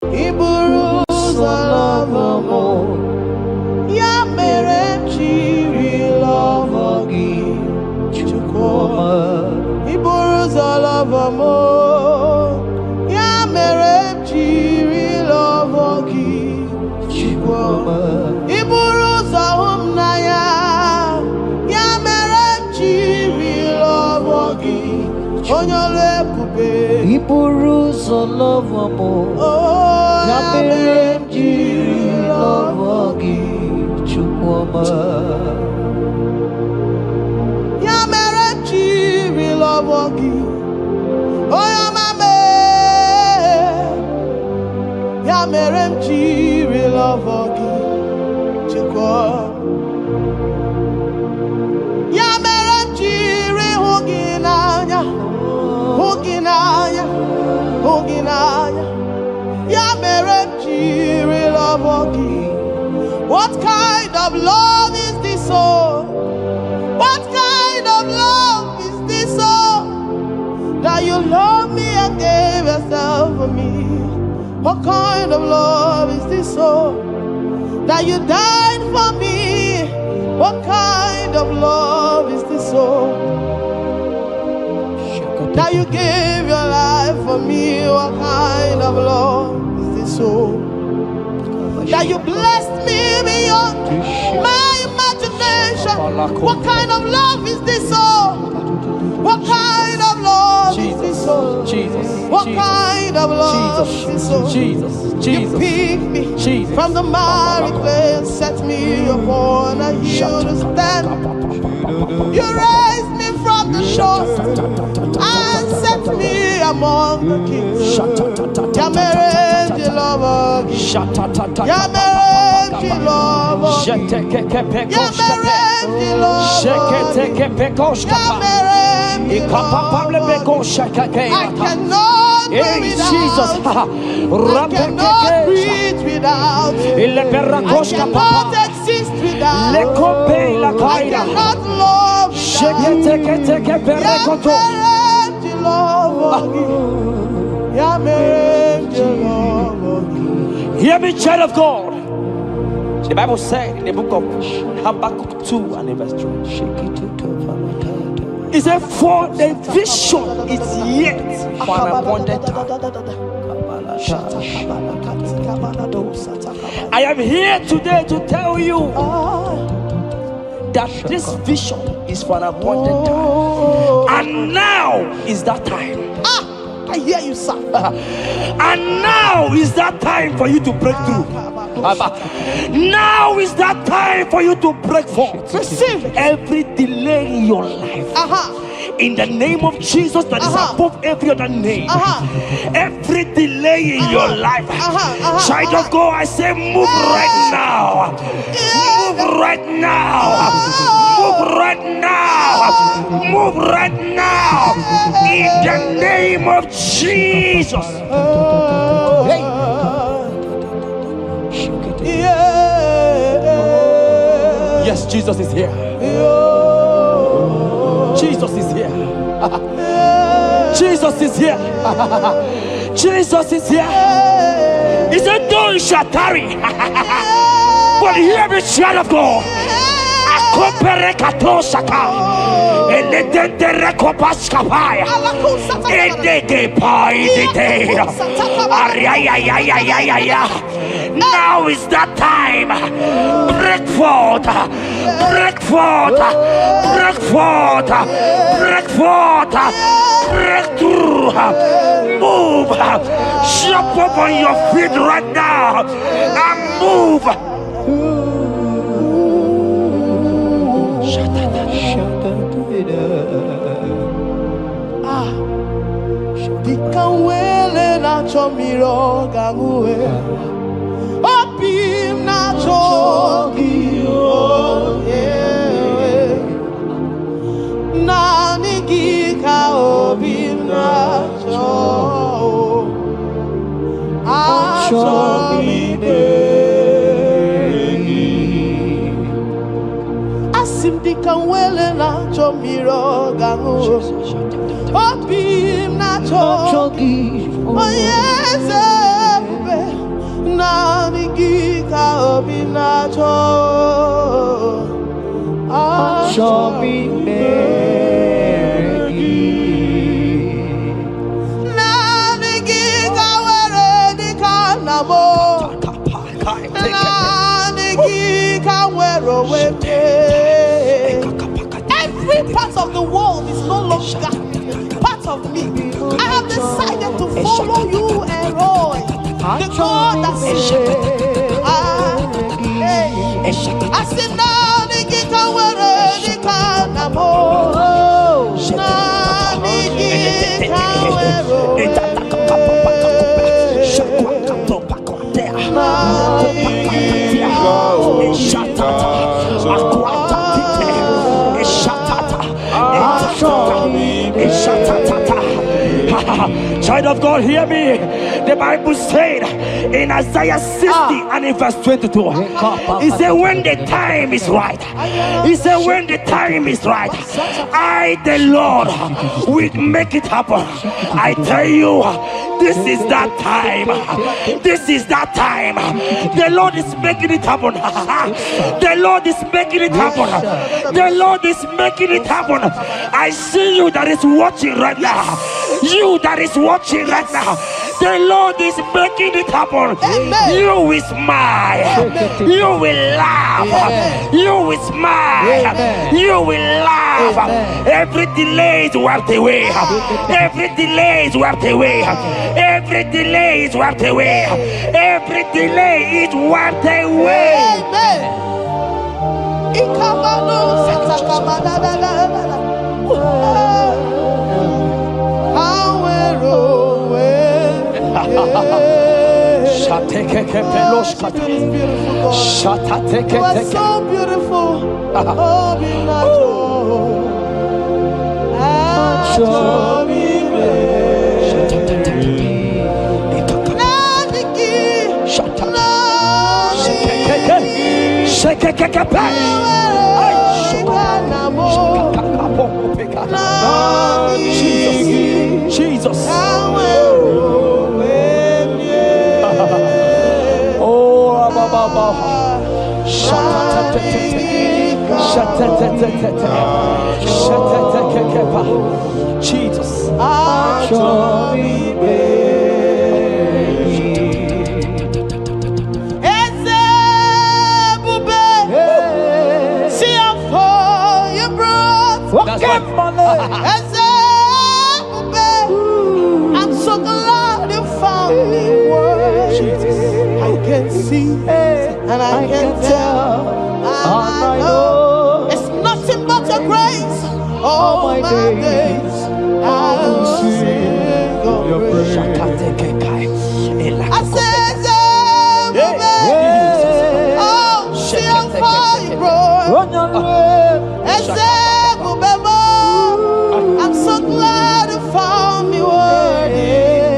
Iburu love more. Ya mere chiri love gi chukoma. Iburu love more. Ya mere chiri love gi chukoma. Iburu hum na ya. Ya mere chiri love gi onyole kube. Iburu love more. Yamere jiri love gi chukwoma. Yamere jiri love gi oyamame. Yamere jiri love gi chukwoma. Yamere jiri huginanya, huginanya, huginanya. What kind of love is this? Oh, what kind of love is this? Oh, that you love me and gave yourself for me. What kind of love is this? Oh, that you died for me. What kind of love is this? Oh, that you gave your life for me. What kind of love is this? Oh, that you blessed me beyond my imagination. What kind of love is this? Oh, what kind of love is this? Oh, what kind of love is this? Oh, you picked me from the miry clay and set me upon a hill to stand. You raised me from the shore and set me among the kings. Yamere lover, Yamere lover, I cannot breathe without. I cannot exist without. I cannot love without. Hear me, child of God. The Bible said in the book of Habakkuk 2 and verse 3. It said, for the vision is yet for an appointed time. I am here today to tell you that this vision is for an appointed time. And now is that time. I hear you, sir. And now is that time for you to break through. Now is that time for you to break forth. Receive every delay in your life. In the name of Jesus that is above every other name. Every delay in your life. Child of God, I say move right now. Move right now. Move right now. Move right now. In the name of Jesus. Hey. Yes, Jesus is here. Jesus is here. Jesus is here. Jesus is here. He said, though you shall tarry, but hear me, child of God. Now is that time. Break forth, break forth, break forth, break forth, break through. Move, jump up on your feet right now and move. Dikanwele na chomiro gamuwe Opim na chogi Na nigika opim na cho Asim dikanwele na chomiro gamuwe Opim na chogi Oh yes, Show me every part of the world is no longer part of me. I have decided to follow you, Elroy, the God that says, I said, now the guitar where the canamo, child of God, hear me. The Bible said in Isaiah 60 and in verse 22, he said, when the time is right, he said, when the time is right, I, the Lord, will make it happen. I tell you, this is that time. This is that time. The Lord is making it happen. The Lord is making it happen. The Lord is making it happen. I see you that is watching right now. You that is watching right now. The Lord is making it happen. Amen. You will smile. Amen. You will laugh. Amen. You will smile. Amen. You will laugh. Amen. Every delay is wiped away. Every delay is wiped away. Every delay is wiped away. Every delay is wiped away. Amen. You are so beautiful. Jesus. Jesus. That's right. I'm so glad you found me worthy. I can see and I can tell and I know it's nothing but your grace. All my days I will sing your praise. I said, oh, see how far you brought. I'm so glad you found me worthy.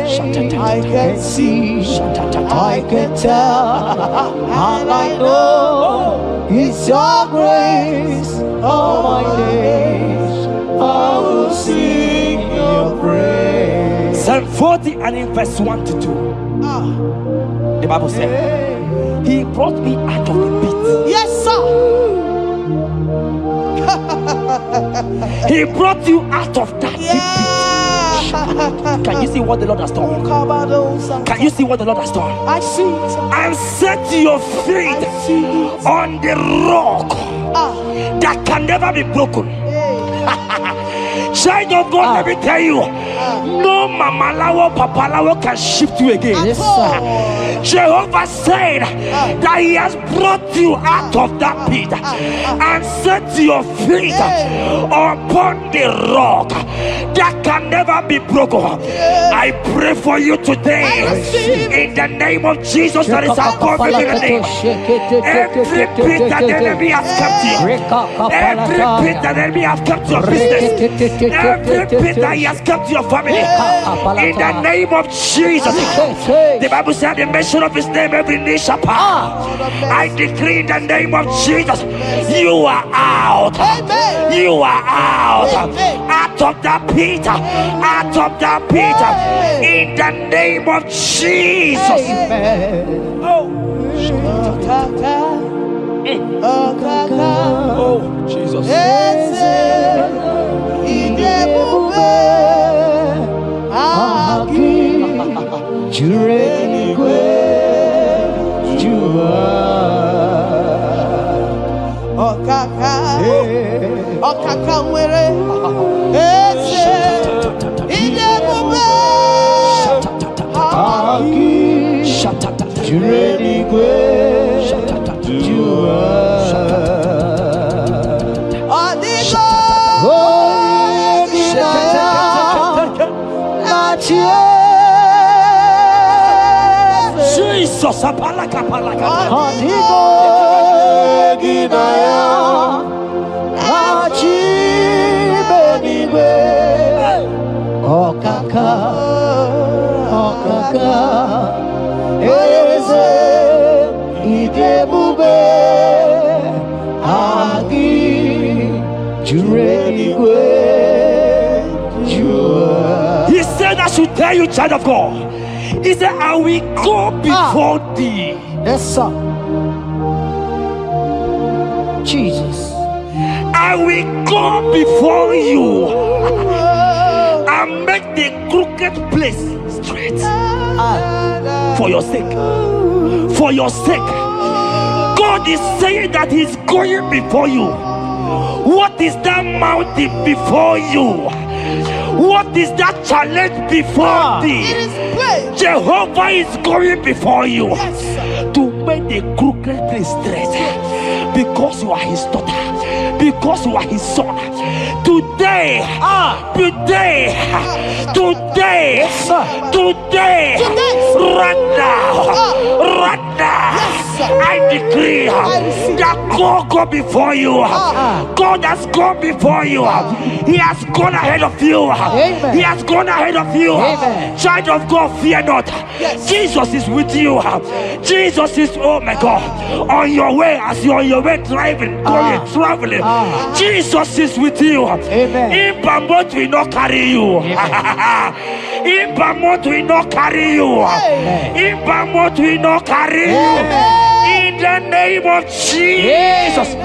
I can see, I can tell, and I know it's your grace. All my days I will sing your praise. Psalm 40 and in verse 1 to 2. The Bible said, He brought me out of the pit. Yes, sir. He brought you out of that pit. Can you see what the Lord has done? Can you see what the Lord has done? I see it. And set your feet on the rock that can never be broken. Child of God, let me tell you, no mama lawo, papa lawo can shift you again. Yes, sir. Jehovah said that He has brought you out of that pit and set your feet upon the rock that can never be broken. I pray for you today in the name of Jesus that is above every name. Every pit that the enemy has kept you, every pit that the enemy has kept your business, every pit that he has kept your family, in the name of Jesus. The Bible said the mention of His name every knee shall bow. I decree in the name of Jesus, you are out. You are out. Out of that pit. Out of that pit. In the name of Jesus. Amen. Oh. Jureni kwe jua Okaka nwere eze idebube Aki Jureni kwe jua Odigo Jesus, apalaka. Odigo ginaya achi benigwe okaka eze idebube agi jurenigwe jua. He said I should tell you, child of God. He said I will go before thee. Yes, sir. Jesus. I will go before you and make the crooked place straight. For your sake. For your sake. God is saying that He's going before you. What is that mountain before you? What is that challenge before thee? Jehovah is going before you to make the crooked place straight. Because you are His daughter, because you are His son. Today, right now, I decree that God go before you. God has gone before you. He has gone ahead of you. He has gone ahead of you. Child of God, fear not. Jesus is with you. Jesus is, oh my God, on your way, as you're on your way driving, going, traveling. Jesus is with you. In Bamot will not carry you. In Bamot will not carry you. In Bamot will not carry you. In the name of Jesus.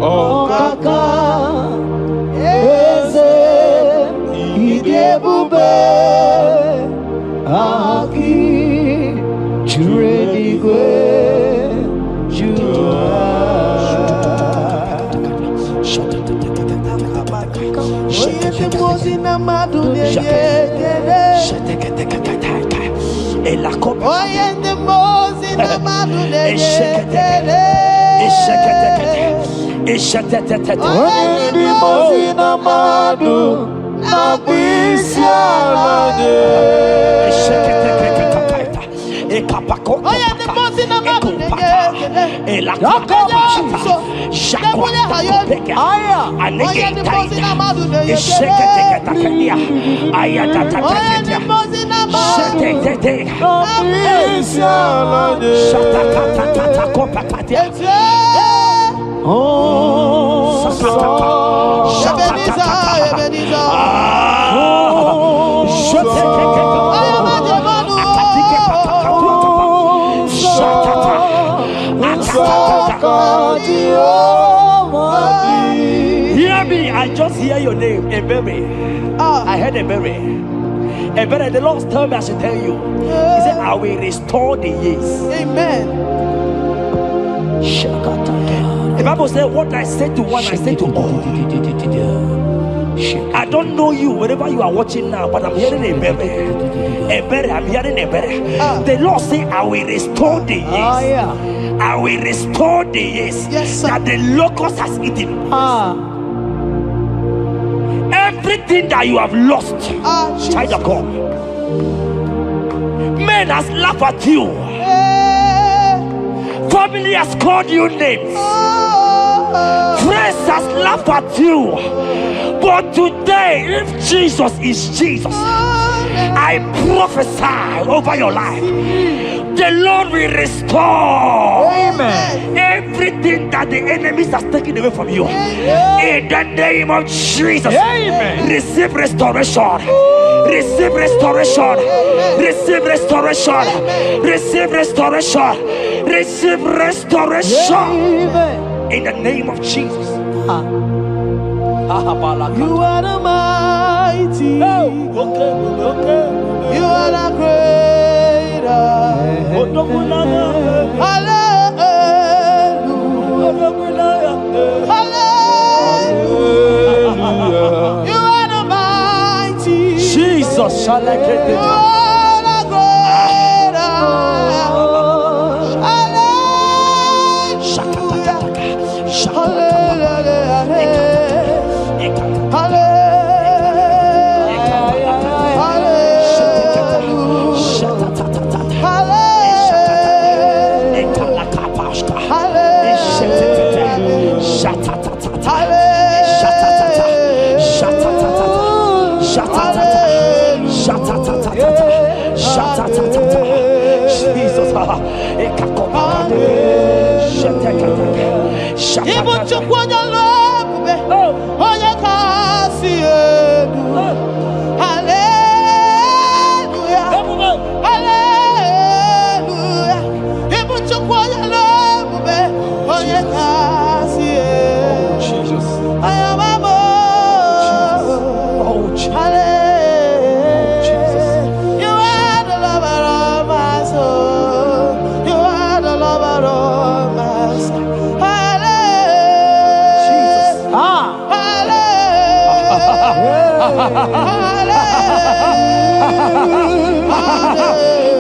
Okaka eze idebube aki jurenigwe jua. Hear me, I just hear your name, Ebere. I heard Ebere. Ebere, the Lord told me I should tell you. He said, I will restore the years. Amen. The Bible said, what I said to one, I said to all. I don't know you, wherever you are watching now, but I'm hearing Ebere. Ebere, I'm hearing Ebere. The Lord said, I will restore the years. I will restore the years that the locust has eaten. Everything that you have lost, child of God. Men has laughed at you. Family has called you names. Friends has laughed at you. But today, if Jesus is Jesus, I prophesy over your life. The Lord will restore everything everything that the enemies has taken away from you, in the name of Jesus, receive restoration. Receive restoration. Receive restoration. Receive restoration. Receive restoration. In the name of Jesus. You are the mighty. You are the greater. Hallelujah. Hallelujah. You are the mighty. Jesus shall I get You it. are the greater.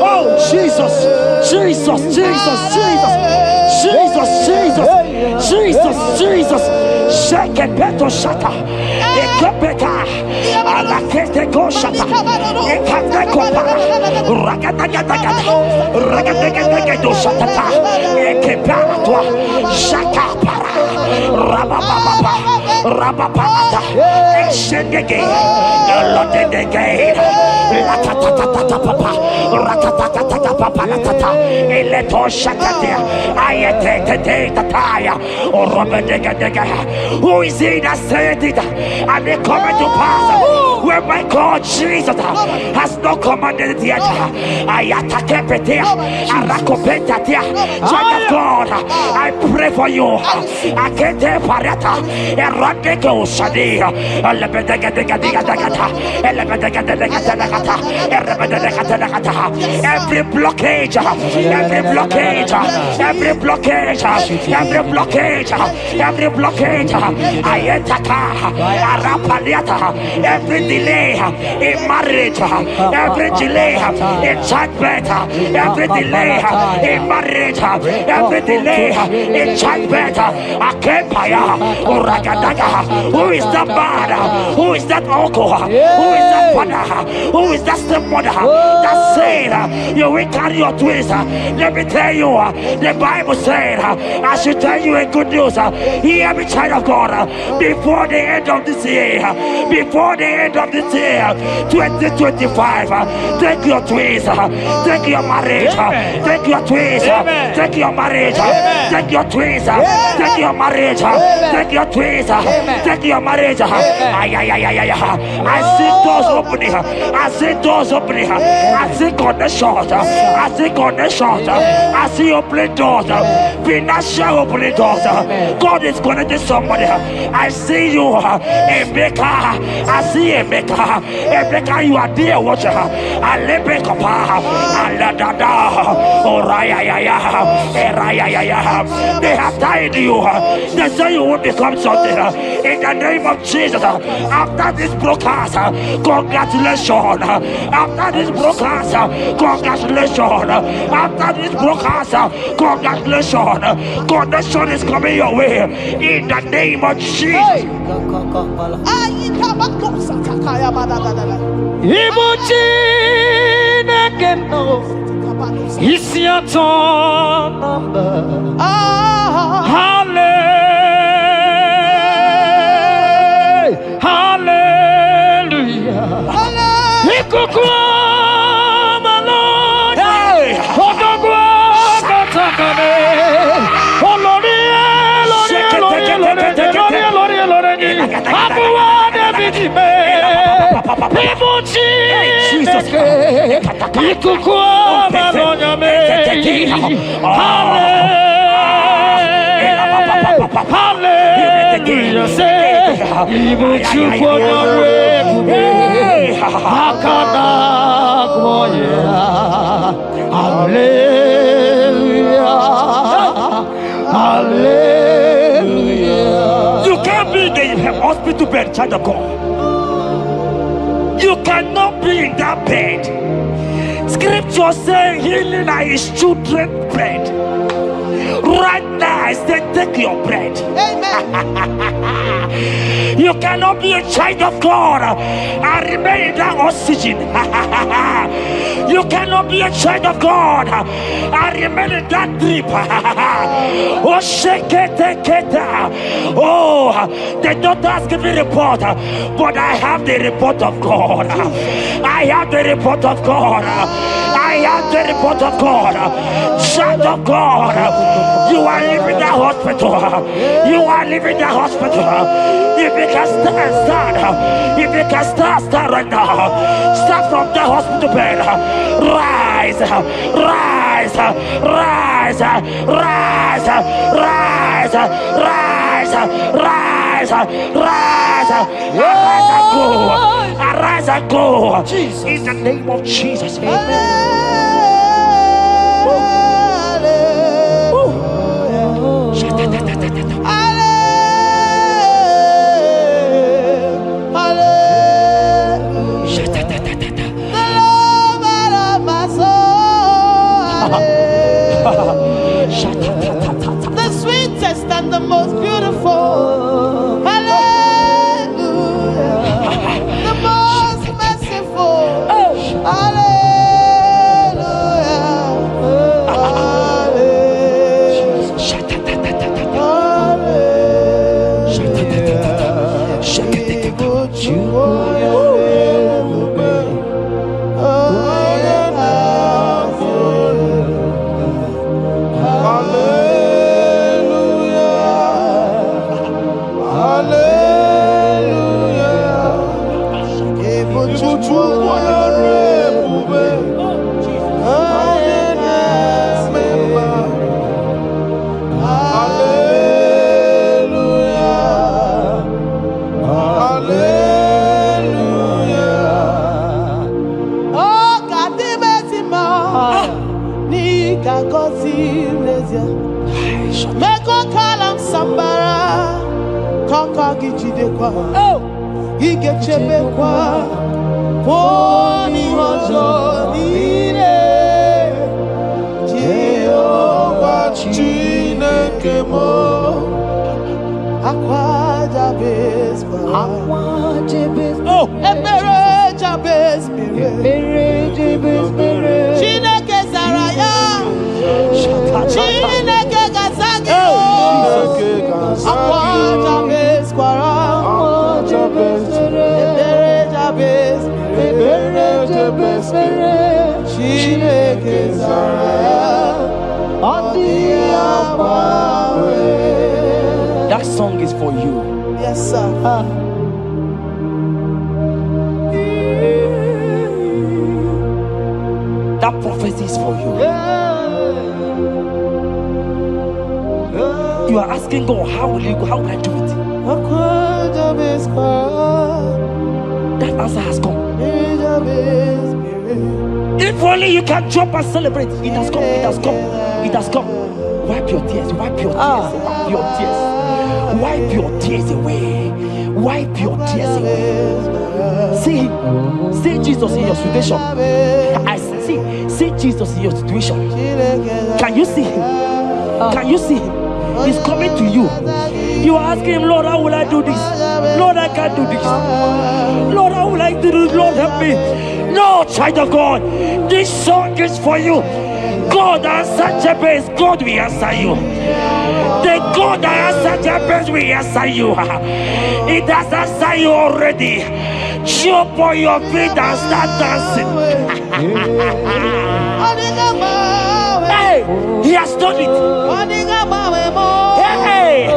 Oh, Jesus, Jesus, Jesus, Jesus, Jesus, Jesus, Jesus, Jesus, shake it, beto shaka, ekepeka, alakete go shaka, ekateko para, ragatagatagat, ragatagatagat shaka, ekepara toi, shaka para, rabababa, rababata, exendege, lodege, latatatata papa, ratatatata papa, latata, eleto shakatia, ayete tataya, or robedega. Who is he that said it? And they come to pass where my God Jesus has not commanded it yet. Ayatakepetia, arakopetatia. Child of God, I pray for you. Akete parata, erandeko shadi, every blockage, every blockage, every blockage, every blockage, every blockage, ayetaka, arapaliata, every delay in marriage, every delay in childbirth, every delay in marriage, every delay in childbirth, akempaya, uragadaga. Who is that man? Who is that uncle? Who is that father? Who is that stepmother that said you will carry your twins? Let me tell you, the Bible said, I should tell you a good news. Hear me, child of God, before the end of this year, before the end of this year, 2025, take your twins, take your marriage, take your twins, take your marriage, take your twins, take your marriage, take your twins, take your marriage. I see doors opening, I see doors opening, I see connections, I see connections, I see opening doors, financial opening doors. God is connecting somebody. I see you, Emeka. I see Emeka. Emeka, you are there, watcher. Alebekapa, Aladada, Oraya, Eraya. They have tied you. They say you will become something. In the name of Jesus, after this broadcast, congratulations. After this broadcast, congratulations. After this broadcast, congratulations. Connection is coming your way. In the name of Jesus. Ibuchi nekeno isi aton number. Hallelujah. Ikukwa malone. Odogwa katakane. Olorie Hallelujah, say, even to Hallelujah, hallelujah. You can't be in the hospital bed, child of God. You cannot be in that bed. Scripture says healing are his children's bread. Right now, I say, take your bread. Amen. You cannot be a child of God and remain in that oxygen. You cannot be a child of God and remain in that drip. Oh, shake it, take it. Oh, the doctors give me a report, but I have the report of God. I have the report of God. I have the report of God. Child of God, you are leaving the hospital. You are leaving the hospital. If you can stand, if you can stand right now, start from the hospital bed. Rise, rise, rise, rise, rise, rise, rise, rise, arise and go, arise and go. In the name of Jesus. Amen. The sweetest and the most beautiful. Hallelujah. The most merciful. That song is for you. Yes, sir. That prophecy is for you. You are asking God, how will you go? How will I do it? That answer has come. If only you can jump and celebrate. It has come. It has come. It has come. Wipe your tears. Wipe your tears. Wipe your tears. Wipe your tears away. Wipe your tears away. See Jesus in your situation. I see Jesus in your situation. Can you see him? Can you see him? He's coming to you. You are asking him, Lord, how will I do this? Lord, I can't do this. Lord, how will I do this? Lord, help me. No, child of God, this song is for you. God answered Jabez, God will answer you. The God that answered Jabez will answer you. It has answered you already. Jump on your feet and start dancing. Hey, he has done it. Hey.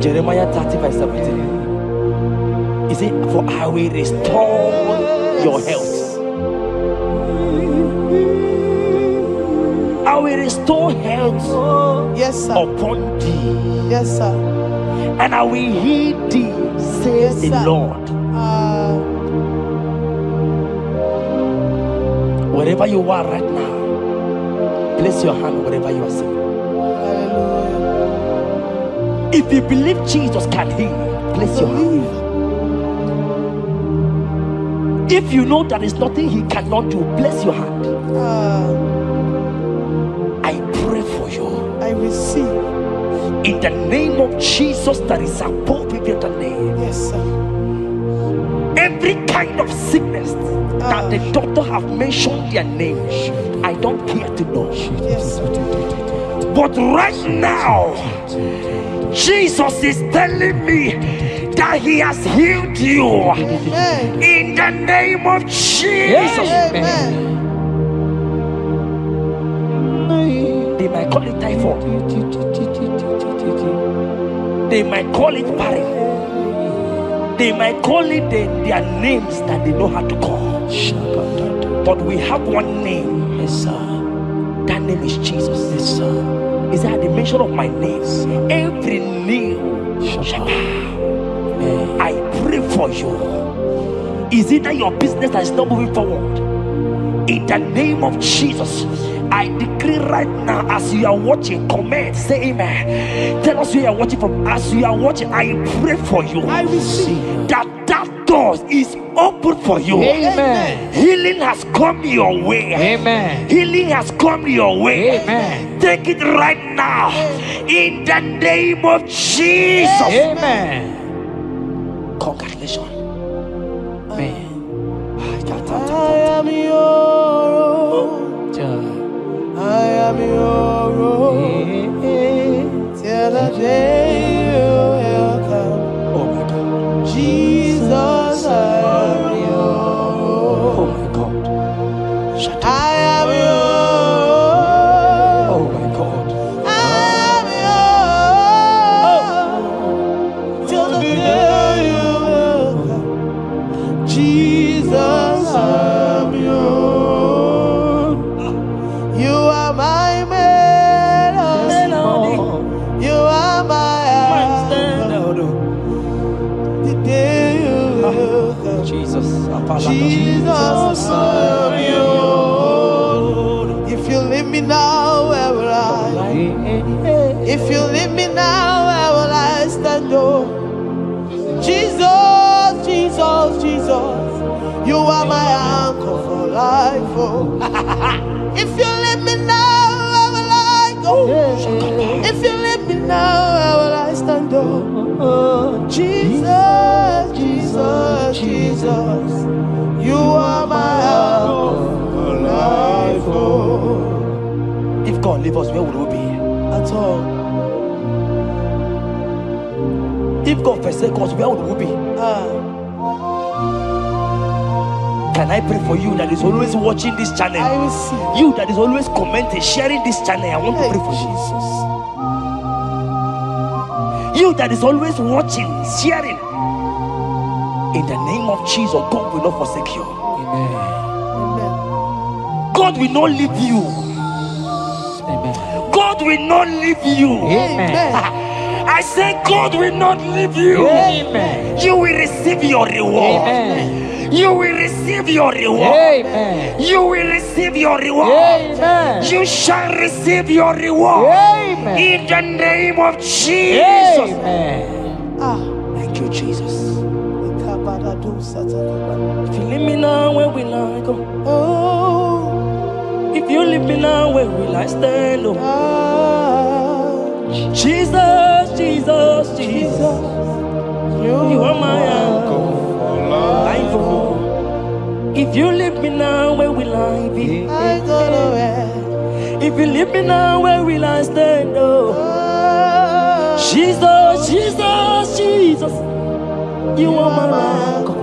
Jeremiah 30 verse 17. He said, for I will restore your health. I will restore health, yes, sir, upon thee. Yes, sir. And I will heal thee, says the Lord. Wherever you are right now, place your hand wherever you are sitting. If you believe Jesus can heal, place your hand. If you know there is nothing he cannot do, place your hand. I pray for you. I receive. In the name of Jesus that is above every other name. Yes, sir. Every kind of sickness that the doctor have mentioned their name, I don't care to know. Yes, sir. But right now, Jesus is telling me that he has healed you. Amen. In the name of Jesus. Amen. They might call it typhoid. They might call it barren. They might call it their names that they know how to call. But we have one name. Yes, sir. That name is Jesus. Yes, sir. Is that the mention of my name? Every knee shall bow. I pray for you. Is it that your business that is not moving forward? In the name of Jesus, I decree right now, as you are watching, comment, say amen. Tell us where you are watching from. As you are watching, I pray for you. I receive that door is open for you. Amen. Healing has come your way. Amen. Healing has come your way. Amen. Take it right now. In the name of Jesus. Amen. Congratulations. Amen. I am your own. I am your own. Till the day you will come. Oh my God. Jesus, I am your Oh own. my God. I am your own. Oh my God. I am your own. Till the day you will come. Jesus, I am your own. You are my melody. You are my anthem. The day you will come. Jesus. Jesus, I am your own. If you leave me now, where will I? If you leave me now, where will I stand? Oh, Jesus, Jesus, Jesus, you are my anchor for life. Oh, if you leave me now, where will I go? If you leave me now, where will I stand? Oh, Jesus, Jesus, Jesus, you are my anchor. leave us, where would we be? At all. If God forsake us, where would we be? Can I pray for you that is always watching this channel? I will see. You that is always commenting, sharing this channel, I want to pray for you. You that is always watching, sharing. In the name of Jesus, God will not forsake you. Amen. Amen. God will not leave you. Amen. God will not leave you. Amen. I say God will not leave you. Amen. You will receive your reward. Amen. You will receive your reward. Amen. You will receive your reward. Amen. You shall receive your reward. Amen. In the name of Jesus. Amen. Thank you, Jesus. If you leave me now, where will I go? Oh, If you leave me now, where will I stand? Oh, Jesus, Jesus, Jesus. You are my uncle. If you leave me now, where will I be? I go nowhere. If you leave me now, where will I stand? Oh, Jesus, Jesus, Jesus. You are my uncle.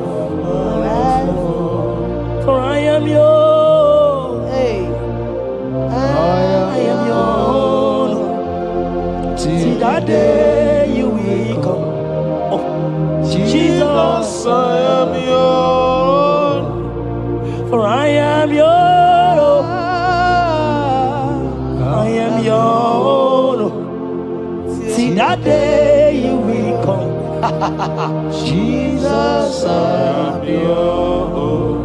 For I am yours. Hey, I am yours. See that day you will come. Oh, Jesus, I am yours. for I am yours. I am yours. See that day you will come. Jesus, I am yours.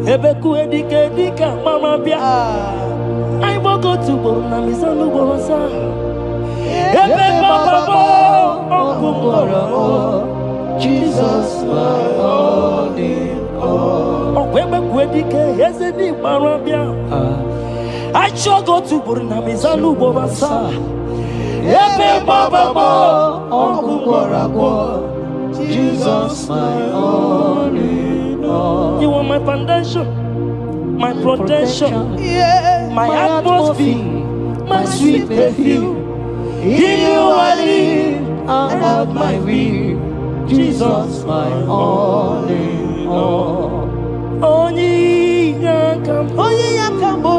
Ebeku edike dika mama bia. I will go to Borna Misanu Borosa. Ebe Baba Jesus, my all in all. Ebeku edike yezedi mama bia. I shall go to Borna Misanu Borosa. Ebe Baba Jesus, my all in all. You are my foundation, my protection, Yeah, my atmosphere, my sweet perfume. In you I live and have my will. Jesus, my all in all. Only Yakam, Only Yakamo.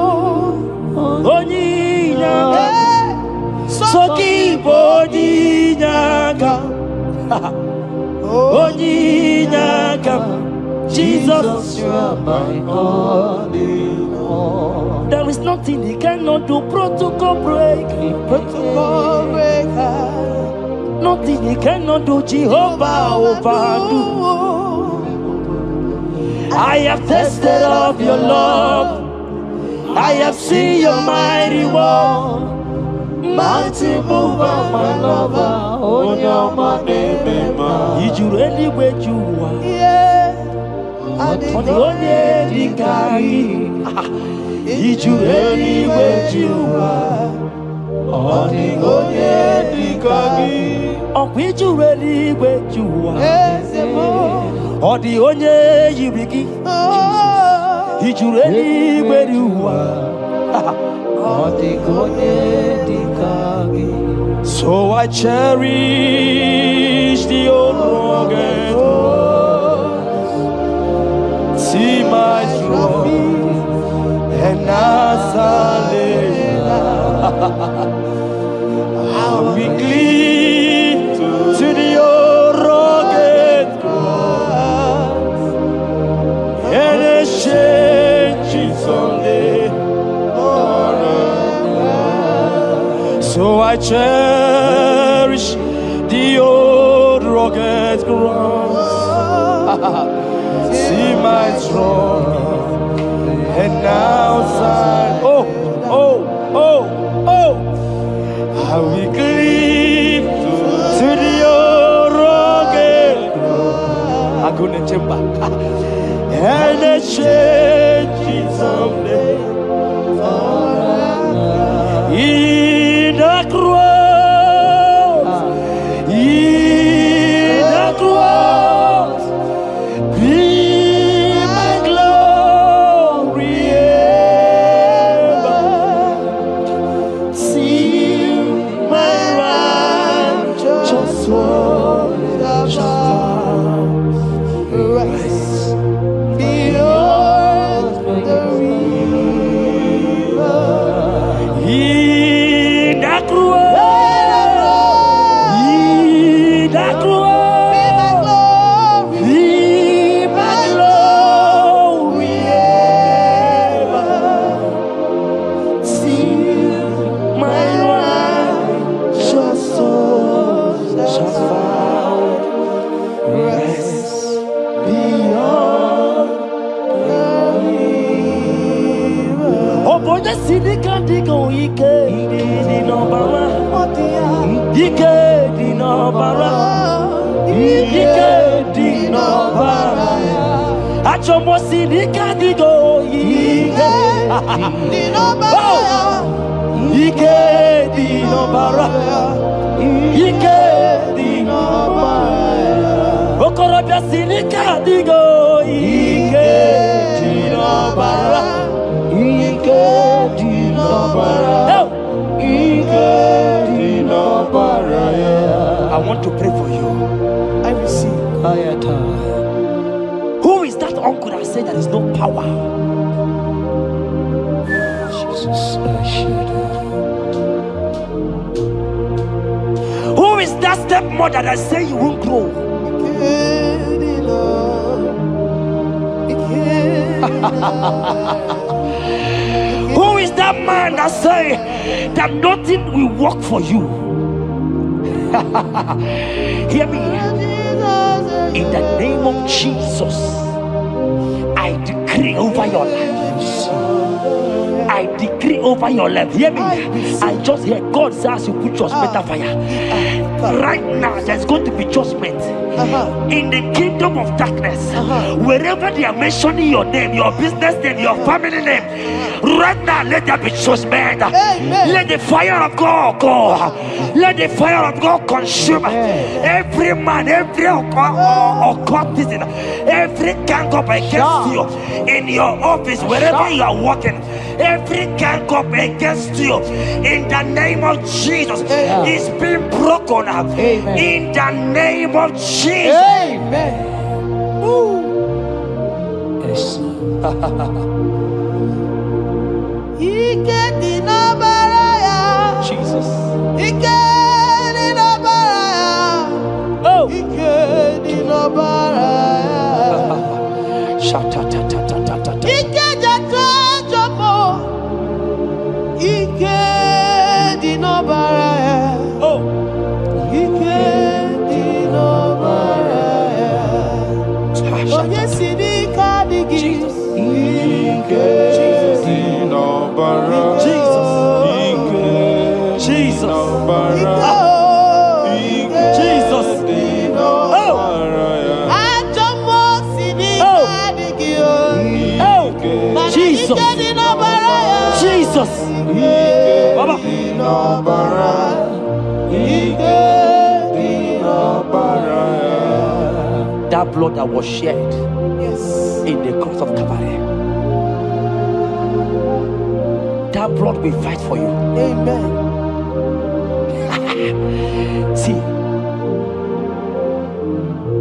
only Yakam, Soki Bodi Yakam, only Yakam, Jesus. You are my all in all. There is nothing he cannot do. Protocol break, Protocol breaker. nothing he cannot do. Jehovah overdo. I have tasted of your love. I have seen your mighty work. Mighty mover, my lover. On your money, man. Did you really where you are? Yeah. And On the only carry. Did you really where you are? On the only carry. Or did you really where you are? Yes, Or the only you begin. oh. Did you really where you are? So I cherish the old rugged road. See my trophy and I'll be clean to the old rugged cross and exchange it someday. So I cherish the old rugged cross. See my trophy and now sign. Oh, oh, oh, oh. I will cleave to the old rugged cross. I'm gonna jump back and exchange it someday. In the cross, be my glory ever. Oboja sinika digo ike di no bara. Ike di no bara. Ike di no bara. Achomo sinika digo ike di no bara. Ike di no bara. Ike di no bara. Okorobia sinika digo ike di no bara. Ike di no bara. Ike di no bara. I want to pray for you. I receive. Who is that uncle that said there is no power? Jesus, who is that stepmother that say you won't grow? Who is that man that say that nothing will work for you? Hear me. In the name of Jesus, I decree over your life. I decree over your life. Hear me. I just hear God says you put your better fire. Right now, there's going to be judgment in the kingdom of darkness. Wherever they are mentioning your name, your business name, your family name, right now, let there be judgment. Let the fire of God go. Let the fire of God consume every man, every occultism, every gang up against you in your office, wherever you are working. Every gang up against you in the name of Jesus is being broken up. In the name of Jesus. Amen. Yes. Jesus. Jesus. Baba. That blood that was shed in the cross of Calvary, that blood will fight for you. Amen. See,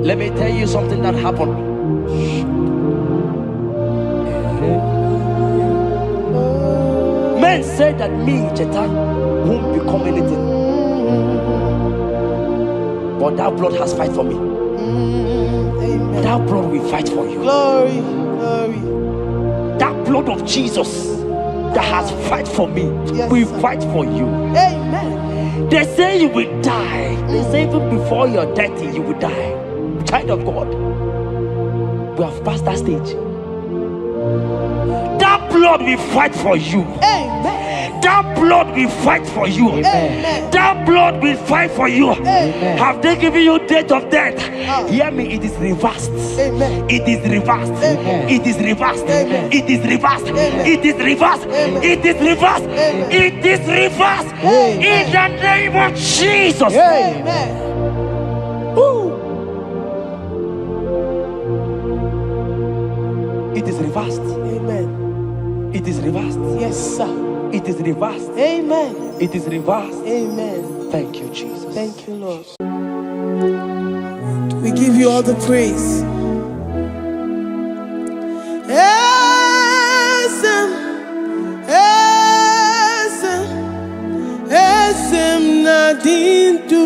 let me tell you something that happened. Men said that me, Jeta, won't become anything. But that blood has fight for me. Amen. That blood will fight for you. Glory, glory. That blood of Jesus that has fight for me will fight for you. Amen. They say you will die. They say even before you're 30, you will die. Child of God, we have passed that stage. That blood will fight for you. Amen. That blood will fight for you. Amen. That blood will fight for you. Amen. Have they given you date of death? Hear me, it is reversed. Amen. It is reversed. Amen. It is reversed. Amen. It is reversed. Amen. It is reversed. Amen. It is reversed. Amen. It is reversed. Amen. In the name of Jesus. Amen. It is reversed. Amen. It is reversed. Yes, sir. It is reversed. Amen. It is reversed. Amen. Thank you, Jesus. Thank you, Lord. We give you all the praise. Esem nadindu.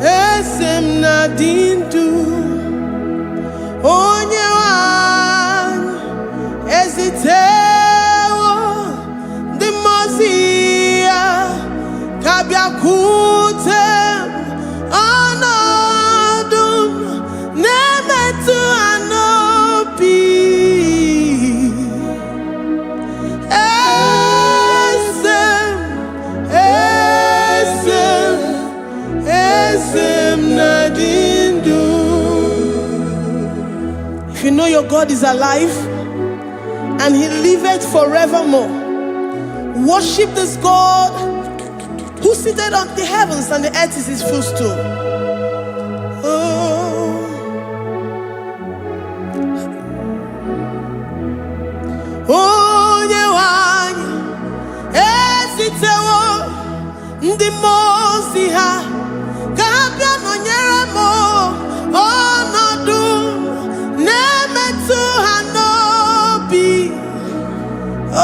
Esem nadindu. Onye wan ezitewo the Mosiah. your God is alive and he liveth forevermore. Worship this God who seated on the heavens and the earth is his footstool. Oh, Nyewani, esitewo ndi mozi ha, kabia nonyere mo, onodu nemetu hanobi. Oh,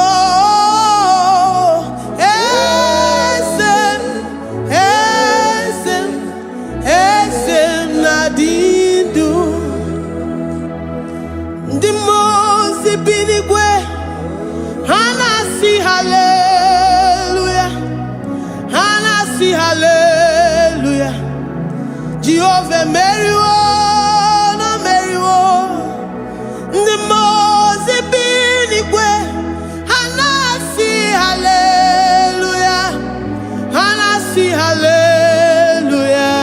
Esem nadindu, ndi mozi binigwe. Hanasi hallelujah, Hanasi hallelujah. Jehovah Meriwo, no Meriwo. The Mose binigwe. Hanasi hallelujah, Hanasi hallelujah.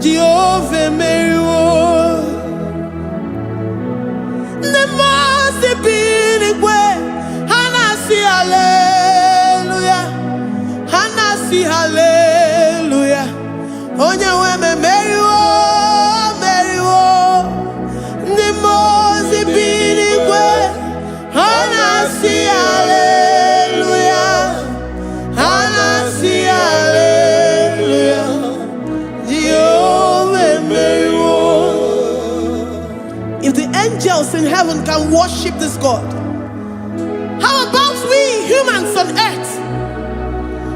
Jehovah Meriwo. The Mose binigwe. Hallelujah, Hanasi hallelujah. Onye weme meriwo, meriwo. Ndi mozi binigwe. Hanasi hallelujah, Hanasi hallelujah. Jehovah meriwo. If the angels in heaven can worship this God, how about we humans on earth?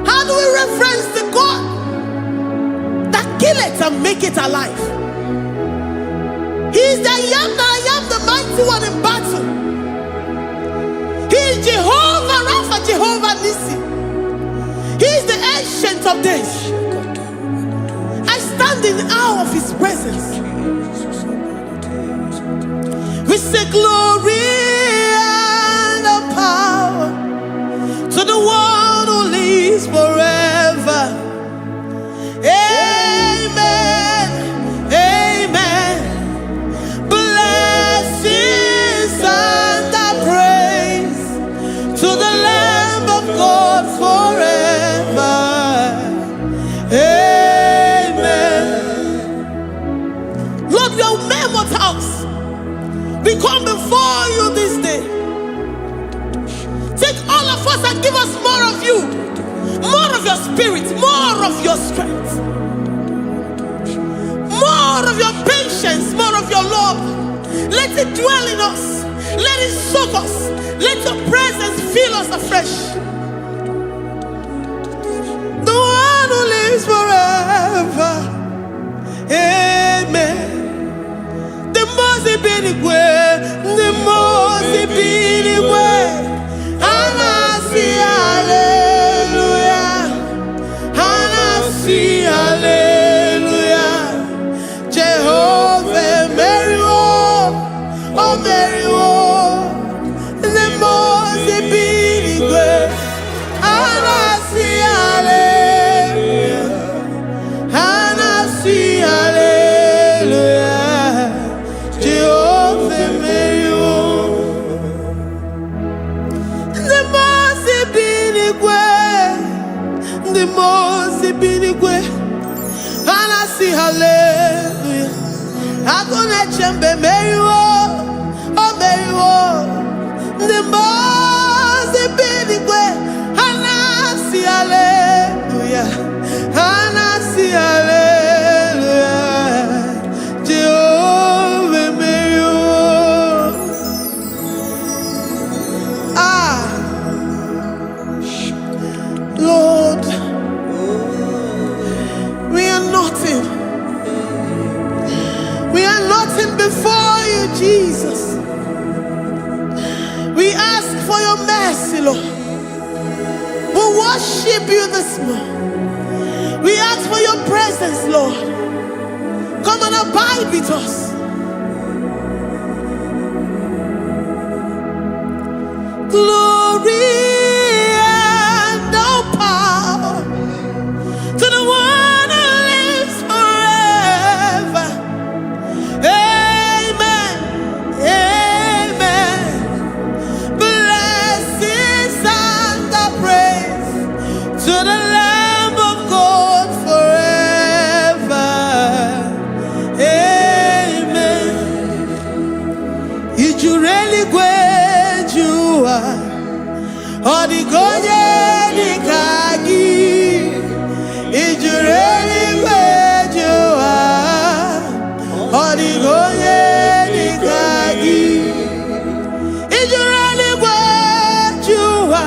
How do we reference the God that kill it and make it alive? He is the I am, the mighty one in battle. He is Jehovah Rapha, Jehovah Nissi. He is the ancient of days. I stand in awe of his presence. We say glory to the one who lives forever. Amen, amen. Blessings and praise to the Lamb of God forever. Amen. Lord, we are mere mortals. We come before you this day. Take all of us and give us more of you, more of your spirit, more of your strength, more of your patience, more of your love. Let it dwell in us. Let it soak us. Let your presence fill us afresh. The one who lives forever. Amen. The most binigwe, the most binigwe. Hanasi hallelujah, Hanasi hallelujah. Jehovah Meriwo, oh Meriwo. The most binigwe. Hanasi hallelujah, Hanasi hallelujah. Jehovah Meriwo. The most binigwe. Hanasi hallelujah. Agone chembe meriwo, oh meriwo. The most binigwe. Hanasi hallelujah, Hanasi hallelujah. Jehovah meriwo. Lord, we are nothing. We are nothing before you, Jesus. We ask for your mercy, Lord. We worship you this morning. We ask for your presence, Lord. Come and abide with us. Glory and all power to the one who lives forever. Amen. Odigonye dikagi ijureli kwejuwa. Odigonye dikagi ijureli kwejuwa.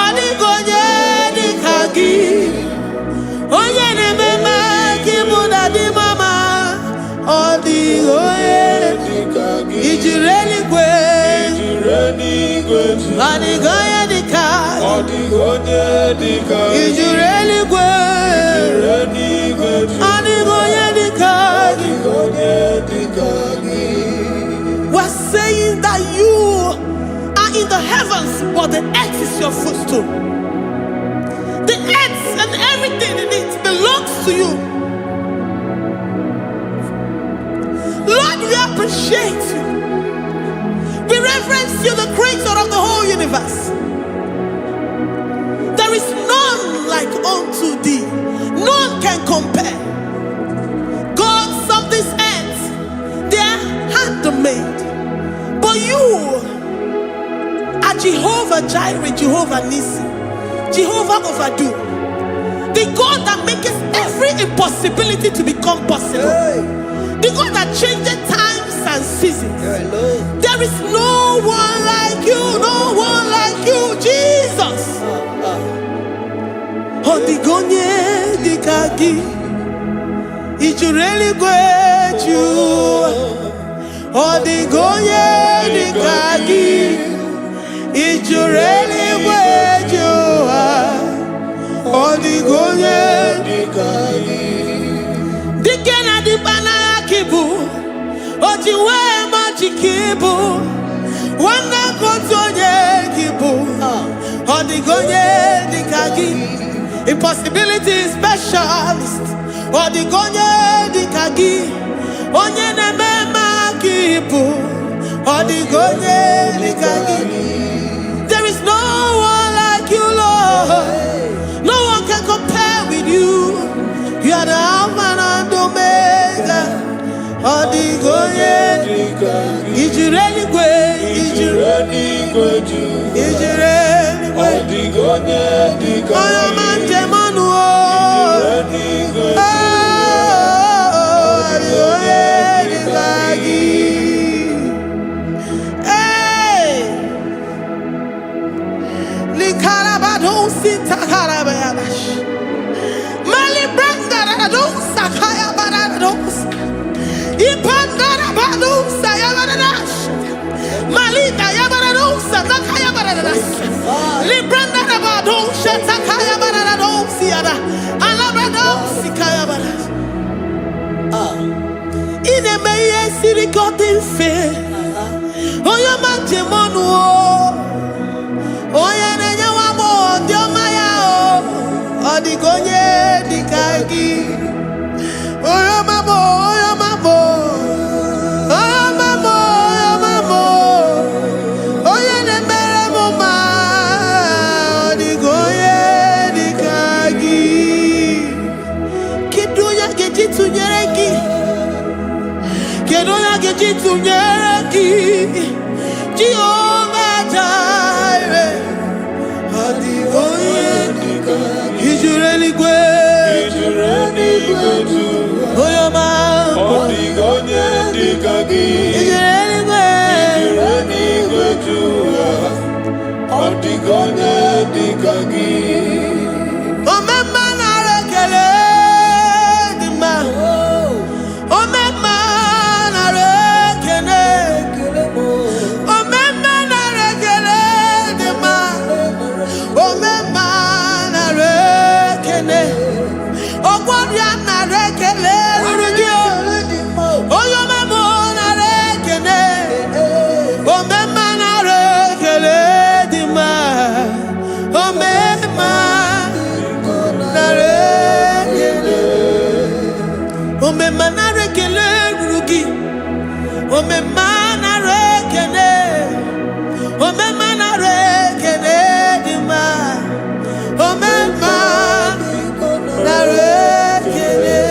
Odigonye dikagi onye nemema kimuda di mama. Odigonye dikagi ijureli kwejuwa. Odigonye dikagi odigonye dikagi ijureli kwejuwa. Odigonye dikagi we're saying that you are in the heavens, but the earth is your footstool. The earth and everything in it belongs to you. Lord, we appreciate you. We reverence you, the creator of the whole universe. There is none like unto thee. None can compare. God of this earth, they are handmade. But you are Jehovah Jireh, Jehovah Nissi, Jehovah Overdo, the God that makes every impossibility to become possible, the God that changes times and seasons. There is no one like you, no one like you, Jesus. Odigonye dikagi ijureli kwejuwa. Odigonye dikagi ijureli kwejuwa. Odigonye dikagi dikena dibana kibu ojiwe majikibu wana kotonye kibu. Odigonye dikagi impossibility specialist. Odigonye dikagi onye nemema kibu. Odigonye dikagi there is no one like you, Lord. No one can compare with you. You are the Alpha and Omega. Odigonye dikagi ijureli kwe ijureli odigonye dikagi oyomanje manu odigonye dikagi. Hey, likarabado sitakarabayash mali branda radosa kaya barados ipandara badosa yabarash malita yabaradosa takaya baradas libranda rabadosa takaya barados yada alabrados kaya baradas. Ine meye sirikotin fe oyo manjemonu oya nenya wamo diomaya odigonye dikagi oyo mamo oyo mamo oyo mamo oyo mamo oya nemere moma odigonye dikagi kidunya gejitu nyereki kedunya gejitu nyereki Jehovah Jireh. Odigonye dikagi ijureli kwe oyoma odigonye dikagi ijureli kwe odigonye dikagi omema narekele dima omema narekele omema narekele dima omema narekele ogwabia narekele urugio oyomemo narekele omema narekele dima omema narekele omema narekele urugi omema narekele omema narekele dima omema narekele.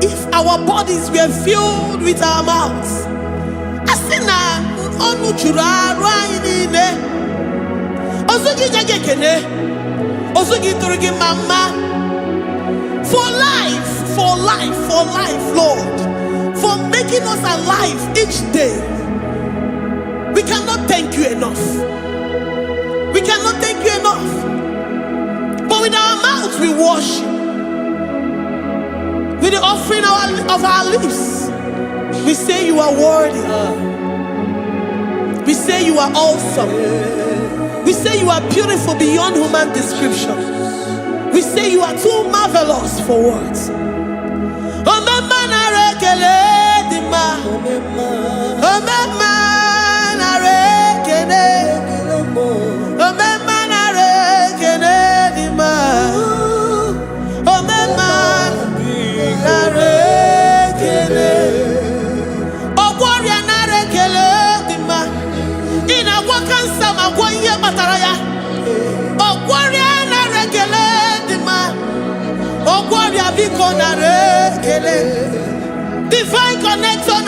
If our bodies were filled with our mouths, asina onu churaru anyị niile. Ozugi nyage kene. Ozugi turugi mama. For life, Lord. For making us alive each day. We cannot thank you enough. We cannot thank you enough. But with our mouths we worship. With the offering of our lips, we say you are worthy. We say you are awesome. We say you are beautiful beyond human description. We say you are too marvelous for words. Divine connection.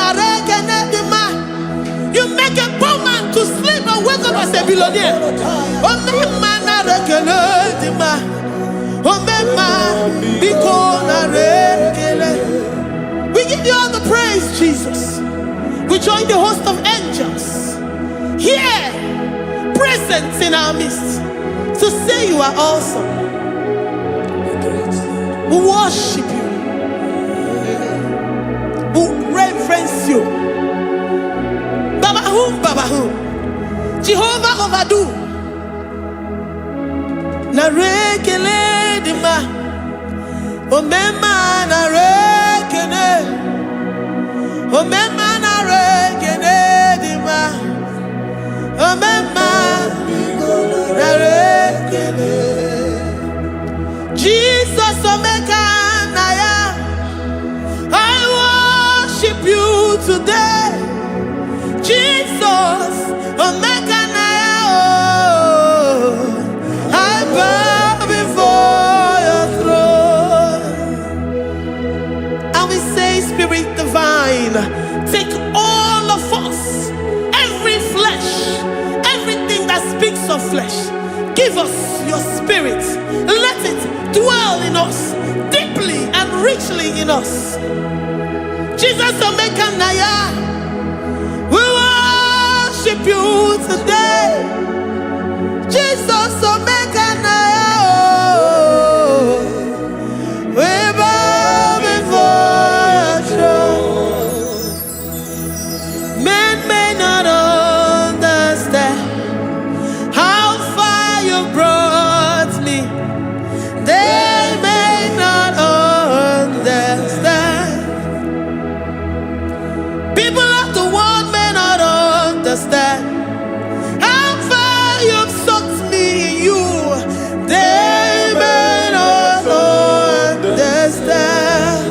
You make a poor man to sleep and wake up as a billionaire. We give you all the praise, Jesus. We join the host of angels here, present in our midst, to say you are awesome. We worship you. We reverence you. Baba whom? Jehovah overdo. Na rekele dima. Omema na rekene. Omema na rekene dima. Omema na rekene. Jesus omeka naya. I worship you today. Jesus omeka naya. I bow before your throne. And we say, Spirit divine, take all of us, every flesh, everything that speaks of flesh. Give us your spirit. Let it dwell in us, deeply and richly in us. Jesus omeka naya. We worship you today. Jesus omeka naya. We bow before your throne. Men may not understand how far you brought me. They may not understand. People of the world may not understand how far you've sucked me in you. They may not understand.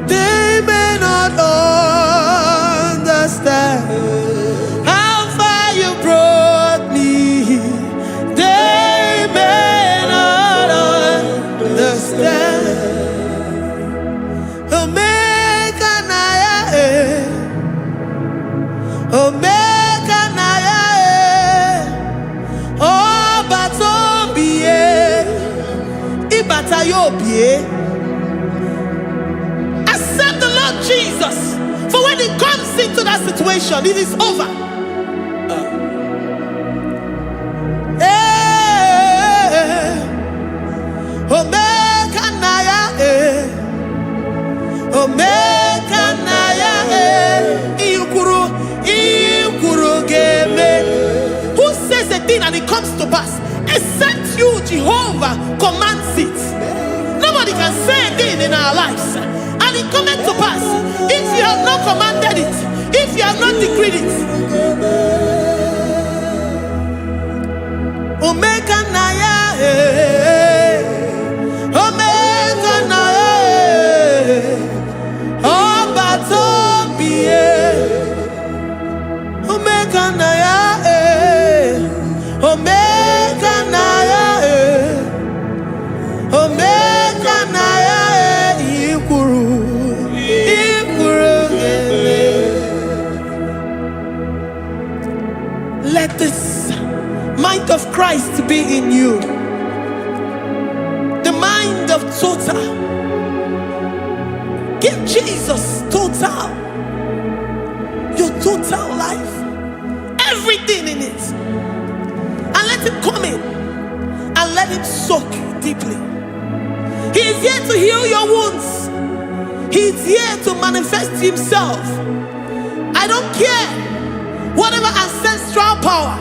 They may not understand how far you brought me. They may not understand. Omeka naya, omeka naya, obatombiye, ibatayobiye. Accept the Lord Jesus, for when He comes into that situation, it is over. Omeka naya, omeka naya, ikuru geme. Who says a thing and it comes to pass? Except you, Jehovah, commands it. Nobody can say a thing in our lives and it comes to pass if you have not commanded it, if you have not decreed it. Omeka naya, omeka naya, obatombiye, omeka naya, omeka naya, omeka naya, ikuru geme. mind of Christ to be in you. The mind of total. Give Jesus total. Your total life. Everything in it. And let him come in. And let him soak deeply. He is here to heal your wounds. He is here to manifest himself. I don't care. Whatever ancestral power,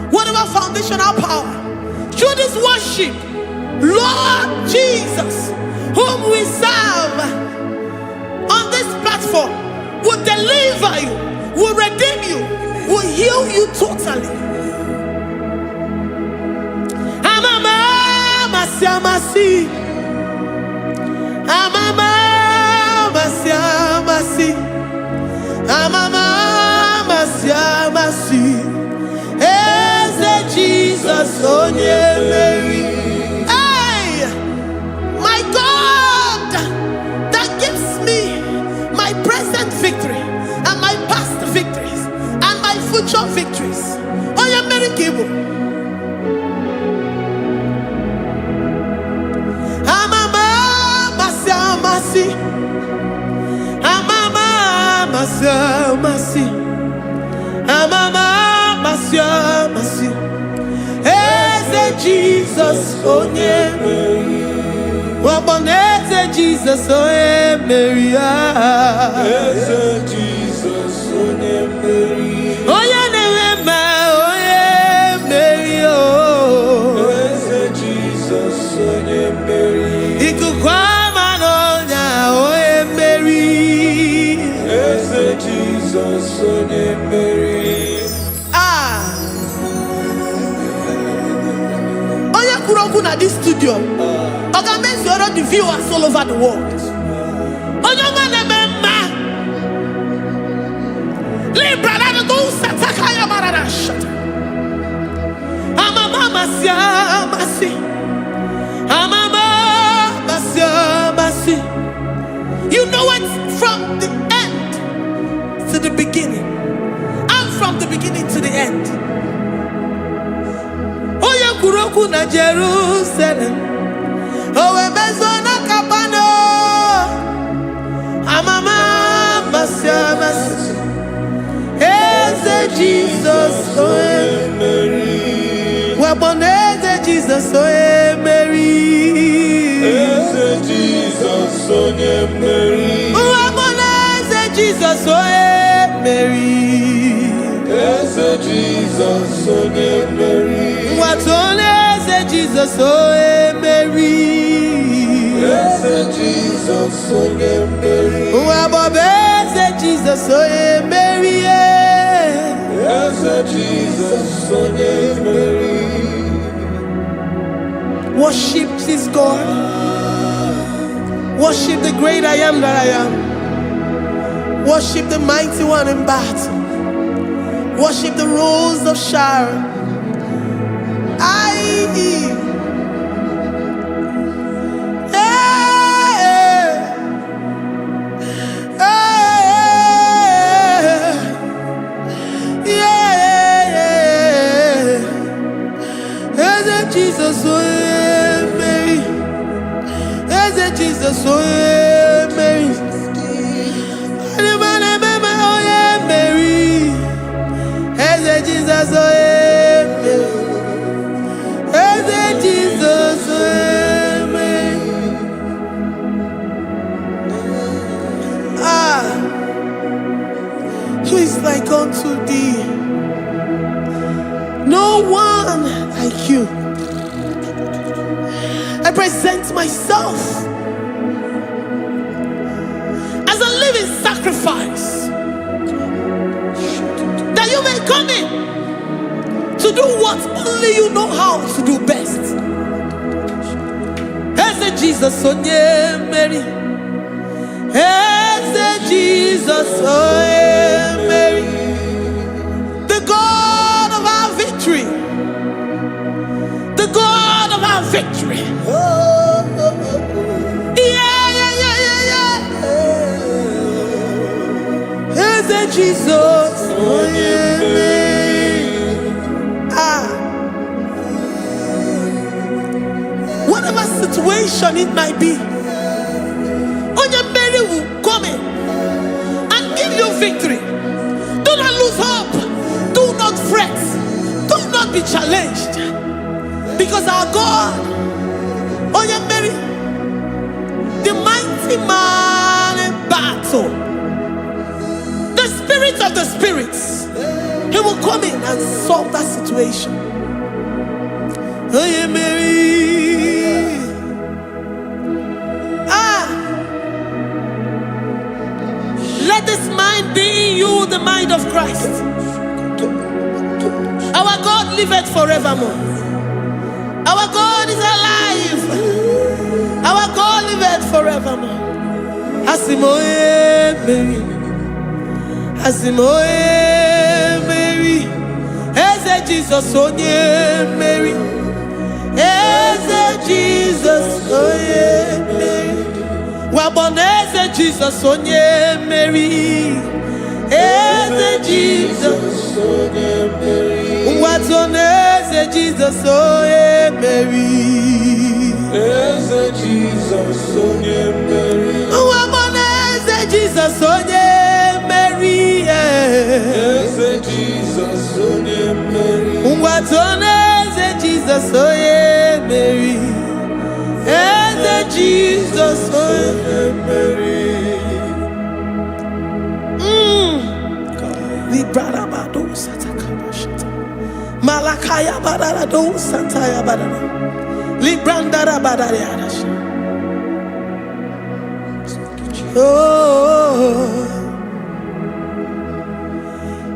whatever foundational power, through this worship, Lord Jesus, whom we serve on this platform, will deliver you, will redeem you, will heal you totally. Amasi, Amama, Masi, Amama, Masi, Eze Jesus, Onye Mary. Hey, my God, that gives me my present victory and my past victories and my future victories. Onye Mary Igbo. Amama masi, Eze Jesus onye Mary, waboneze Jesus onye Mary, Eze Jesus onye Mary, onye newema onye Mary, Eze Jesus onye Mary, ikukwa Jesus onye Mary. Onye kwuru okwu na this studio, ọ ga-emezi ọrụ the viewers all over the world. Onye ọma na-eme mma. Libra na go sataka ya marara shata. Amama masi. Amama masi. You know it from the to the beginning, and from the beginning to the end. Oya kuroku na Jerusalem, owe bezona kapano, amama masi, Eze Jesus oe Mary, waboneze Jesus oe Mary, Eze Jesus oe Mary, waboneze Jesus oe Mary, Eze Jesus onye Mary, watone Eze Jesus onye Mary, Eze Jesus onye Mary, wabobe Eze Jesus onye Mary, Eze Jesus onye Mary. Worship this God. Worship the great I am that I am. Worship the mighty one in battle. Worship the rose of Sharon. Jesus, Mary. Jesus, Mary. Jesus, Jesus, who is like unto thee? No one like you. I present myself as a living sacrifice, that you may come in to do what only you know how to do best. Eze Jesus onye Mary, Eze Jesus onye Mary, the God of our victory, the God of our victory. Eze Jesus onye Mary. situation it might be, Onyemeri will come in and give you victory. Do not lose hope. Do not fret. Do not be challenged. Because our God, Onyemeri, the mighty man in battle, the spirit of the spirits, he will come in and solve that situation. Onyemeri. Let this mind be in you, the mind of Christ. Our God liveth forevermore. Our God is alive. Our God liveth forevermore. Asimoye Mary. Asimoye Mary. Eze Jesus onye Mary. Eze Jesus onye Mary. Waboneze Jesus onye Mary. Eze Jesus onye Mary. Watoneze Jesus onye Mary. Eze Jesus onye Mary. Waboneze Jesus onye Mary. Eze Jesus onye Mary. Watoneze Jesus onye Mary. Eze Jesus onye Mary. Librada bado satakaba shata. Malakaya badara do sataya badara. Librandara badara yadash. Oh,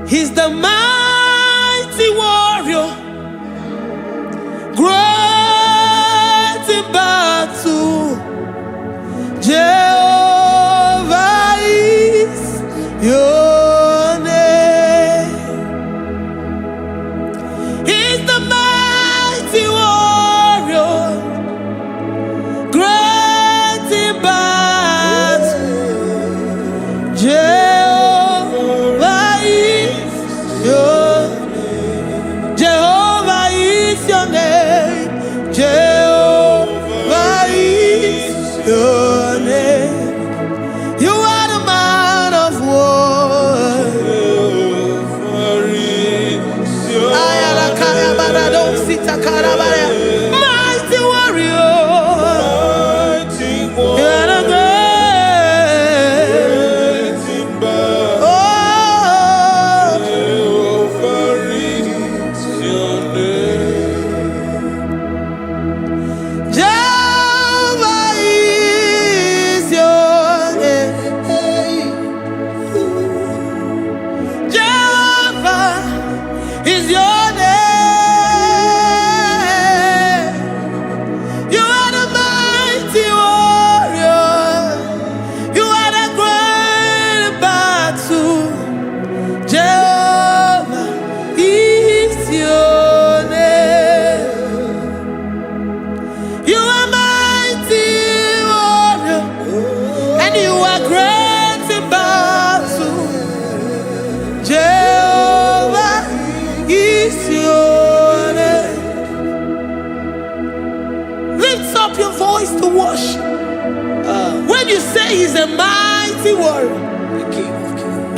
he's the mighty warrior, great in battle. Jehovah is your name. He's the mighty warrior, great in battle. Jehovah is your name. Jehovah is your name. Jehovah is your name. You are the man of war. Mighty warrior. You are the great. Oh, Jehovah is your name. Jehovah is your name. Jehovah is your name. You are the mighty warrior. You are the great battle. Jehovah is your name. You are mighty warrior, and you are great in battle. Jehovah is your name. Lift up your voice to worship. When you say he's a mighty warrior,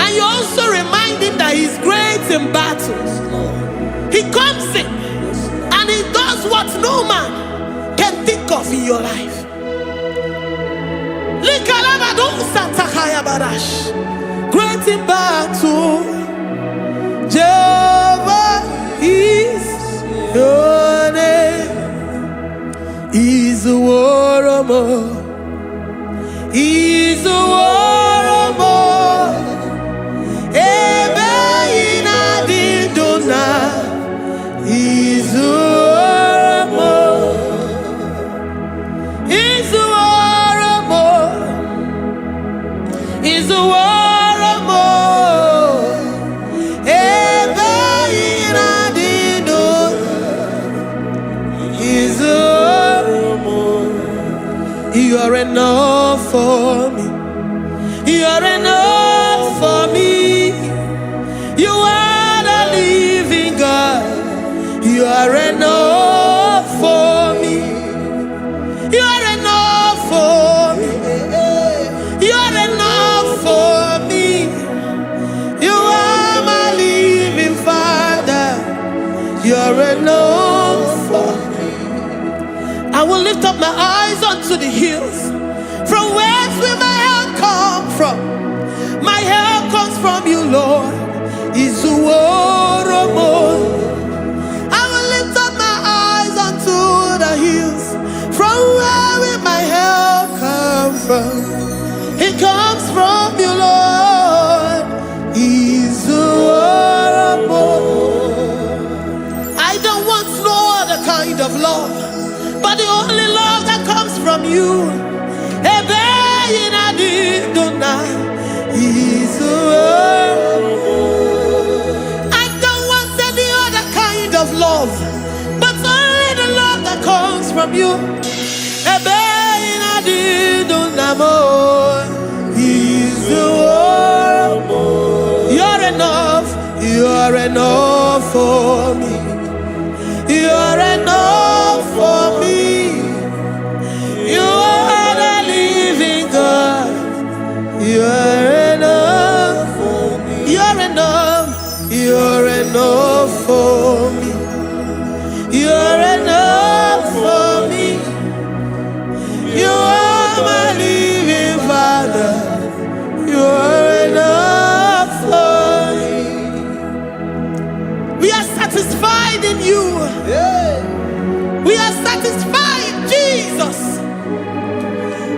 and you also remind him that he's great in battles, he comes in and he does what no man can think of in your life. Great in battle, Jehovah is your name. He's a warrior. He's a warrior. Ebe ina didona. He's a warrior. He's a warrior. He's a warrior. Ebe ina didona. He's a warrior. You are enough for me. You are enough for me. You are the living God. You are enough for me. You are enough. hills? From whence will my help come from? My help comes from you, Lord. I will lift up my eyes unto the hills. From where will my help come from? It comes from you, Lord. I don't want no other kind of love, but the only love that comes from you. I don't want any other kind of love, but only the love that comes from you. You're enough. You're enough for me. You're enough for me. You are the living God. You're enough for me. You're enough. You're enough for me. You're enough for me. You are my living Father. You're enough for me. We are satisfied in you. We are satisfied, Jesus.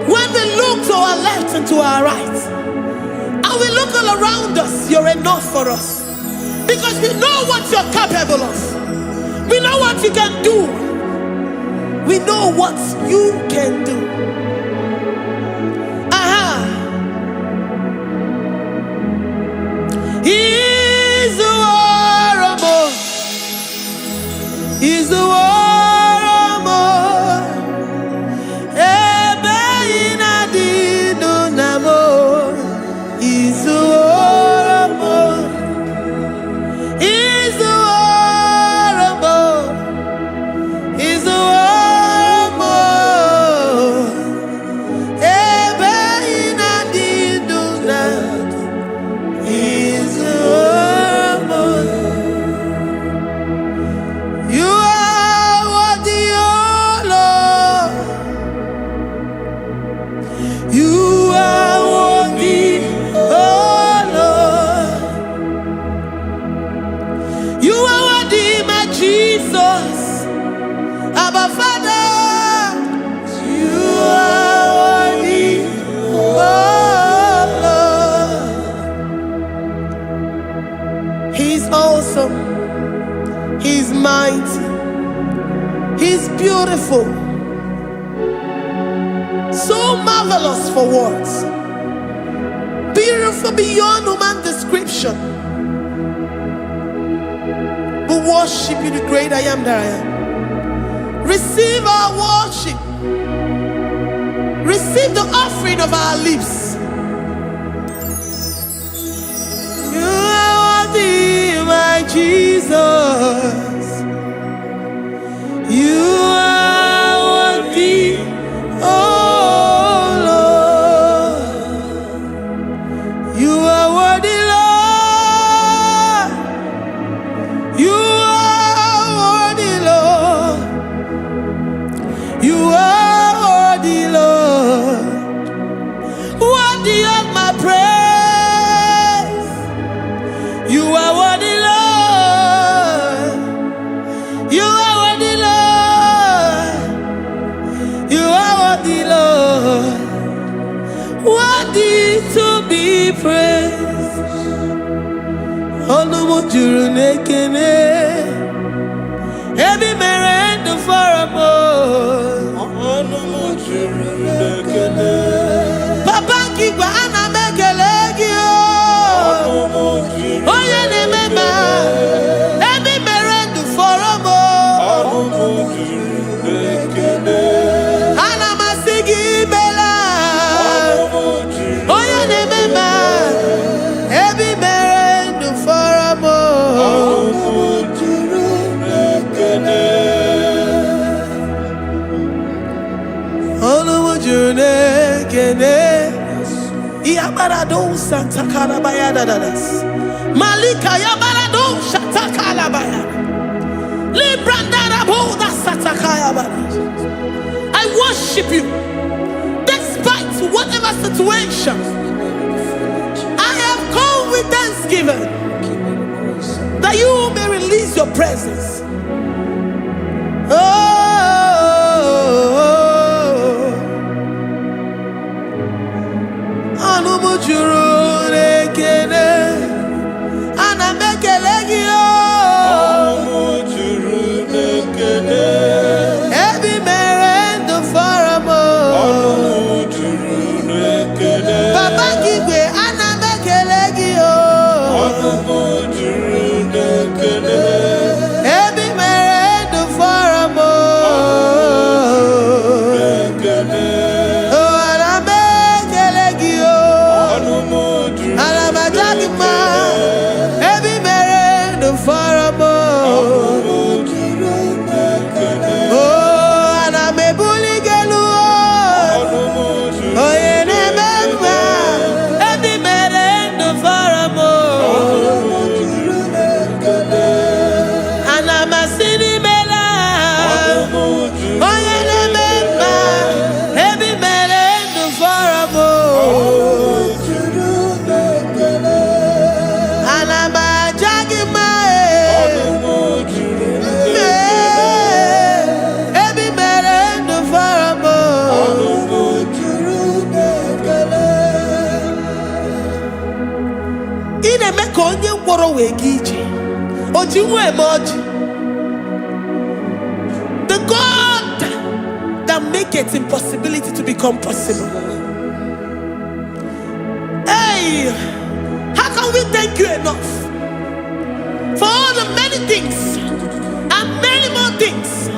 When we look to our left and to our right, and we look all around us, you're enough for us. Because we know what you're capable of. We know what you can do. We know what you can do. He's the war. He's the war. He's mighty. He's beautiful. So marvelous for words. Beautiful beyond human description. We worship you, the great I am that I am. Receive our worship. Receive the offering of our lips. You are worthy, my Jesus. You are worthy, oh Lord. You are worthy, Lord. You are worthy, Lord. You are worthy, Lord. Worthy of my praise. You are worthy, Lord. You are worthy, Lord. You are worthy, Lord. Worthy to be praised. Onumujuru nekene. Every merend for a more. Onumujuru nekene. Papa kigwa ana mekelegio. Oh yeah, remember. Every merend for a more. Ana masigi bela. Oh yeah, remember. Every merend for a more. Yabarado Santa Calabaya dadas. Malika Yabarado Santa Calabaya. Librandara Boda Satakaya. I worship you. situation, I have come with thanksgiving that you may release your presence. Oh, the God that makes impossibility to become possible. Hey, how can we thank you enough for all the many things and many more things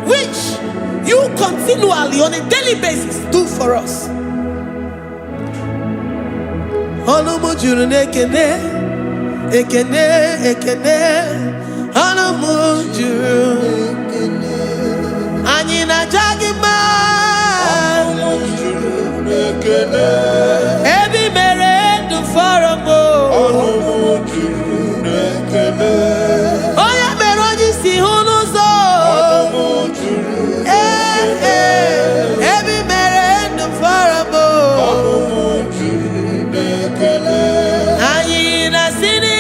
which you continually on a daily basis do for us? Ekene, ekene, anamujuru. Anyina jagima. Ebi mere du faramo. Oya meroji si hunuzo. Ebi mere du faramo. Anyina sini.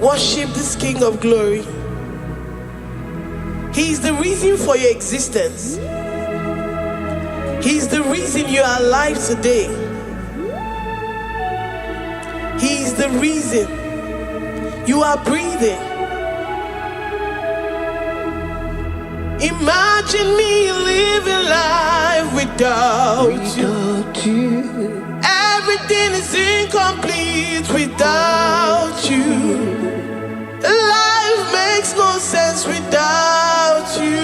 Worship this King of Glory. He is the reason for your existence. He is the reason you are alive today. He is the reason you are breathing. Imagine me living life without you. Everything is incomplete without you. Life makes no sense without you.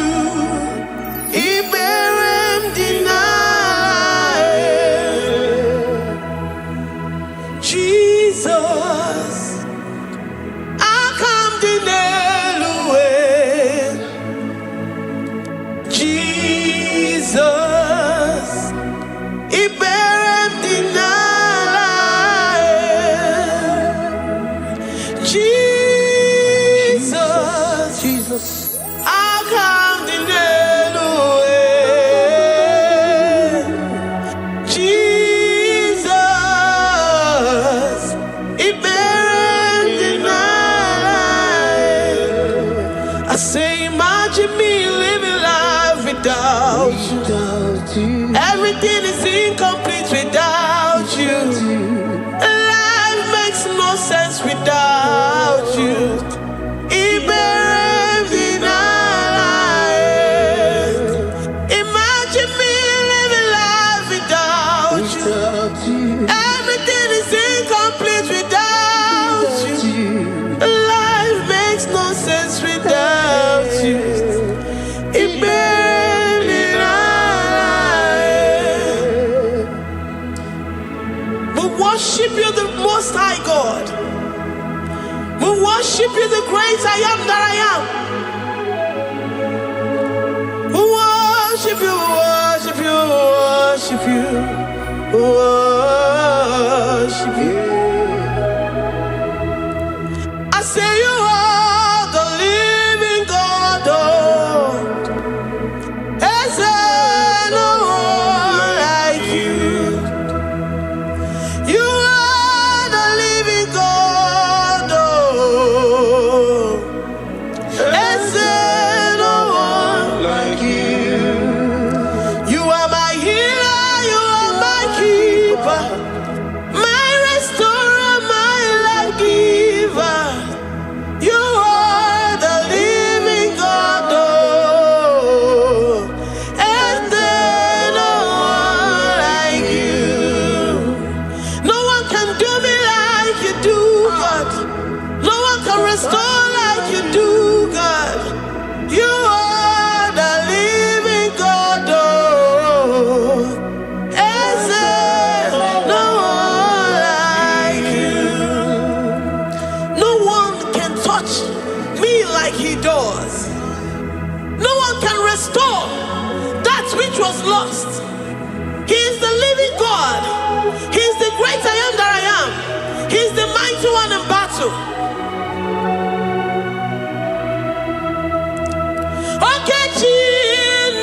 Iberem deny. Jesus, I come deny. Jesus, Iberem deny. Jesus, I come deny. Jesus, Iberem deny. I say, imagine me living life without you. Everything is incomplete without you. Life makes no sense without you. Imagine me living life without you. Everything is incomplete without you. worship you, the Most High God. We worship you, the great I am that I am. We worship you, worship you, worship you, worship you. I say you are the living God. Is there no one like you? You are the living God. Is there no one like you? You are my healer, you are my keeper, my restorer, my life giver. You are the living God. Is there no one like you? No one can do me like you do, God. No one can restore like you do, God. You are the living God. Is there no one like you? No one can touch me like he does. No one can restore that which was lost. He is the living God. He is the great I am that I am. He is the mighty one in battle. Okechi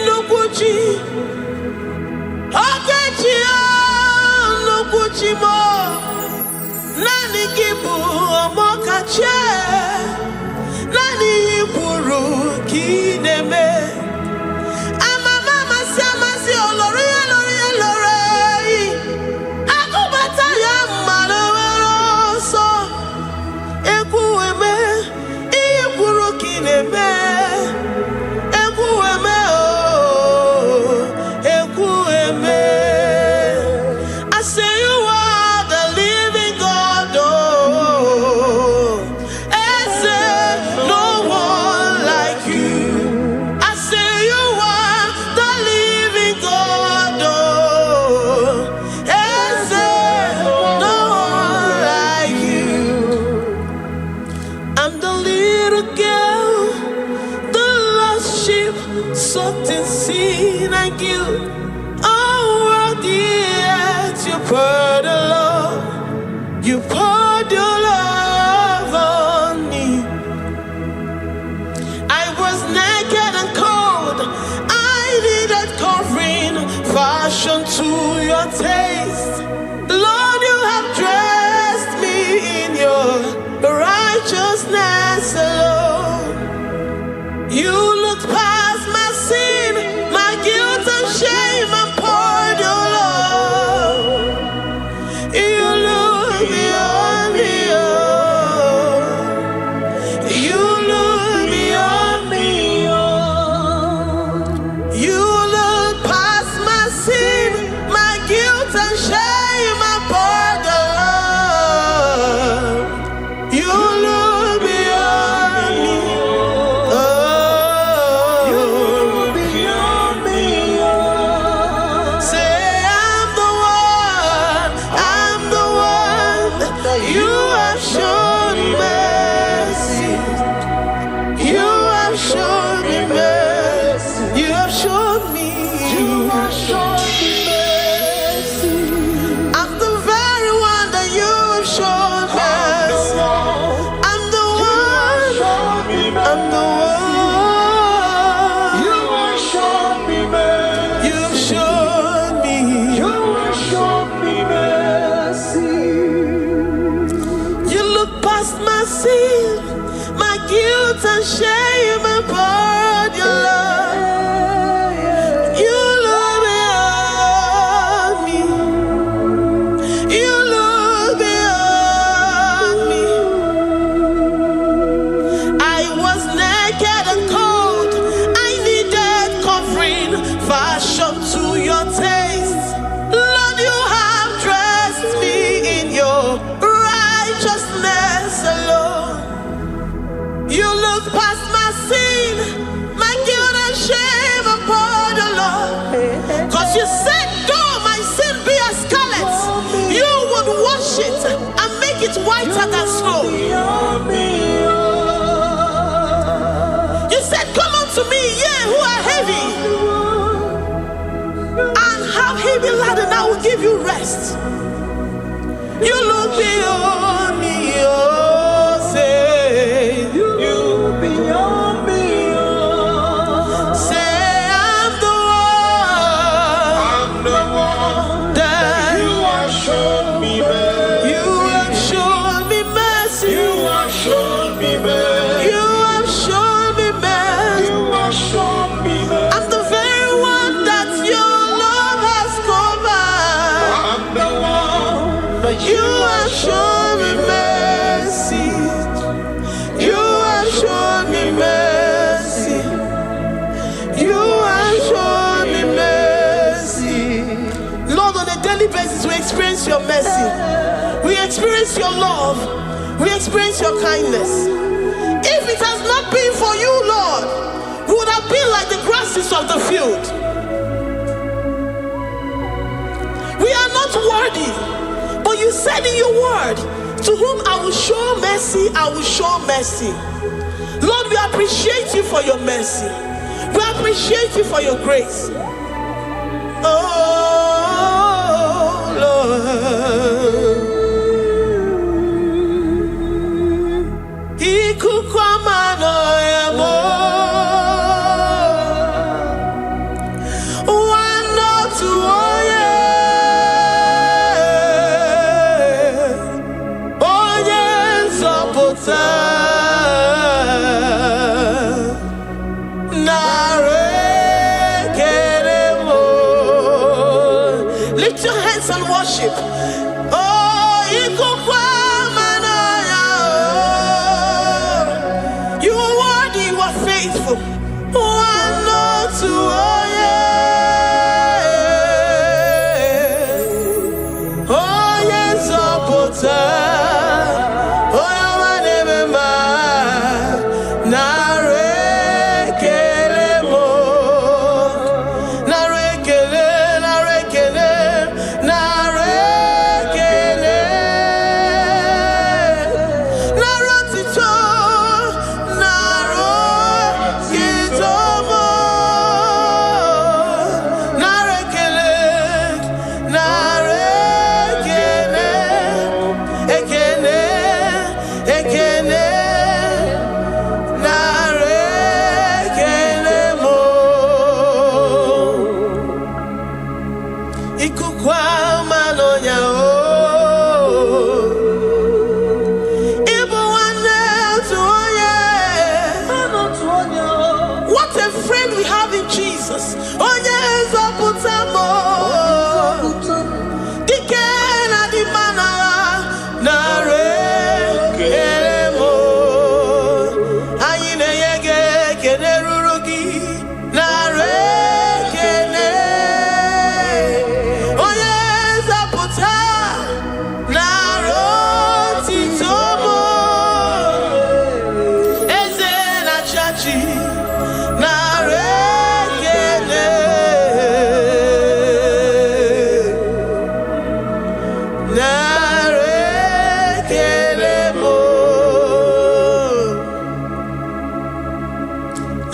Nukuchi. Okechi Nukuchi mo. Nani kibu omokache. Nani yipuru kineme. Amama masi olori olori olori. Akubata ya maloro so. Ekueme iyipuru kineme. Ekueme oh. Ekueme. I say you are the living God. Oh. Is there no one like you? I say you are the living God. Oh. Is there no one like you? I'm the little girl, the lost sheep, soaked in sin and guilt. Oh, worthy yet you poured a love. You poured your love on me. I was naked and cold. I needed covering, fashioned to your taste. Lord, you have dressed me in your righteousness alone. You looked past my sin, my guilt and shame, and poured your love. You look beyond me, oh. You look beyond me, oh. You look past my sin, my guilt and shame, and poured your love. You look beyond me, oh. You look beyond me, oh. Say I'm the one that you have shown mercy. You have shown me mercy. You have shown me. You have shown me mercy. I'm the very one that you have shown mercy. I'm the one. I'm the one. You have shown me mercy. You have shown me. You have shown me mercy. You look past my sin, my guilt and shame, and poured your love. You look beyond me. You look beyond me. I was naked and cold. I needed covering, fashioned to your taste. Lord, you have dressed me in your righteousness alone. You look past my lighter than snow. You said, come unto me, ye who are heavy, and have heavy laden, I will give you rest. You look beyond me, oh, say, you beyond me, oh. Say, I'm the one that you have shown me mercy. You have shown me mercy. You have shown me mercy. You have shown me mercy. You have shown me mercy. I'm the very one that your love has covered. I'm the one that you have shown me mercy. You have shown me mercy. You have shown me mercy. Lord, on a daily basis, we experience your mercy. We experience your love. We experience your kindness. If it has not been for you, Lord, we would have been like the grasses of the field. We are not worthy, but you said in your word, to whom I will show mercy, I will show mercy. Lord, we appreciate you for your mercy. We appreciate you for your grace. Oh, Lord. Lift your hands and worship. Oh, you are worthy, you are faithful. One, no, two, oh yeah. Oh yes, oh oh my name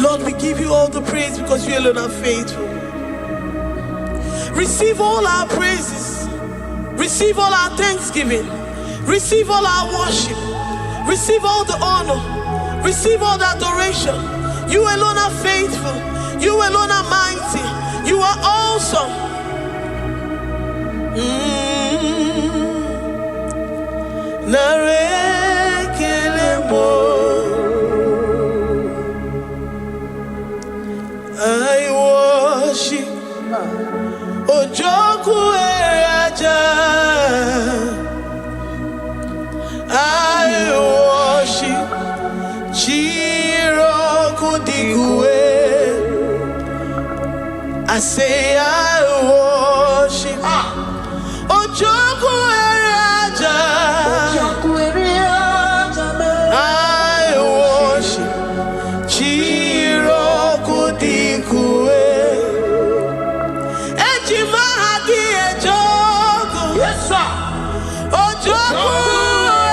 Lord, we give you all the praise because you alone are faithful. Receive all our praises. Receive all our thanksgiving. Receive all our worship. Receive all the honor. Receive all the adoration. You alone are faithful. You alone are mighty. You are awesome. I worship Ojoku Eraja. I worship Chiroku Digwe. I say I worship Ojoku Eraja. I worship Chiroku Digwe. Ejimahagi Ejoku. Yes, sir. Ojoku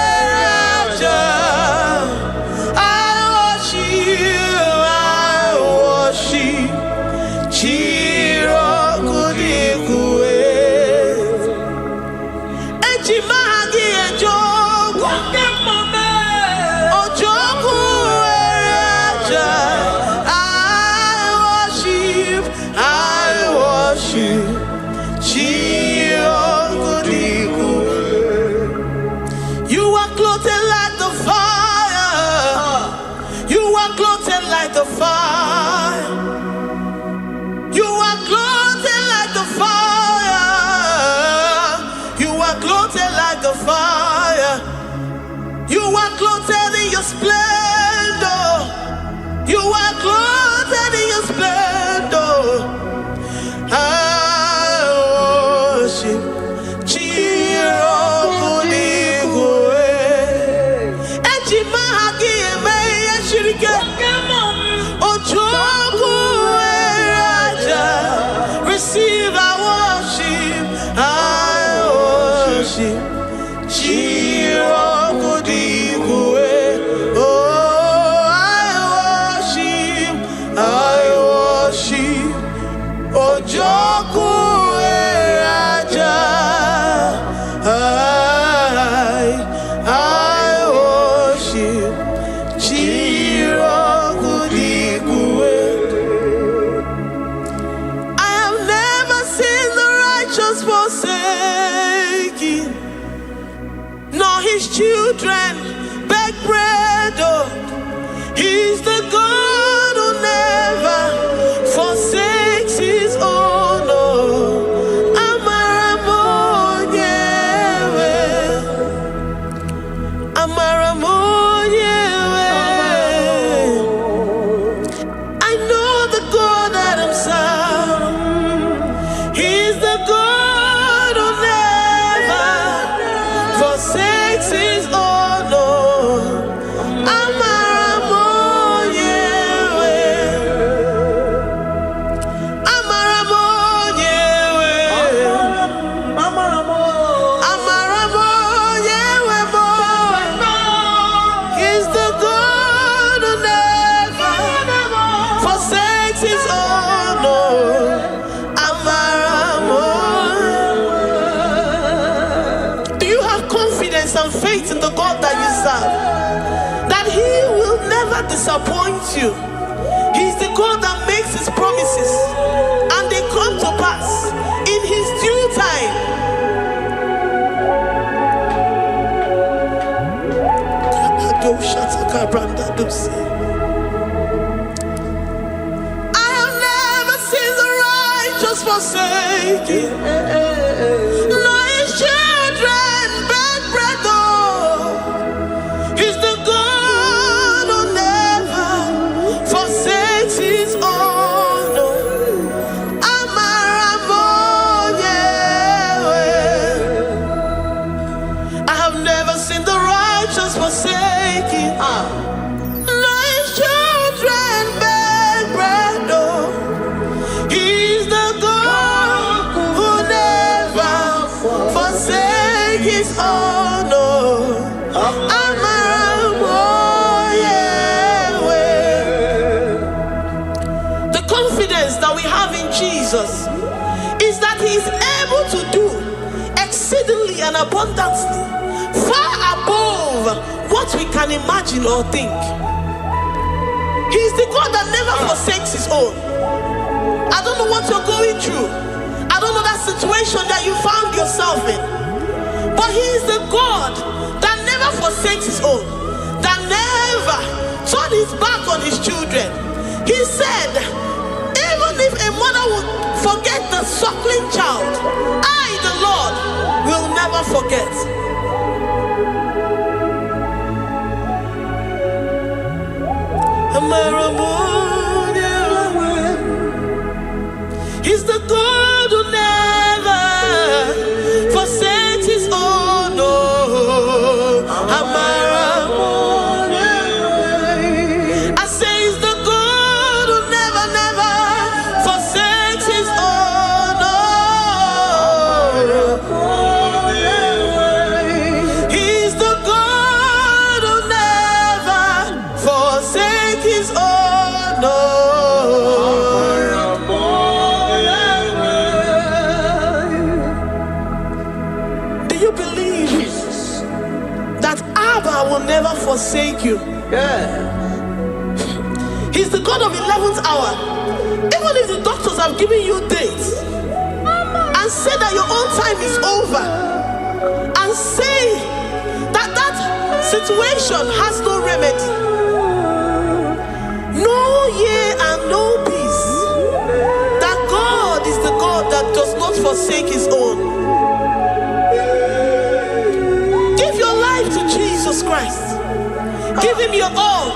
Eraja. the fire. You are clothed like the fire. You are clothed like the fire. You are clothed in your splendor. You are clothed in your splendor. I worship receive our worship. I worship. Oh, I worship. Ojoku Raja. I worship. Forsaken, nor his children beg bread. Oh, he's the God who never forsakes his own. Oh, I know the God that I'm serving. He's the God who never forsakes his own. He's the God who never forsakes his own. Do you have confidence and faith in the God that you serve? That he will never disappoint you. He's the God that makes his promises and they come to pass in his due time. I have never seen the righteous forsaken, nor his children beg bread. He's the God who never forsakes his own. I have never seen the righteous forsaken, nor his children beg bread. He's the God who never forsakes his own. The confidence that we have in Jesus is that he is able to do exceedingly and abundantly, far above what we can imagine or think. He is the God that never forsakes his own. I don't know what you're going through. I don't know that situation that you found yourself in. But he is the God that never forsakes his own, that never turned his back on his children. He said, even if a mother would forget the suckling child, I, the Lord, will never forget. He's the God who never forsakes his own. I say he's the God who never forsakes his own. He's the God who never forsakes his own. Will never forsake you. He's the God of 11th hour. Even if the doctors have given you dates and said that your own time is over, and say that that situation has no remedy, know forsake his own. Give your life to Jesus Christ. Give him your all.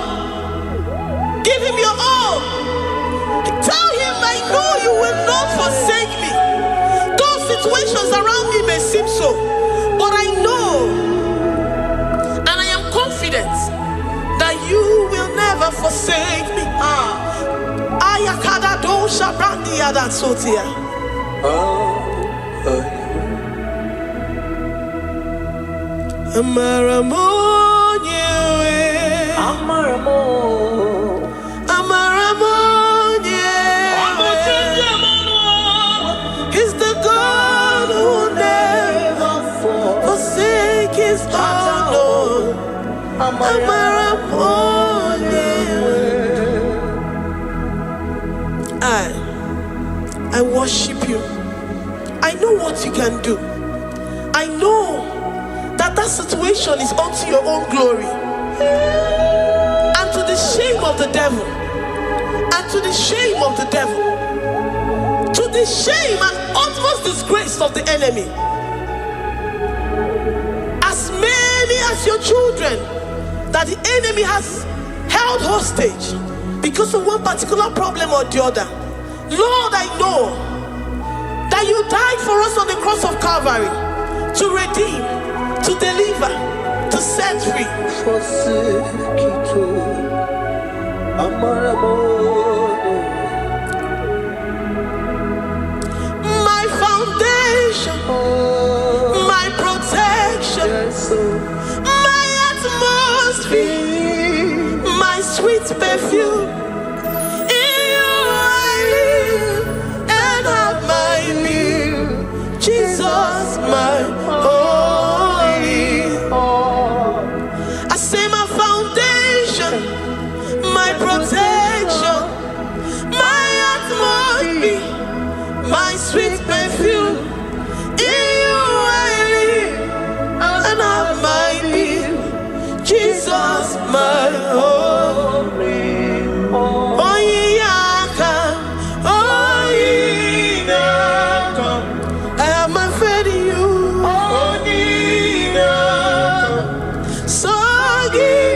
Give him your all. Tell him, I know you will not forsake me. Those situations around me may seem so, but I know and I am confident that you will never forsake me. Ayakada dosha brandi adansotia. Amaramonye, Amaramonye, he's the God who never forsake his own. Amaramonye. I worship you. I know what you can do. I know that situation is unto your own glory and to the shame of the devil, and to the shame of the devil, to the shame and utmost disgrace of the enemy. As many as your children that the enemy has held hostage because of one particular problem or the other, Lord, I know that you died for us on the cross of Calvary to redeem, to deliver, to set free. My foundation, my protection, my atmosphere, my sweet perfume. In you I live and have my being. Jesus, my protection, my atmosphere, my sweet perfume. In you I live and have my being. Jesus, my holy. Oh, I have my faith in you. So give.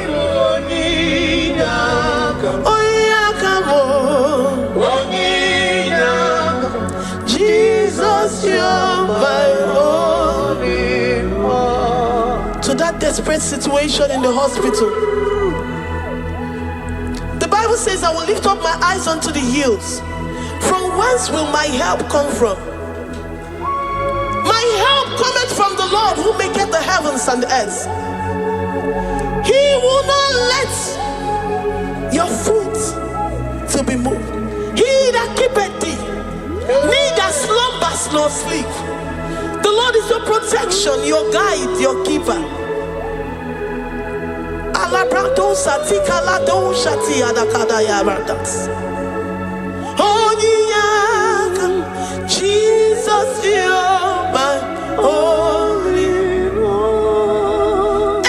Jesus, you're my only one. To that desperate situation in the hospital, the Bible says, I will lift up my eyes unto the hills. From whence will my help come from? My help cometh from the Lord who maketh the heavens and the earth. He will not let your foot to be moved. He that keepeth thee, neither slumbers nor sleep. The Lord is your protection, your guide, your keeper. Jesus, you're my only one.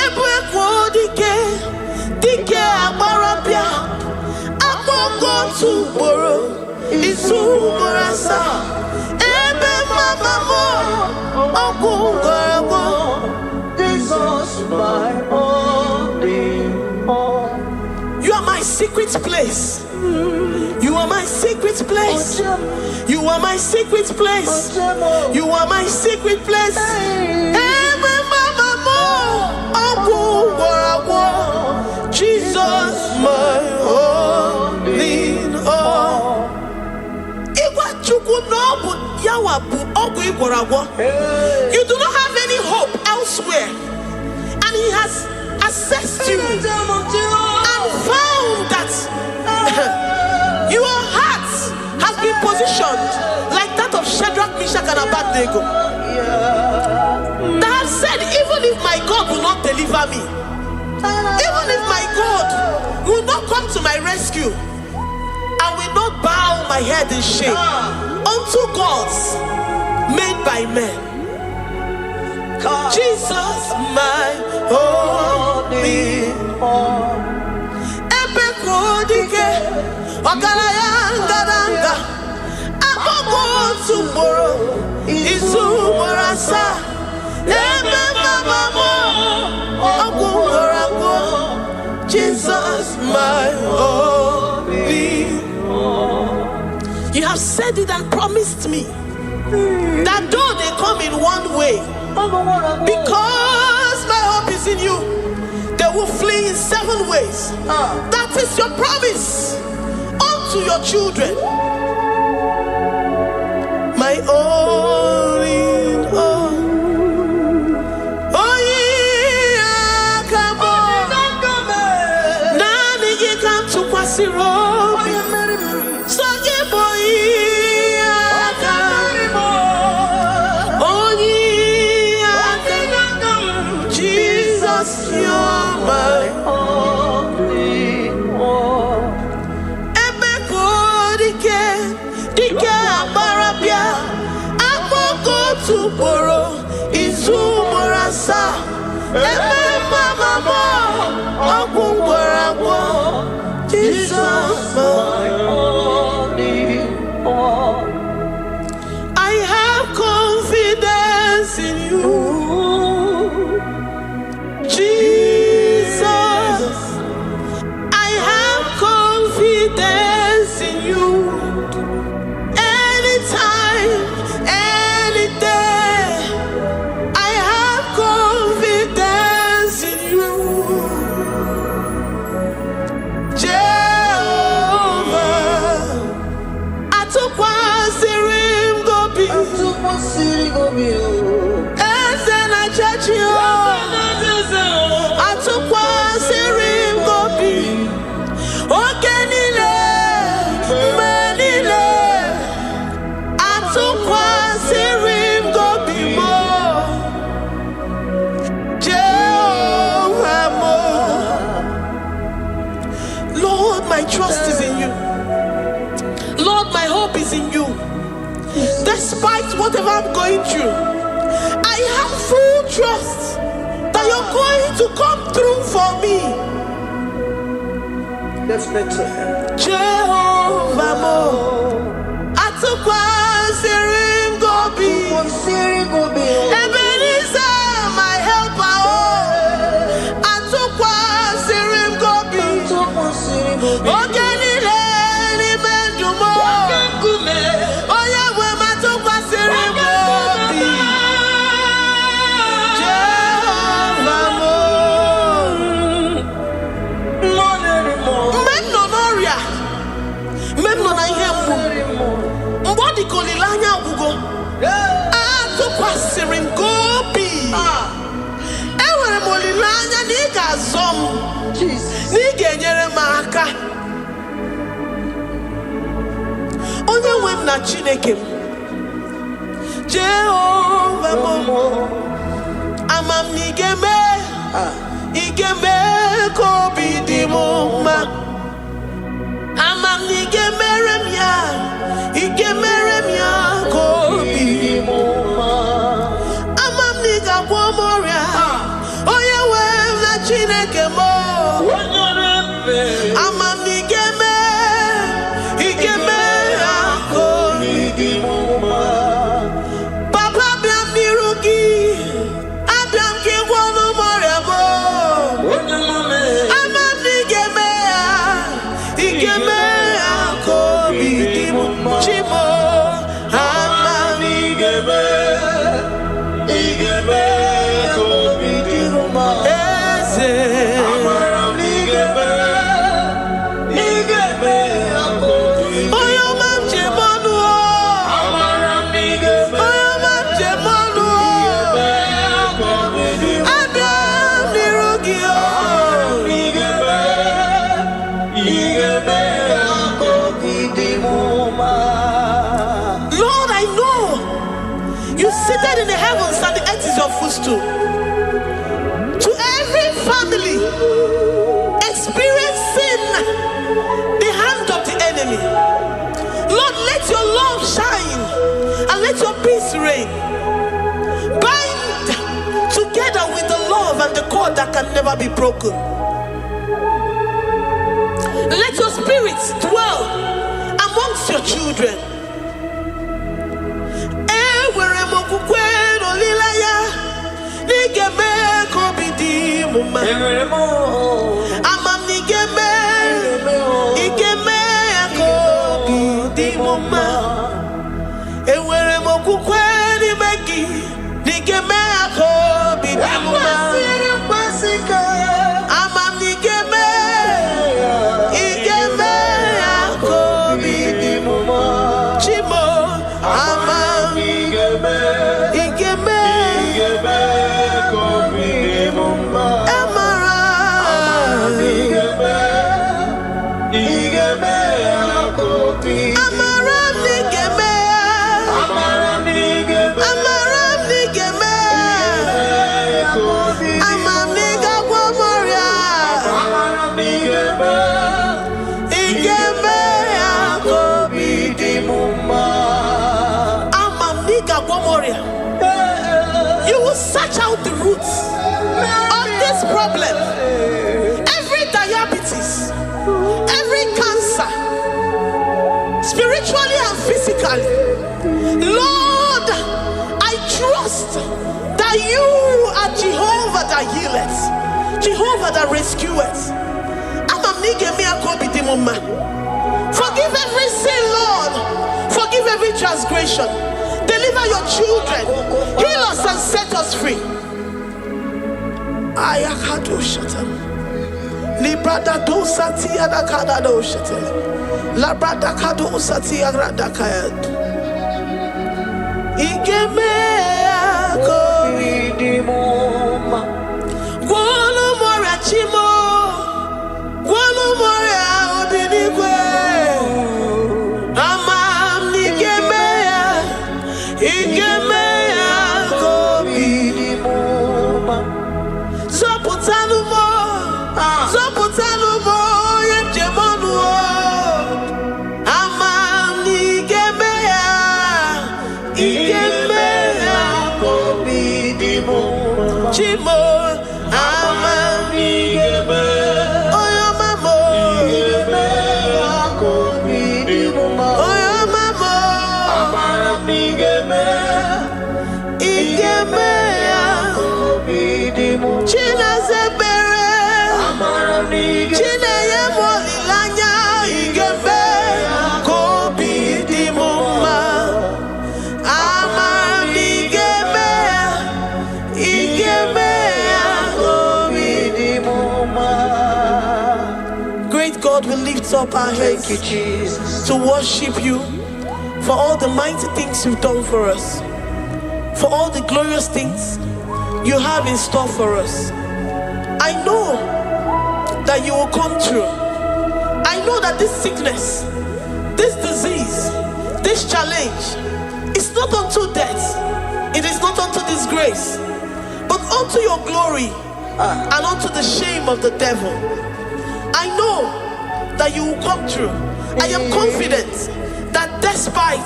You are my secret place. You are my secret place. You are my secret place. You are my secret place. Jesus, my only all. You do not have any hope elsewhere, and he has assessed you and found that your heart has been positioned like that of Shadrach, Meshach, and Abednego. That have said, even if my God will not deliver me, even if my God will not come to my rescue, I will not bow my head in shame unto gods made by men. Jesus, my only one. Ebekodike, Okarayanga, Aboko tomorrow is Umarasa. Jesus, my only. You have said it and promised me that though they come in one way, because my hope is in you, they will flee in 7 ways. That is your promise unto your children. My only. I have confidence in you, Jesus. I have confidence in you. Anytime, any day, I have confidence in you. Lord, my trust is in you. Lord, my hope is in you. Despite whatever I'm going through, I have full trust that you're going to come through for me. Let's make to him. Jehovah Mo, Atukwa Sirim Gobi, Ebenezer, my helper. Atukwa Sirim Gobi, Ogenile ni Mendumo. Onye nwe m na Chineke m, Jehovah Mo, amam na igeme ka obi dị m mma. Amam na igemere m ya ka obi dị m mma. Amam na igagwọ m ọrịa, onye nwe m na Chineke m. Amam na igeme ka obi dị m mma. Papa bịam n'iru gị, abịam ka ịgwọ m ọrịa m. Amam na igeme ka obi dị m mma. Chimo, amam na igeme ka obi dị m mma. Eze, seated in the heavens and the earth is your footstool. To every family experiencing the hand of the enemy, Lord, let your love shine and let your peace reign. Bind together with the love and the cord that can never be broken. Let your spirits dwell amongst your children. molilaya nigeme kobidi muma amam nigeme igeme kobidi muma ewere mokukwe ni megi nigeme kobidi muma amam nigeme igeme kobidi muma chimo amam igeme kobidi muma amara igeme kobidi amara nigeme amara nigeme amam niga gwomoria igeme kobidi muma amam niga gwomoria. You will search out the roots of this problem. Every diabetes, every cancer, spiritually and physically. Lord, I trust that you are Jehovah that healeth, Jehovah that rescueth. Forgive every sin, Lord. Forgive every transgression. Deliver your children. Heal us and set us free. Ayakado shatam. Librada do satia da kada do shatam. Labrada kado satia rada kayad. Igeme kobidi muma. Gwano mora chimo. Gwano mora obinigwe. Amam nigeme. Igeme kobidi muma. Zoputanumo, zoputanumo, yemjemonu. Amam nigeme kobidi muma. Chimo, amam nigeme. Oyo mamo, igeme kobidi muma. Oyo mamo, amam nigeme. Igeme kobidi muma. China zebere amara nigeme. China ye molilanya igeme kobidi muma. Amara nigeme. Igeme kobidi muma. Great God, we lift up our hands to worship you for all the mighty things you've done for us, for all the glorious things you have in store for us. I know that you will come through. I know that this sickness, this disease, this challenge is not unto death. It is not unto disgrace, but unto your glory and unto the shame of the devil. I know that you will come through. I am confident that despite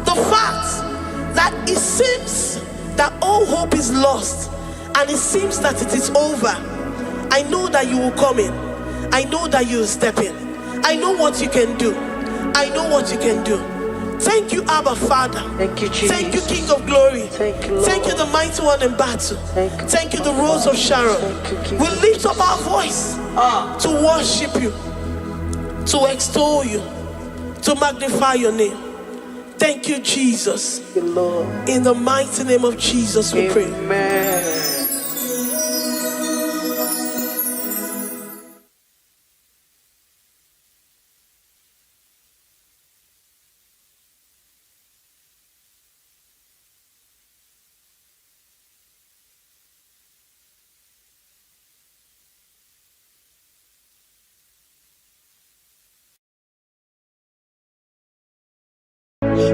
the fact that it seems that all hope is lost and it seems that it is over, I know that you will come in. I know that you will step in. I know what you can do. I know what you can do. Thank you, Abba Father. Thank you, Jesus. Thank you, King of Glory. Thank you, Lord. Thank you, the mighty one in battle. Thank you, the Rose of Sharon. Thank you, We lift up our voice to worship you, to extol you, to magnify your name. Thank you, Jesus. Thank you, Lord. In the mighty name of Jesus, we pray. Amen.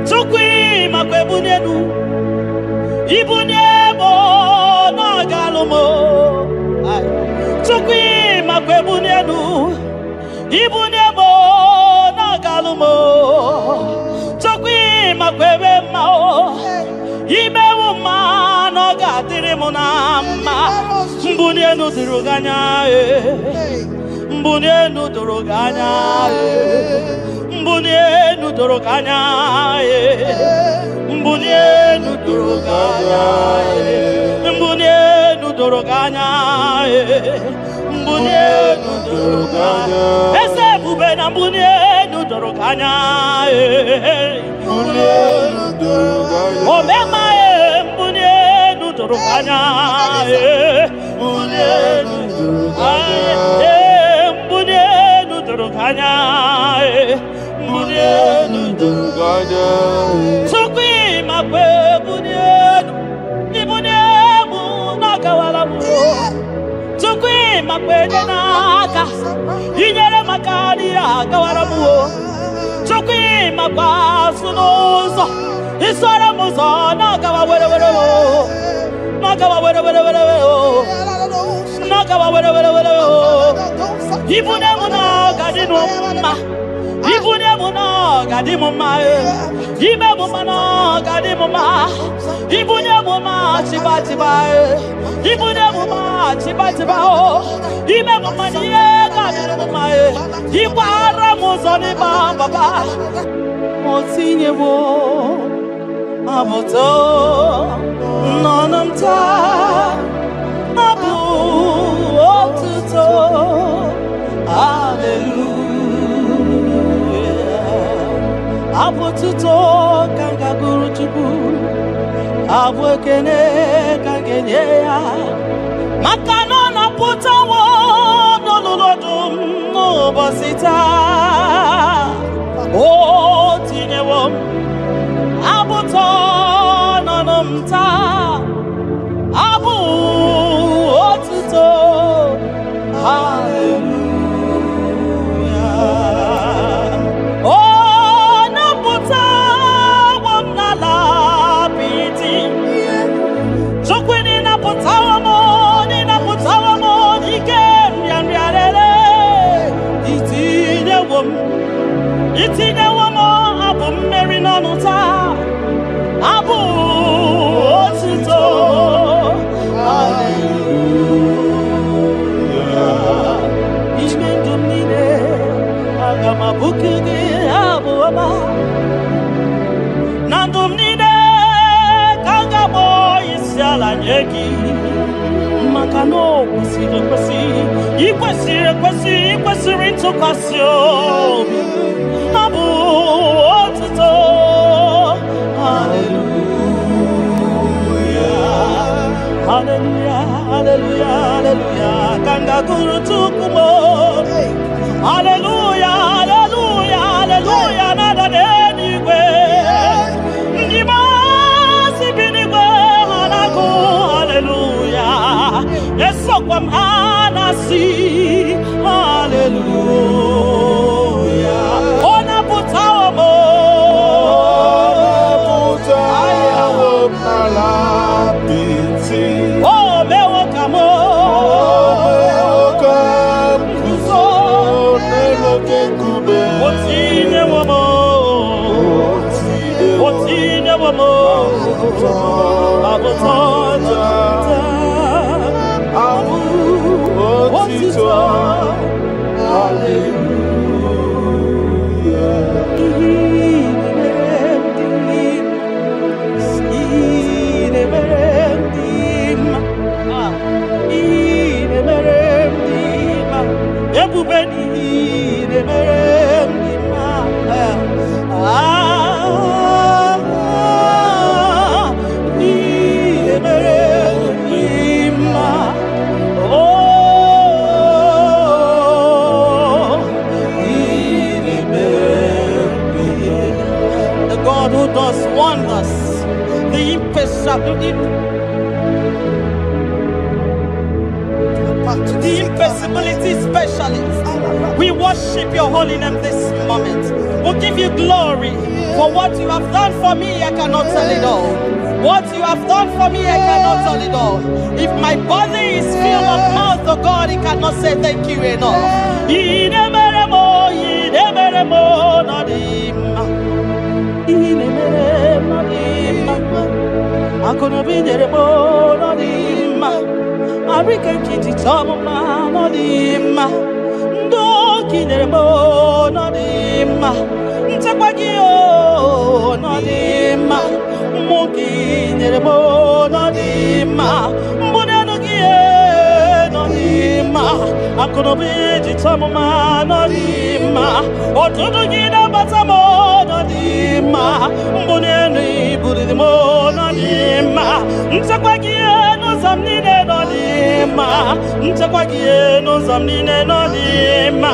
Tukwi makwebunenu Ibunebo na galumo. Tukwi makwebunenu Ibunebo na galumo. Tukwi makwebe mao Imewu ma no gatiri munama Mbunenu ziruganya mbunienu doroganya, mbunienu doroganya, mbunienu doroganya, mbunienu doroganya, mbunienu doroganya. Ese bube na mbunienu doroganya, mbunienu doroganya. Omema mbunienu doroganya, mbunienu doroganya, mbunienu doroganya, mbunienu doroganya. Sukwi makwe mbunienu, mbunienu nakawala mu. Sukwi makwe denaka, inyere makani akawala mu. Sukwi makwa sunuzo, isara muzo nakawa were were wo, nakawa were were were wo, nakawa were were were wo. Ibune muna gadino ma, ibune muna gadimo ma, ibe muna gadimo ma, ibune muna chiba chiba, ibune muna chiba chiba o, ibe muna niye gadimo ma, ibara muzoni ba baba, motinye wo, aboto nonamta, abu otuto. Hallelujah. Abututo kanga guru chubu, abwekene kangenye ya. Makano na putawo no lodum no bosita. Oh tinewo, abuto no nomta, abu otuto. Hallelujah. Itinye womo abu mmeri n'ọnụta, abu otuto. Hallelujah. Ime ndụ m niile aga m abụku gị abụ ọma. Na ndụ m niile ka m ga-akpọ isi ala nye gị, maka na o kwesịrị ekwesị, ikwesịrị ekwesị, ikwesịrị ntụkwasị obi. Abu otuto. Hallelujah. Hallelujah. Hallelujah. Hallelujah. Kanga guru tukumo. Hallelujah. Hallelujah. Hallelujah. Nada denigwe. Ndima sibinigwe hanaku. Hallelujah. Yeso kwa mhanasi. Hallelujah. Ona putawo mo. Ayawo malapiti. Oh mewo kamo. Mewo kam kuzo neloke kube. Otine womo. Otine womo. Abotoja. Abu otito. Hallelujah. Who does wonders, the impossibility specialist. We worship your holy name this moment. We'll give you glory for what you have done for me. I cannot tell it all. What you have done for me, I cannot tell it all. If my body is filled of mouth, oh God, it cannot say thank you enough. I'm gonna be there, no, Ndoki nerebo no dima. Ntakwagio no dima. Moki nerebo no dima. Mbunanogie no dima. Akonobi jitamuma no dima. Otudu gida batamo no dima. Mbunenu buridimo no dima. Ntakwagie no zamnine no dima. Ntakwagie no zamnine no dima.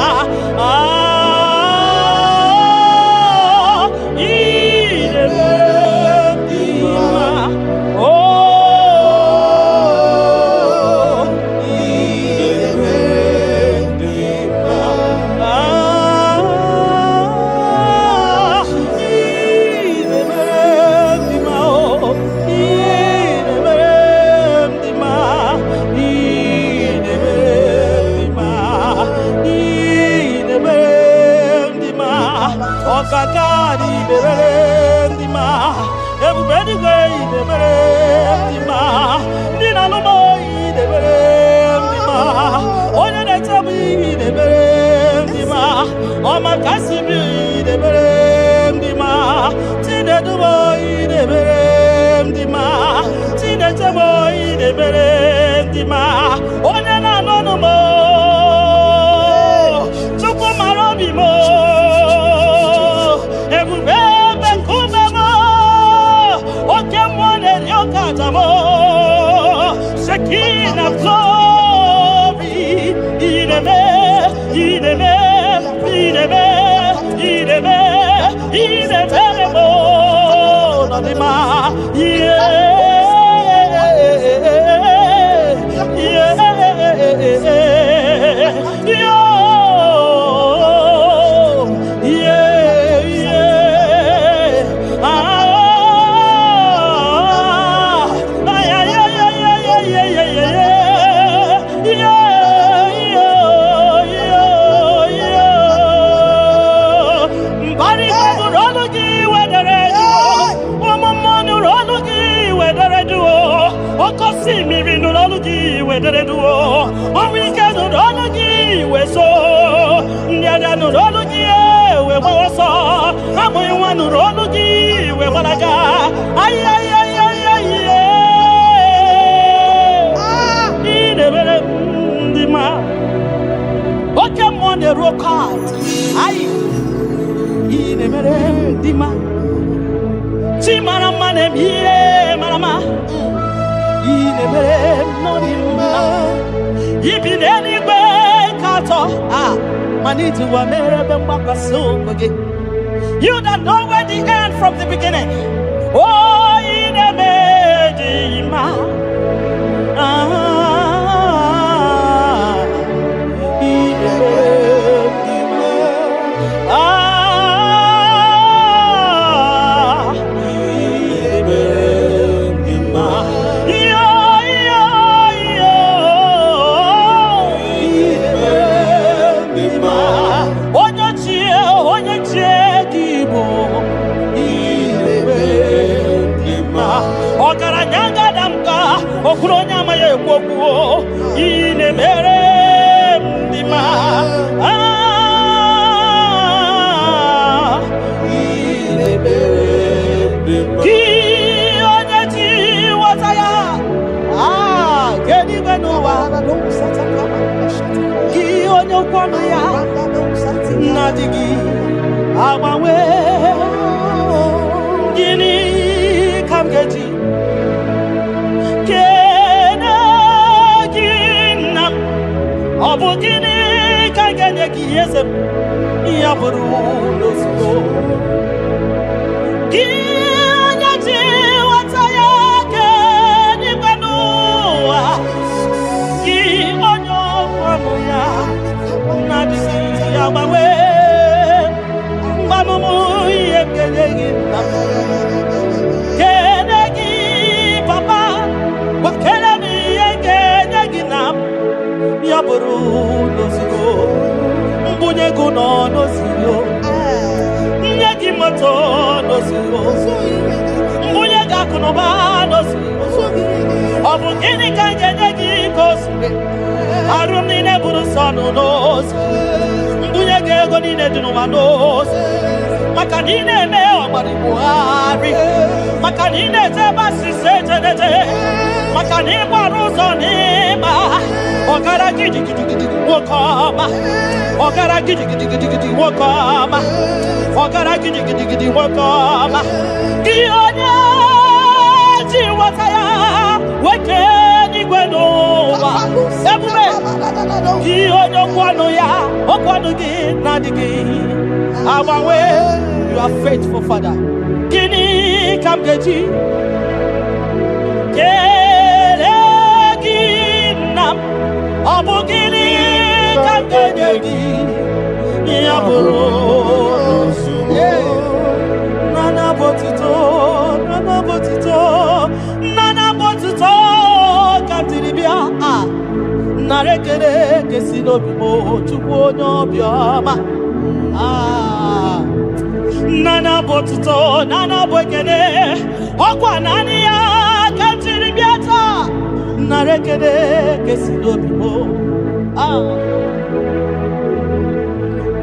You that know where the end from the beginning. Oh, in a no knows. Mbuye go ni ne dinu ma knows. Makanine me obari buhari. Makanine te basi se te. Makani baruzo ni ma. Ogara gidi wokoma. Ogara gidi wokoma. Ogara gidi wokoma. Gionya jiwataya weke ni gwenova. Ebume gionya kwano ya okwano gi nadigi. Our way, you are faithful, Father. Gini kamgeji. Nam abugini kangeni yaburo nana botito katiribia narekere kesino bimo chukwu nyobioma nana botito nana bokene okwa nani ya katiribia ta narekere kesino bimo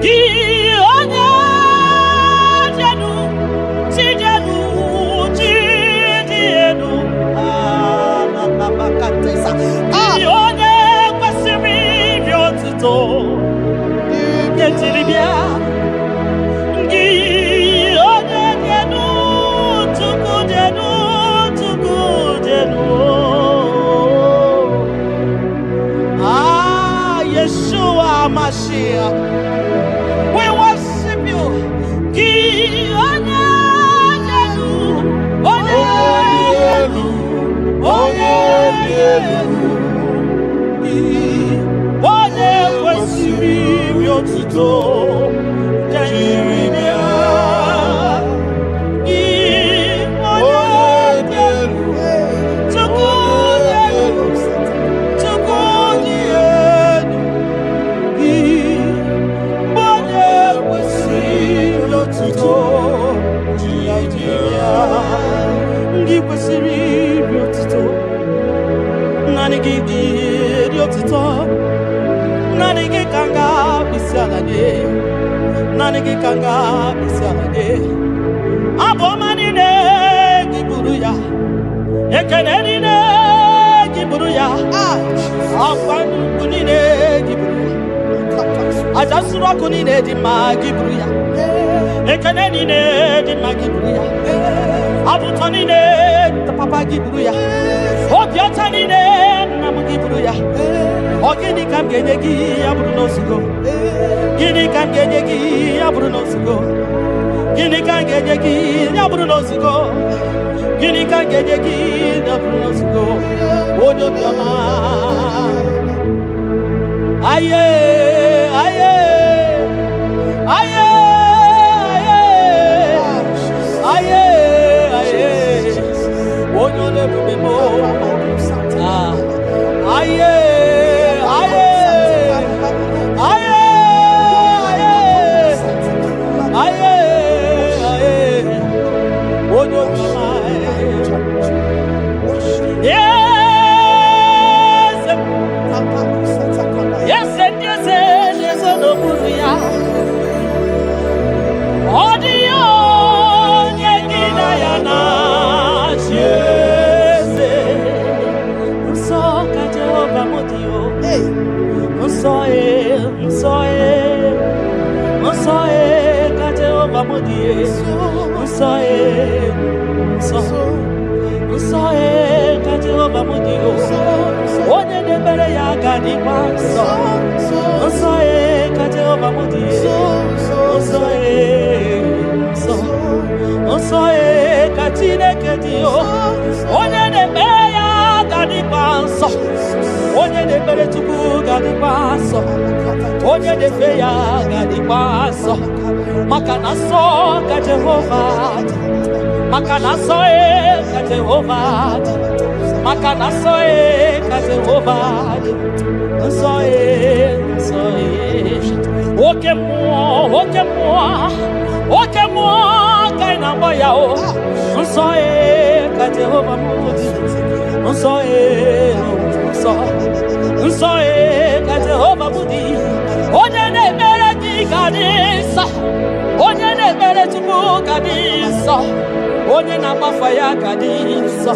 Gionya jenu bakatesa Gionya kwasiri biotuto Getiribia Gionya jenu tuku jenu Yeshua Mashiach, we worship you. Nanigi kanga bisalade abomani ne giburuya ekeneni ne giburuya afanu kunine giburuya ajasura kunine di magiburuya ekeneni ne di magiburuya abutoni ne papa giburuya obiotani ne namugiburuya ogini kamgenegi aburu no sugo Gini kamgenegi aburu no sugo Gini kamgenegi aburu no sugo Gini kamgenegi aburu no sugo Odo biama Aye aye aye aye aye Odo le bubemo aye Onye de feya gadi paso makanaso ka Jehovah makanaso ka Jehovah makanaso ka Jehovah so oke mo kaina boya o so ka Jehovah so ka Jehovah mudi Gadiso, Onye Namafaya Gadiso,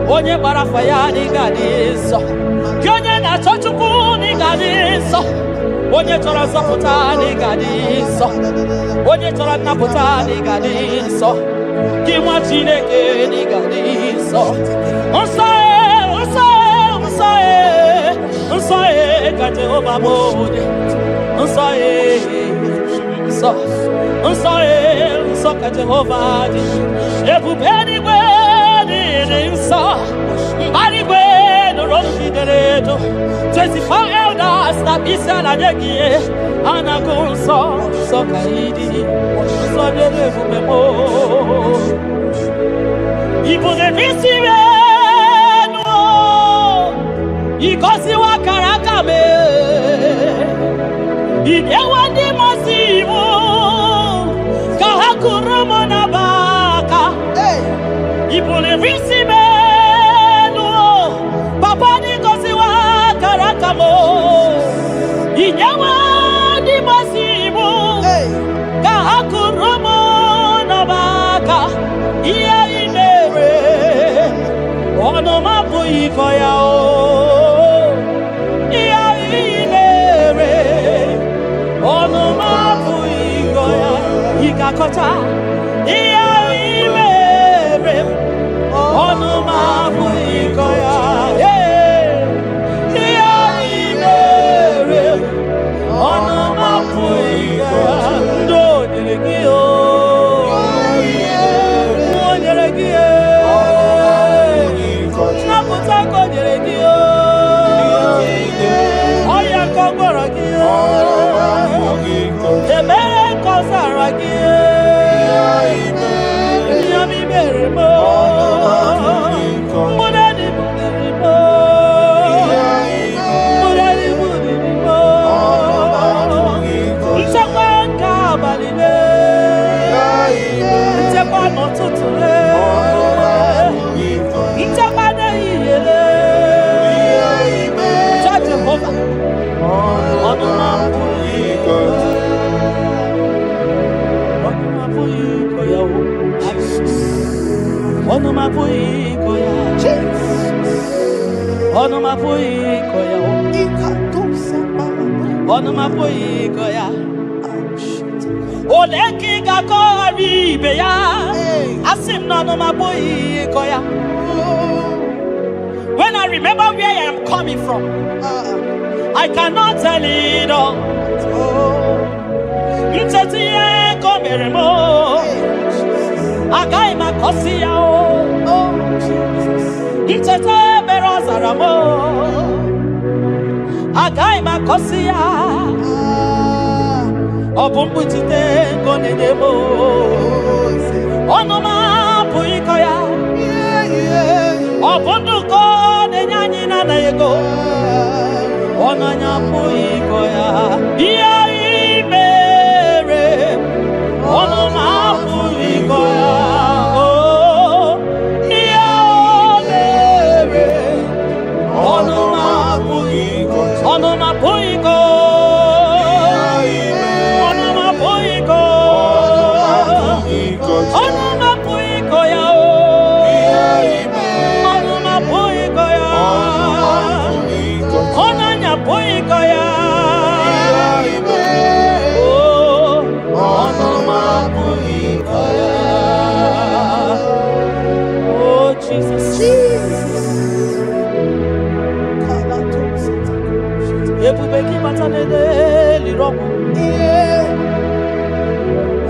Onye Barafaya Gadiso, Onye Nachochuku Gadiso, Onye Tora Zaputa Gadiso, Onye Tora Naputa Gadiso, Kiwa Chineke Gadiso, Unsae, Gate Obabode, Unsae, Unsae, Jehovah, everybody wedding, so, body wedding, 24 elders that be said at the gear, and I go so Kaidi, so the Memo. People the receive. Ikosi wa karakame Idewa di masivu Kahakurumo na baka Ipule visimenu Papa di kosi wa karakamo Idewa di masivu Kahakurumo na baka Iya inere Ono mapu ikoya o Kota iya iwe onu mabu ikoya iya iwe onu mabu ikoya ndo nyelekio nyelekio nakuta ko nyelekio oya ko gboragio emere ko saragio Ono mapuikoya, ono mapuikoya, ono mapuikoya. Oleki gako aribeya, asim no ono mapuikoya. When I remember where I am coming from, I cannot tell it all. Mtatiye komeremo. Agai makosia o Itete berozaramo Agai makosia Obumbutite konedemo Onoma puikoya Obunduko nenyanyina na yego Onanya puikoya Iya imere Onoma puikoya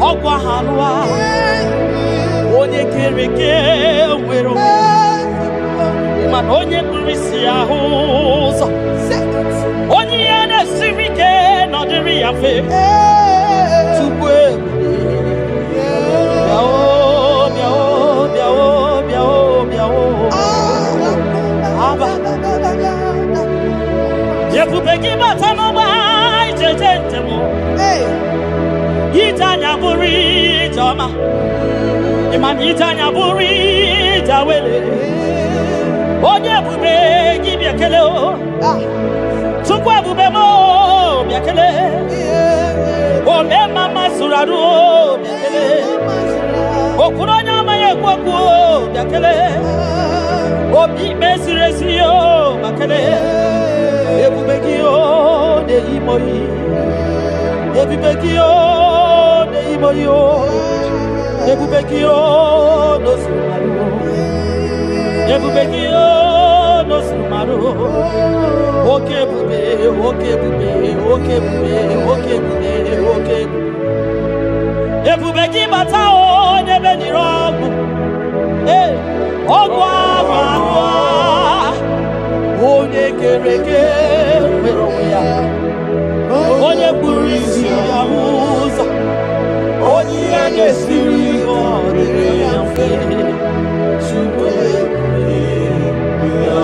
Ogwa hanwa onye kereke nwere man onye kurisi ahụzọ onye ya na-esiri ike n'ọdịrị ya fe tupu ebube gị bata n'ọgba ijeje njem Itanya buri jama Iman itanya buri jawele Onye bube gi biakele o Tukwe bube mo biakele Ome mama suradu o biakele Okuronya maye kwaku yakele. Obi mesiresi yo makele. Ebubeki yo de imoyi. Ebubeki yo de imoyi yo. Ebubeki yo no sumaru. Ebubeki yo no sumaru. Okay bube, okay bube, okay bube, okay bube, okay bube. Ebubeki bata o nebe ni rogu. Ogwa marwa. Onye kereke mero ya. Onye burisi ya uza. Onye gesiri o dere ya fe. Chukwe ya.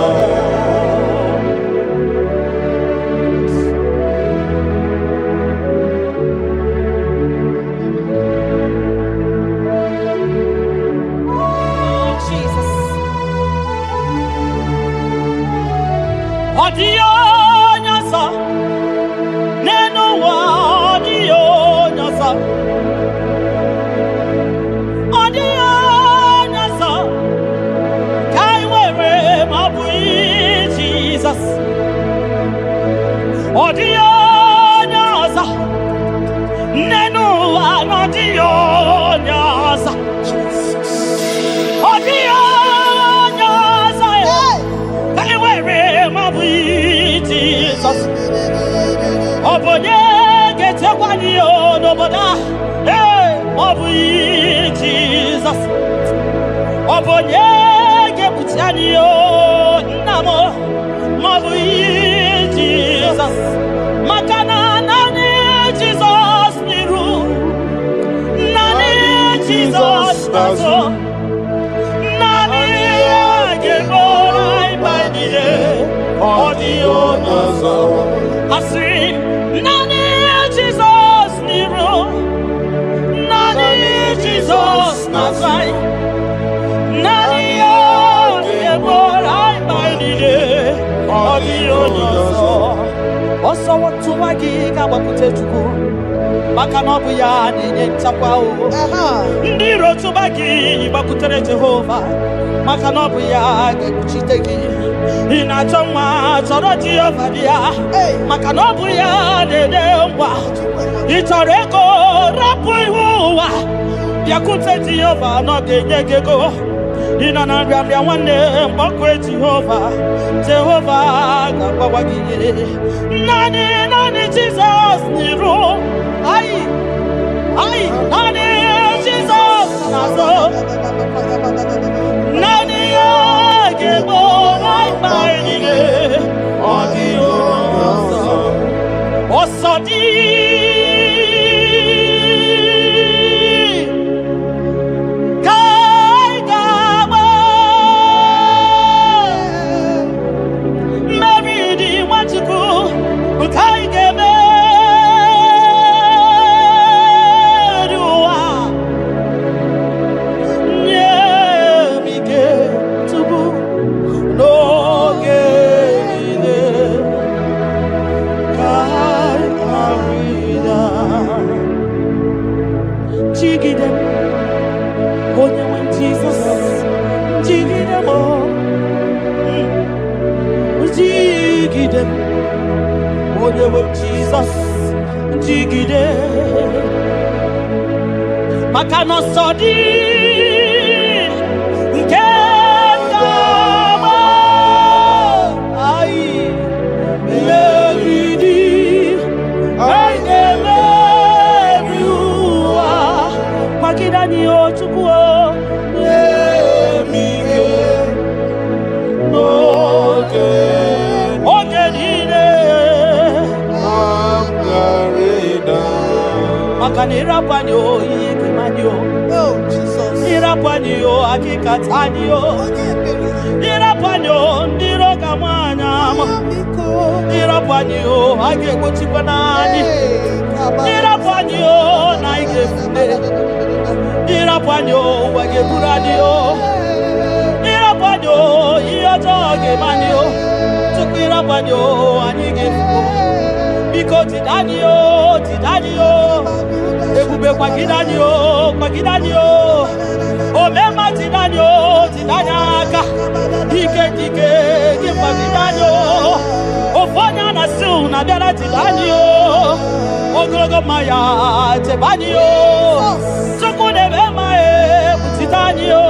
Odio nyasa neno wa odio nyasa kai wewe mabui Jesus odio nyasa neno wa odio nyasa odio Jesus, Obonye get one yo no boda, Jesus, Obonye get Putanio, Namo, Mabui Jesus, Makana Nani Jesus Niru, Nani Jesus Nazo, Nani Geborai by the Audio Nazo, Asin, Nani Jesus Nero, Nani Jesus Nazai, Nani Geborai by the Audio Nazo. Also, what to my gig about potato? Makanobu ya ni chapao. Ndiro to bagi bakutere Jehovah. Makanobu ya gekuchitegi. Inachoma choroti ofadia. Makanobu ya dedemwa. Itoreko rapu iwa. Yakute Jehovah no genyegego. Inanambia wane mbakwe Jehovah. Jehovah gabawagi. Nani Jesus niru. Ai, nani Jesus nazo, nani agebo aimaine, audio nazo, osodi, kai gabo, Mary di wachuku, kai gebe. Jesus, jigide, makano sodi, nkengama, ai, meridi, ai emeriua, makidani ochukuo, emige, Makanira panyo yekemanyo. Oh Jesus. Ira panyo akikatanyo. Ira panyo ndiro kamanya. Ira panyo agekuchipanani. Ira panyo naigefune. Ira panyo wageburaniyo. Ira panyo iyotoge manyo. Tukira panyo anigefune. Biko tidanio, ebube kwa kidanio, omema tidanio, tidanyaka, dike, kimba tidanio, ofanya na su na biara tidanio, ogologo maya tebanio, sukune bema tidanio,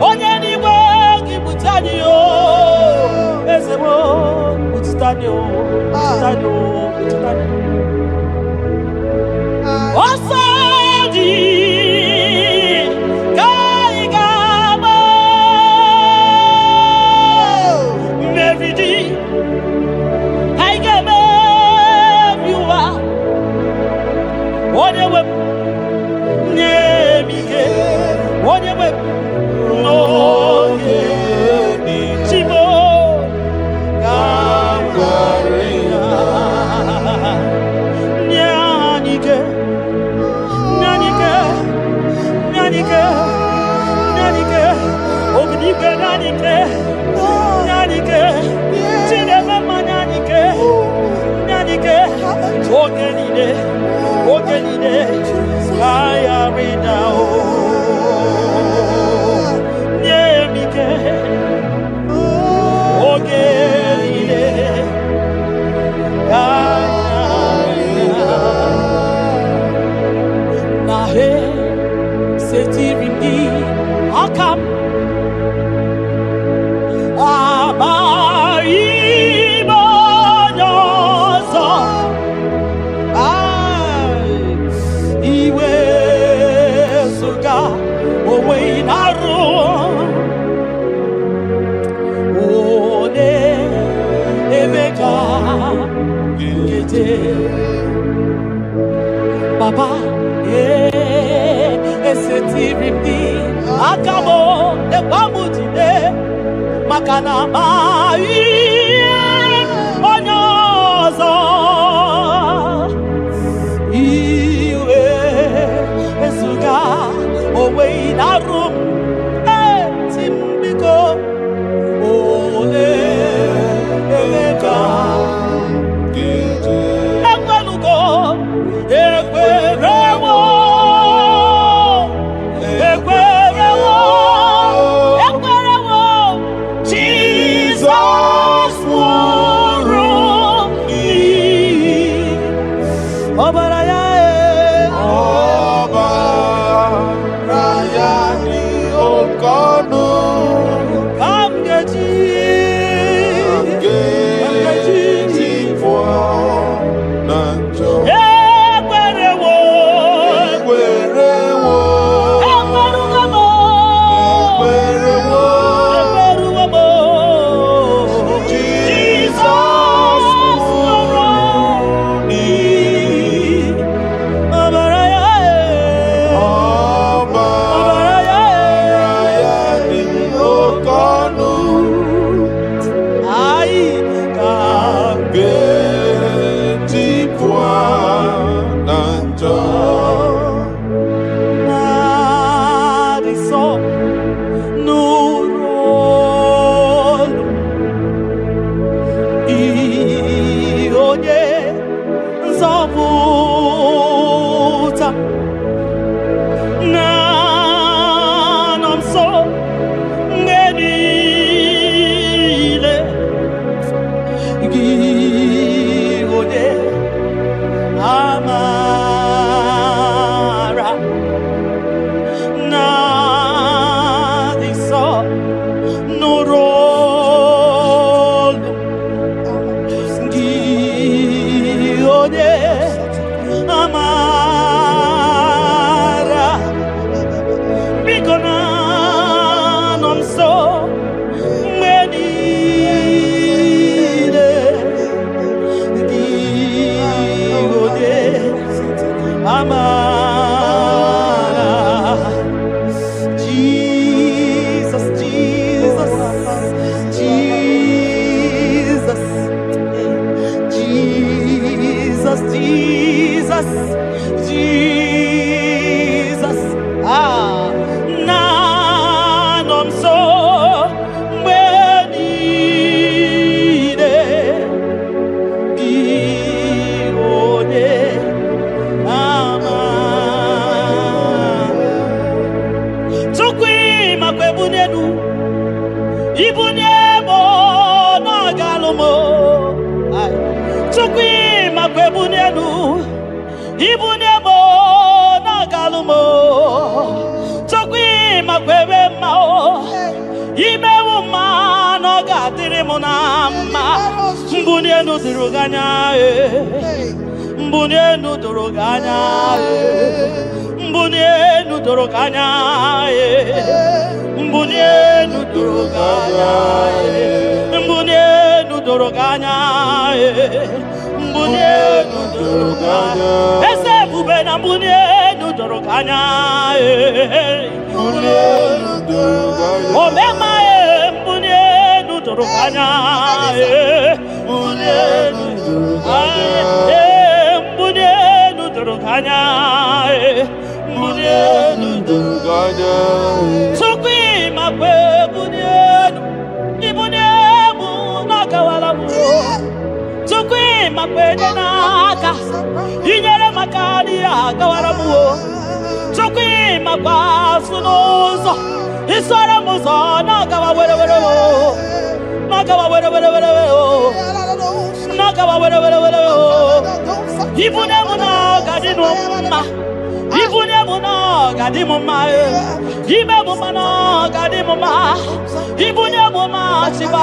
onye niwe kibutanio, ezebo tidanio. Osadi Kaigama Meridi Haigame Viwa Onewe Nemige Onewe No Chimo Ogenide, ayarida o, nyemike, ogenide, ayarida. Nahe setirindi akam, Papa, esetirindi akamo ebamutide makana mai onyozo iwe esuga owe inarum timbiko ole emeka mbunienu duruganya mbunienu duruganya mbunienu duruganya mbunienu duruganya mbunienu duruganya mbunienu duruganya ese bube na mbunienu duruganya mbunienu duruganya omema mbunienu duruganya mbunienu duruganya mbunienu duruganya mbunienu duruganya sukwi makwe mbunienu ibuniemu nakawala mu sukwi makwe naka inyere makali akawala mu sukwi makwa sunuzo isara muzo nakawa were nakawa were nakawa were ibuniemu nakadinu ma ibuniemu nakadimu ma ibemu mana kadimu ma ibuniemu ma chiba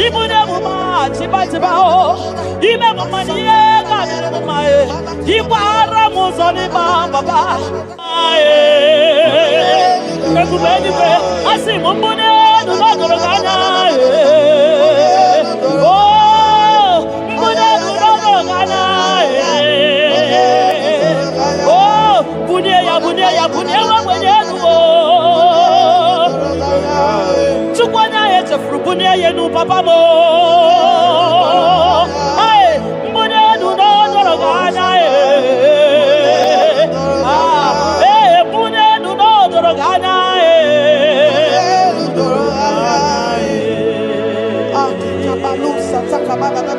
ibuniemu ma chiba ibemu ma niye kadimu ma ibara muzoni baba ekubeni pe asimu mbunienu nakadoganya ya bunye wa mwenyenu tukwanya yeche frubunye yenu papa mo ai mbunenu no doroganya mbunenu no doroganya kabalusa takamana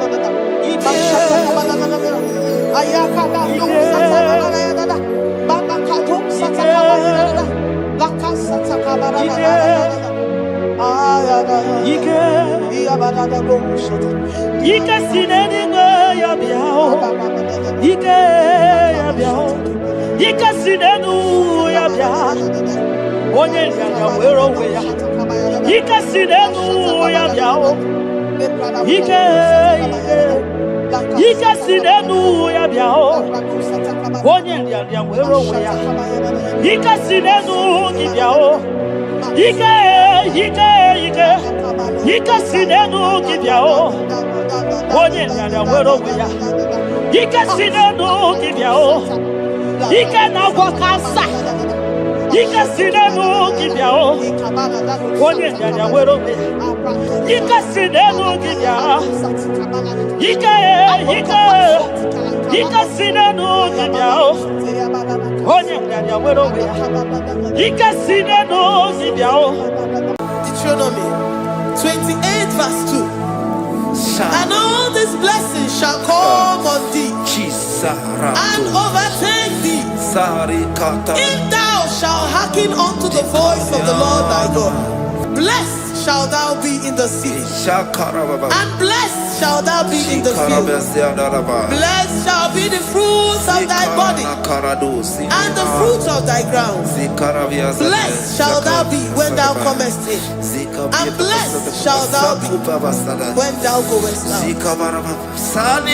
Ike sineni ya biao Ike ya biao Ike sinenu ya biao Onye ya wero we ya Ike sinenu ya biao Ike sinenu ya biao Onye ya wero we ya Ike sinenu ya biao Ike sinenu kibyao onye nyanya wero weya Ike sinenu kibyao Ike na gwakasa Ike sinenu kibyao onye nyanya wero weya Ike sinenu kibyao Ike sinenu kibyao onye nyanya wero weya Ike sinenu kibyao Deuteronomy 28 verse 2. And all these blessings shall come on thee and overtake thee if thou shalt hearken unto the voice of the Lord thy God. Blessed shall thou be in the city, and blessed shall thou be in the field. Blessed shall be the fruit of thy body, and the fruit of thy ground. Blessed shall thou be when thou comest in, and blessed shall thou be when thou goest out.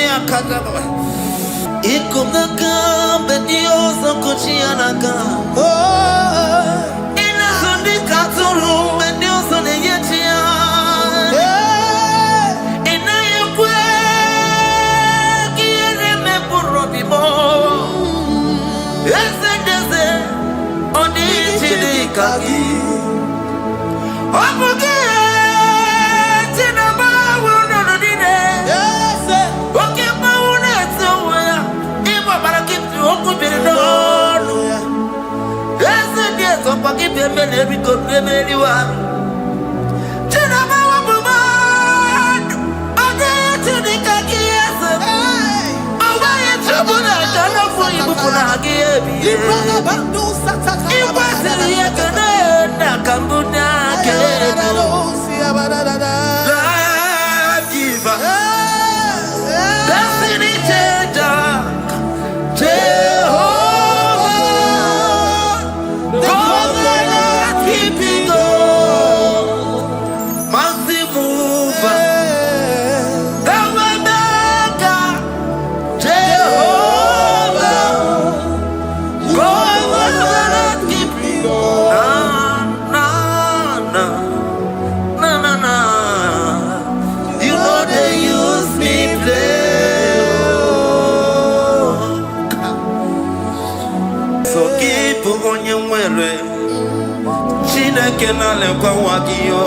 Kenale kwa wakio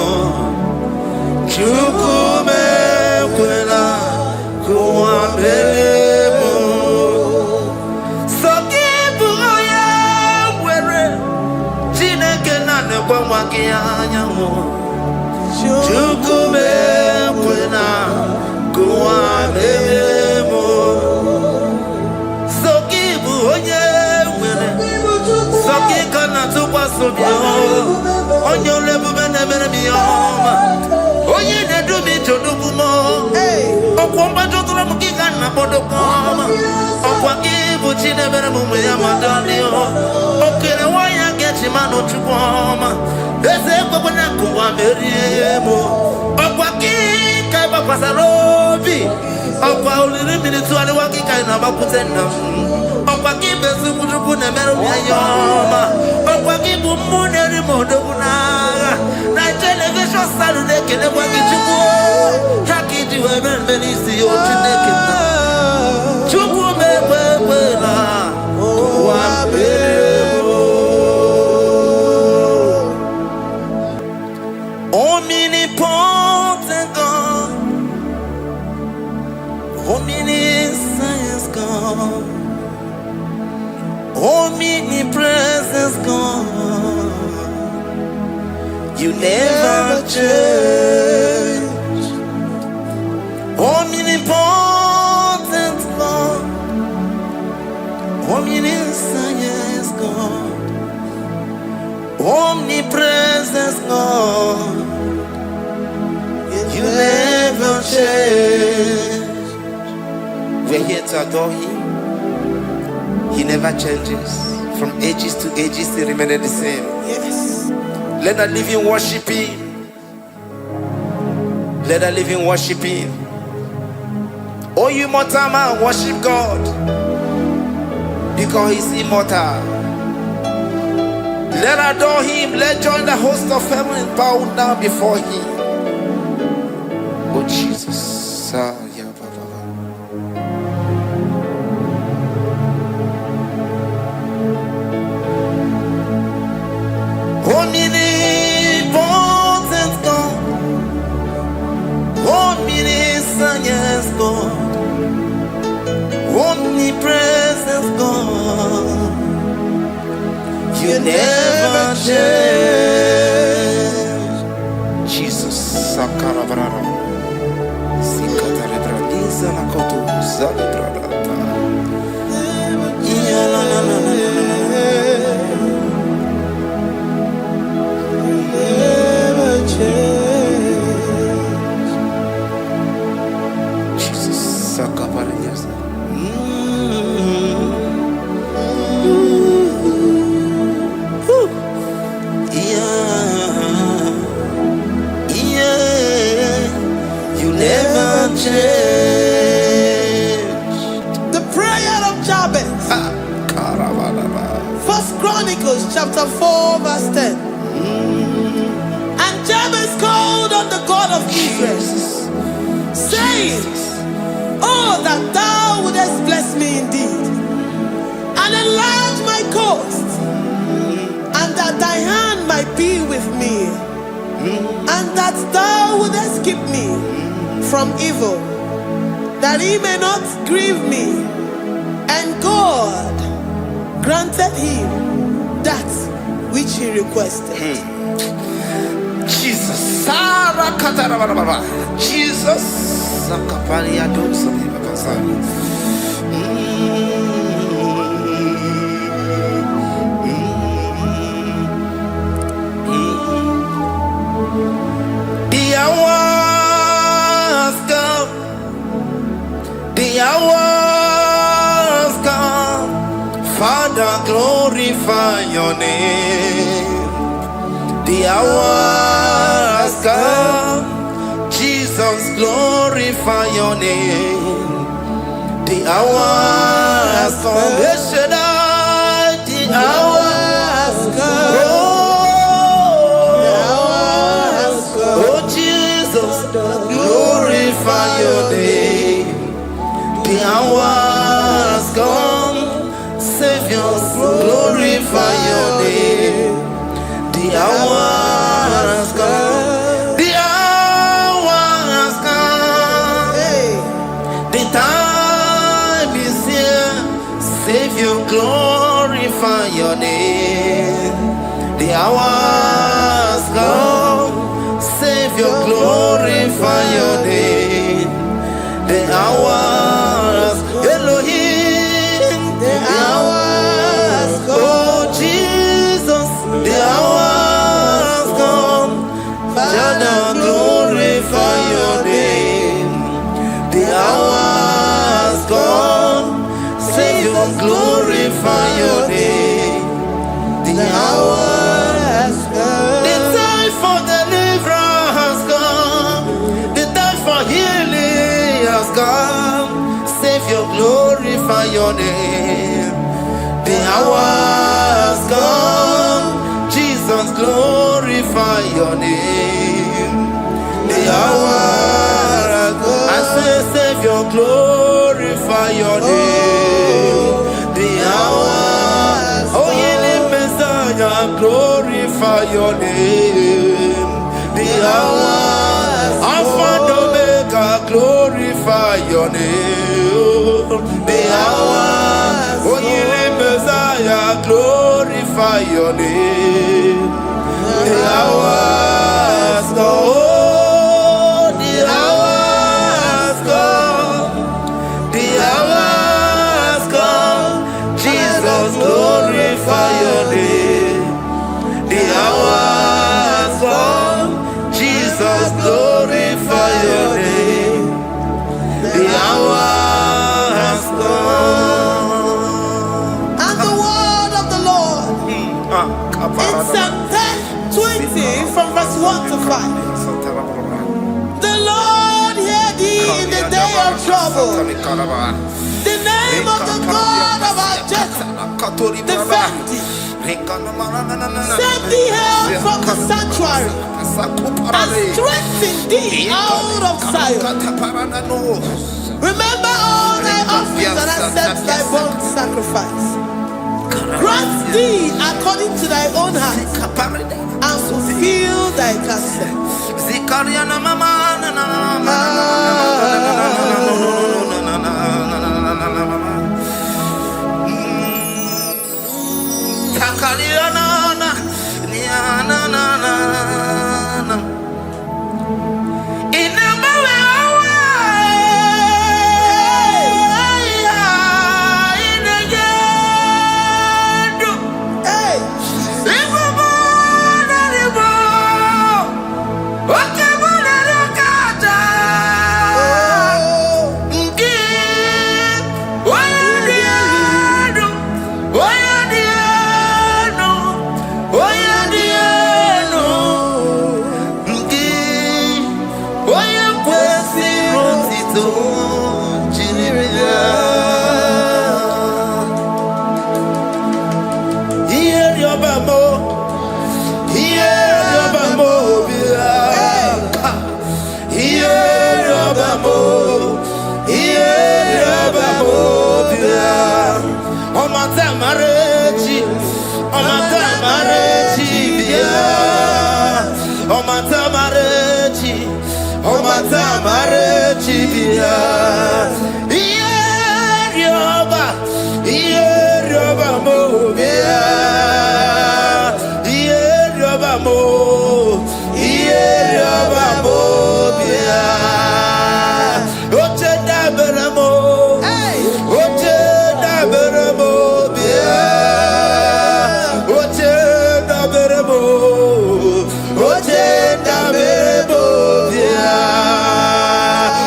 chukume kwela kwa belemo sokibu oya were chine kenale kwa wakia nyamu chukume kwela kwa belemo sokibu oya were sokikana tukwa sobio onyo lebu benemere miyoma oye ne dumi todugumo okwomba totoro mukika na bodokoma okwagibu chine bere mumu ya madalio okere waya gechi mano chukwoma eze kwabona kuwa meriemo okwakika bakwasarobi okwa uliri minituale wakika ina bakutenda okwagibe sukutuku nemere miyoma okwagibu muneri modoguna na television salude kene wakichuku hakiji webenisi yotineke chuku mebebela wabebo omnipotent God, omniscience God, omnipresence God, you never change. Omnipotent God, omniscience God, omnipresence God, you never change. We're here to adore Him. He never changes. From ages to ages, He remains the same. Yes. Let the living worship Him. Let the living worship Him. Oh, you mortal man, worship God, because He's immortal. Let adore Him. Let join the host of heaven and bow down before Him. Oh Jesus. Omnipotent God, omniscience God, omnipresence God, you never change. Jesus, Sakarabrara, Sikatarebradiza Nakoto, Zalibrada. Chapter 4 verse 10. And Jabez called on the God of Israel, saying, Oh, that thou wouldest bless me indeed, and enlarge my coast, and that thy hand might be with me, and that thou wouldest keep me from evil, that he may not grieve me. And God granted him that which he requested. Jesus. Jesus. The hours come. The hours come. Father, glorify your name. The hour has come. Jesus, glorify your name. The hour has come. Yes, Shaddai, the hour has come. Oh, Jesus, glorify your name. The hour has come. Savior, glorify your name. The hour has come. The hour has come. The time is here. Savior, glorify your name. The hour has come. Savior, glorify your name. The hour has Elohim. The hour has come. Oh Jesus, the hour has come. Father, glorify your name. The hour has come. Savior, glorify your name. The hour has come. The time for deliverance has come. The time for healing has come. Savior, glorify your name. The hour has come. Jesus, glorify your name. The hour has come. I say, Savior, glorify your name. The hour. Oh, healing Messiah, glorify your name. The hour. Alpha and Omega, glorify your name. The hour. Oh, healing Messiah, glorify your name. The hour has come. Oh, the hour has come. The hour has come. Jesus, glorify your name. The hour has come. Jesus, glorify your name. The hour has come. And the word of the Lord in Psalm 20 from verse 1 to 5. The Lord hear thee in the day of trouble. The name of the God of our Jacob defend thee. Send thee help from the sanctuary and strengthen thee out of Zion. Remember all thy offerings and accept thy burnt sacrifice. Grant thee according to thy own heart and fulfill thy counsel.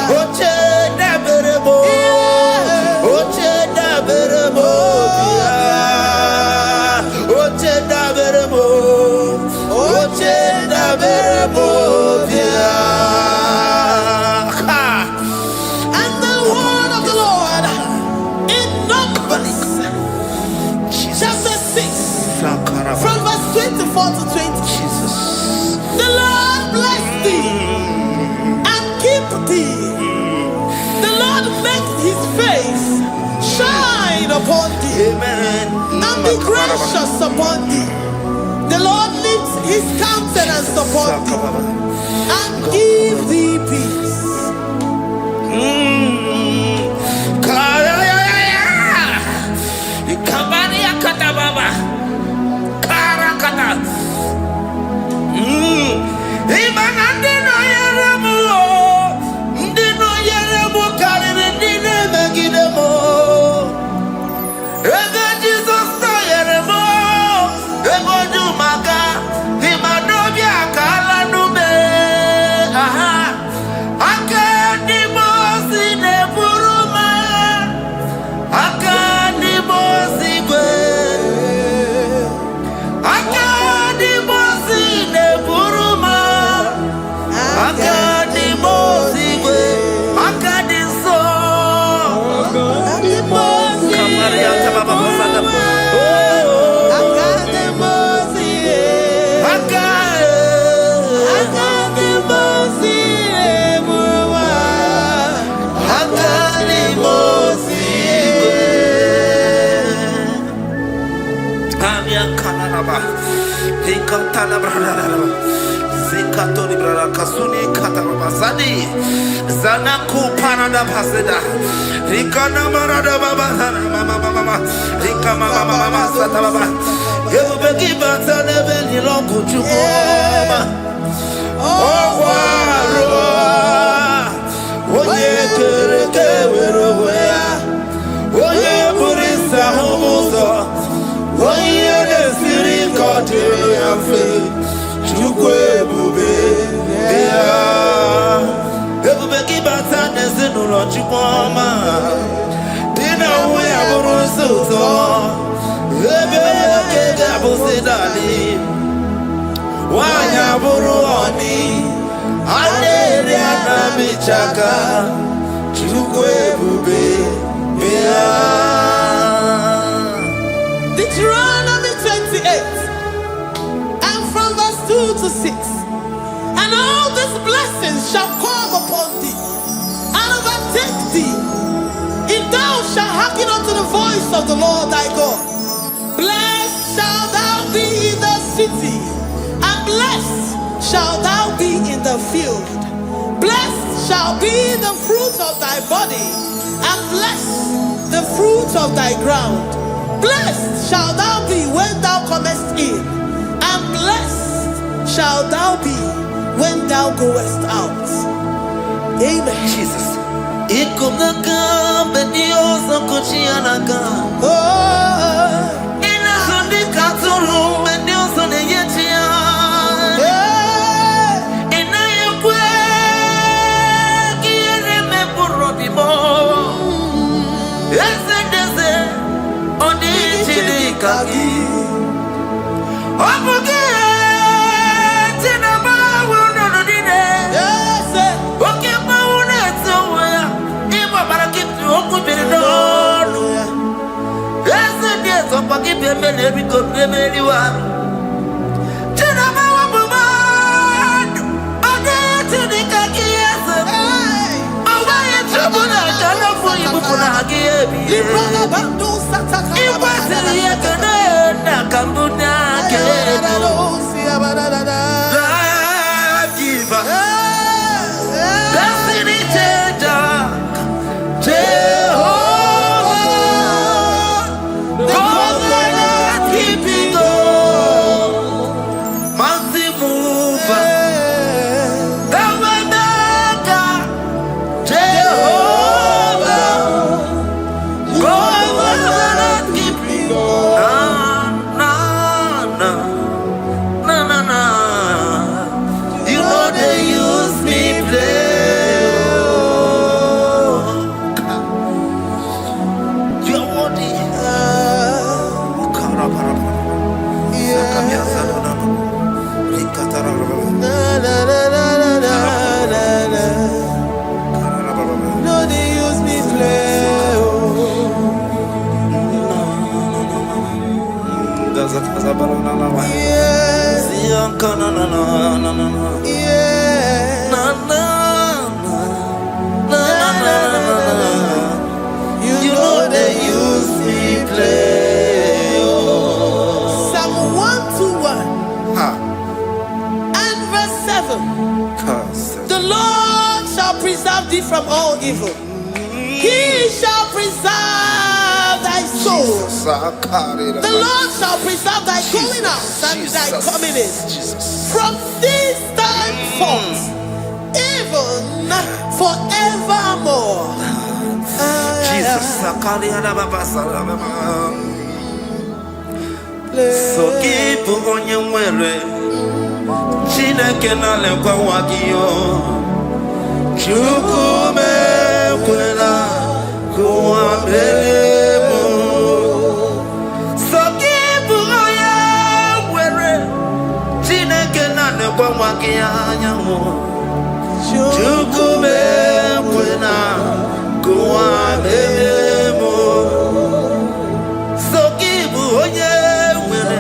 Oche Amen. and be gracious upon thee. The Lord lifts his countenance upon thee and give thee peace. Zanaku parada paseda Rikana marada baba mama Rikama mama sata baba Yebeki batane beni longu chukoma Owaro Oye kereke weroya Oye burisa humuzo Oye desiri kotiru yafe Chukwe bube Ebubeki batane zinulo chukoma Dina uya burusuzo Ebeke gabusidali Wanya buruoni Aderi anamichaka Chukwe bube Deuteronomy 28 and from verse 2 to 6. And all these blessings shall come upon thee and overtake thee, if thou shalt hearken unto the voice of the Lord thy God. Blessed shalt thou be in the city, and blessed shalt thou be in the field. Blessed shall be the fruit of thy body, and blessed the fruit of thy ground. Blessed shalt thou be when thou comest in, and blessed shalt thou be when thou goest out. Amen. Jesus. You know they use me play. thee from all evil. He shall preserve thy soul. The Lord shall preserve thy going out and thy coming in from this time forth, even forevermore. Jesus. So keep on your way. Chineke na lekwa wagio. Chukume kwela kuwa belemo. So keep on your way. Chineke na lekwa wagia nyawo. Chukume kwela kuwa belemo. So keep on your way.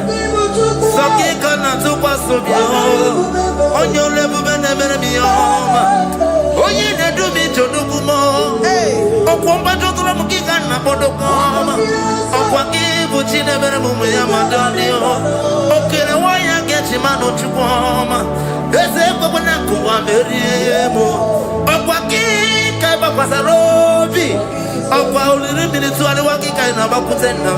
So keep on to pass on your. On your level, Oye ne do me to do kumo. Okwamba to kula mukika na bodo koma. Okwaki buchi ne bere mumu ya madani o. Okere waya gechi mano chukoma. Ese kwa na kuwa meriemo. Okwaki kai ba kwasa robi. Okwa uliri militu ali waki kai na bakutenda.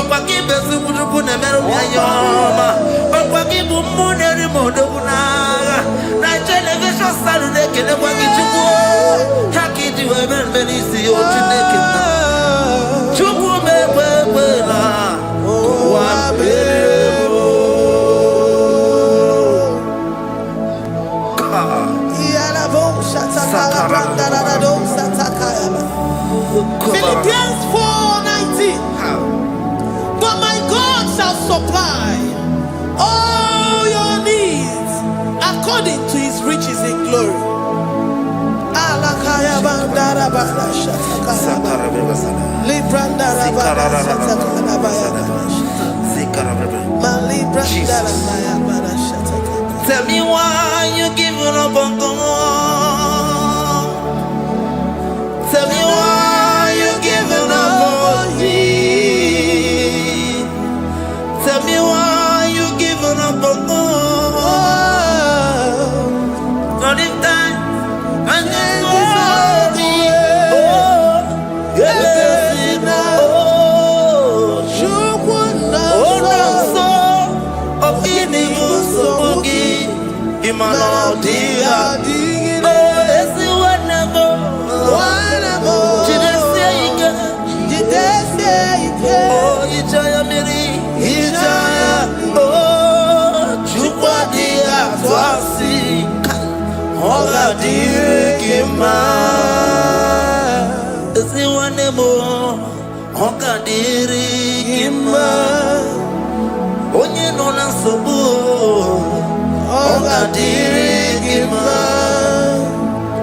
Okwaki besu kujuku ne meru ya yoma. Okwaki bumune rimodo kunaga. Na television salude kene kwa kichuku. Haki jiwe menisi o chineke na. Chuku mekwela kwa bebo. Philippians 4:19. But my God shall supply all your needs according to his riches in glory. Tell me why you giving up on God. Tell me why you giving up on me. Tell me why you giving up on God. Not in time, and then glory. Oh, yeah, oh, so of evil, so boogie, Imanodia. Oga dirigima, esi wanemo. Oga dirigima, onye nona sobu. Oga dirigima,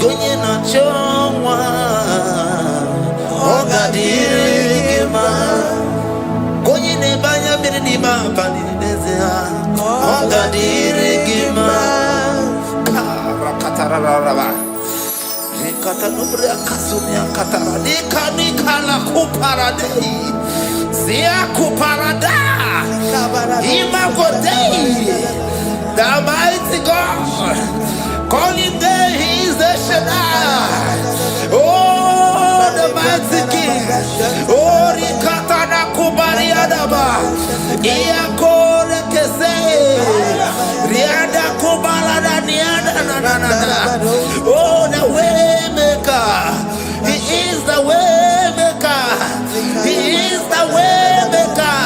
onye na chomwa. Oga dirigima, onye ne banya mirni ma pandini nezea. Oga dirigima. Katararaba. Katanubria kasumia katara. Nikala kuparadei. Zia kuparada. Imagodei. The mighty God. Calling there, he is the Shaddai. Oh, the mighty King. Oh, Rikatana kubariadaba. Iakore kese. Riada kubalada niada na na na na. Oh, the way maker. He is the way maker. He is the way maker.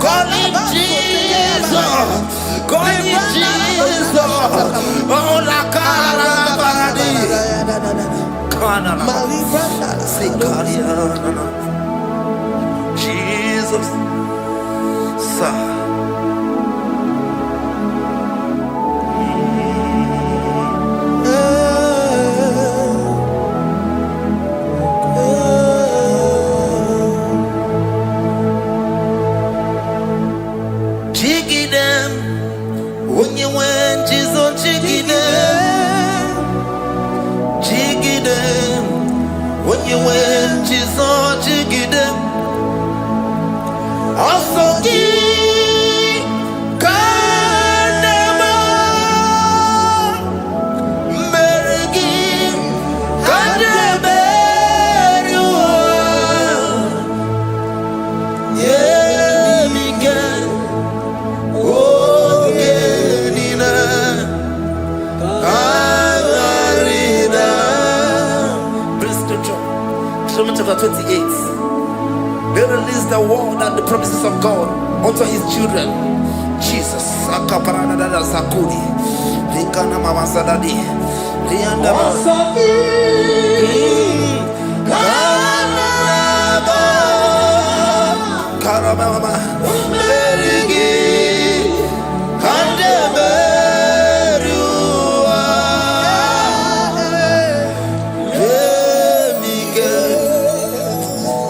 Call him Jesus. Call him Jesus. Oh, la cara baradi. Kana na. Sikaria na na. Jesus. Sa. When you went, you saw Jiggy. Also, give Deuteronomy chapter 28. They release the word and the promises of God unto his children. Jesus. Akaparadada sakuri. Likana mama sadadi. Lianda Karababa. Merigi. Kandeberua. Emige.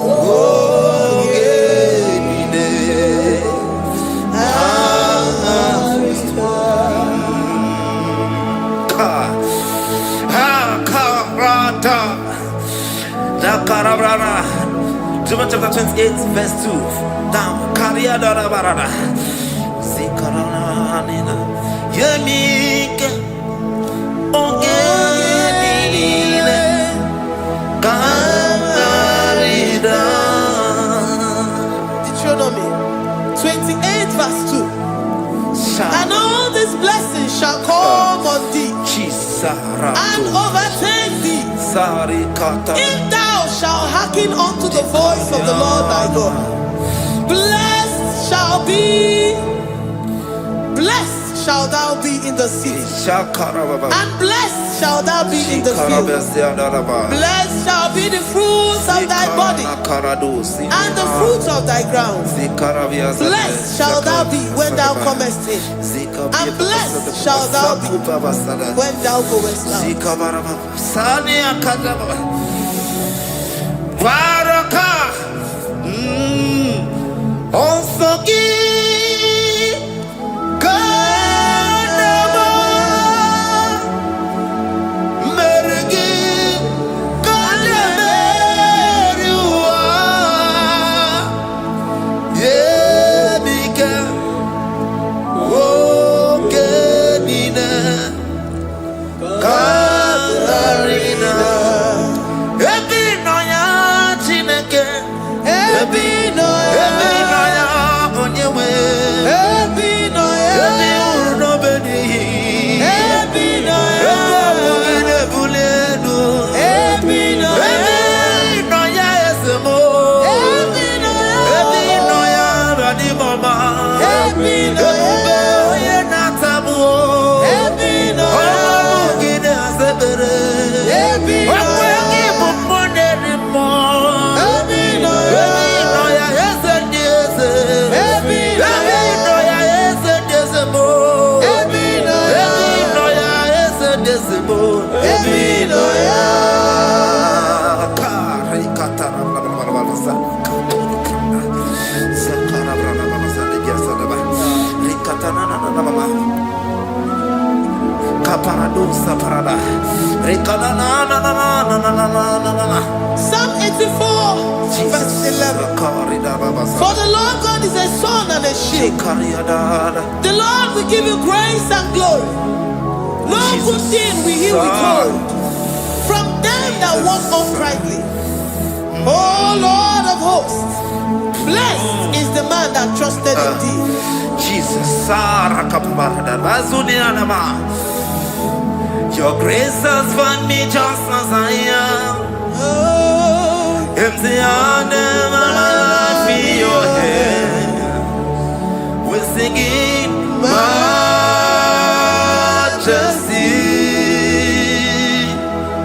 Ogenide. Karabrana. Deuteronomy chapter 28, verse 2. Down. Kariada barada. Zikarana nina. Yemike. Ogenine. Kamarida. Deuteronomy 28 verse 2. And all these blessings shall come on thee and overtake thee if thou shalt hearken unto the voice of the Lord thy God. Blessed shalt thou be in the city, and blessed shalt thou be in the field. Blessed shall be the fruits of thy body and the fruits of thy ground. Blessed shalt thou be when thou comest in, and blessed shalt thou be when thou goest out. Psalm 84 verse 11. For the Lord God is a sun and a shield. The Lord will give you grace and glory. No good thing will he withhold from them that walk uprightly. O Lord of hosts, blessed is the man that trusted in thee. Jesus, your grace has found me just as I am. Empty handed, my life in your hand. We're singing majesty.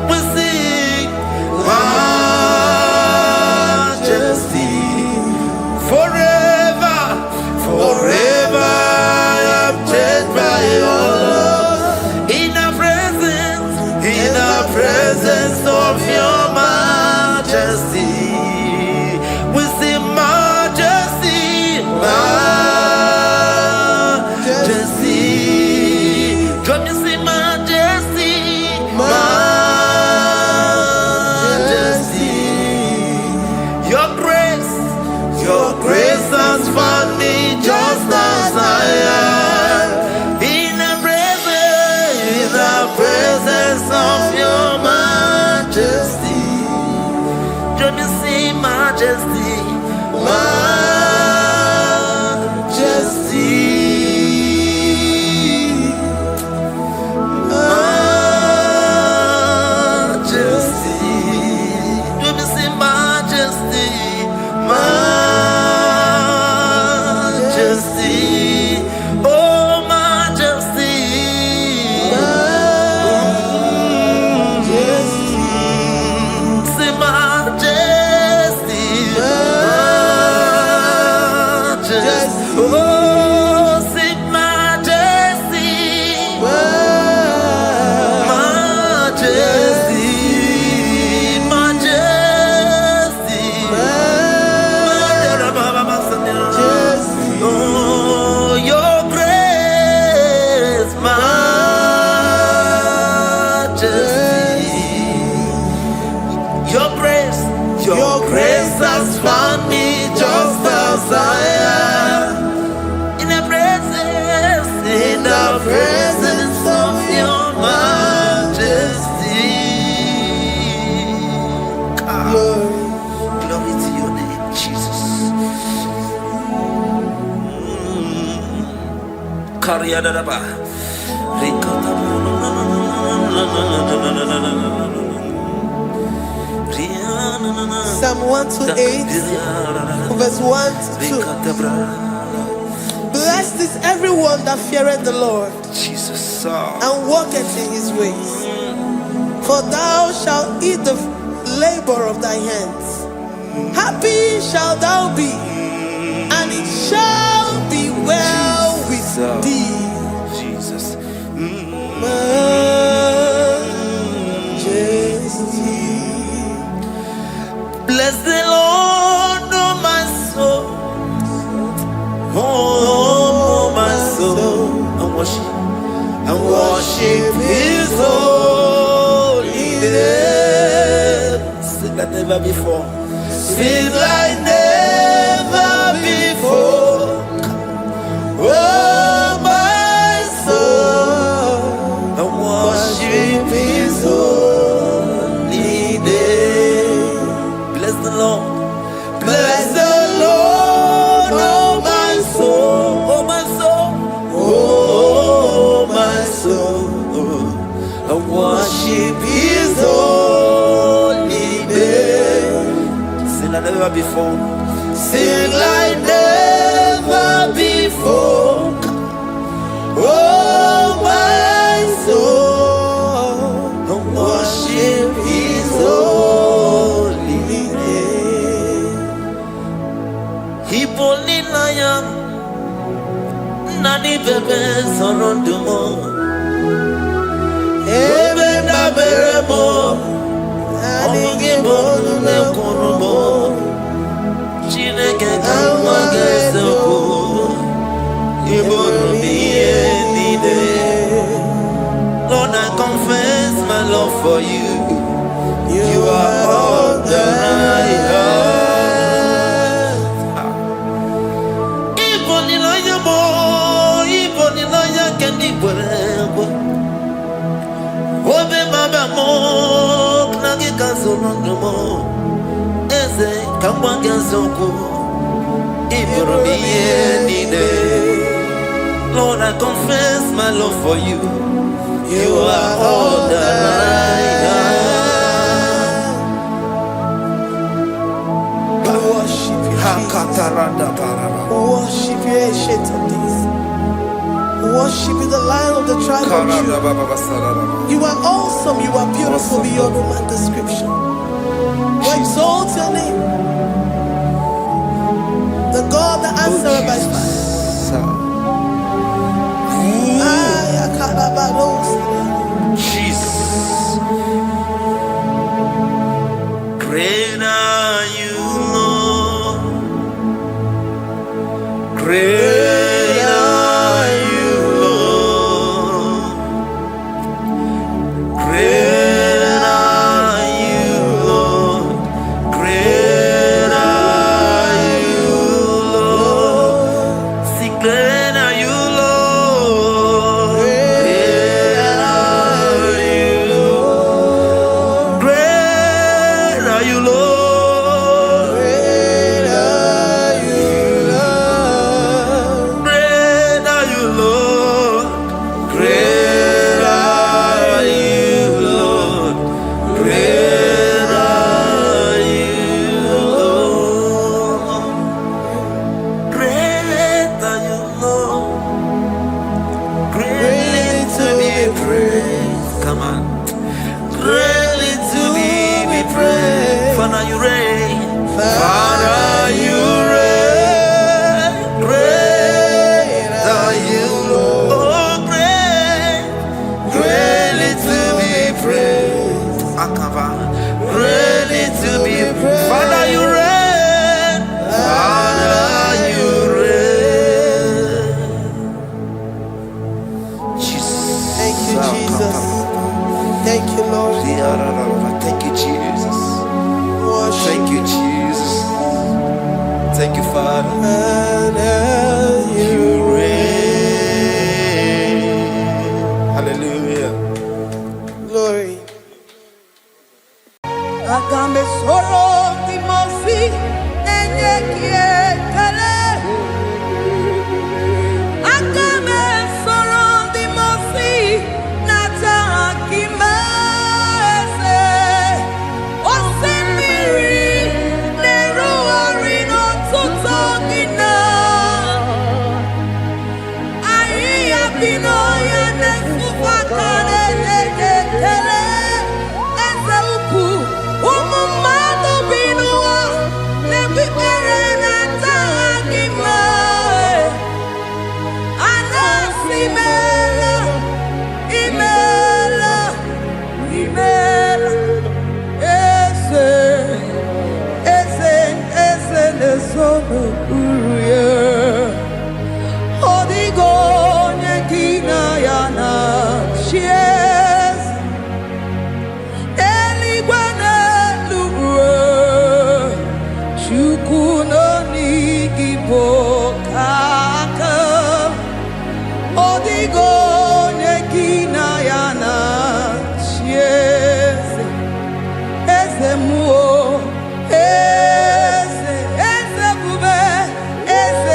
We sing majesty. Forever, forever I'm changed by your love. In the presence of your majesty. majesty, oh majesty, say majesty, majesty, oh say majesty, majesty, majesty, oh your grace, majesty, your grace has found me just as I am, in the presence of your majesty. Glory to your name, Jesus. Kariyadadaba. Psalm 128, verse 1 to 2. Blessed is everyone that feareth the Lord, Jesus. and walketh in his ways. For thou shalt eat the labor of thy hands. Happy shalt thou be, and it shall be well with thee. Jesus. Majesty. Bless the Lord, oh my soul. Oh my soul. And worship his holy name. Sing like never before. Sing like never before. Oh my soul. And worship his holy name. Bless the Lord. Bless the Lord, oh my soul. Oh my soul. Oh my soul. I worship his holy name. Sing like never before. Sing like never before. Oh my soul. I worship his holy name. Hipoli lion, nani bebe sorondumo, ebe na beremo, omugi bonu ne kurumo, chineke kama gesoko, ibonu miye nide. Lord, I confess my love for you. You are all that I have. Iboni loya mo, iboni loya kendi bwerebo. Obe mama mo, knagi kazono mo. Eze kamba gazoko, ibonu miye nide. Lord, I confess my love for you. You are all that I have. Worship you, worship you, ancient of days. Worship you, the Lion of the tribe of Judah. You are awesome, you are beautiful beyond human description. We exalt your name, the God that answered by fire. Jesus. Great are you, Lord. Great are you, Lord. Great are you, Lord. Great are you, Lord. God, and you reign. Hallelujah. Glory. Agambe soro timosi enye kietele. Agambe soro timosi nata akimese. Osemiri neru orino tutogina. Ayi abino ya nesufakane lekele. Eze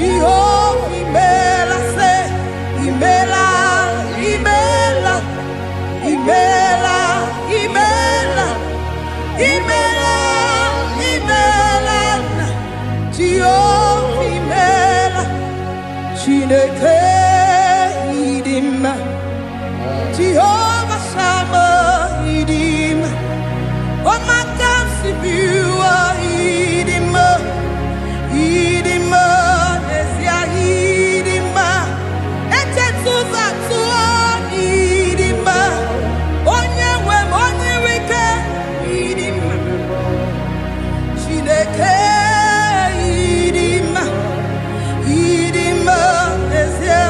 Jehovah imela se, imela, imela, imela, imela, imela, imela, Jehovah imela, Chineke idima, Jehovah Sama idima, Omakansibua idima, idima, Nesia idima, Etetuza tuo idima, Onyewe Onyewike idima, Chineke idima, idima, Nesia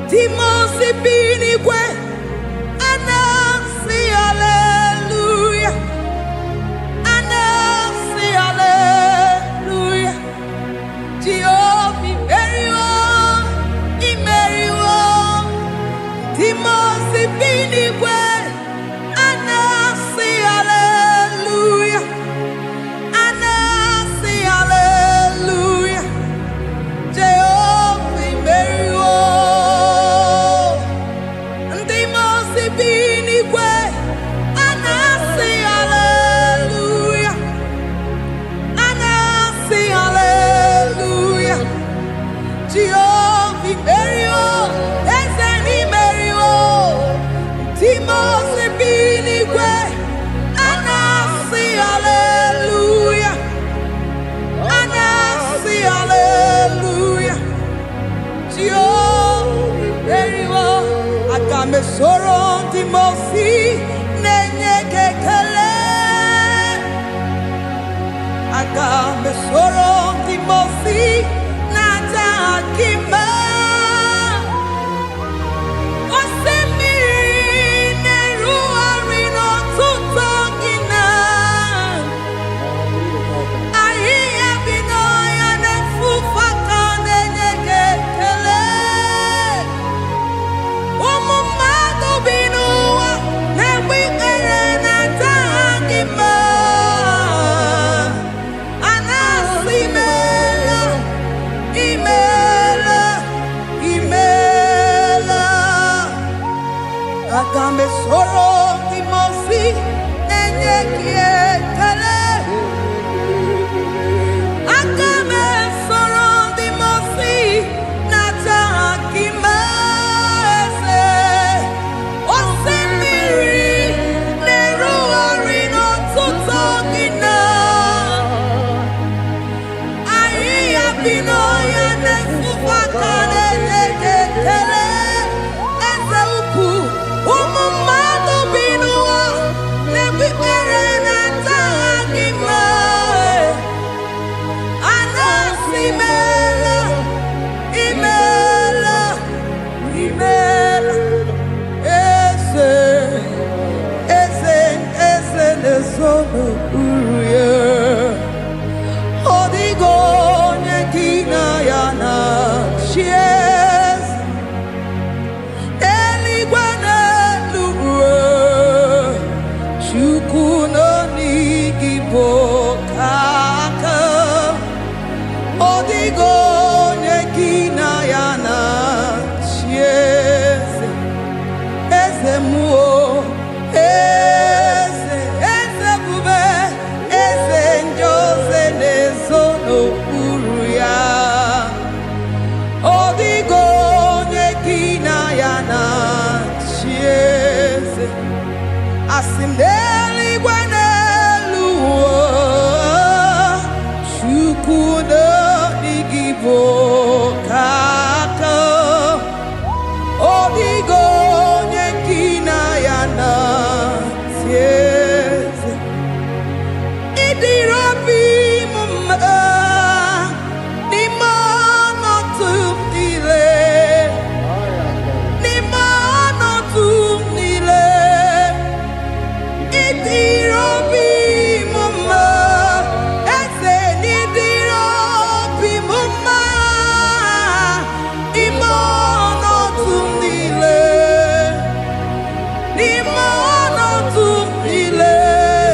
Demons be in Igwe, soro ndị mosi na-enye kekele. Aga m soro ndị mosi na-aja gị mma. Osimiri na-erugharị n'ọtụtụ gị na ahịhịa bi n'ọhịa na-efufe aka na-enye gị ekele. Ụmụ mmadụ bi n'ụwa na-egbu ikpere na-aja gị mma. A na-asị imeela, imeela, imeela. Aga m esoro ndị mosi na-enye gị ekele. Aga m esoro ndị mosi na-aja gị mma. Eze osimiri na-erugharị n'ọtụtụ gị na ahịhịa bi n'ọhịa na-efufe aka na-enye gị ekele. Eze ukwu, ụmụ mmadụ bi n'ụwa na-egbu ikpere na-aja gị mma. A na-asị imeela, imeela, imeela. Eze, eze, eze na-ezo n'okpuru ya. Ọ dịghị onye gị na ya na-achị eze. Eluigwe n'elu ruo, Chukwu nọ n'igi bụ aka. Ọ dịghị onye gị na ya na-achị eze. Eze mmụọ, eze, eze ebube, eze ndị ozi na-ezo n'okpuru ya. Ọ dịghị onye gị na ya na-achị eze. Asị m n'eluigwe n'elu ụwa, Chukwu n'ọdịghị bụ aka. Ọ dịghị onye gị na ya na-achị eze. Ịdịrị obi m mma n'ime ọnọdụ m niile. N'ime ọnọdụ m niile. Ịdịrị obi m mma. Eze n'ịdịrị obi m mma. N'ime ọnọdụ m niile. N'ime ọnọdụ m niile.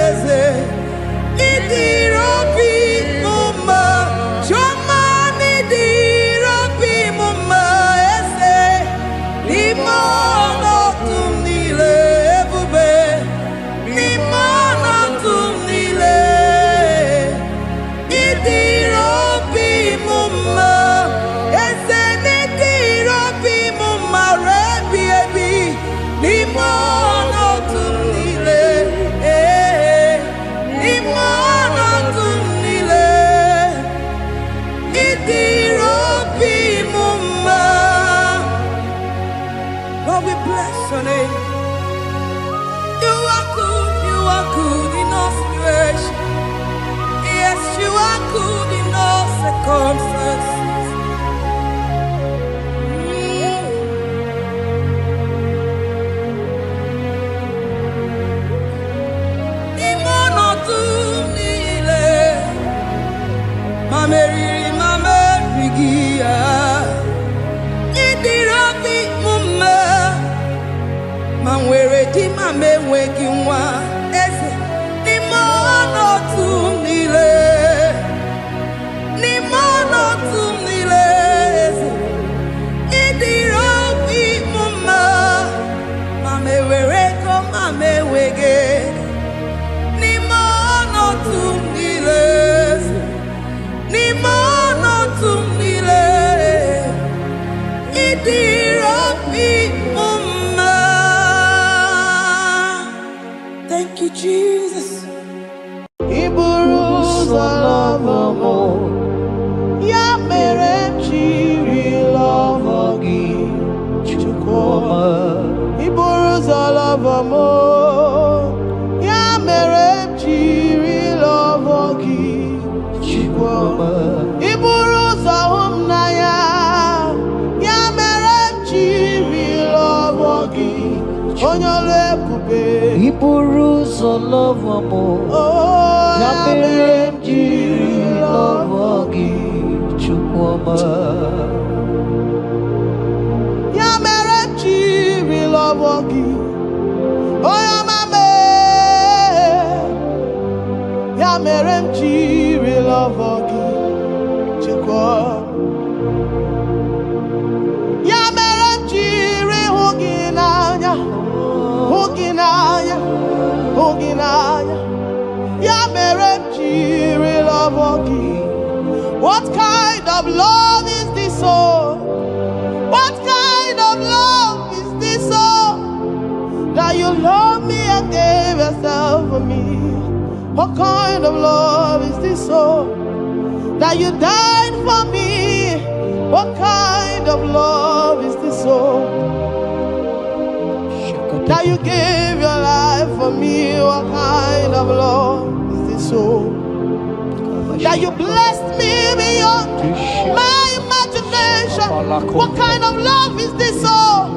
Eze ịdịrị obi m mma. Chiọma n'ịdịrị obi m mma. Eze n'ime ọnọdụ m niile. Ebube n'ime ọnọdụ m niile. Ịdịrị obi m mma. Eze n'ịdịrị obi m mma. Rebi ebi n'ime ọnọdụ m niile. N'ime ọnọdụ m niile. Ịdịrị obi m mma. Lord, we bless your name. You are good in all situations. Yes, you are good in all circumstances. N'ime ọnọdụ m niile, ma meriri ma merighị ya. Ịdịrị obi m mma. Ma nwere di ma m enweghị nwa. Eze n'ime ọnọdụ m niile. N'ime ọnọdụ m niile. Eze ịdịrị obi m mma. Ma m ewere ego ma m enweghị. N'ime ọnọdụ m niile. N'ime ọnọdụ m niile. Ịdịrị obi m mma. Thank you, Jesus. I buru ụzọ lọvọ mụ, ya mere m jiri lọvọ gị Chukwuma. love more. Ya mere jiri love gi chikwa. Iburu zahum na ya. Ya mere jiri love gi onyole kube. Iburu love more. Ya mere jiri love gi chikwa. Ya mere jiri love gi. Oh ya mame. Ya mere jiri love gi chikwa. Ya mere jiri huginanya. Huginanya. Huginanya. Ya mere jiri love gi. What kind of love is this, oh? What kind of love is this, oh? That you love me and gave yourself for me. What kind of love is this, oh? That you died for me. What kind of love is this, oh? That you gave your life for me. What kind of love is this, oh? That you blessed me beyond my imagination. What kind of love is this, oh?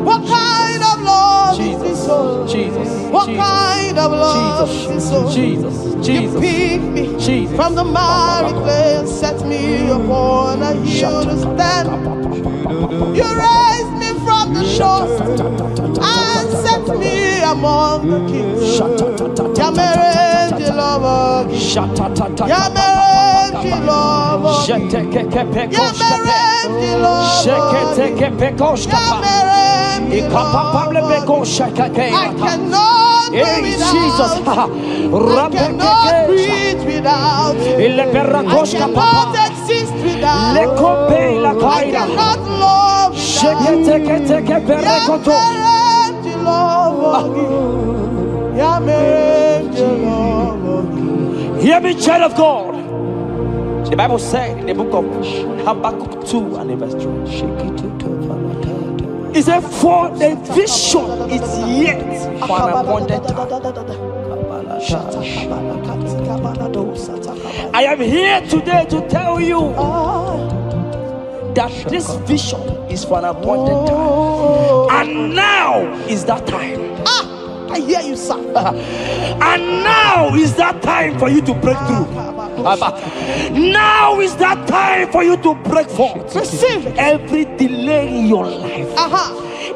What kind of love is this, oh? Jesus. What kind of love is this, oh? Jesus. You picked me from the miry clay and set me upon a hill to stand. You raised me from the shore and set me among the kings. Yamere love, Yamere love, I cannot breathe without you. I cannot exist without you. I cannot love without you. Hear me, child of God. The Bible said in the book of Habakkuk 2 and verse 3. It said, for the vision is yet for an appointed time. I am here today to tell you that this vision is for an appointed time. And now is that time. I hear you, sir. And now is that time for you to break through. Now is that time for you to break forth. Receive every delay in your life.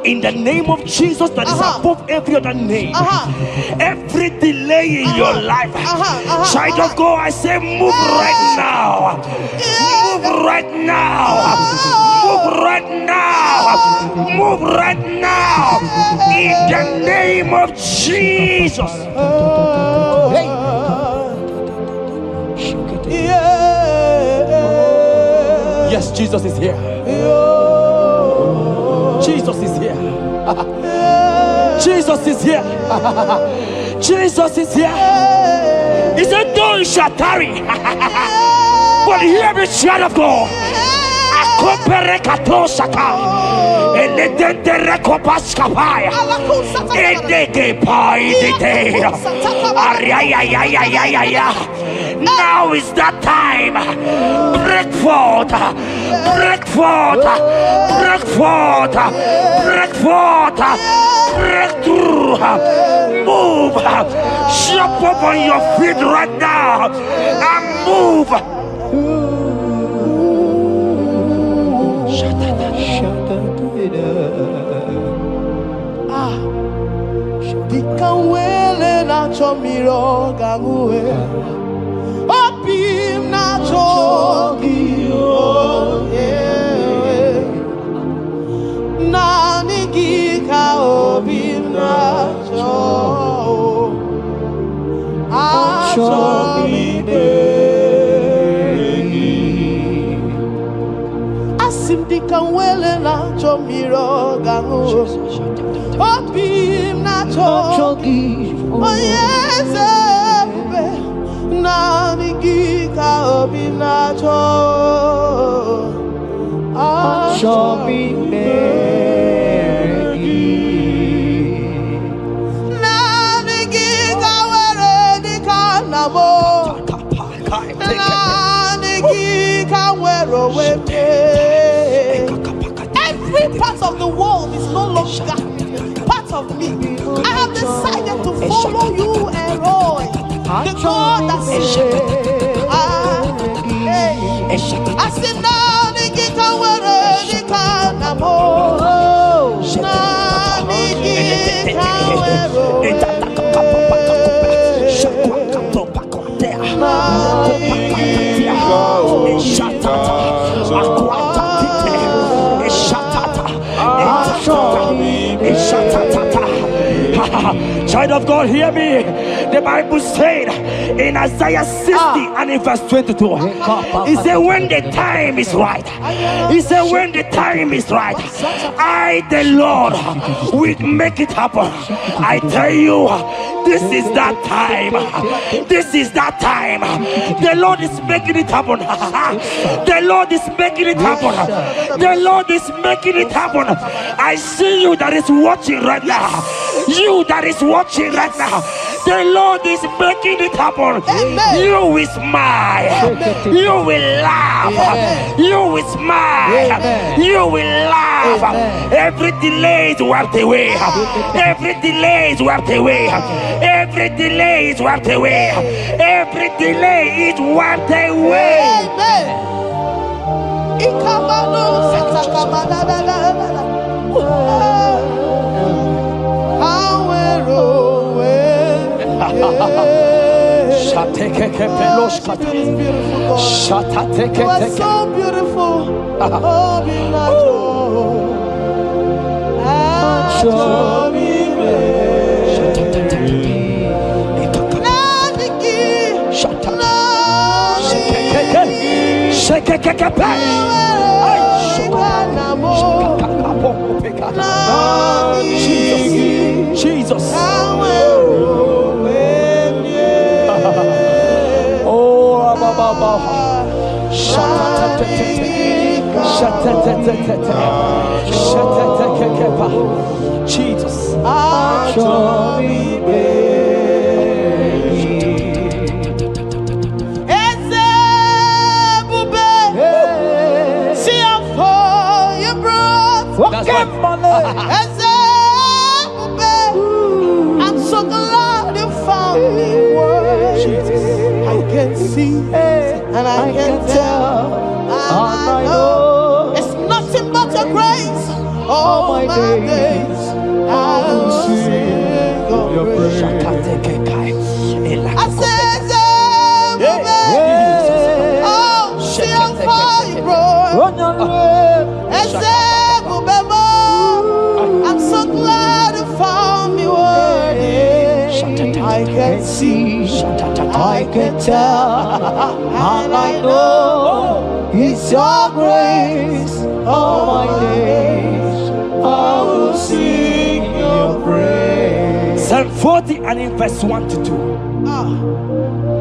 In the name of Jesus that is above every other name. Every delay in your life. Child of God, I say move right now. Move right now. Move right now. Move right now. In the name of Jesus. Hey. Yes, Jesus is here. Jesus is here. Jesus is here. Jesus is here. He said, though you shall tarry, but hear me, child of God. Now is that time. Break forth, break forth, break forth, break forth, break through. Move, jump up on your feet right now and move. Dikanwele na chomiro gamuwe Opim na chogi Nani gika opim na cho Asim dikanwele na chomiro gamuwe Opim na chogi Oh yes, Nani gika opim na cho follow you, Elroy, the God that sees. I said, now the guitar where the canamo. Child of God, hear me. The Bible said in Isaiah 60 and in verse 22, he said, when the time is right, he said, when the time is right, I, the Lord, will make it happen. I tell you, this is that time. This is that time. The Lord is making it happen. The Lord is making it happen. The Lord is making it happen. I see you that is watching right now. You that is watching right now. The Lord is making it happen. Amen. You will smile. Amen. You will laugh. Amen. You will smile. Amen. You will laugh. Amen. Every delay is wiped away. Every delay is wiped away. Every delay is wiped away. Every delay is wiped away. Amen. You are so beautiful. Oh, Jesus. Jesus. That's right. I'm so glad you found me worthy. I can see and I can tell and I know it's nothing but your grace. All my days I will sing your praise. I said, oh, see how far you brought. I'm so glad you found me worthy. I can see, I can tell, and I know it's your grace. All my days I will sing your praise. Psalm 40 and in verse 1 to 2.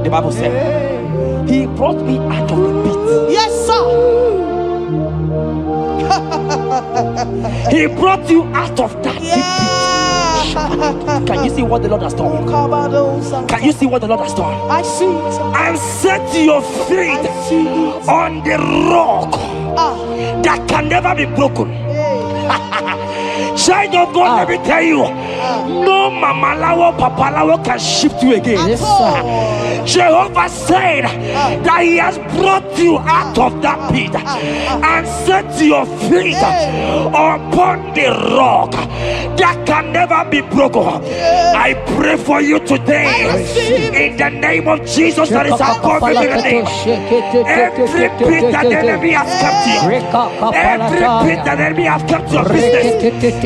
The Bible said, he brought me out of the pit. Yes, sir. He brought you out of that deep pit. Can you see what the Lord has done? Can you see what the Lord has done? I see. And set your feet on the rock that can never be broken. Child of God, let me tell you, no mama lawo, papa lawo can shift you again. Yes, sir. Jehovah said that he has brought you out of that pit and set your feet upon the rock that can never be broken. I pray for you today in the name of Jesus that is above every name. Every pit that the enemy has kept you, every pit that the enemy has kept your business,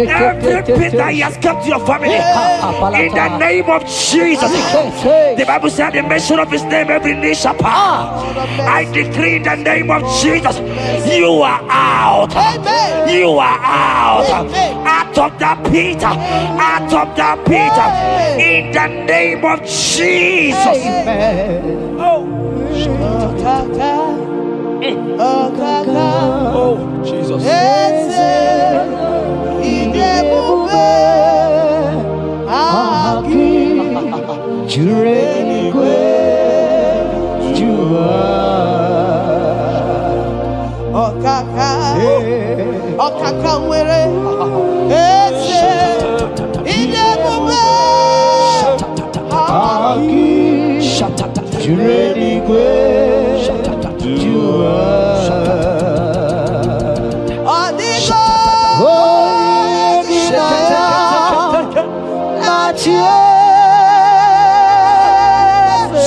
every pit that he has kept your family, in the name of Jesus. The Bible said the mention of his name every knee shall bow. I decree in the name of Jesus, you are out. You are out. Out of that pit. Out of that pit. In the name of Jesus. Oh Jesus.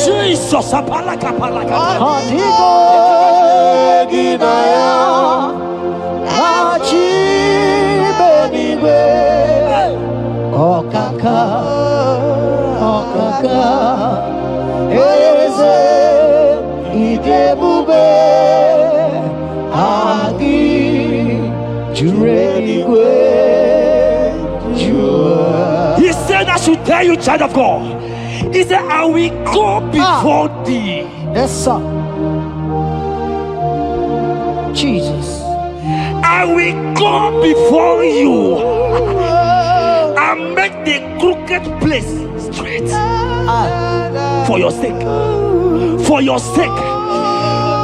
Jesus, apalaka. Eze idebube agi jureligwe jua. He said I should tell you, child of God. He said I will go before thee. Yes, sir. Jesus. I will go before you and make the crooked place straight. For your sake. For your sake.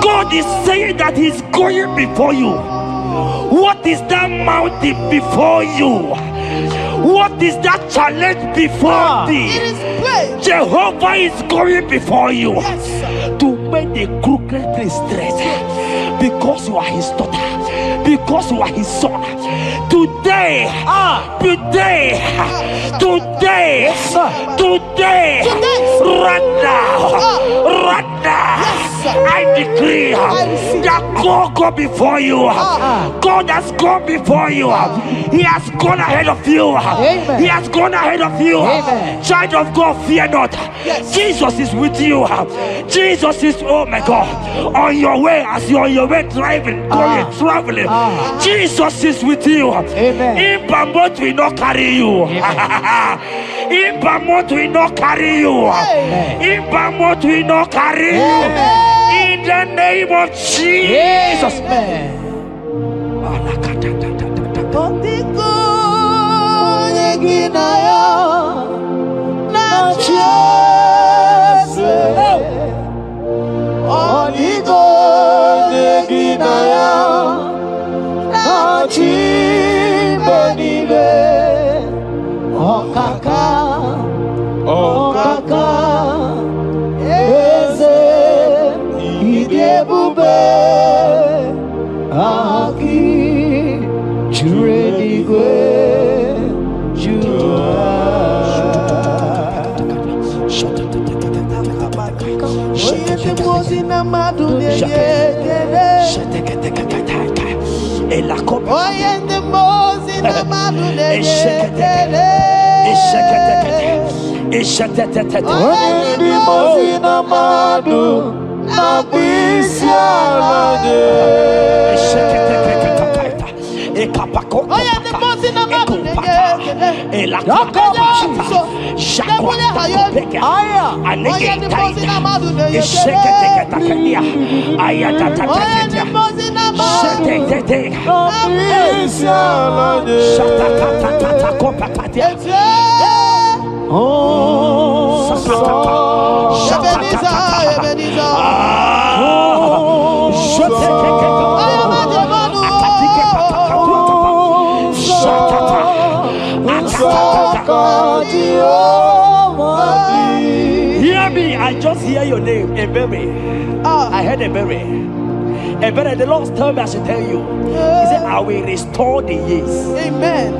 God is saying that He's going before you. What is that mountain before you? What is that challenge before thee? Jehovah is going before you to make the crooked place straight. Because you are His daughter. Because you are His son. Today, right now, I decree that God go before you. God has gone before you. He has gone ahead of you. He has gone ahead of you. Child of God, fear not. Jesus is with you. Jesus is, oh my God, on your way, as you're on your way driving, going, traveling. Jesus is with you. In Bamot will not carry you. In Bamot will not carry you. In Bamot will not carry you. In the name of Jesus. Hear me, I just hear your name, Ebere. I heard Ebere. Ebere, the Lord told me I should tell you. He said, I will restore the years. Amen.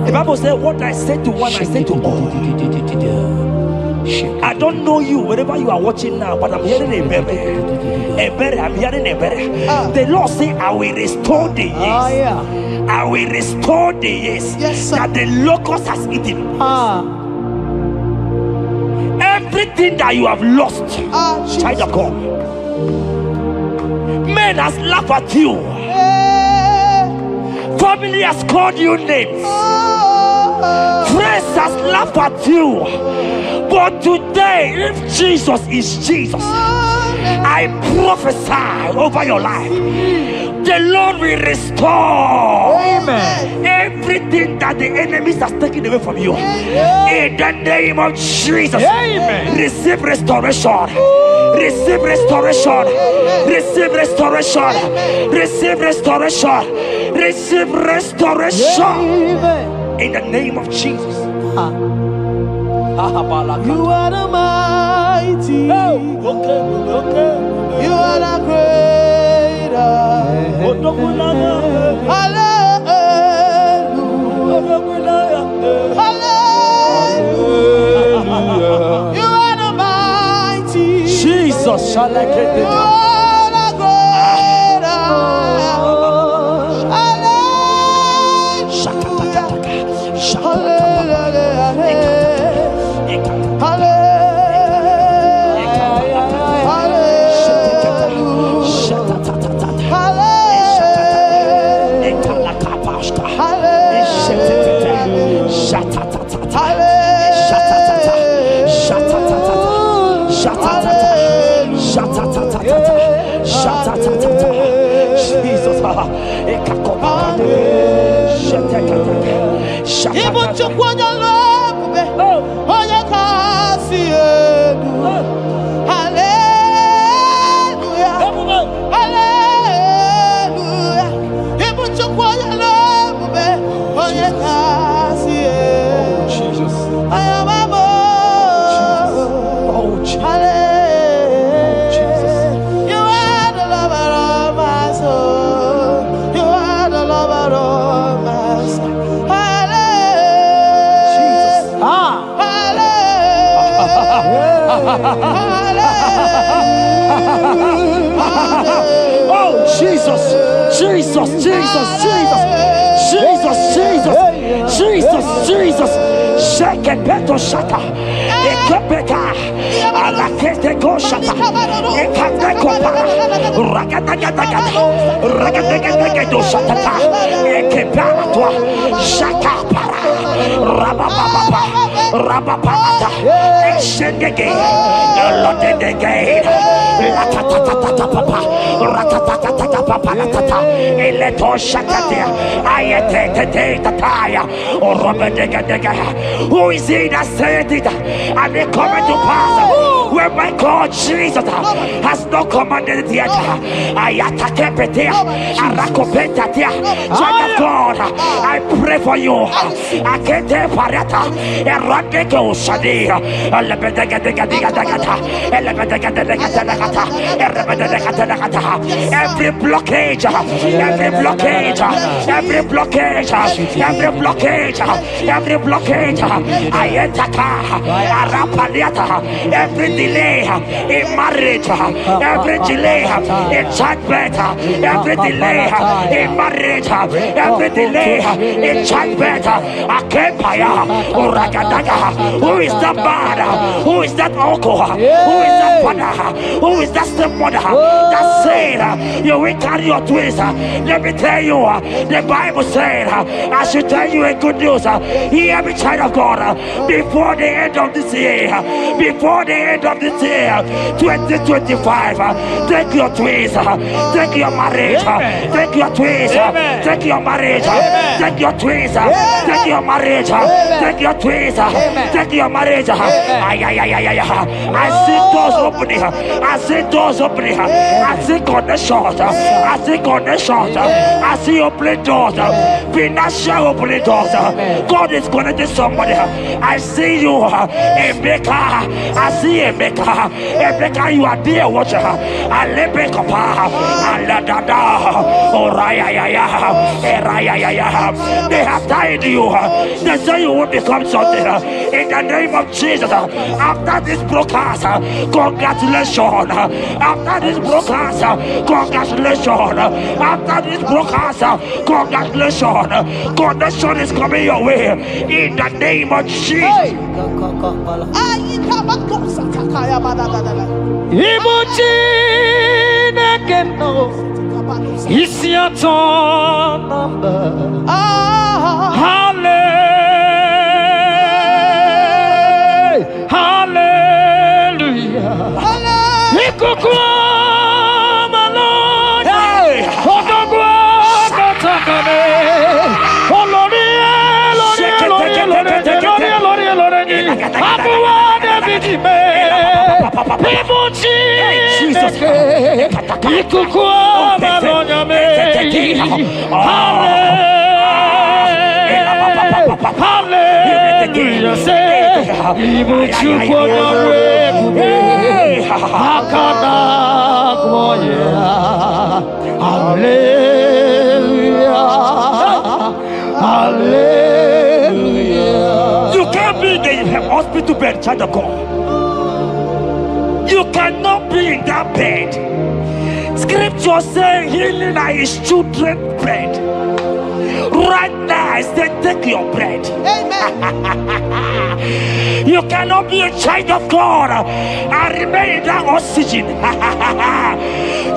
The Bible said, what I said to one, I said to all. I don't know you, wherever you are watching now, but I'm hearing Ebere. Ebere, I'm hearing Ebere. The Lord said, I will restore the years. I will restore the years that the locust has eaten. Everything that you have lost, child of God. Men has laughed at you. Family has called you names. Friends has laughed at you. But today, if Jesus is Jesus, I prophesy over your life. The Lord will restore everything that the enemies has taken away from you. In the name of Jesus, receive restoration. Receive restoration. Receive restoration. Receive restoration. Receive restoration. In the name of Jesus. You are the mighty. You are the greater. Hallelujah. Hallelujah. You are the mighty. Jesus shall I get You it. are the greater. Oh Jesus, Jesus, Jesus, Jesus, Jesus, Jesus, Jesus, Jesus. Shake it, beto shaka. Ekepeka. Alakete go shaka. Ekate kopara. Ragadagadaga. Ragadagadaga shaka. Ekepara toi. Shaka para. Rabababa. Rabababa. Exendege. Lotedege. Latatatata papa. Ratatatata papa latata. Eleto shakatia. Ayete tataya. Who is he that said it and it coming to pass when my God Jesus has not commanded it yet? Child of God, I pray for you. Every blockage, every blockage, every blockage, every blockage, every blockage, every delay in marriage, every delay in childbirth, every delay in marriage, every delay in childbirth. Who is that man? Who is that uncle? Who is that father? Who is that stepmother that said you will carry your twins? Let me tell you, the Bible said, I should tell you a good news. Hear me, child of God, before the end of this year, before the end of this year, 2025, take your twins, take your marriage, take your twins, take your marriage, take your twins, take your marriage, take your twins, take your marriage. I see doors opening, I see doors opening, I see connections, I see connections, I see opening doors, financial opening doors. God is connecting somebody. I see you, Emeka. I see Emeka. Emeka, you are there, watcher. Alebekapa, Aladada, Oraya, they have tied you. They say you will become something. In the name of Jesus, after this broadcast, congratulations. After this broadcast, congratulations. After this broadcast, congratulations. Connection is coming your way. In the name of Jesus. Ibuchi nekeno isiaton number. Hallelujah. Ikukwa maloja. Odogwa katakane. Olori. Abuwa David. Jesus. Ikukwa maloja me. Hallelujah. Hallelujah, say, Ibu Chukwu Ebube, Akada Gloria, Hallelujah, Hallelujah. You can't be in the hospital bed, child of God. You cannot be in that bed. Scripture saying healing are his children's bread. Right now, I say, take your bread. Amen. You cannot be a child of God and remain in that oxygen.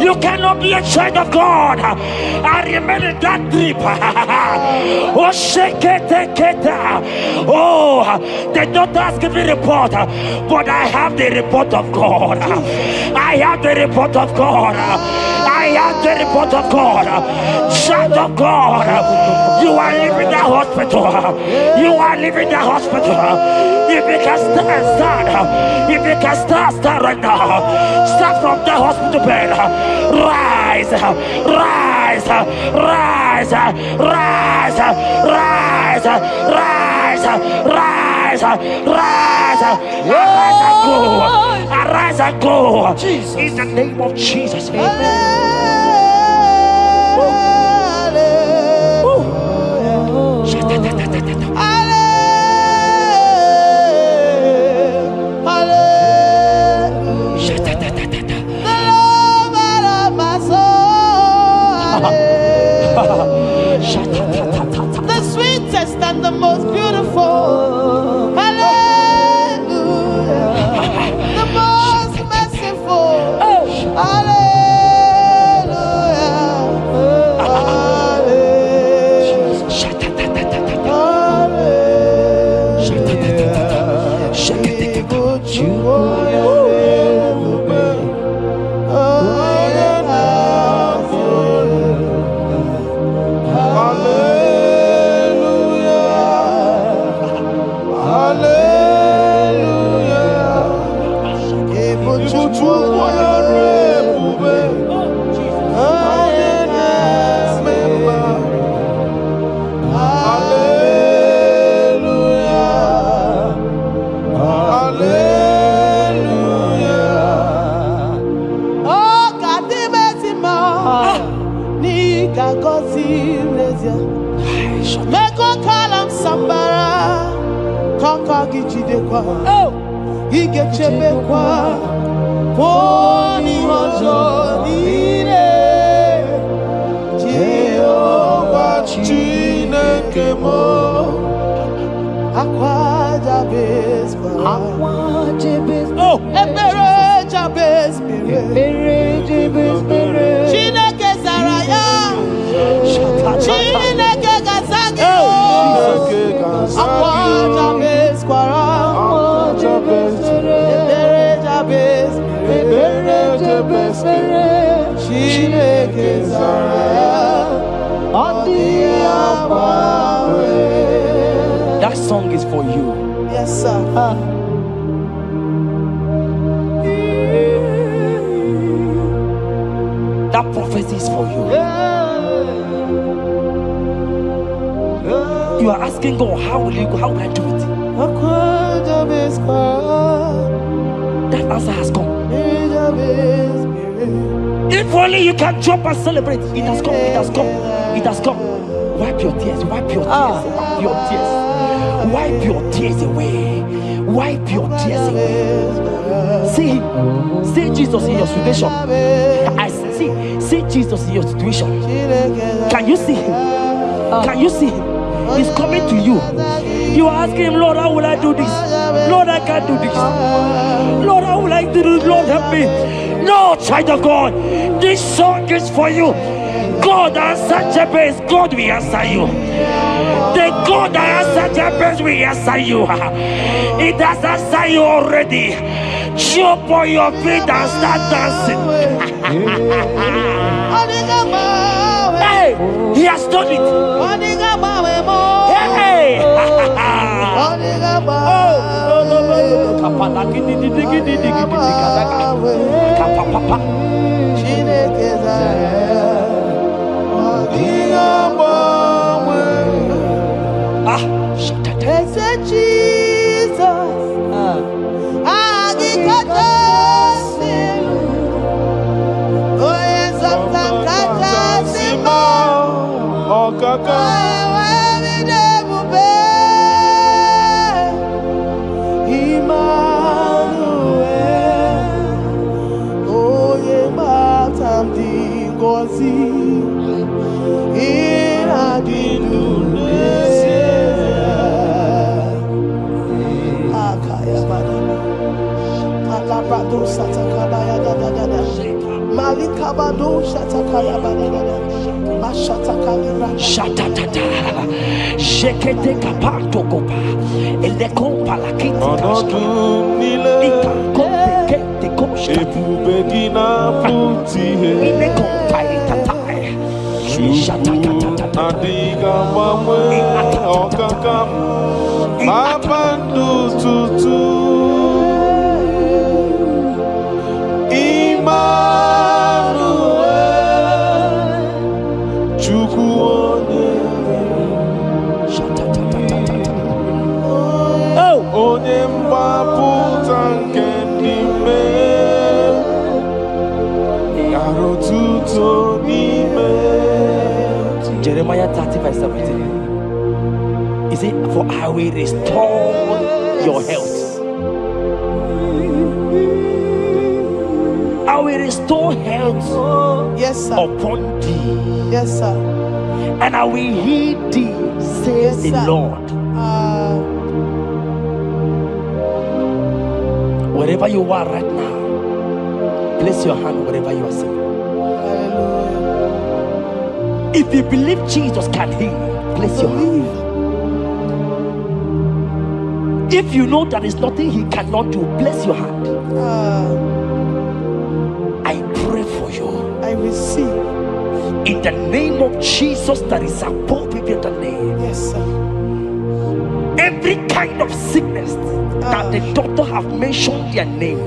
You cannot be a child of God and remain in that drip. Oh, shake it. Oh, the doctors give me report, but I have the report of God. I have the report of God. I have the report of God. Child of God, you are leaving the hospital. You are leaving the hospital. If you can stand, if you can stand right now, start from the hospital bed. Rise, rise, rise, rise, rise, rise, rise, rise, arise and go. Arise and go. In the name of Jesus. Amen. The sweetest and the most beautiful. Hallelujah. The most merciful. He gets a bequa, Pony Hozo, Jehovah Chinekemo, Aqua Jabez, oh, Ebere Jabez, Chineke Saraya, Chineke Gazagi, Aqua Jabez, Quara. That song is for you. Yes, sir. That prophecy is for you. You are asking God, how will you go? How will I do it? That answer has come. If only you can jump and celebrate. It has come. It has come. It has come. Wipe your tears. Wipe your tears. Wipe your tears. Wipe your tears away. Wipe your tears away. See Jesus in your situation. I see Jesus in your situation. Can you see him? Can you see him? He's coming to you. You are asking him, Lord, how will I do this? Lord, I can't do this. Lord, how will I do this? Lord, help me. No, child of God, this song is for you. God answered Jabez, God will answer you. The God that answered Jabez will answer you. It has answered you already. Jump on your feet and start dancing. Hey, he has done it. Hey, Jesus. Malikabado shatakaya badada mashatakali shatatata jekete kapato kopa ele kompa la kita ika kompe te komshka ebubegina puti ele kompa itatai shatatata adiga mamwe okakam mapandu tutu Jeremiah 30:17. He said, for I will restore your health. I will restore health upon thee. Yes, sir. And I will heal thee, says the Lord. Wherever you are right now, place your hand wherever you are sitting. If you believe Jesus can heal, place your hand. If you know there is nothing he cannot do, place your hand. I pray for you. I receive. In the name of Jesus that is above every other name. Yes, sir. Every kind of sickness that the doctor have mentioned their name,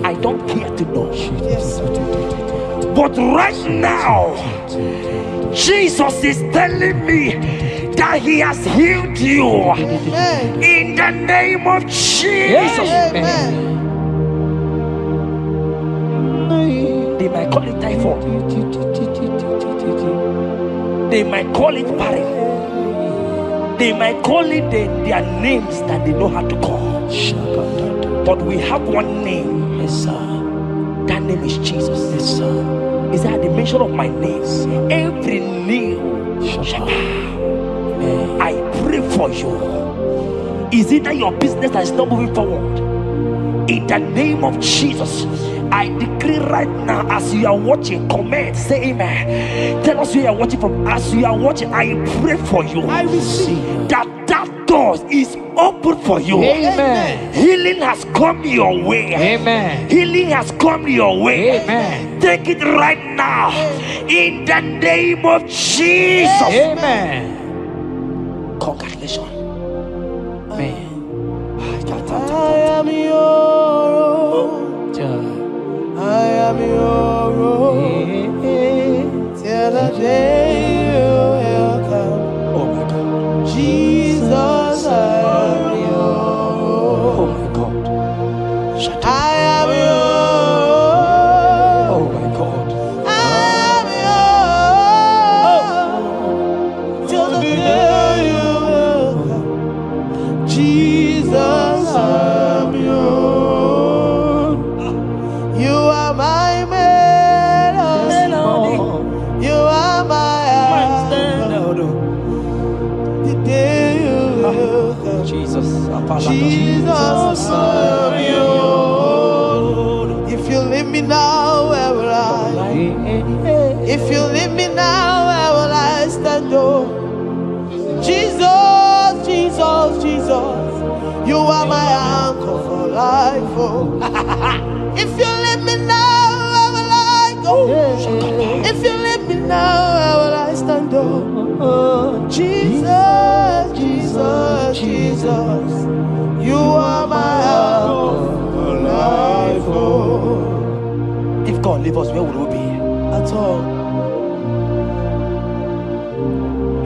I don't care to know. Yes, sir. But right now, Jesus is telling me that he has healed you. Amen. In the name of Jesus. Amen. They might call it typhoid. They might call it barren. They might call it their names that they know how to call. But we have one name. Yes, sir. That name is Jesus. Yes, sir. Is that the mention of my name? Every knee shall bow. I pray for you. Is it that your business that is not moving forward? In the name of Jesus, I decree right now, as you are watching, comment, say amen. Tell us where you are watching from. As you are watching, I pray for you. I receive that door is open for you. Amen. Healing has come your way. Amen. Healing has come your way. Amen. Take it right now. In the name of Jesus. Amen. Congratulations. Amen. I am your own. I am your own. Till the day you will come. Oh my God. Jesus, I am your Oh own. my God. I am your own. Oh my God. I am your own. Till the day you will come. Jesus, I am your own. You are my melody. You are my anchor. The day you will come. Jesus. Jesus, I am your own. If you leave me now, where will I? If you leave me now, where will I stand? Oh, Jesus, Jesus, Jesus, you are my anchor for life. Oh, if you leave me now, where will I go? If you leave me now, where will I stand? Oh, Jesus, Jesus, Jesus, you are my anchor for life. Oh, If God leave us, where would we be? at all.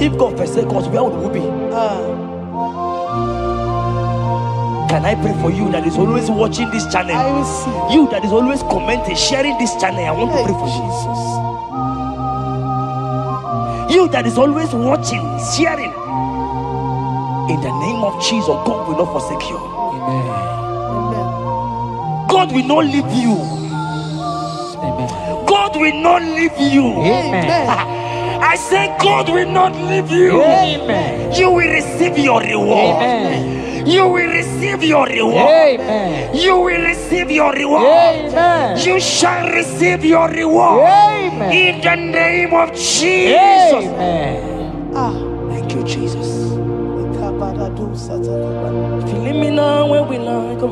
If God forsake us, where would we be? Can I pray for you that is always watching this channel? I receive. You that is always commenting, sharing this channel. I want to pray for you. You that is always watching, sharing. In the name of Jesus, God will not forsake you. Amen. God will not leave you. Amen. God will not leave you. Amen. I say God will not leave you. Amen. You will receive your reward. Amen. You will receive your reward. Amen. You will receive your reward. Amen. You shall receive your reward. Amen. In the name of Jesus. Amen. Thank you, Jesus. If you leave me now, where will I go?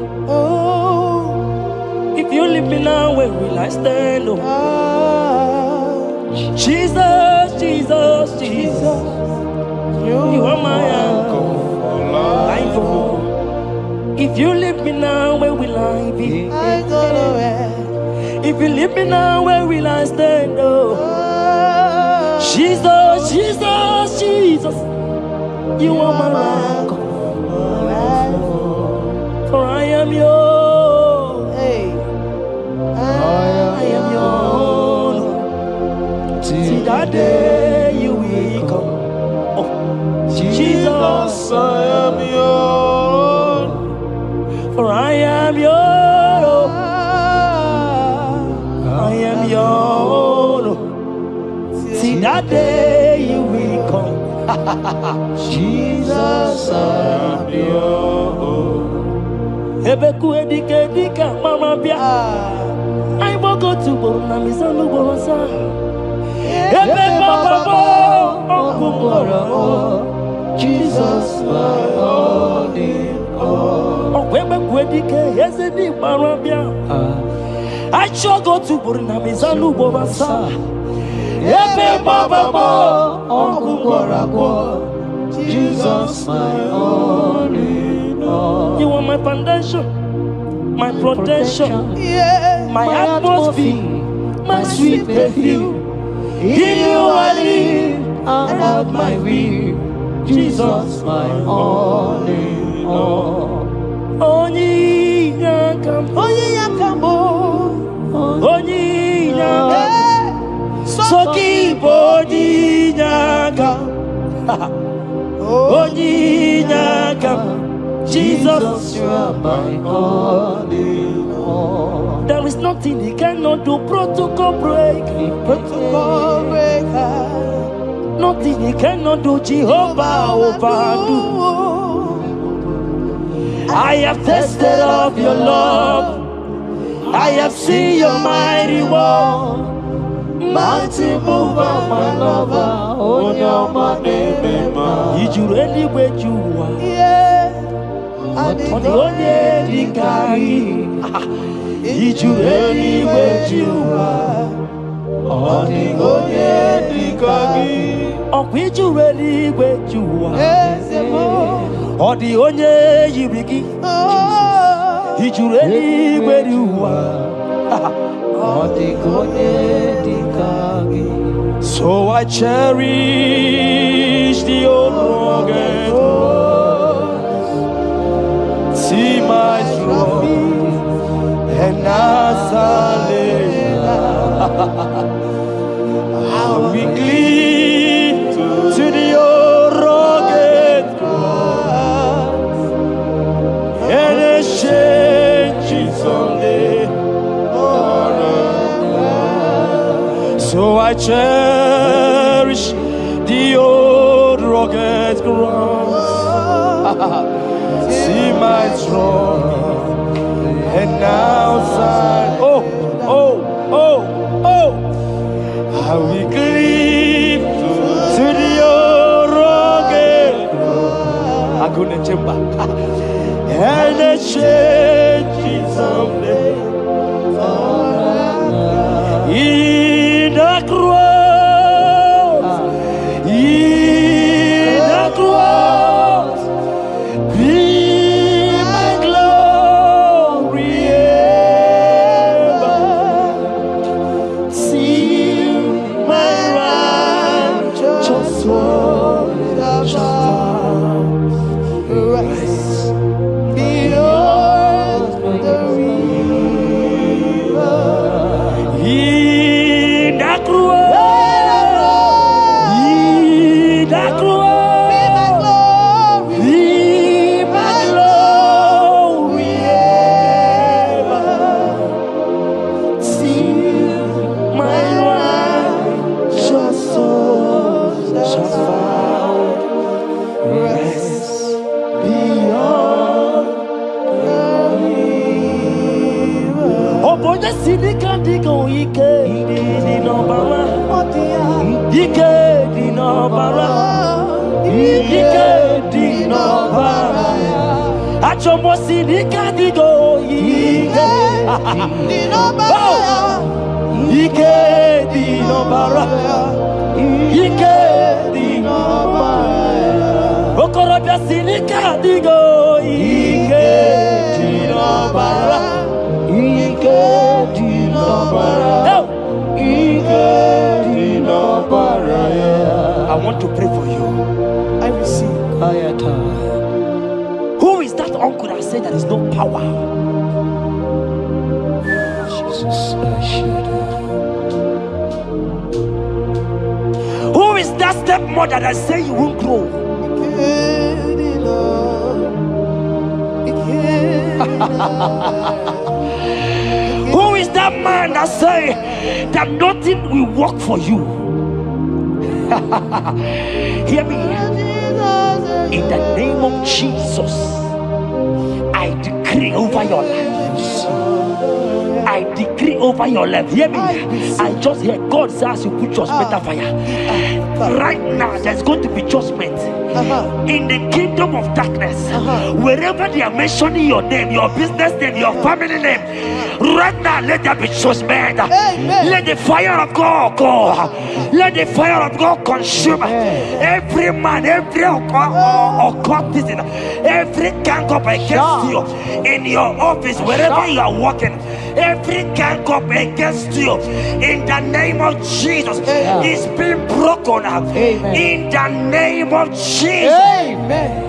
If you leave me now, where will I stand? Oh. Jesus, Jesus, Jesus. You are my uncle. If you leave me now, where will I be? I go nowhere. If you leave me now, where will I stand? Oh. Jesus, Jesus, Jesus. You are my uncle. For I am yours. Hey. I am yours. See that day you will come. Oh, Jesus, I am yours. for I am yours. I am yours. See that day you will come. Jesus, I am yours. Ebeku edike dika mama bia. I will go to Borna Misanu Borosa. Ebe Baba Jesus, my all in all. Ebeku edike Yezedi Marabia. I shall go to Borna Misanu Borosa. Ebe Baba Jesus, my all in all. You are my foundation, my protection, Yeah. my atmosphere, my sweet perfume. In you I live and have my will. Jesus, my all in all. Onyi yakam, Onye yakamo. onyi yakam, Hey. soki bodi yakam, onyi yakam. Jesus, You are my all in all. there is nothing he cannot do. Protocol break, Protocol breaker. nothing he cannot do. Jehovah overdo. I have tasted of your love. I have seen your mighty work. Mighty mover, my lover, on your money, man. Did you really where you are? Yeah. On the only the carry. Did you really where you are? On the only Kagi. Or did you really where you are? Ezemo. Or the only you begin. Oh. Did you really where you are? On the only Kagi. So I cherish the old rugged cross. See my trophy and as I lay I'll be clean to the old rugged cross and exchange it someday. So I cherish the old rugged cross. See my throne and now side. Oh, oh, oh, oh. I will cleave to the old rugged cross. I go to chamber and the change it someday. In the cross, in the cross, be my glory ever. See my righteous one shall rise. Sidika digo ike di no bara. Ike di no bara. Ike di no bara. Achomo sidika digo ike di no bara. Ike di no bara. Ike di no bara. Okorobia sidika digo ike di no bara. Ike di no bara. Ike di no bara. I want to pray for you. I receive. Who is that uncle that said there is no power? Jesus, who is that stepmother that say you won't grow? Who is that man that say that nothing will work for you? Hear me. In the name of Jesus, I decree over your life. I decree over your life. Hear me. I just hear God says you put your better fire. Right now, there's going to be judgment in the kingdom of darkness. Wherever they are mentioning your name, your business name, your family name, right now, let there be judgment. Let the fire of God go. Let the fire of God consume every man, every occultism, every gang up against you in your office, wherever you are working. Every gang up against you in the name of Jesus is being broken up. In the name of Jesus. Amen.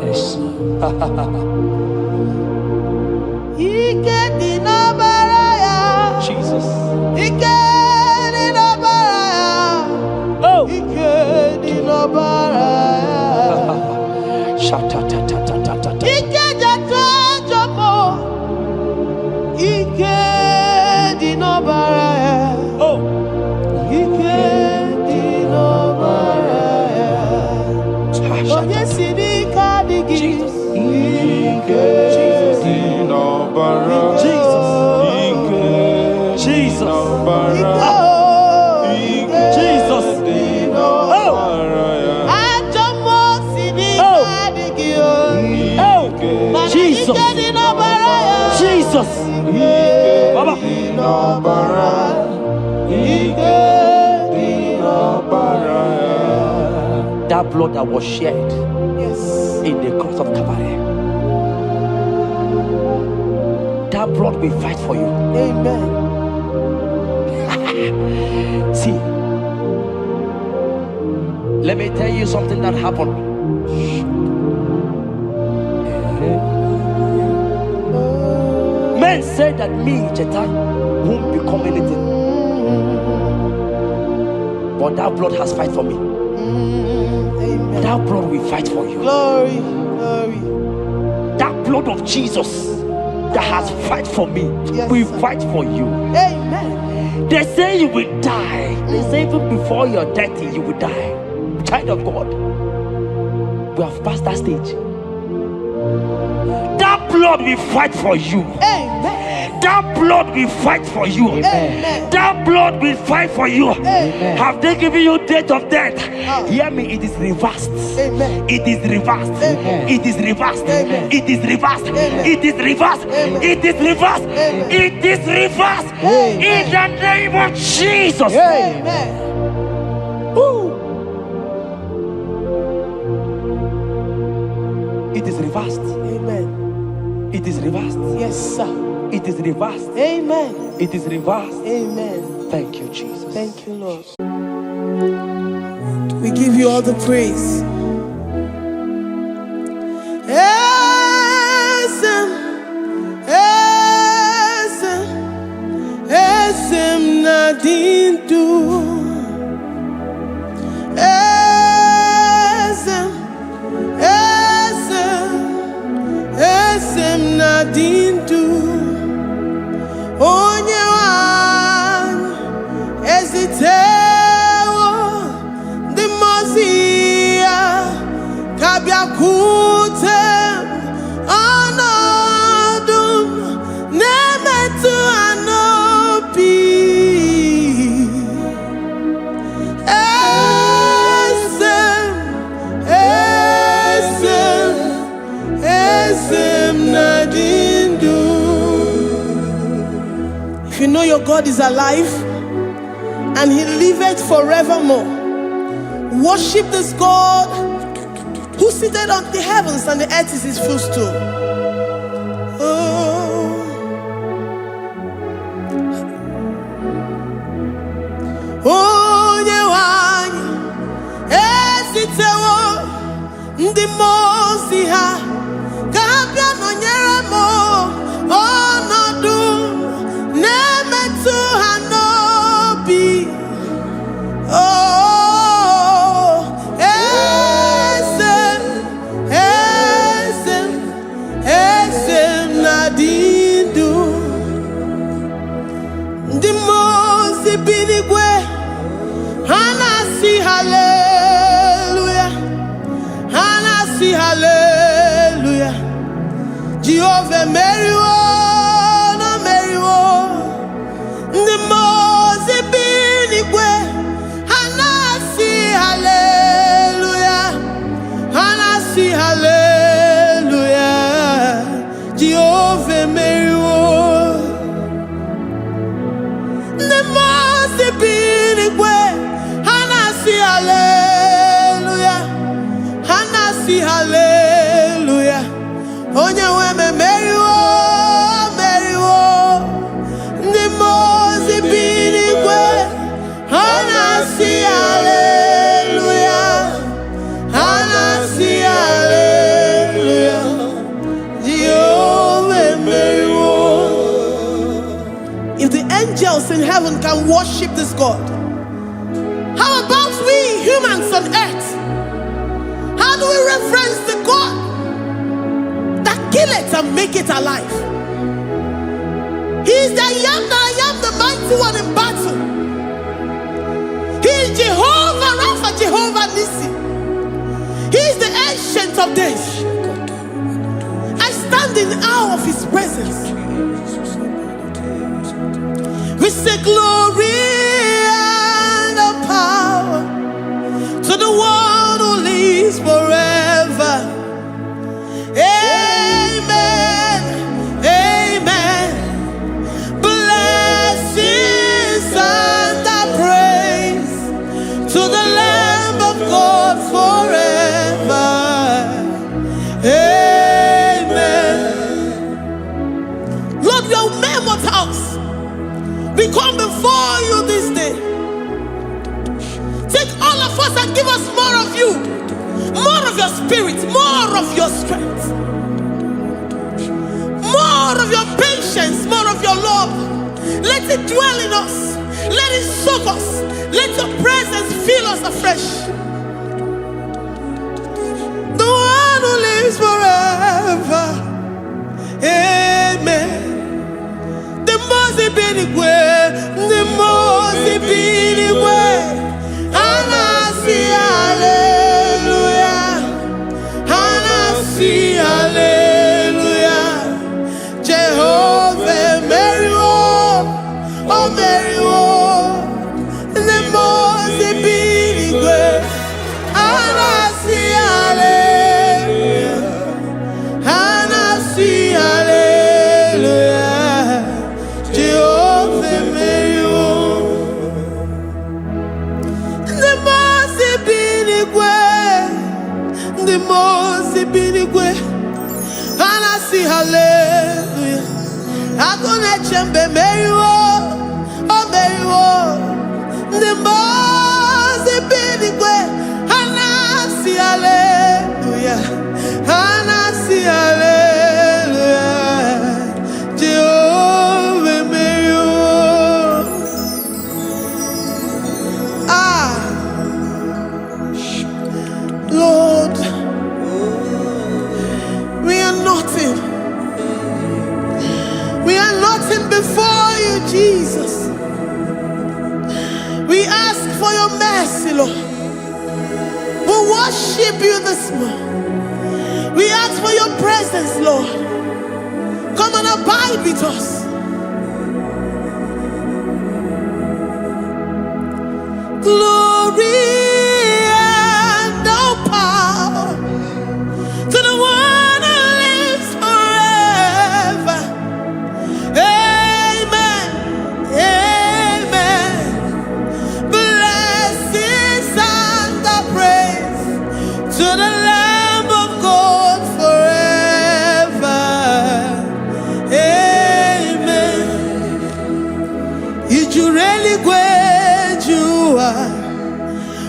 Yes. Jesus. Jesus. Baba. That blood that was shed in the cross of Calvary, that blood will fight for you. Amen. See, let me tell you something that happened. Men said that me, Chetan, won't become anything. But that blood has fight for me. Amen. That blood will fight for you. Glory, glory. That blood of Jesus that has fight for me will fight for you. Amen. They say you will die. They say even before you're 30, you will die. Child of God, we have passed that stage. That blood will fight for you. Amen. That blood will fight for you. Amen. That blood will fight for you. Amen. Have they given you date of death? Hear me, it is reversed. Amen. It is reversed. Amen. It is reversed. Amen. It is reversed. Amen. It is reversed. Amen. It is reversed. Amen. It is reversed. Amen. In the name of Jesus. Amen. It is reversed. Amen. It is reversed. Yes, sir. It is reversed. Amen. It is reversed. Amen. Thank you, Jesus. Thank you, Lord. We give you all the praise. Esem nadintu. Esem nadintu. Onye wan ezitewo the Mosiah kabia kutem anadum know your God is alive and he liveth forevermore. Worship this God who seated on the heavens and the earth is his footstool. Oh, Nyewani, esitewo ndi mozi ha kapia no nyeremo onodu nemetu hanobi. Oh, esem nadindu ndi mozi binigwe. Hanasi hallelujah, Hanasi hallelujah. Jehovah Meriwo, no Meriwo. The Mose binigwe. Hanasi hallelujah, Hanasi hallelujah. Jehovah Meriwo. The Mose binigwe. Hallelujah, Hanasi hallelujah. Onye weme meriwo, meriwo. Ndi mozi binigwe. Hanasi hallelujah, Hanasi hallelujah. Jehovah meriwo. If the angels in heaven can worship this God, how about we humans on earth? How do we reference the God that kill it and make it alive? He is the I am the mighty one in battle. He is Jehovah Rapha, Jehovah Nissi. He is the ancient of days. I stand in awe of his presence. We say glory to the one who lives forever. Amen, amen. Blessings and praise to the Lamb of God forever. Amen. Lord, we are mere mortals. We come before you this day. Take all of us and give us more of you, more of your spirit, more of your strength, more of your patience, more of your love. Let it dwell in us. Let it soak us. Let your presence fill us afresh. The one who lives forever. Amen. The Mose binigwe, the Mose binigwe. Hanasi hallelujah, Hanasi hallelujah. Jehovah Meriwo, oh Meriwo. The Mose binigwe. Hanasi hallelujah, Hanasi hallelujah. Jehovah Meriwo. The Mose binigwe. Hanasi hallelujah. Agone chembe meriwo, oh meriwo. The Mose binigwe. Hanasi hallelujah, Hanasi hallelujah. Jehovah meriwo. Lord, we are nothing. We are nothing before you, Jesus. We ask for your mercy, Lord. We worship you this morning. We ask for your presence, Lord. Come and abide with us. Glory and all power to the one who lives forever. Amen.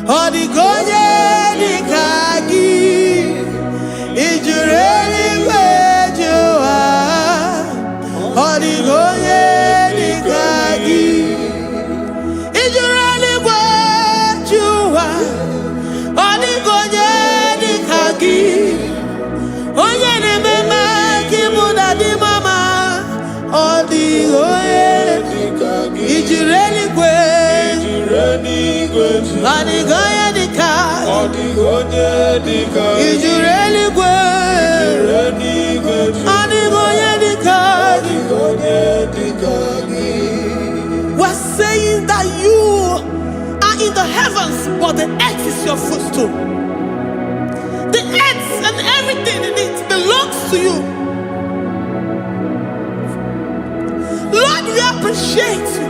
Odigonye dikagi ijureli gwejuwa. Odigonye dikagi ijureli gwejuwa. Odigonye dikagi onye nemema kimuda di mama. Odigonye dikagi ijureli gwejuwa. Odigonye dikagi ijureli gwejuwa. Odigonye dikagi. We're saying that you are in the heavens, but the earth is your footstool. The earth and everything in it belongs to you. Lord, we appreciate you.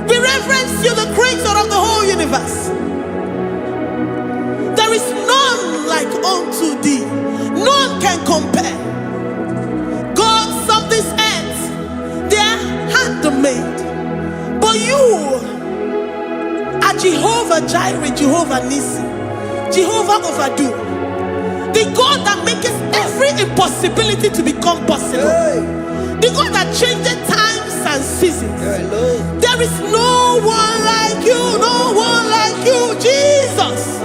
We reverence you, the creator of the whole universe. There is none like unto thee. None can compare. Gods of this earth, they are handmade. But you are Jehovah Jireh, Jehovah Nissi, Jehovah Overdo. The God that makes every impossibility to become possible. The God that changes times and seasons. There is no one like you, no one like you, Jesus.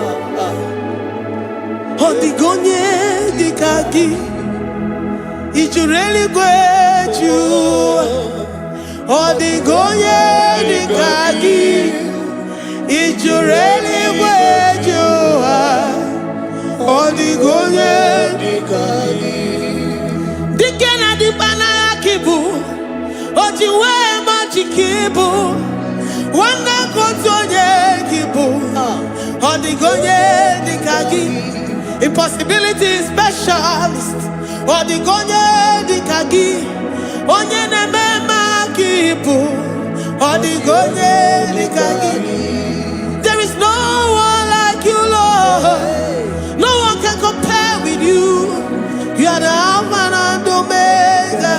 Odigonye dikagi ijureli gwejuwa. Odigonye dikagi ijureli gwejuwa. Odigonye dikagi dikena dibana kibu ojiwe majikibu wana kotonye kibu. Odigonye dikagi impossibility specialist. Odigonye dikagi onye nemema kibu. Odigonye dikagi. There is no one like you, Lord. No one can compare with you. You are the Alpha and Omega.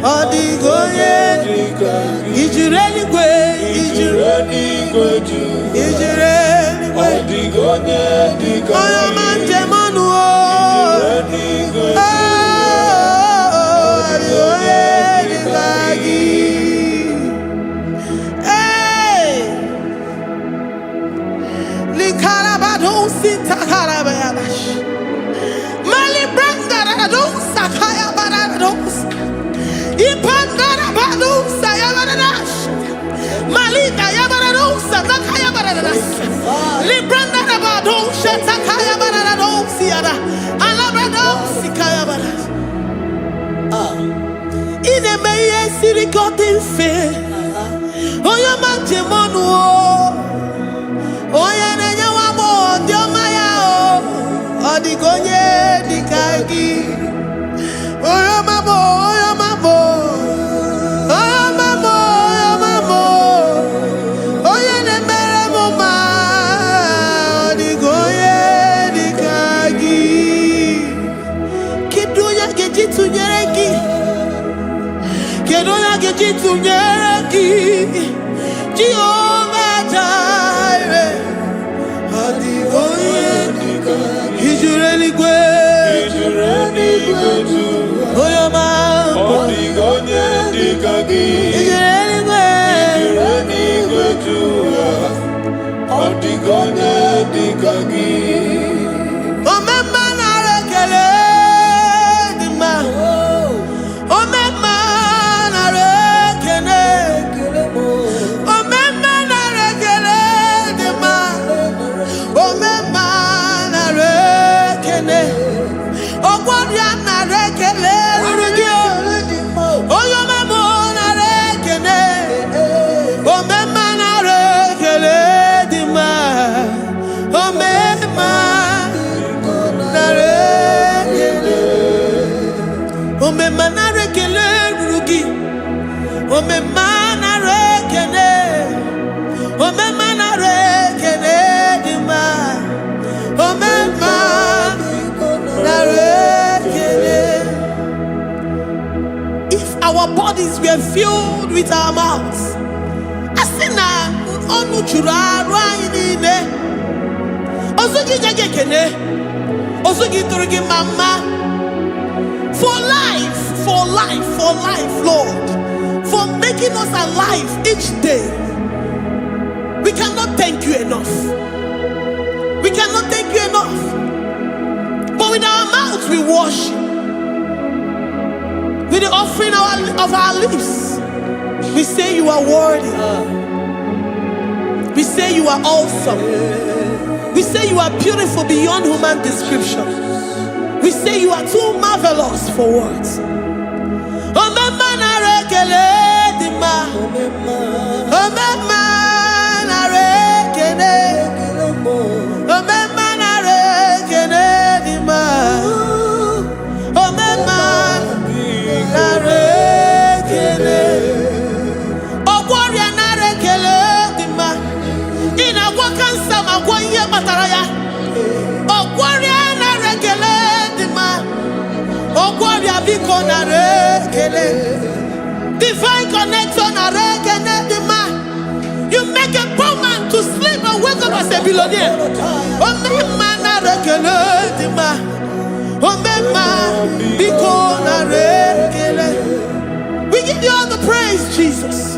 Odigonye dikagi ijureli ijureli Odigonye dikagi oyomanje manu Odigonye dikagi. Hey, likarabado sitakarabayabash mali brandara sakaya barados ipandara bado sayabaradas malita yabarados sakaya baradas librandara bado shatakaya barados yada alabrados sikaya baradas. Ine meye sirikotin fe oya manje monu oya nenya wamo diomaya Odigonye dikagi oya mamo oya mamo oya mamo oya mamo oya nemere mama. Odigonye dikagi kiduya gejitu nyereki kedoya gejitu nyereki Jehovah Jireh. Odigonye dikagi ijureli gwejuwa. Oyoma Odigonye dikagi ijureli gwejuwa. Odigonye dikagi omema narekele dima omema narekele omema narekele dima omema narekele ogwaria narekele rugio oyoma mo narekele omema narekele dima omema narekele omema narekele rugi omema narekele omema narekele dima omema narekele. If our bodies were filled with our mouths, asina onu churaru anyị niile. Ozu gị nye gị ekene. Ozu gị tụrụ gị mama. For life, Lord. For making us alive each day. We cannot thank you enough. We cannot thank you enough. But with our mouths we worship. With the offering of our lips, we say you are worthy. We say you are awesome. We say you are beautiful beyond human description. We say you are too marvelous for words. Divine connection. You make a poor man to sleep and wake up as a billionaire. We give you all the praise, Jesus.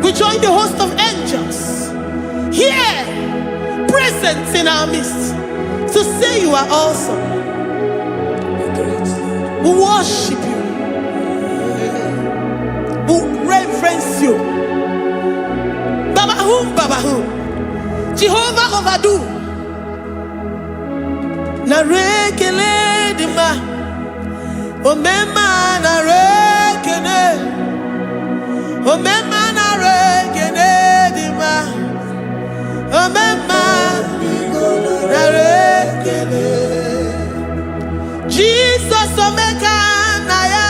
We join the host of angels here, present in our midst, to say you are awesome. We worship you. We reverence you. Baba whom? Jehovah overdo. Na rekele dima. Omema na rekele. Omema na rekele dima. Omema na rekele. Jesus omeka naya.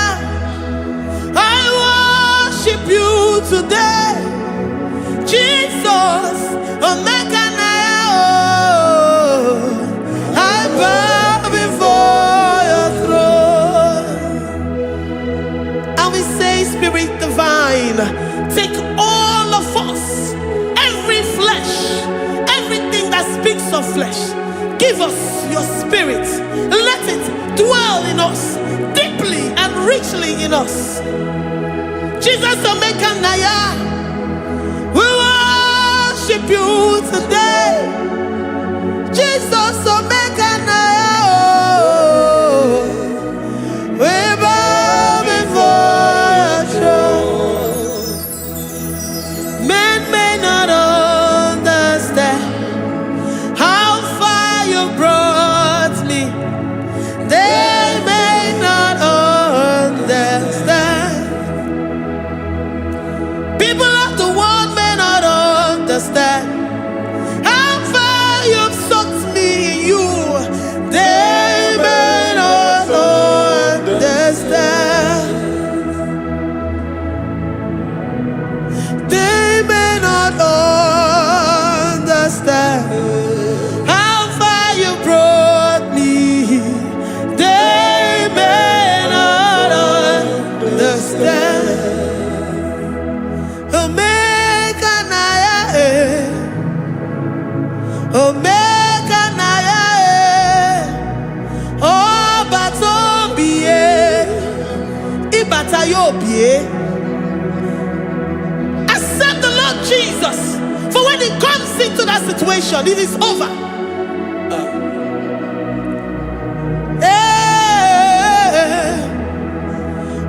I worship you today. Jesus omeka naya. I bow before your throne. And we say, Spirit divine, take all of us, every flesh, everything that speaks of flesh. Give us your spirit. Let it dwell in us, deeply and richly in us. Jesus omeka naya. We worship you today. Jesus omeka naya. We bow before your throne. Men may not understand how far you brought me. They may not understand. People of the world may not understand how far you've sucked me in you. They may not understand. They may not understand how far you brought me. They may not understand. Omeka naya, omeka naya, obatombiye, ibatayobiye. Accept the Lord Jesus, for when He comes into that situation, it is over.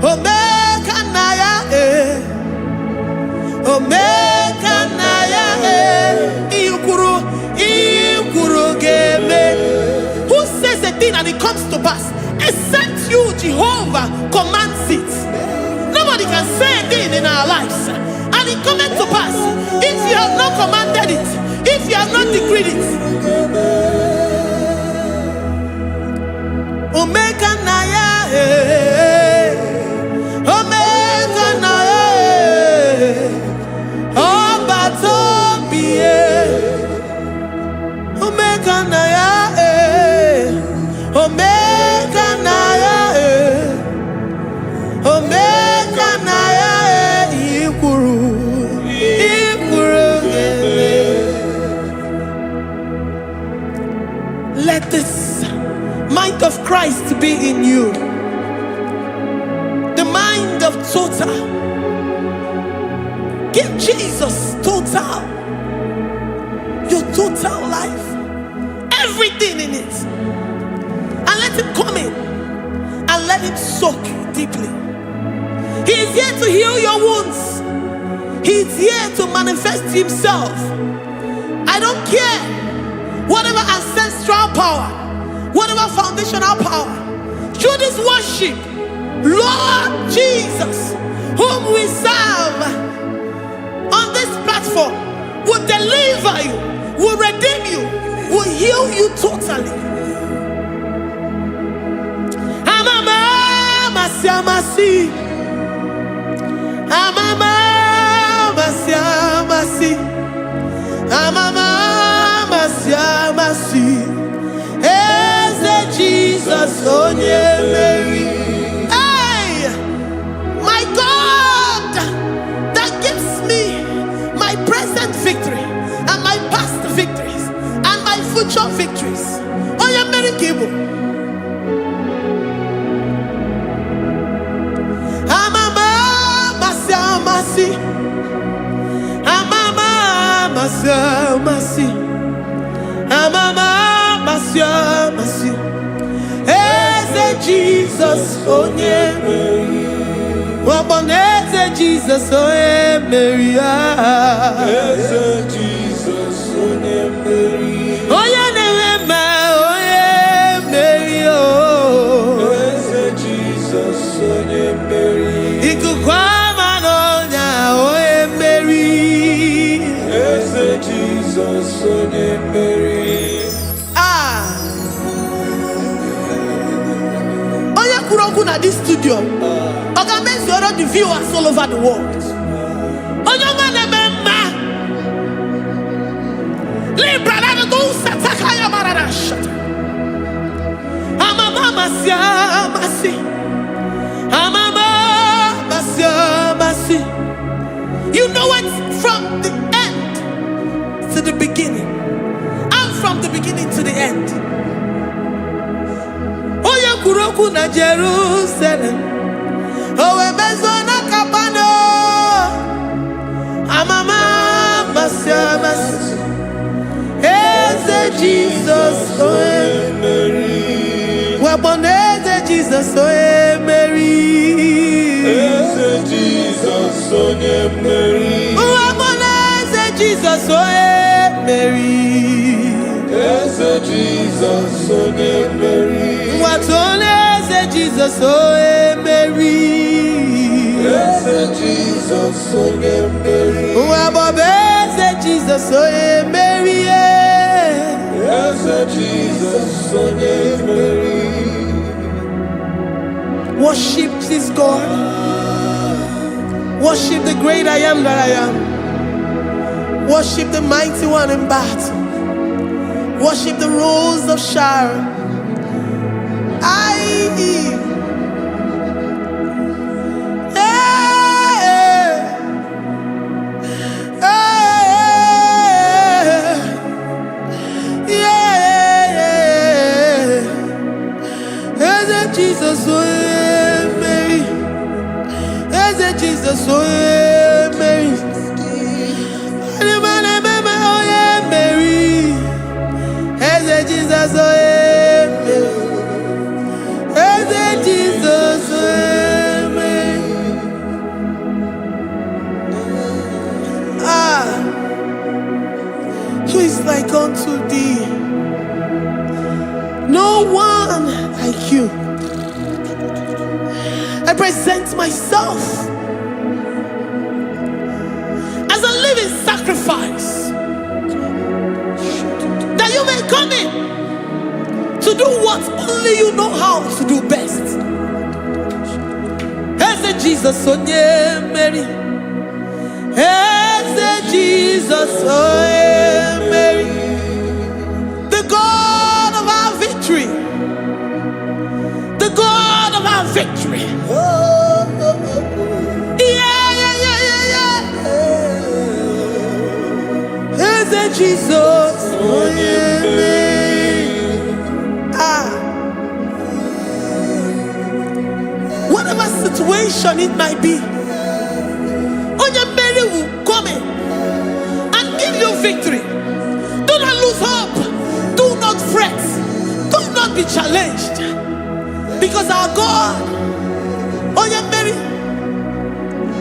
Omeka naya, omeka naya, ikuru game. Who says a thing and it comes to pass? Except you, Jehovah, commands it. Nobody can say a thing in our lives and it comes to pass if you have not commanded it, if you have not decreed it. Omeka naya, omeka naya, obatombiye, omeka naya, omeka naya, omeka naya, ikuru geme. mind of Christ to be in you. The mind of total. Give Jesus total. Your total life. Everything in it. And let him come in. And let him soak deeply. He is here to heal your wounds. He is here to manifest himself. I don't care. Whatever ancestral power, whatever foundational power, through this worship, Lord Jesus, whom we serve on this platform, will deliver you, will redeem you, will heal you totally. Amasi, Amama, Masi, Amama, Masi, Eze Jesus, Onye Mary. Hey, my God, that gives me my present victory and my past victories and my future victories. Onye Mary Kibu. Amama masi, Amama masi, Eze Jesus onye Mary, Waboneze Jesus onye Mary, Eze Jesus onye Mary, onye Newema onye Mary, oh, Eze Jesus onye Mary. Jesus, onye Mary. Oya kuroku na this studio. Oga men's the viewers all over the world. Oya manemema. Libra na go sataka ya marara shata. Amama masi. Amama masi. You know it from the to the beginning, and from the beginning to the end. Oya kuroku na Jerusalem, owe bezona kapano, amama masi, Eze Jesus oe Mary, waboneze Jesus oe Mary, Eze Jesus oe Mary, waboneze Jesus oe Mary, Eze Jesus onye Mary, Watoleze Jesus oe Mary, Eze Jesus onye Mary, Wabobeze Jesus oe Mary, Eze Jesus onye Mary. Worship this God. Worship the great I am that I am. Worship the mighty one in battle. Worship the rose of Sharon. Jesus, oh Mary, Jesus, oh Mary, Mary, Jesus, oh Mary, Jesus, oh Mary. Who is like unto thee? No one like you. I present myself as a living sacrifice, that you may come in to do what only you know how to do best. Eze Jesus onye Mary, Eze Jesus onye Mary, the God of our victory, the God of our victory. Eze Jesus onye Mary. situation it might be, Onyemeri will come in and give you victory. Do not lose hope. Do not fret. Do not be challenged. Because our God, Onyemeri,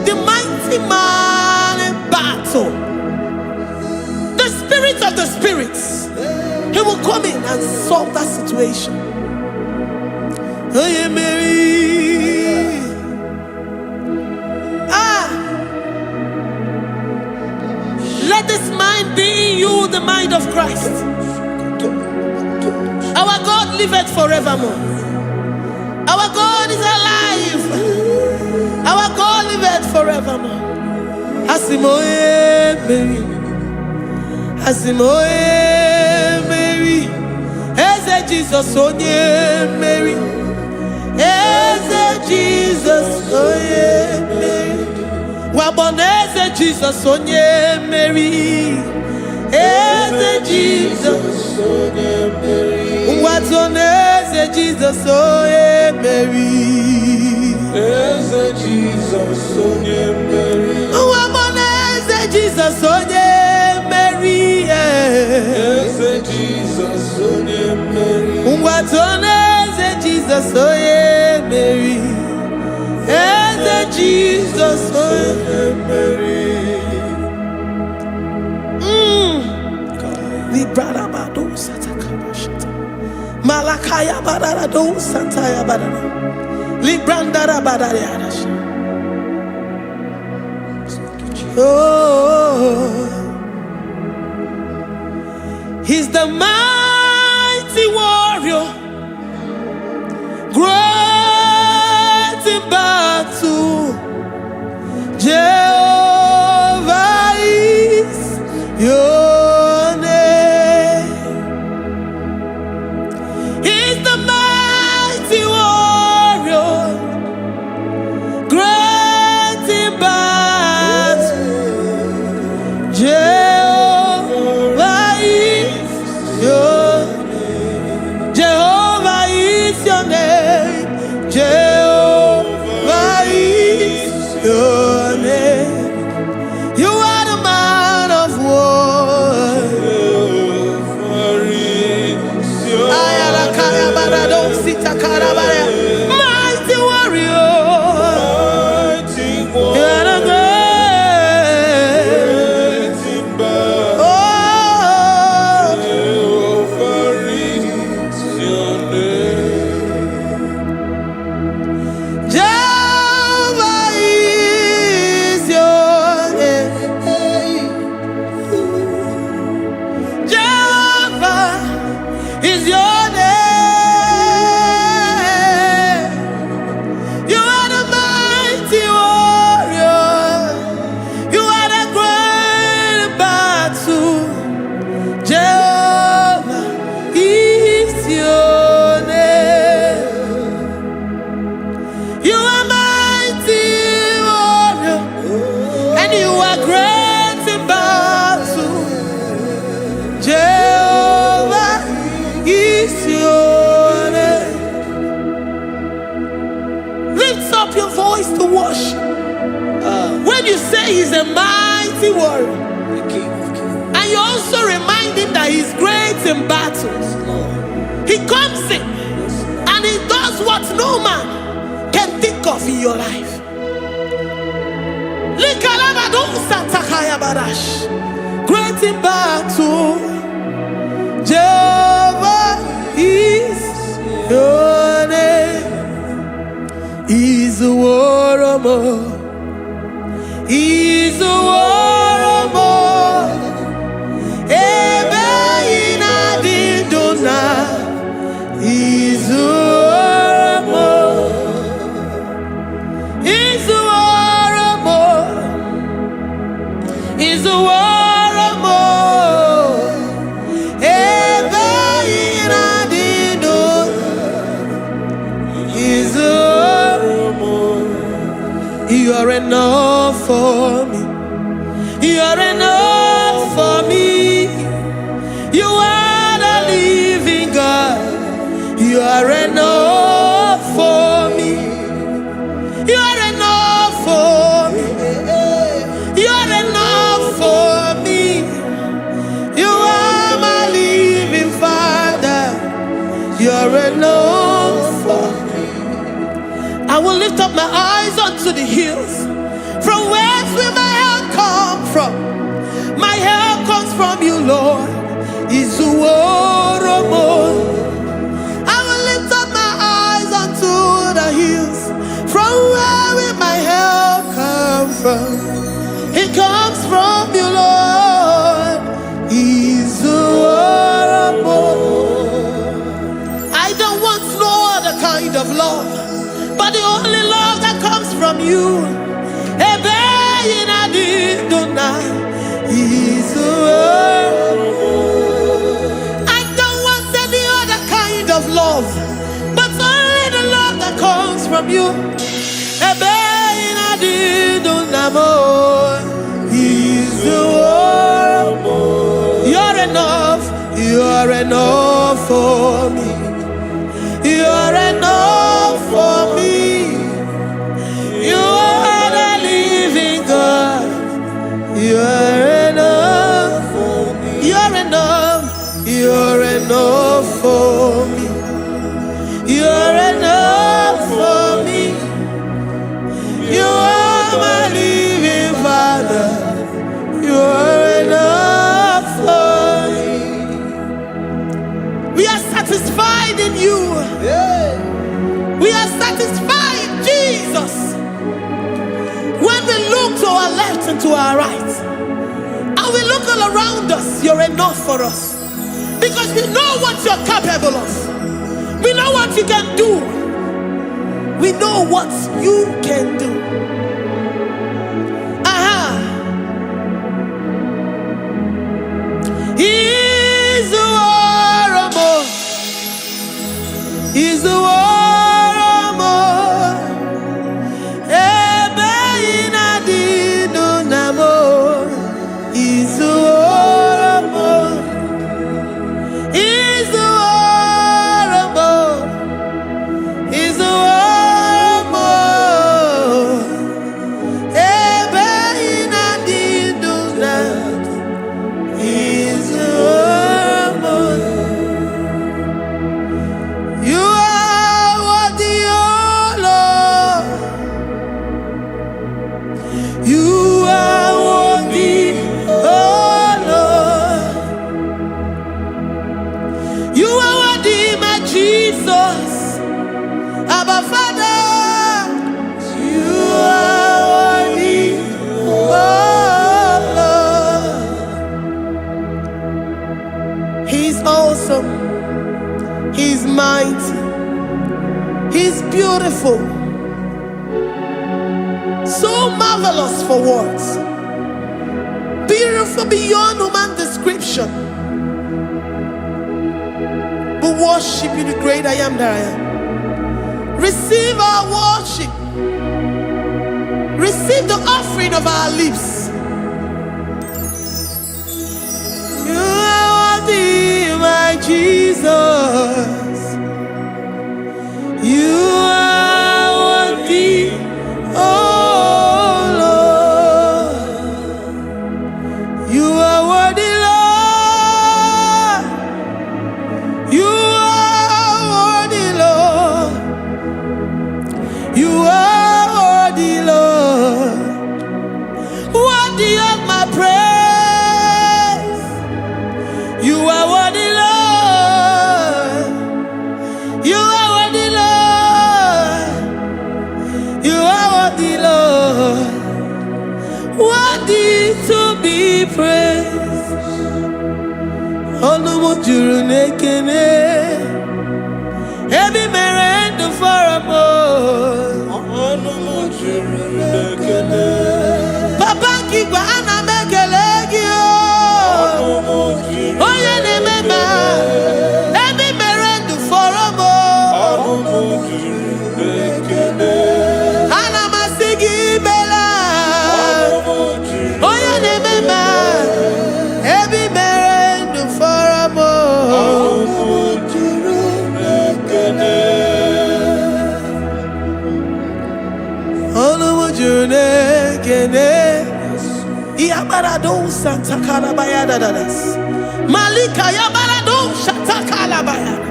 the mighty man in battle, the spirit of the spirits, he will come in and solve that situation. Onyemeri. Let this mind be in you, the mind of Christ. Our God liveth forevermore. Our God is alive. Our God liveth forevermore. Asimoye Mary. Asimoye Mary. Eze Jesus onye Mary. Eze Jesus onye Mary. Waboneze Jesus onye Mary. Eze Jesus onye Mary. Watoneze Jesus onye Mary. Eze Jesus onye Mary. Waboneze Jesus onye Mary. Eze Jesus onye Mary. Watoneze Jesus onye Mary. Eze Jesus onye Mary. Librada bado satakaba shata. Malakaya badara do santaya badara. Librandara badara yadash. Oh, he's the mighty warrior, great in battle. Jehovah is your name. He's the mighty warrior, great in battle. Jehovah is your name. Jehovah is your name. Jehovah is your name. You are the man of war. Ayalakaya barado sitakarabaya. Mighty warrior. You are the great. Oh, Jehovah is your name. Jehovah is your name. Jehovah is your name. You are the mighty warrior. You are the great battle. Jehovah is your name. You are mighty warrior, and you are great in battle. Jehovah is your name. Lift up your voice to worship. When you say he's a mighty warrior, and you also remind him that he's great in battles, he comes in and he does what no man can think of in your life. Great in battle, Jehovah is your name. He's a warrior. He's a warrior. Ebe ina dindona. He's a warrior. He's a warrior. He's a warrior. Ebe ina dindona. He's a warrior. You are enough for me. You are enough for me. You are the living God. You are enough for me. You are enough for me. I will lift up my eyes unto the hills. From whence will my help come from? My help comes from you, Lord. Is the word of God. I will lift up my eyes unto the hills. From where will my help come from? It comes from you, Lord. Is the word of God. I don't want no other kind of love, but the only love that comes from you. I don't want any other kind of love, but only the love that comes from you. You're enough, you're enough for me. You're enough for me. You are the living God. You're enough for me. You're enough. You're enough for me. You're enough for me. You are my living Father. You're enough for me. We are satisfied in you. We are satisfied, Jesus. When we look to our left and to our right, and we look all around us, you're enough for us. Because we know what you're capable of. We know what you can do. We know what you can do. He's the war of more. He's the war of more. He's the war of more. He's the war of more. He's the war of more. He's the war of more. You are worthy, oh Lord. You are worthy, oh Lord. You are worthy, my Jesus. Abba Father, you are worthy, oh Lord. He's awesome. He's mighty. He's beautiful. So marvelous for words. Beautiful beyond human description. We worship you, the great I am that I am. Receive our worship. Receive the offering of our lips. You are worthy, my Jesus. You are worthy, oh Lord. You are worthy, Lord. You are worthy, Lord. You are worthy, Lord. Worthy of my praise. You are worthy, Lord. You are worthy, Lord. You are worthy, Lord. Worthy to be praised. Onumujuru nekene. Every merend for a more. Onumujuru nekene. Papa kigwa ana mekelegio. Oye ne mema. Every merend for a more. Onumujuru nekene. Ana masigi bela. Oye ne mema. Every merend for a more. Onumujuru nekene. Yabarado Santa Bayadadas Malika Yabarado Shatakala Bayada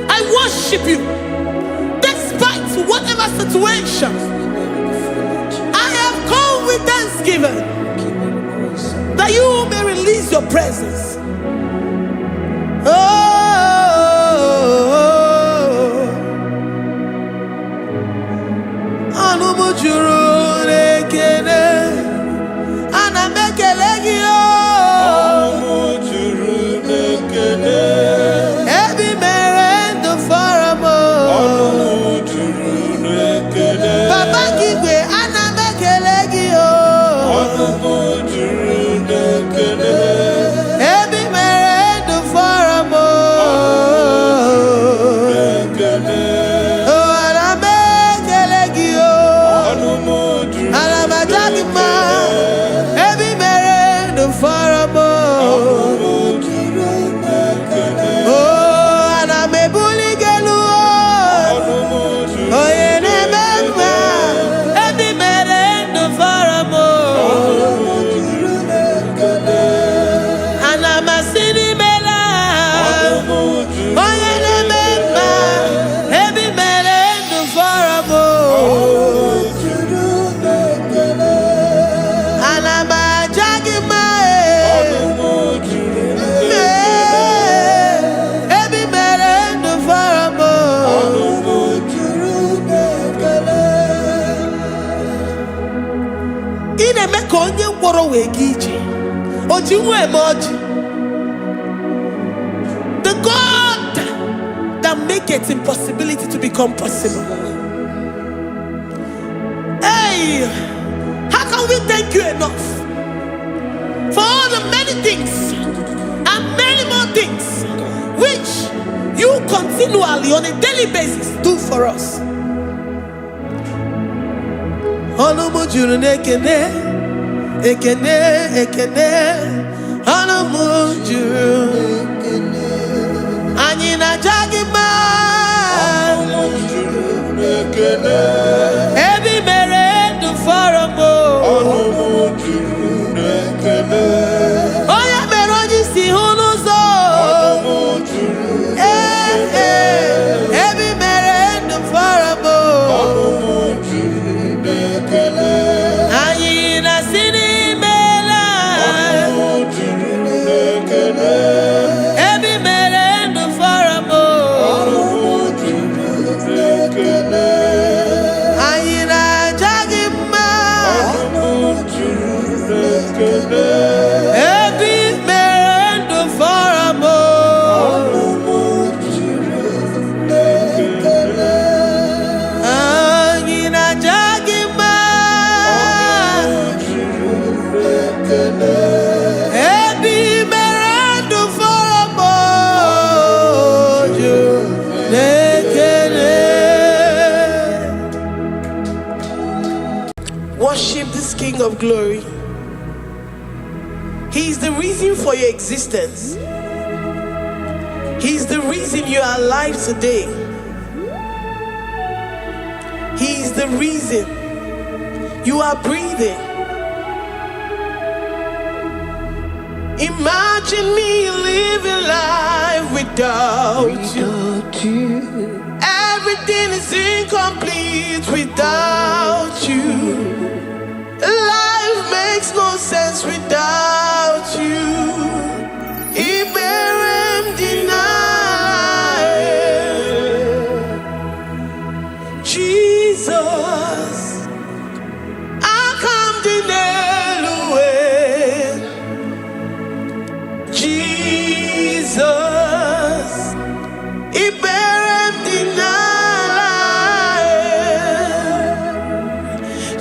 I worship you despite whatever situation. I have come with thanksgiving that you may release your presence. The God that makes impossibility to become possible. Hey, how can we thank you enough for all the many things and many more things which you continually on a daily basis do for us? Ekene Anamujuru Anina Jagima Ebi mere du faramo Oya meroji si hunuzo Ebi mere du faramo Anina sini worship this King of Glory. He is the reason for your existence. He is the reason you are alive today. He is the reason you are breathing. Imagine me living life without you. Everything is incomplete without you. Life makes no sense without you. Iberem deny. Jesus, I come deny. Jesus, Iberem deny.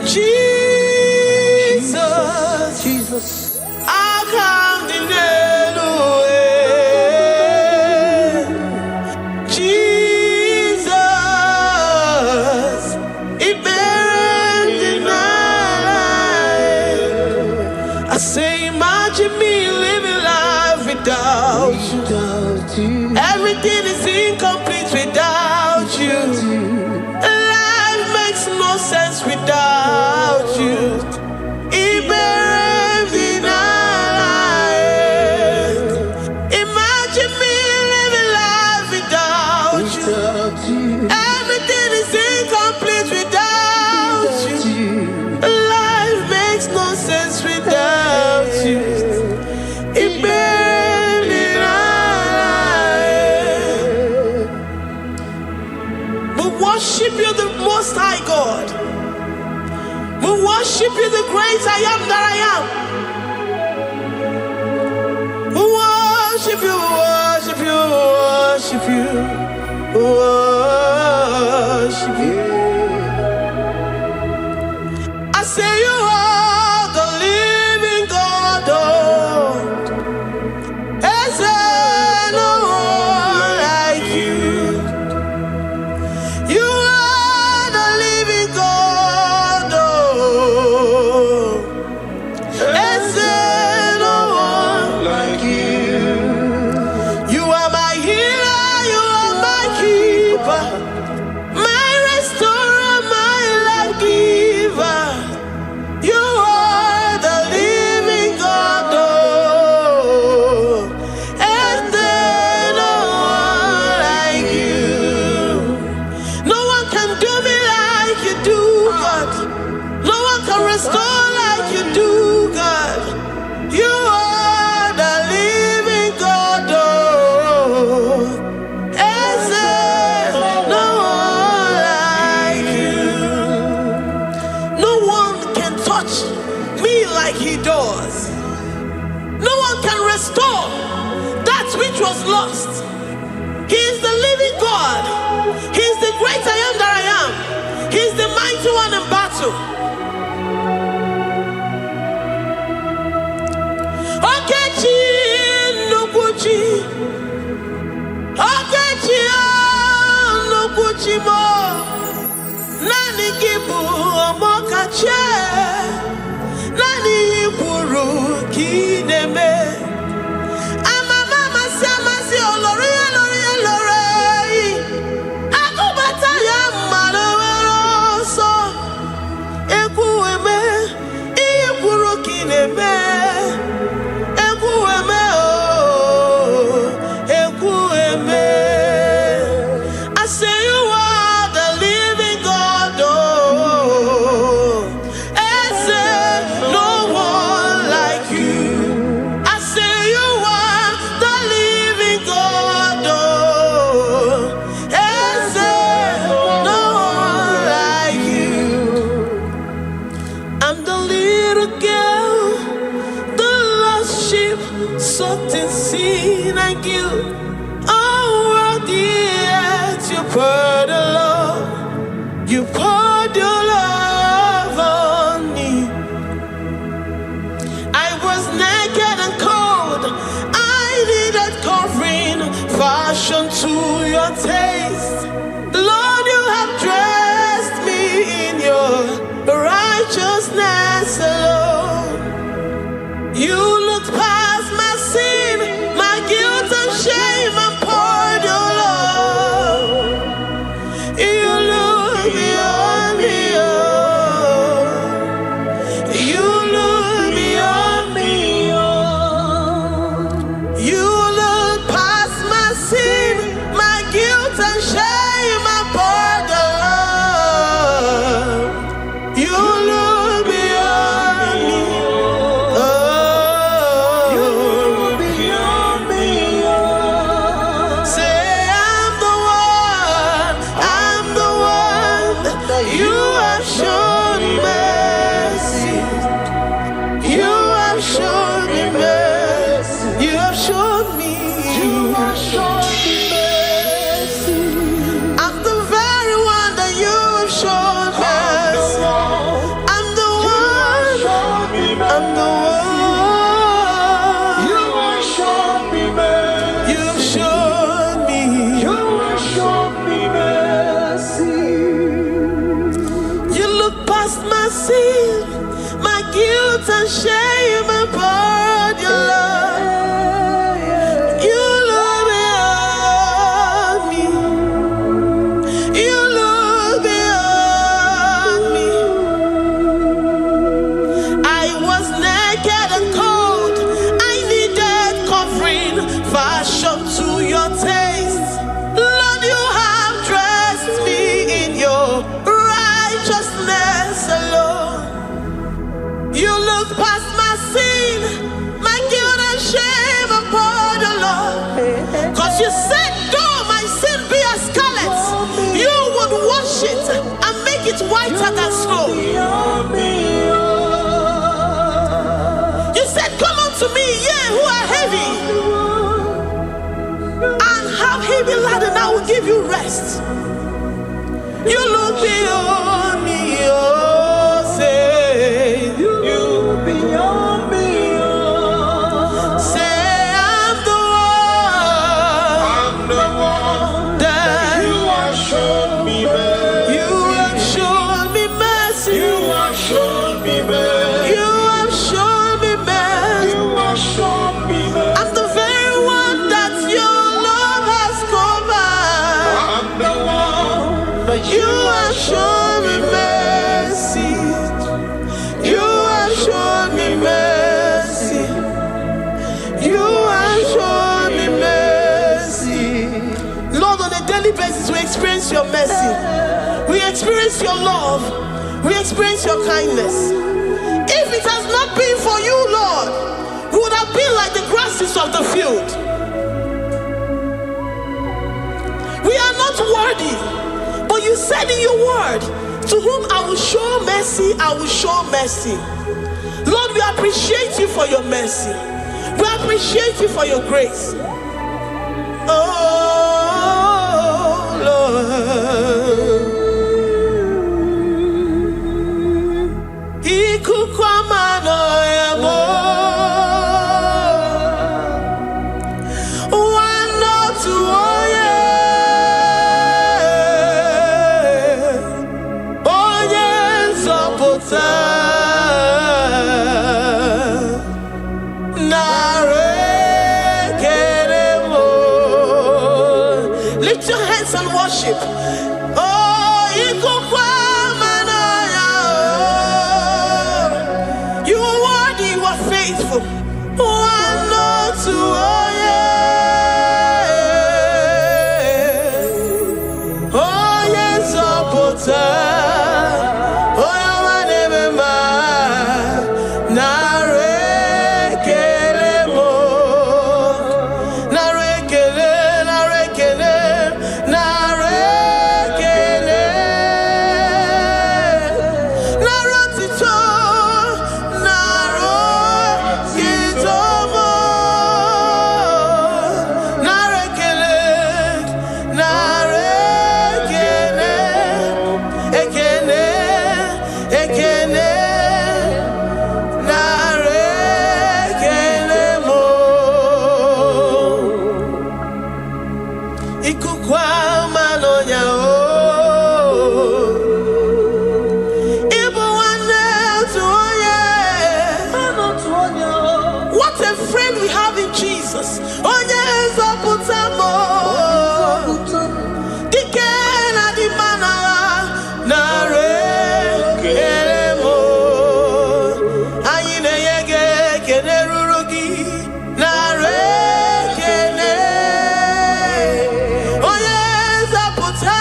Jesus, I come deny. Jesus, Iberem deny. I say, imagine me living life without you. Everything is incomplete without you. Life makes no sense without you. worship you, the great I am that I am. We worship you, worship you, worship you, worship you. I say you are the living God. Is there no one like you? You are the living God. Is there no one like you? You are my healer, you are my keeper, my restorer, my life giver. You are the living God. Is there no one like you? No one can do me like you do, God. No one can restore like you do, God. You are the living God. Is there no one like you? No one can touch me like he does. No one can restore that which was lost. He is the living God. He is the great I am that I am. He is the mighty one in battle. Okechi Nukuchi. Okechi Nukuchi mo. Nani kibu omokache. Nani iburu kineme. I say you are the living God. Is there no one like you? I say you are the living God. Is there no one like you? I'm the little girl, the lost sheep, soaked in sin and guilt. Oh, worthy yet you poured a love, you poured your love on me. I was naked and cold, I needed covering, fashioned to your taste. Lord, you have dressed me in your righteousness alone. You looked past my sin, my guilt and shame, and poured your love. You look beyond me, oh. You look beyond me, oh. You look past my sin, my guilt and shame, and poured your love. You look beyond me, oh. You look beyond me, oh. Say I'm the one that you have shown mercy. You have shown me mercy. You have shown me. You have shown me mercy. I'm the very one that you have shown mercy. I'm the one. I'm the one. You have shown me mercy. You have shown me. You have shown me mercy. You look past my sin, my guilt and shame, and poured your love. You look beyond me. You look beyond me. I was naked and cold, I needed covering, fashioned to your taste. Lord, you have dressed me in your righteousness alone. You look past my sin, my guilt and shame, and poured your love. Cause you said, though my sin be as scarlet, you would wash it and make it whiter than snow. have heavy laden, I will give you rest. You look beyond me, oh, say You beyond me, oh. say I'm the one that You have shown me mercy. you have shown me mercy. You have shown me mercy. You have shown me mercy. You have shown me mercy. I'm the very one that your love has covered. I'm the one that You have shown me mercy. You have shown me mercy. You have shown me mercy. Lord, on a daily basis, we experience your mercy. We experience your love. We experience your kindness. If it has not been for you, Lord, we would have been like the grasses of the field. We are not worthy, but you said in your word, to whom I will show mercy, I will show mercy. Lord, we appreciate you for your mercy. We appreciate you for your grace. Oh, Lord. Ikukwamano yamo. Wano tuoye. Onye nzọpụta. Narekelemo. Lift your hands and worship. Oh, ikukwamano yamo. You are worthy, you are faithful. One not to oh yes, oh my name narekelemo, narekele, narekele, narekele, narotito, narotitomo, narekele, narekele, ekele, ekele, narekelemo. Ikukwamano nyao. Igbo nwanne otu onye. What a friend we have in Jesus. Onye nzọpụta mo. Dike na di mana narekelemo. Anyị na-enye gị ekele ruru gị. Narekele. Onye nzọpụta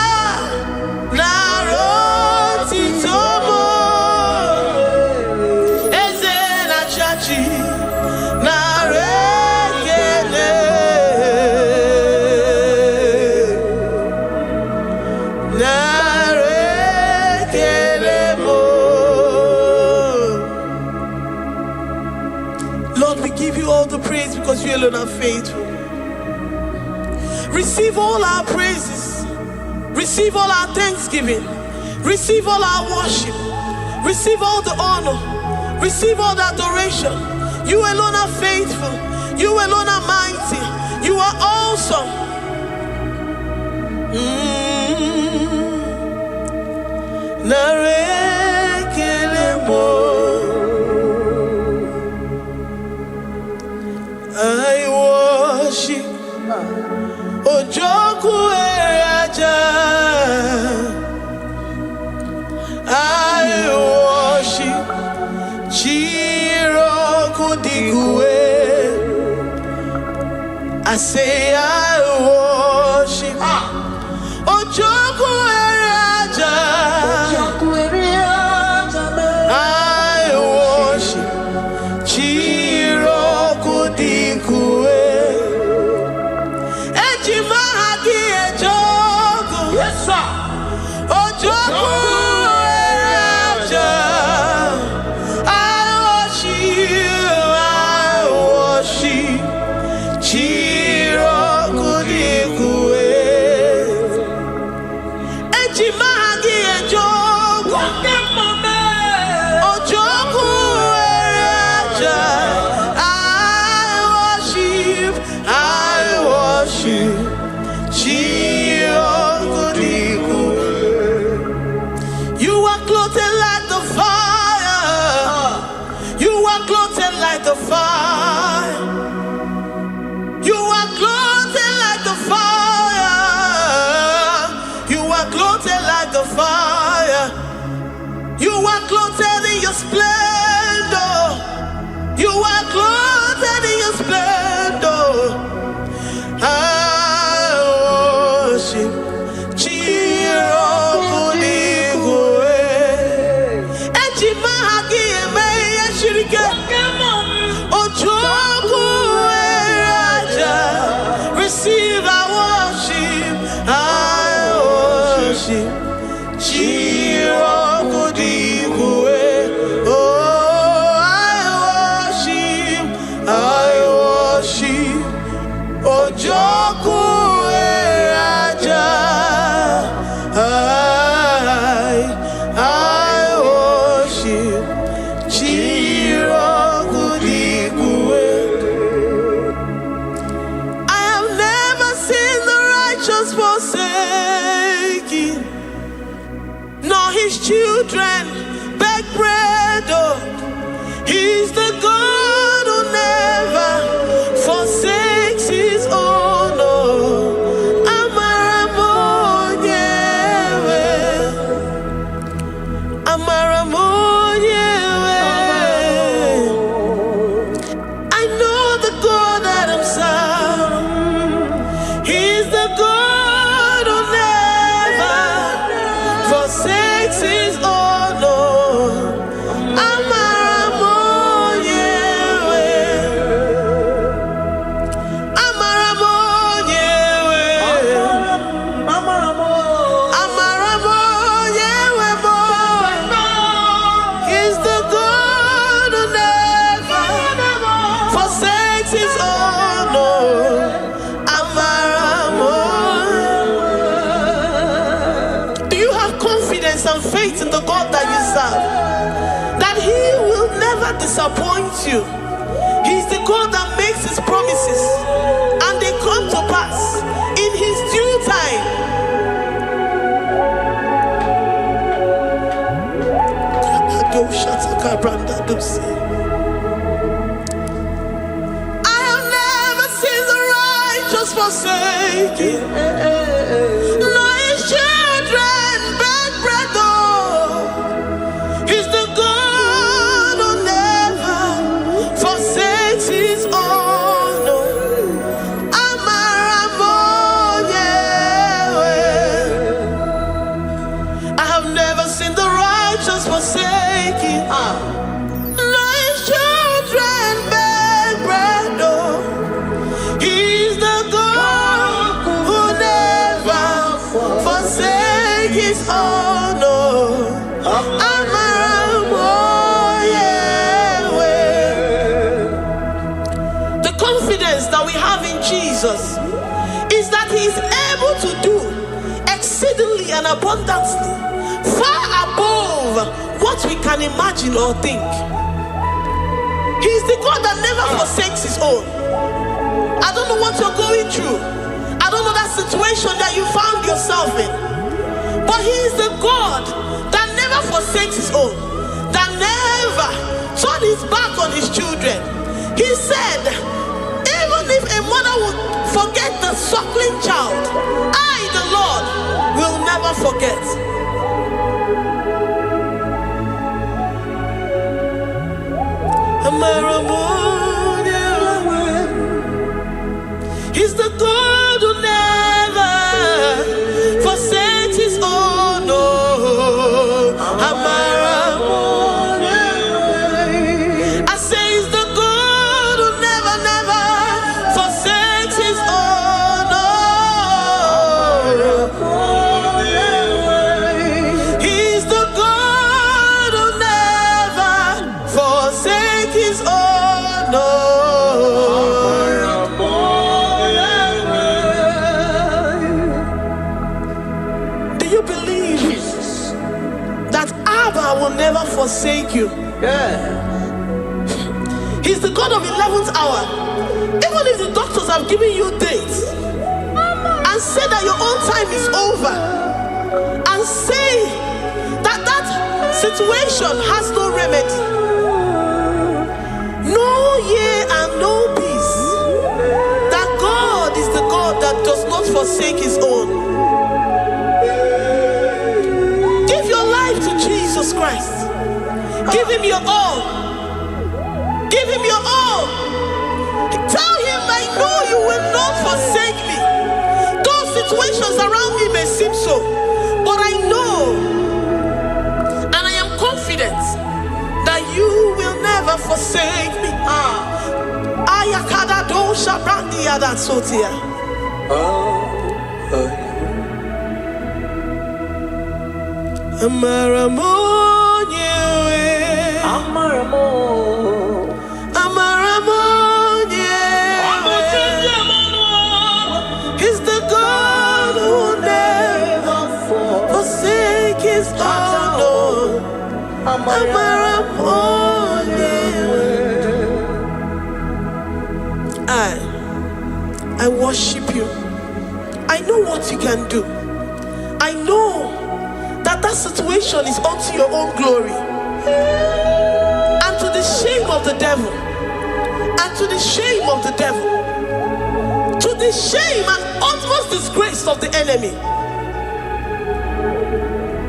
narotitomo. Eze na chachi narekele. Narekelemo. Lord, we give you all the praise because you alone are faithful. Receive all our praises. Receive all our thanksgiving. Receive all our worship. Receive all the honor. Receive all the adoration. You alone are faithful. You alone are mighty. You are awesome. Narekelemo. I worship Ojoku Eraja. I worship Chiroku Digwe. I say I worship Ojoku Eraja. I worship Chiroku Digwe. Ejimahagi Ejoku. Yes, sir. Ojoku Eraja. I worship Chiroku your splendor. You are clothed in your splendor. I worship receive our worship. I worship. Oh, I worship. Ojoku Raja. I worship. I have never seen the righteous forsaken, nor his children beg bread. Oh, he's the God who never forsakes his own. Oh, I know the God that I'm serving. He's the God who never forsakes his own. He's the God who never forsakes his own. Do you have confidence and faith in the God that you serve? That he will never disappoint you. He's the God that makes his promises and they come to pass in his due time. I have never seen the righteous forsaken, nor his children beg bread. He's the God who never forsakes his own. I have never seen the righteous forsaken, nor his children beg bread. He's the God who never forsakes his own. The confidence that we have in Jesus is that he is able to do exceedingly and abundantly, far above what we can imagine or think. He's the God that never forsakes his own. I don't know what you're going through. I don't know that situation that you found yourself in. But he is the God that never forsakes his own, that never turned his back on his children. He said, even if a mother would forget the suckling child, I, the Lord, will never forget. He's the God who never forsakes his own. I say he's the God who never, never forsakes his own. He's the God who never forsakes his own. Do you believe that Abba will never forsake you? He's the God of 11th hour. Even if the doctors have given you dates and say that your own time is over, and say that that situation has no remedy, no year and no peace, that God is the God that does not forsake his own. Give your life to Jesus Christ. Give him your all. Give him your all. Tell him, I know you will not forsake me. Those situations around me may seem so, but I know and I am confident that you will never forsake me. Ayakada dosha brandi adat sotia. He's the God who never forsake his own. I worship you. I know what you can do. I know that situation is unto your own glory and to the shame of the devil, and to the shame of the devil, to the shame and utmost disgrace of the enemy.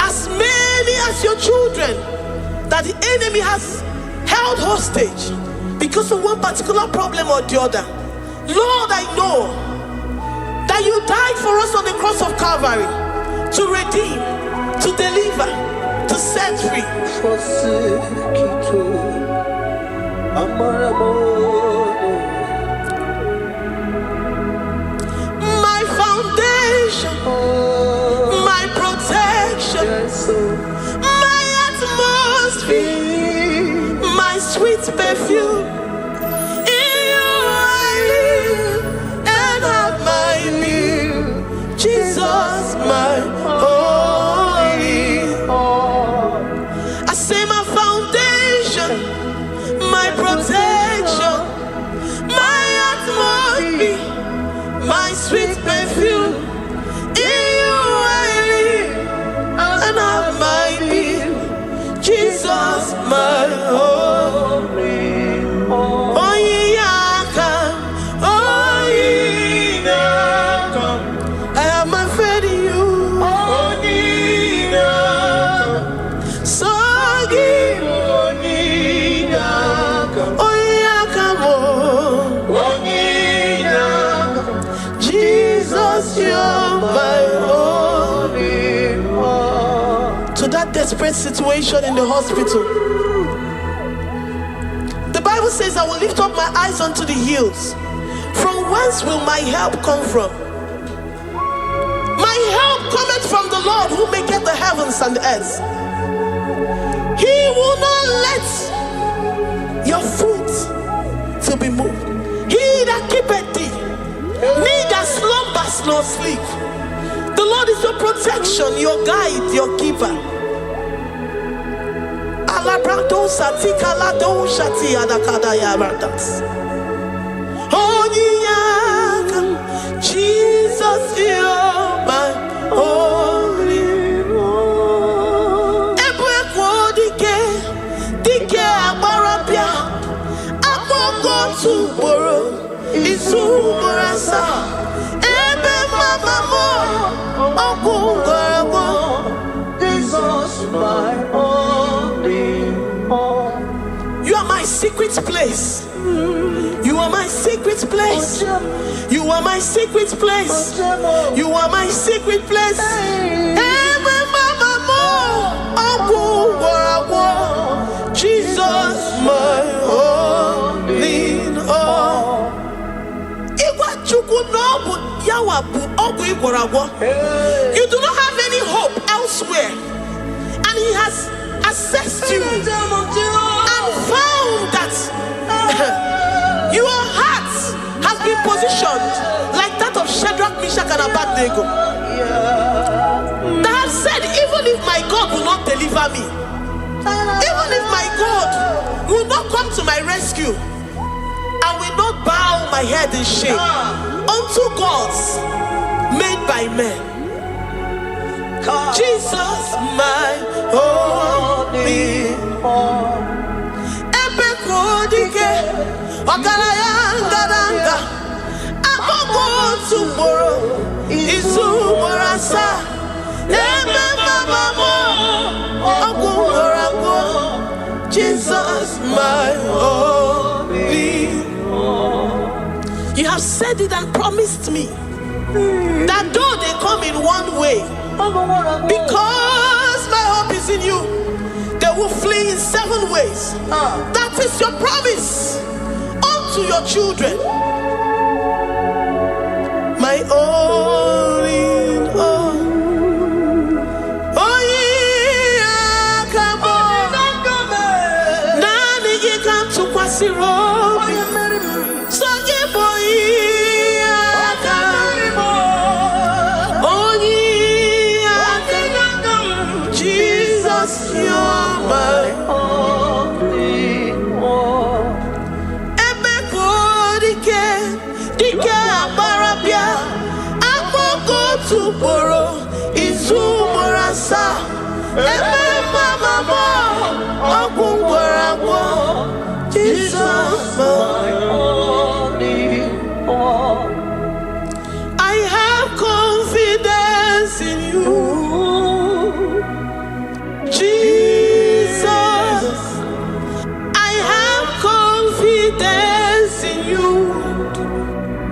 As many as your children that the enemy has held hostage because of one particular problem or the other, Lord, I know that you died for us on the cross of Calvary to redeem, to deliver, to set free. My foundation, my protection, my atmosphere, my sweet perfume. In you I live and have my being. Jesus, my holy. I say my foundation, my protection, my atmosphere, my sweet perfume. In you I live and have my being. Jesus, my holy. I have my faith in you. Jesus, you're my only one. To that desperate situation in the hospital, the Bible says, I will lift up my eyes unto the hills. From whence will my help come from? My help cometh from the Lord who maketh the heavens and the earth. He will not let your foot to be moved. He that keepeth thee, neither slumbers nor sleep. The Lord is your protection, your guide, your keeper. Jesus, you're my only one. Dike abarapia, aboko tuboro, isumurasa. Ebe mama mo, okungorabo. Jesus, my only one. You are my secret place. You are my secret place. You are my secret place. You are my secret place. Jesus, my only all. You do not have any hope elsewhere, and He has assessed you and found that your heart has been positioned like that of Shadrach, Meshach, and Abednego. That have said, even if my God will not deliver me, even if my God will not come to my rescue, I will not bow my head in shame unto gods made by men. Jesus, my only one. Ogarayanga, aboko tomorrow isumorasa. my only. You have said it and promised me that though they come in one way, because my hope is in you, they will flee in 7 ways. That is your promise unto your children. My only. Jesus, you're my only one. Dike abarabia, akoko tuboro, izumorasa. Jesus, my only one. I have confidence in you, Jesus. I have confidence in you.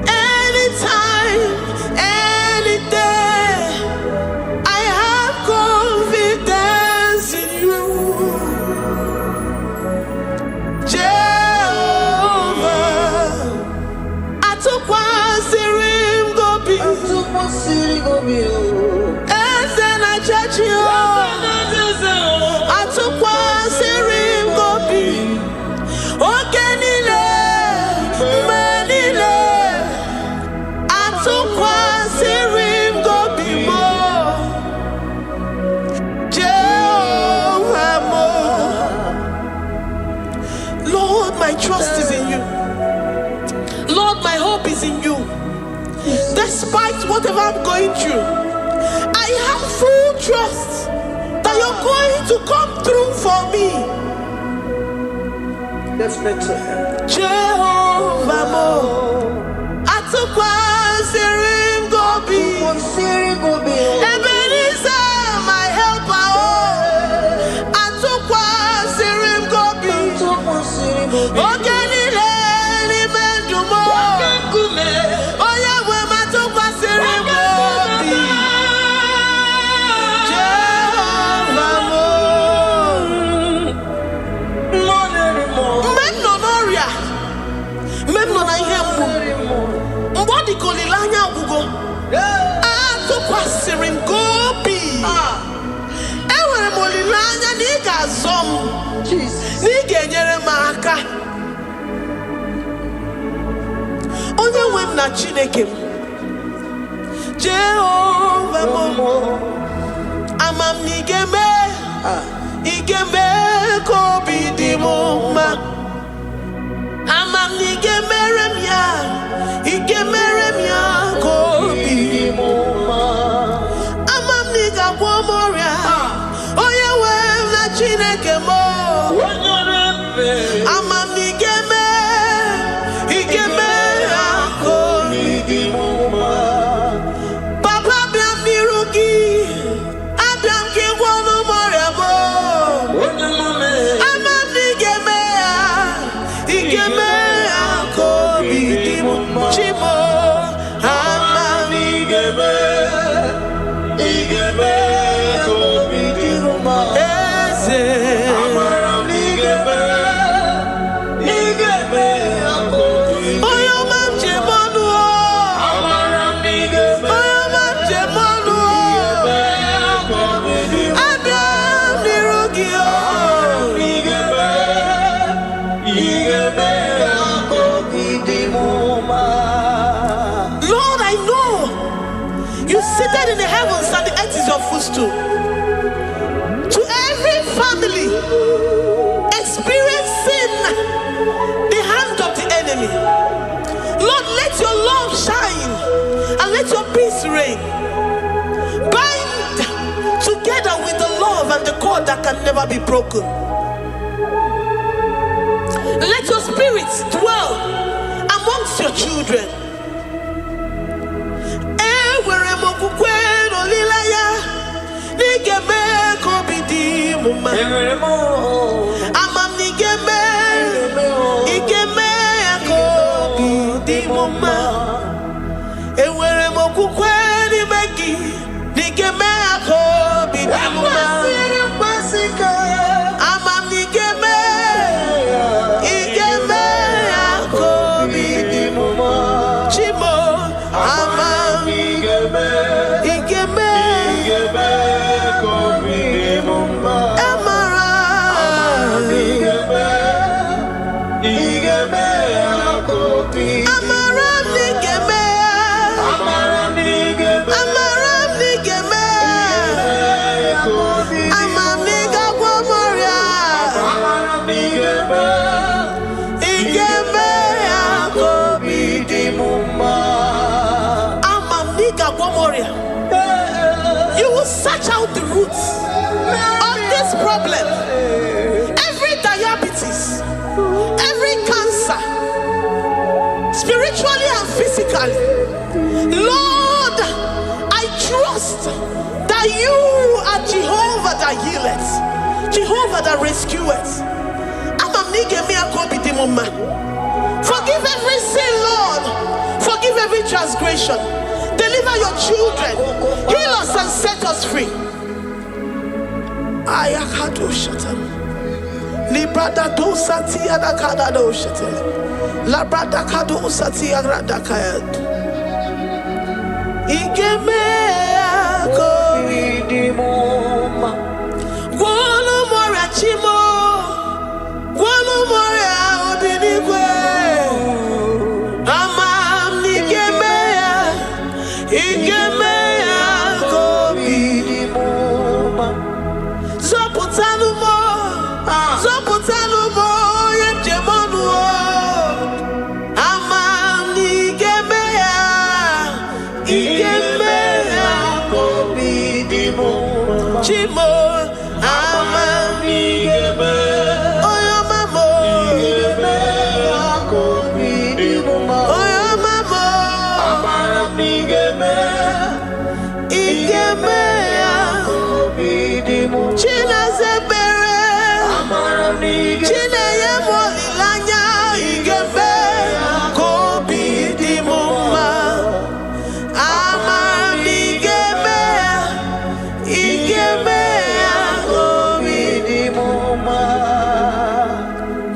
Anytime, any day, I have confidence in you. Lord, my trust is in you. Lord, my hope is in you. Despite whatever I'm going through, I have full trust that you're going to come through for me. Let's mention him. Jehovah Mo, Atukwa Sirim Gobi, Ebenezer, my helper, Atukwa Sirim Gobi, Ogenile Nimendumo, Oyawe Matukwa Sirim Gobi, Jehovah Mo, Memnonoria, Memnonayemu, Mbodi Kolilanya Bugo, Atukwa Sirim Gobi, Ewe Molilanya Niga Zom, Niga Nyeremaka. Onye wem na Chineke Jehovah Mo, amam nigeme, igeme kobi di moma, amam nigeme remya, igeme remya kobi di moma, amam niga womoria, onye wem na Chineke mo, amam nigeme, igeme seated in the heavens and the earth is your footstool. To every family experiencing the hand of the enemy, Lord, let your love shine and let your peace reign. Bind together with the love and the cord that can never be broken. Let your spirits dwell amongst your children. Amam nigeme You will search out the roots of this problem. Every diabetes, every cancer, spiritually and physically. Lord, I trust that you are Jehovah that healeth, Jehovah that rescueth. Forgive every sin, Lord. Forgive every transgression. Deliver your children. Heal us and set us free. Ayakado shatan. Librada do sati adakada do shatan. Labrada kado sati agradakayad. Igeme akoridimoma. Guano morachimo. Guano moria obinigwe. Amam nigemea. Igemea koridimoma. Zopotanumo. Zopotanumo yemjemonuo. Amam nigemea. Igemea koridimoma. Chimo. Amam nigemea.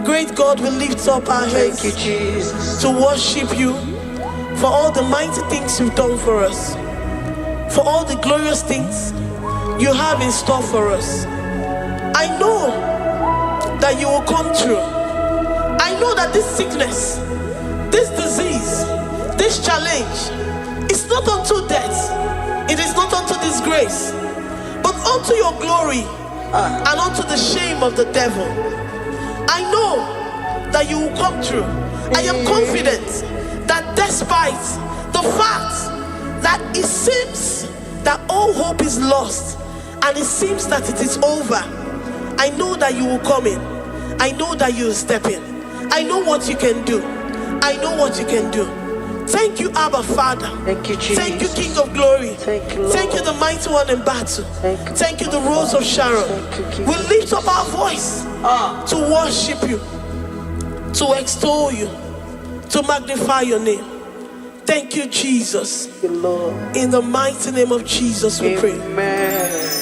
Great God, we lift up our hands to worship you for all the mighty things you've done for us, for all the glorious things you have in store for us. I know that you will come through. I know that this sickness, this disease, this challenge is not unto death, it is not unto disgrace, but unto your glory and unto the shame of the devil. I know that you will come through. I am confident that despite the fact that it seems that all hope is lost and it seems that it is over, I know that you will come in. I know that you will step in. I know what you can do. I know what you can do. Thank you, Abba Father. Thank you, Jesus. Thank you, King of Glory. Thank you, Lord. Thank you, the mighty one in battle. Thank you, the Rose of Sharon. Thank you, We lift up our voice to worship you, to extol you, to magnify your name. Thank you, Jesus. Thank you, Lord. In the mighty name of Jesus, we pray. Amen.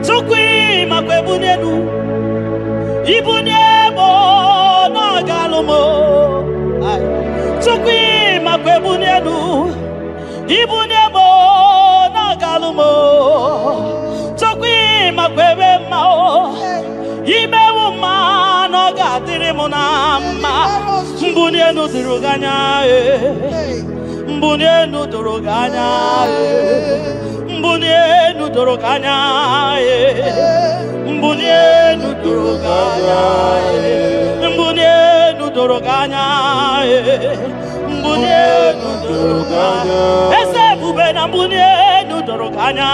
Tukwi makwebunenu Ibunyebo na galumo. Tukwi makwebunenu Ibunyebo na galumo. Tukwi makwebe mao Imewu ma no gatiri munama. Mbunienu diruganya Mbunienu diruganya Mbunienu doroganya, mbunienu doroganya, mbunienu doroganya, mbunienu doroganya. Ese bube na mbunienu doroganya,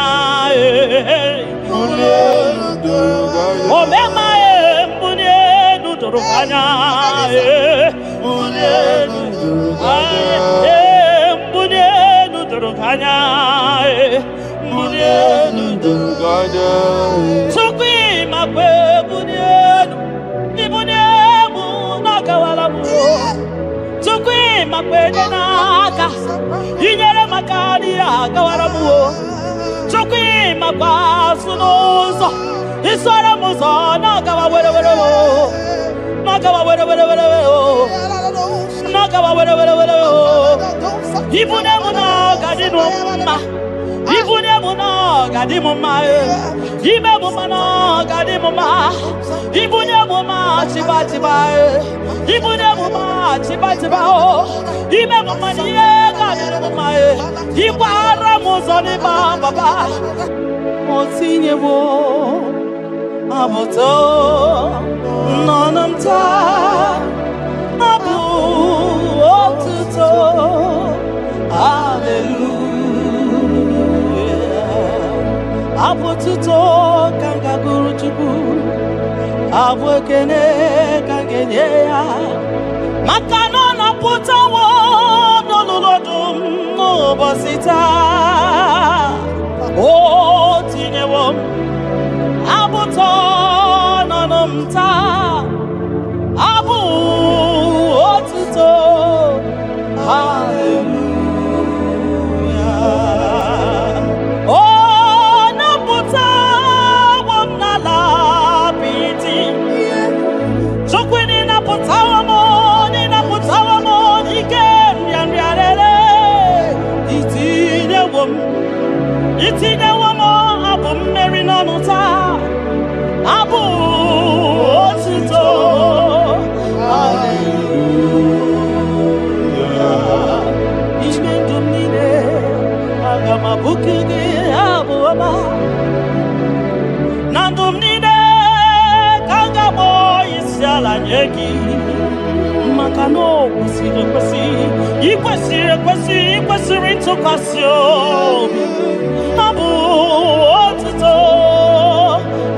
mbunienu doroganya. Omema mbunienu doroganya, mbunienu doroganya, mbunienu doroganya. Tukwi makwe bunyenu, ibunyemu nakawala kwenye n'aka inyere maka adị agawara m o chukwu ịmakwasu n'ụzọ isoro m ụzọ na-agawa were were o na-agawa were were were o na-agawa were were were o ibune m na ọgadị n'ụmma ibune m na ọgadị m mma ime m ma na ọgadị m mma ibune m ma chiba chiba ibune m ma chiba chiba o ime m ma na ihe ga-adịrị m mma ịgbara m ụzọ n'ịba baba o tinyewo abụto nọ m taa abụ otuto hallelujah abụ otuto ka m ga-agụrụ Chukwu abụ ekene ka m ga-enye ya maka na ọ na-apụtawo n'olulu ọdụm n'ụbọchị taa o tinyewo m abụtọ nọ m taa abụ otuto hallelujah o napụtawo m n'ala apịtị Chukwu napụtawo m n'ike nrịanrịarere itinyewo m abụ mmeri n'ọnụ taa abụ otuto hallelujah ime ndụ m niile aga m abụku gị abụ ọma na ndụ m niile ka m ga-akpọ isi ala nye gị maka na o kwesịrị ekwesị ikwesịrị ekwesị ikwesịrị ntụkwasị obi abụ otuto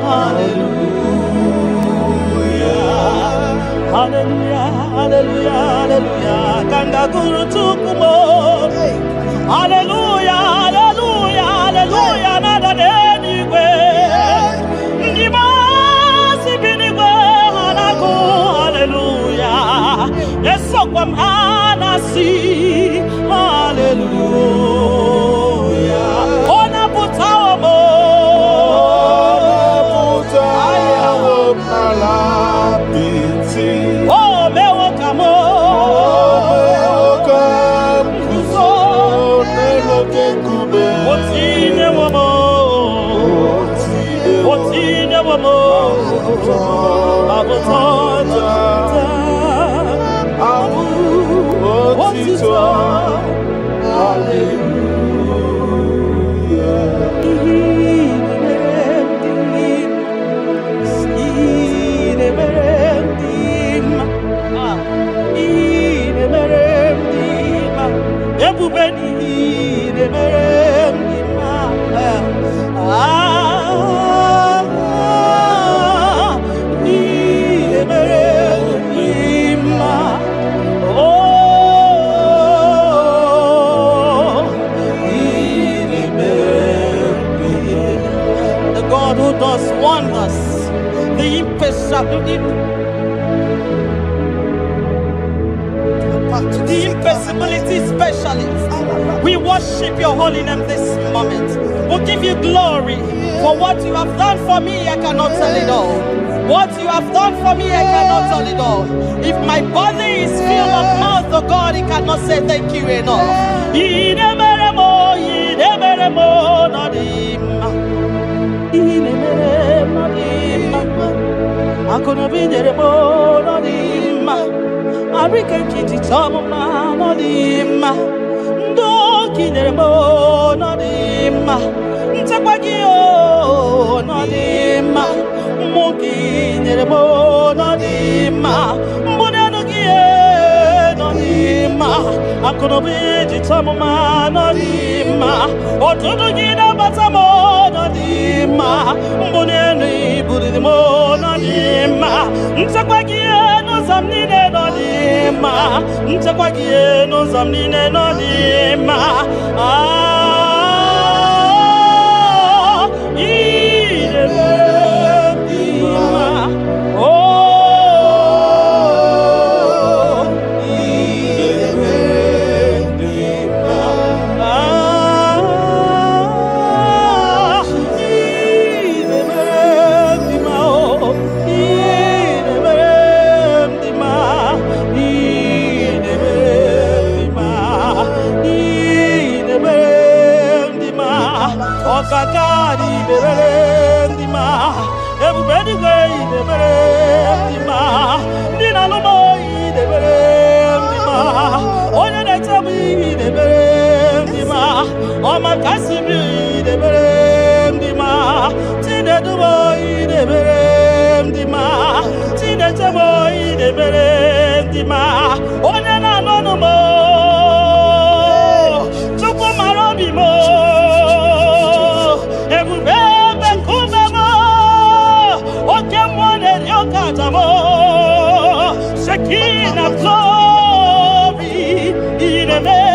hallelujah hallelujah hallelujah hallelujah ka m ga-agụrụ Chukwu m hallelujah hallelujah hallelujah na-ada n'eluigwe ndị masị bi n'igwe ha na-agụ hallelujah esokwa m ha na-asị hallelujah ọ na-apụtawo m o mewo ka m guzo o tinyewo m abụtọ otuto ebube niile mere ndị mma niile mere ndị mma the God who does wonders, the impossibility specialist. We worship your holy name this moment. We give you glory for what you have done for me. I cannot tell it all. What you have done for me, I cannot tell it all. If my body is filled of mouth, oh God, it cannot say thank you enough. Arika kiti choma no dimma ndo kineremo no dimma ntakwagio no dimma mugi neremo no dimma mbonano gie no dimma akono biji choma no dimma otodo gina batamo no dimma mbonano ibudimo no dimma ntakwagio no zamnine no dimma ntakwagio no zamnine no dimma Oma kasibi idebere mdima. Tine dubo idebere mdima. Tine tebo idebere mdima. Onye na nonu mo. Chukwu marobi mo. Ebube bekume mo. Oke mwone ryokata mo. Shekina glory. Idebe.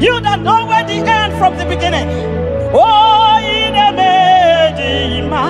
You that know where the end from the beginning. Oh, in a medima.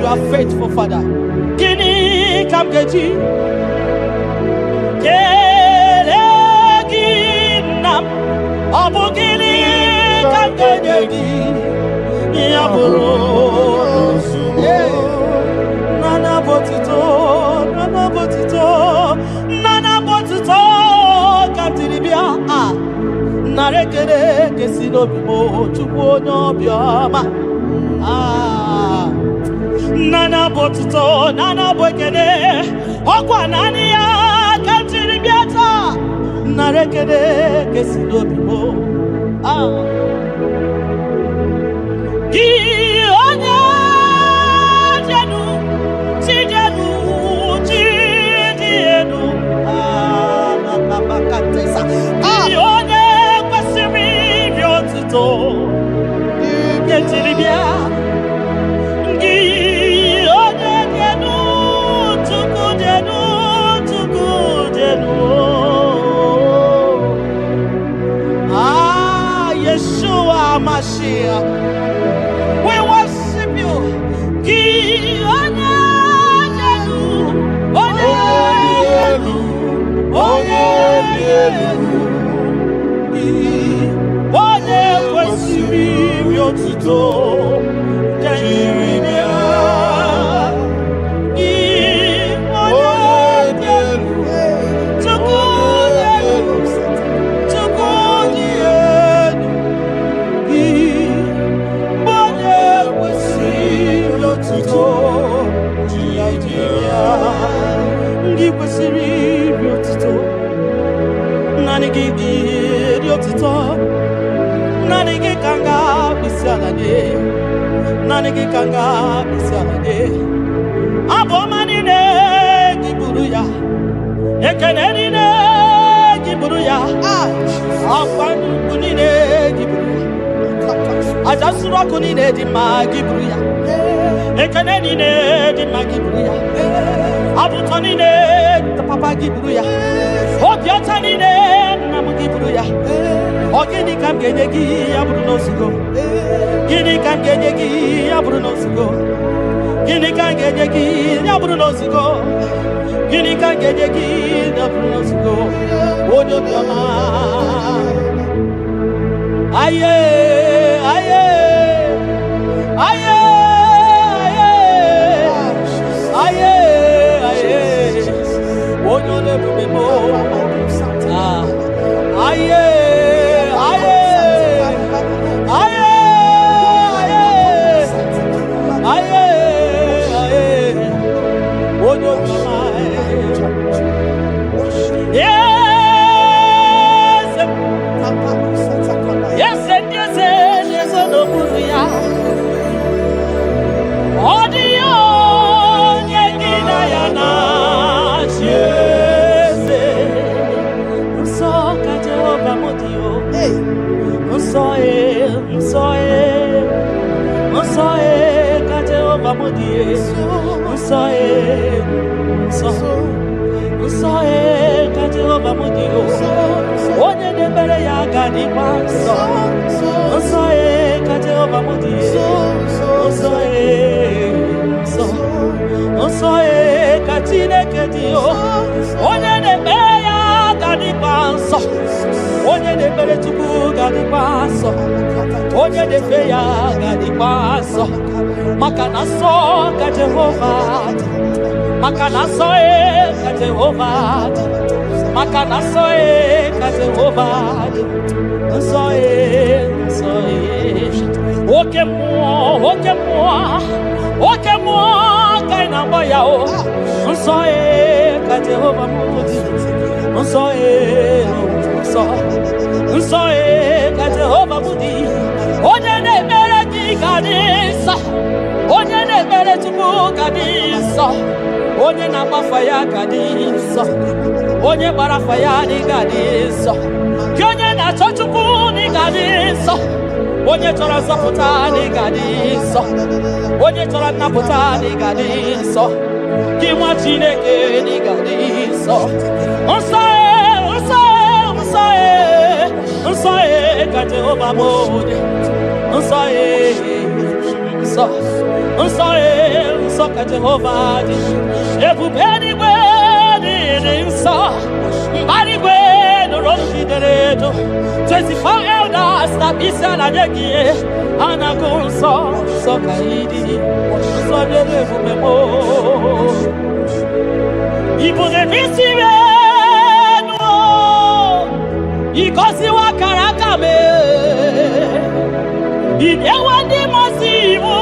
You are faithful, Father. Gini kam geji. Nam Abu Gini Kangedi Yaburo Nana Botito Kantilibia Narekere Kesino Bibo Chupono Biama Nana Botito Nana Bokene Okwanania Kantilibiata Narekere Kesino Bibo We worship you. Nanigi kanga bisalade abomani ne giburuya ekeneni ne giburuya afanu kunine giburuya ajasura kunine di magiburuya ekeneni ne di magiburuya abutoni ne papa giburuya obiotani ne namugiburuya ogini kamgenegi aburuno sugo gini kamgenegi aburuno sugo gini kamgenegi aburuno sugo gini kamgenegi aburuno sugo odo bioma aye aye aye aye aye odo le bubemo aye Oye de feya gadi paso makana so ka Jehovah makana so ka Jehovah makana so ka Jehovah so oke mo kaina boya o so ka Jehovah so ka Jehovah budi onye na-emere gị gadị nsọ onye na-emere Chukwu gadị nsọ onye na-agbafa ya gadị nsọ onye gbara afa ya dị gadị nsọ gị onye na-achọ Chukwu dị gadị nsọ onye chọrọ nzọpụta dị gadị nsọ onye chọrọ nnapụta dị gadị nsọ gị nwa Chineke dị gadị nsọ nsọ nsọ ka Jehovah bode nsọ ka Jehovah dị ebube eluigwe dị nsọ mbara igwe nụrụ jidere edo 24 elders na isi ala nye gị ha na-agụ nsọ ka ịdị nsọ dị ebube mo ibu na-ebisi ikosiwa karaka me idewa ndi masimu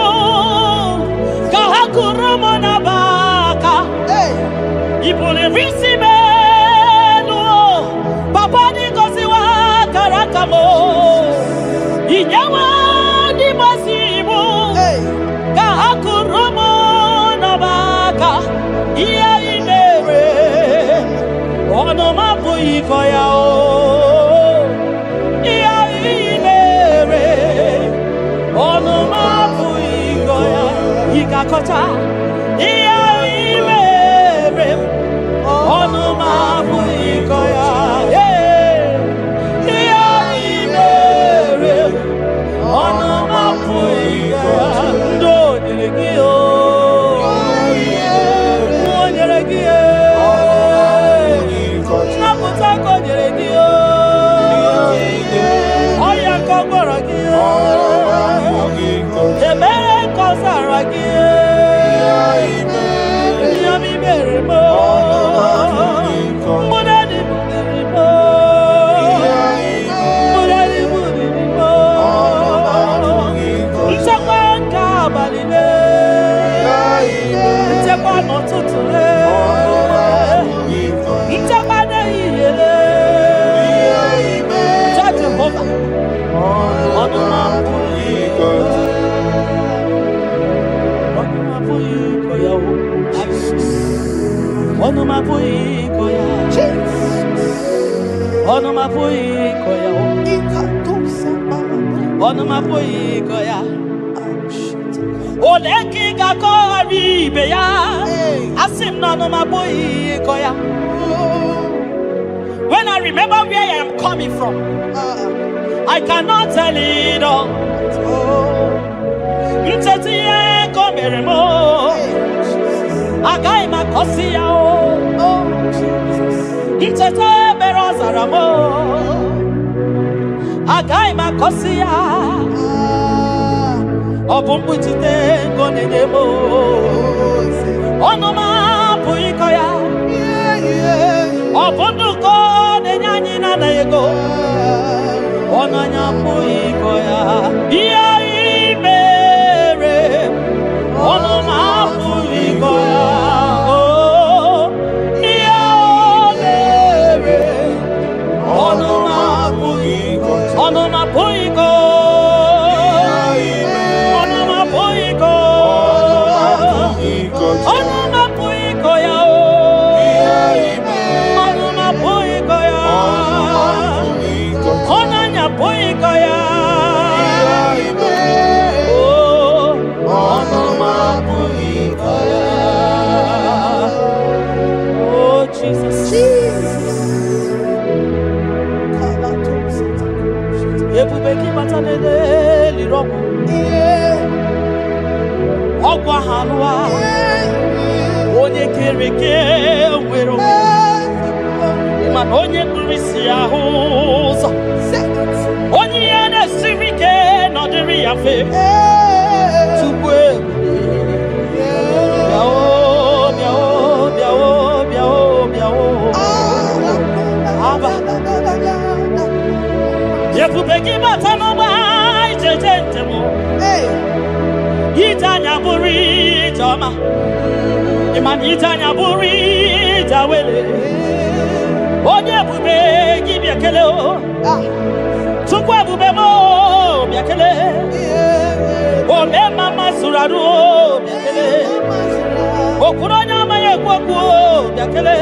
ka hakurumo na baka ibule visime no papa ni kosiwa karaka mo idewa ndi masimu ka hakurumo na baka iya imere ono mapu ikoya o Kota iya imere onu mabu ikoya iya imere onu Onuma pui koya. Onuma pui koya. Oleki gakori beya. Asim no onuma pui koya. When I remember where I am coming from, I cannot tell it all. Mtetiye komeremo. Agai makosia o. Mtete berozaramo. Agai makosia. Obumbu chite konedemo. Onoma puikoya. Obundu konenyanyi na ego. Onanya puikoya. Iya imere. Onoma puikoya. Iya imere. Onoma puiko. Onoma puiko. Onoma puiko. Onoma puiko ya. Onoma puiko ya. Onanya puiko ya. Onoma puiko ya. Oh Jesus. Ebubeki batanede lirogu. Ogwa hanwa. Onye kereke wero. Man onye kurisi ahuzo. Onye yana sirike no diri afe. Tukwe. Biao, biao, biao, biao, biao. Aba. Yepubeki batano ba ijejentemo. Itanya buri jama. Iman itanya buri jawele. Onye bubeki biakele o. Tukwe bubemo biakele. Ome mama suraru biakele. Okuronya maye kwaku biakele.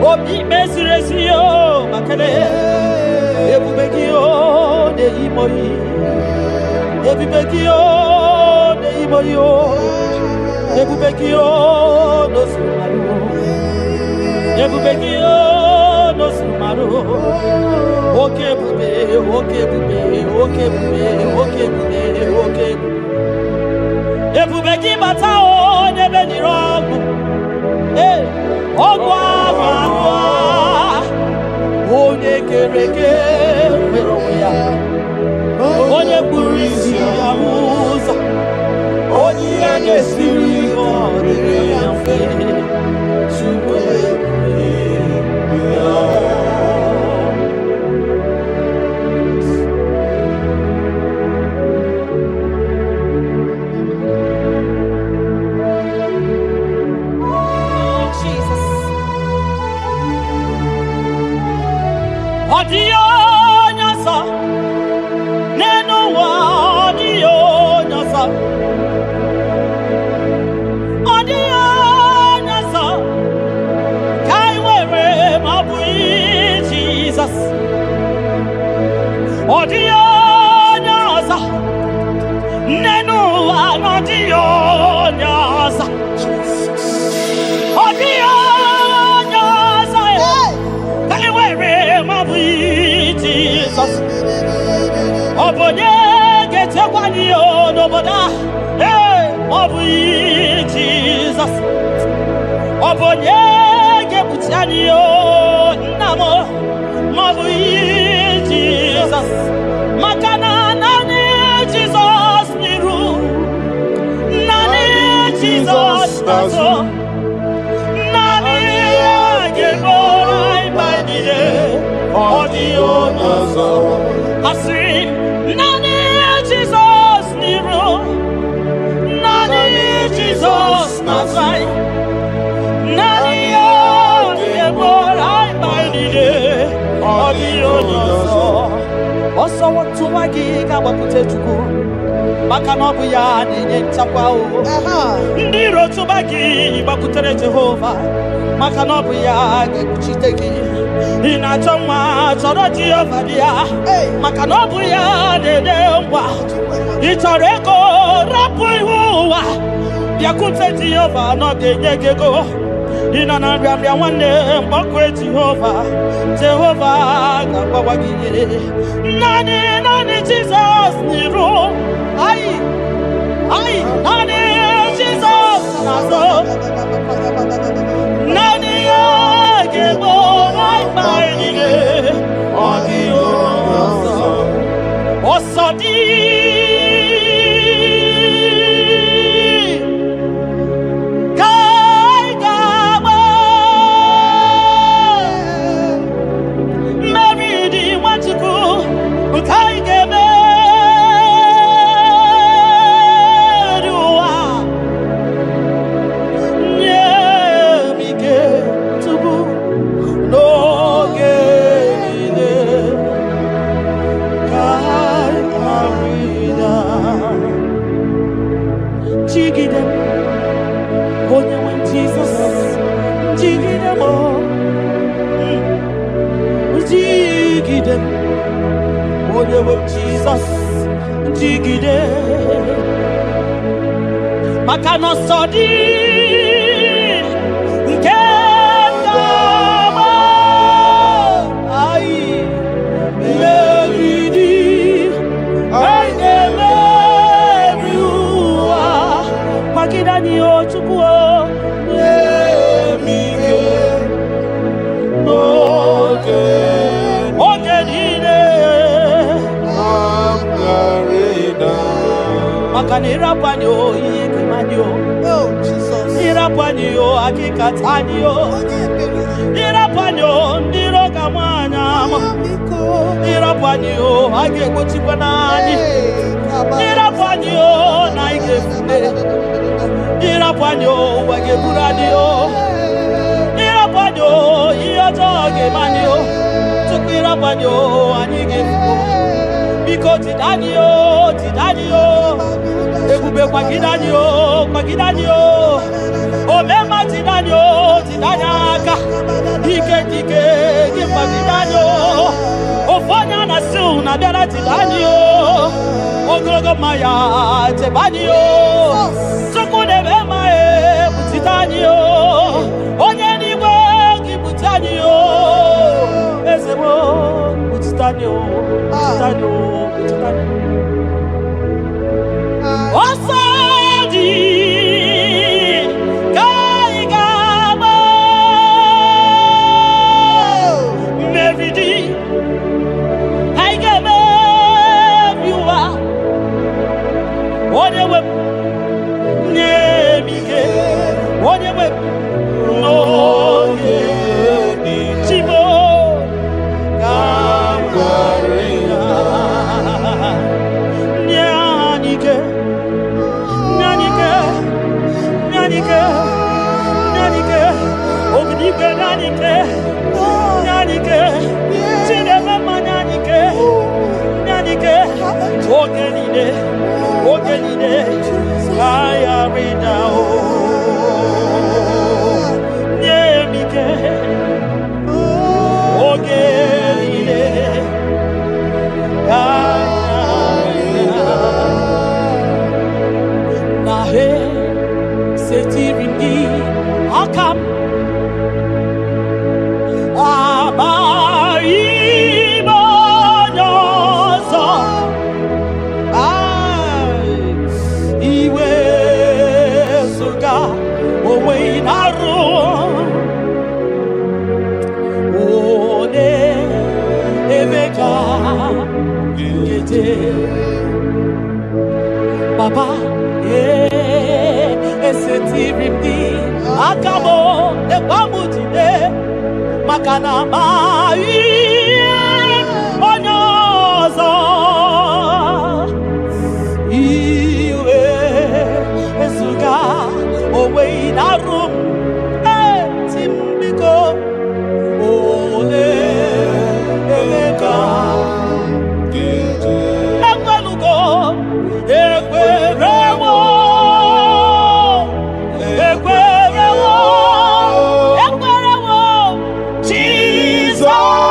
Obi mesiresi o bakele. Ebubeki o de imoyi. Ebubeki o de imoyi o. Ebubeki o no sumaru. Ebubeki o no sumaru. Oke bube, oke bube, oke bube, oke bube, oke bube. Ebubeki bata o nebe ni rogu. Ogwa agwa. Onye kereke wero ya. Onye kurisi ya uza. Onye anye siri odere ya fe. Chukwe ya. Odio nyasa, neno wa odio nyasa, odio nyasa, kai wewe mabui Jesus, odio nyasa, neno wa odio nyasa, odio nyasa, kai wewe Jesus. Obonye gete kwani onoboda. Hey, Obi Jesus. Obonye gebutiani o namo. Obi Jesus. Makana nani Jesus miru. Nani Jesus nazo. Nani geborai baidide. Audio nazo. Asim nani Jesus niru. Nani Jesus nazai. Nani geborai baidide. Audio nazo. Oso watu magiga wakute chuku. Maka nobu ya ninye chakwa o. Ndiro tubagi wakutere Jehova. Maka nobu ya gekuchiteki. Inacho nwa chọrọ Jehova dị ya maka na ọ bụ ya na-ede ngwa ị chọrọ ego rapụ ihu ụwa bịakwute Jehova na ọ ga-enye gị ego ị nọ na nrịanrịa nwanne mgbakwe Jehova ga-agbawa gị naanị Jizọs n'iru naanị Jizọs n'azụ naanị ya ga-egbo n'ikpe niile ọ dịghị onye ọzọ dị ka anyị ga-agba mmeri dị Nwachukwu ka anyị ga-emeri ụwa nye m ike tupu n'oge niile ka anyị arịda jigide m onye nwe Jizọs jigide m jigide m onye nwe Jizọs jigide maka na ọsọ dị nke ga-agba anyị meriri anyị ga-emeri ụwa kwagide anyị o Chukwu nye m ike n'oge niile maka na ịrapụ anyị o ihe kema anyị o ịrapụ anyị o akịkata anyị o ịrapụ anyị o ndị iro ga-ama anyị ama ịrapụ anyị o a ga-egbochikwa n'anyị ịrapụ anyị o na anyị ga-efune ịrapụ anyị o ụwa ga-eburu anyị o ịrapụ anyị o ihe ọjọọ ga-eme anyị o tupu ịrapụ anyị o anyị ga-efu biko tidani o ebube kwagide anyị o omema tidani aka ike dike gị kwagide anyị o ofu onye a na-asị na bịara tidani o ogologo mma ya chebe anyị o Chukwu na-eme mma butite anyị o onye n'igwe gị bute anyị o eze m butite anyị o ọsọ dị ka anyị ga-agba mmeri dị anyị ga-emeri ụwa onye nwe m nye m ike onye nwe m n'oge Chimo oge niile I am nye m ike oge niile na he setiri gị aka m Papa, esetiri m gị aka m ekwamutide maka na amaghị onye ọzọ iwe ezuga onwe na-arụ m eti m biko ole emeka ekwerewo Jesus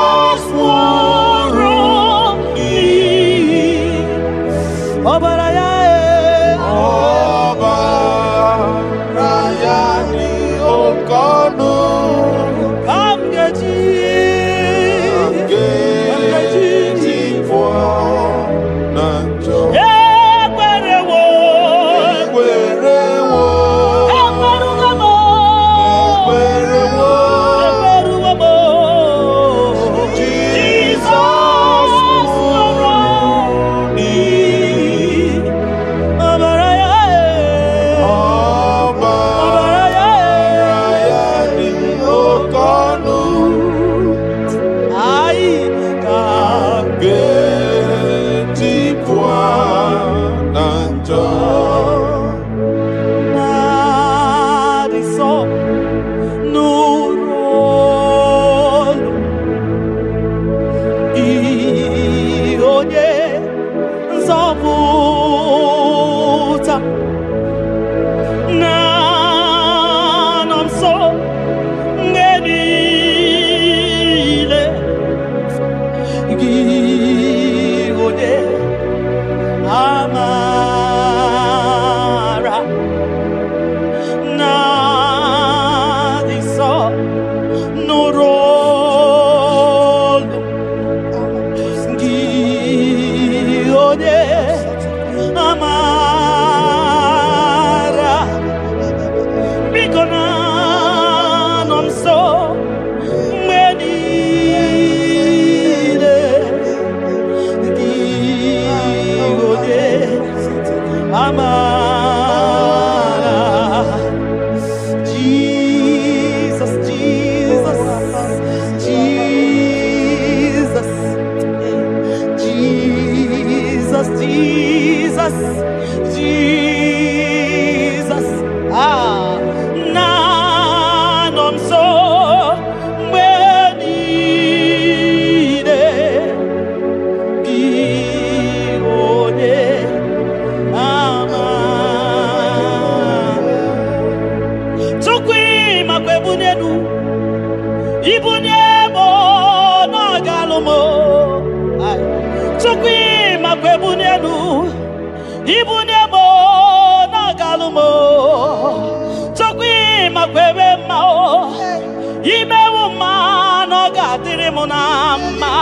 munama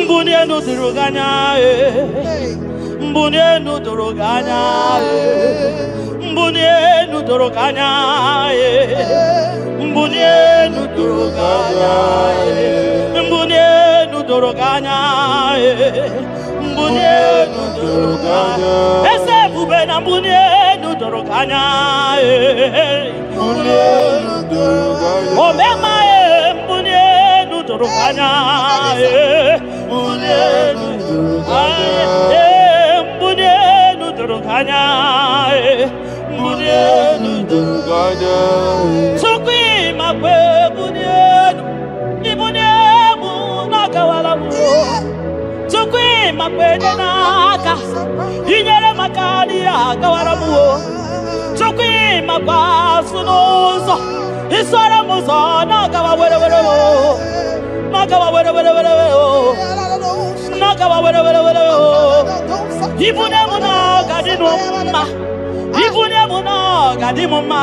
mbunye nuduruganya mbunye nuduruganya mbunye nuduruganya mbunye nuduruganya mbunye nuduruganya mbunye nuduruganya ese bube na mbunye nuduruganya mbunye nuduruganya omema mbunye nuduruganya mbunye nuduruganya mbunye nuduruganya mbunye nuduruganya sukwi makwe mbunye ibunye munakawala mu sukwi makwe naka inyere makali akawala mu sukwi makwa sunuzo isara muzo nakawa were were nakawa were were were nakawa were were were ibune muna gadino ma ibune muna gadimo ma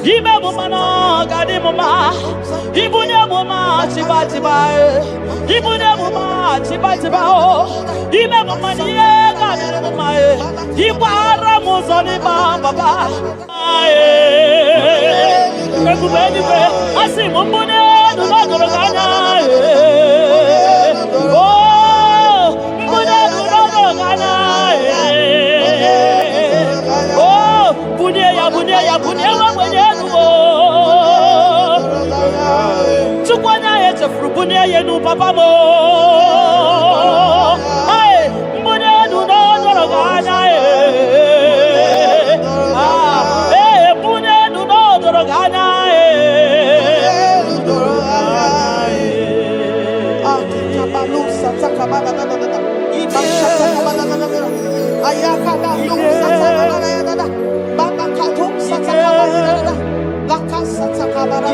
ibe muna gadimo ma ibune muna chibati ba ibune muna chibati ba ibe muna niye gadimo ma ibara muzoni ba baba ekubeni be asi mumbune nudoroganya ya bunye wa mwenye nuo tukwanya yeche frubunye yenu papa mo ai mbunye nu no doroganya mbunye nu no doroganya Kabalusa takabana ayaka da lusa takabana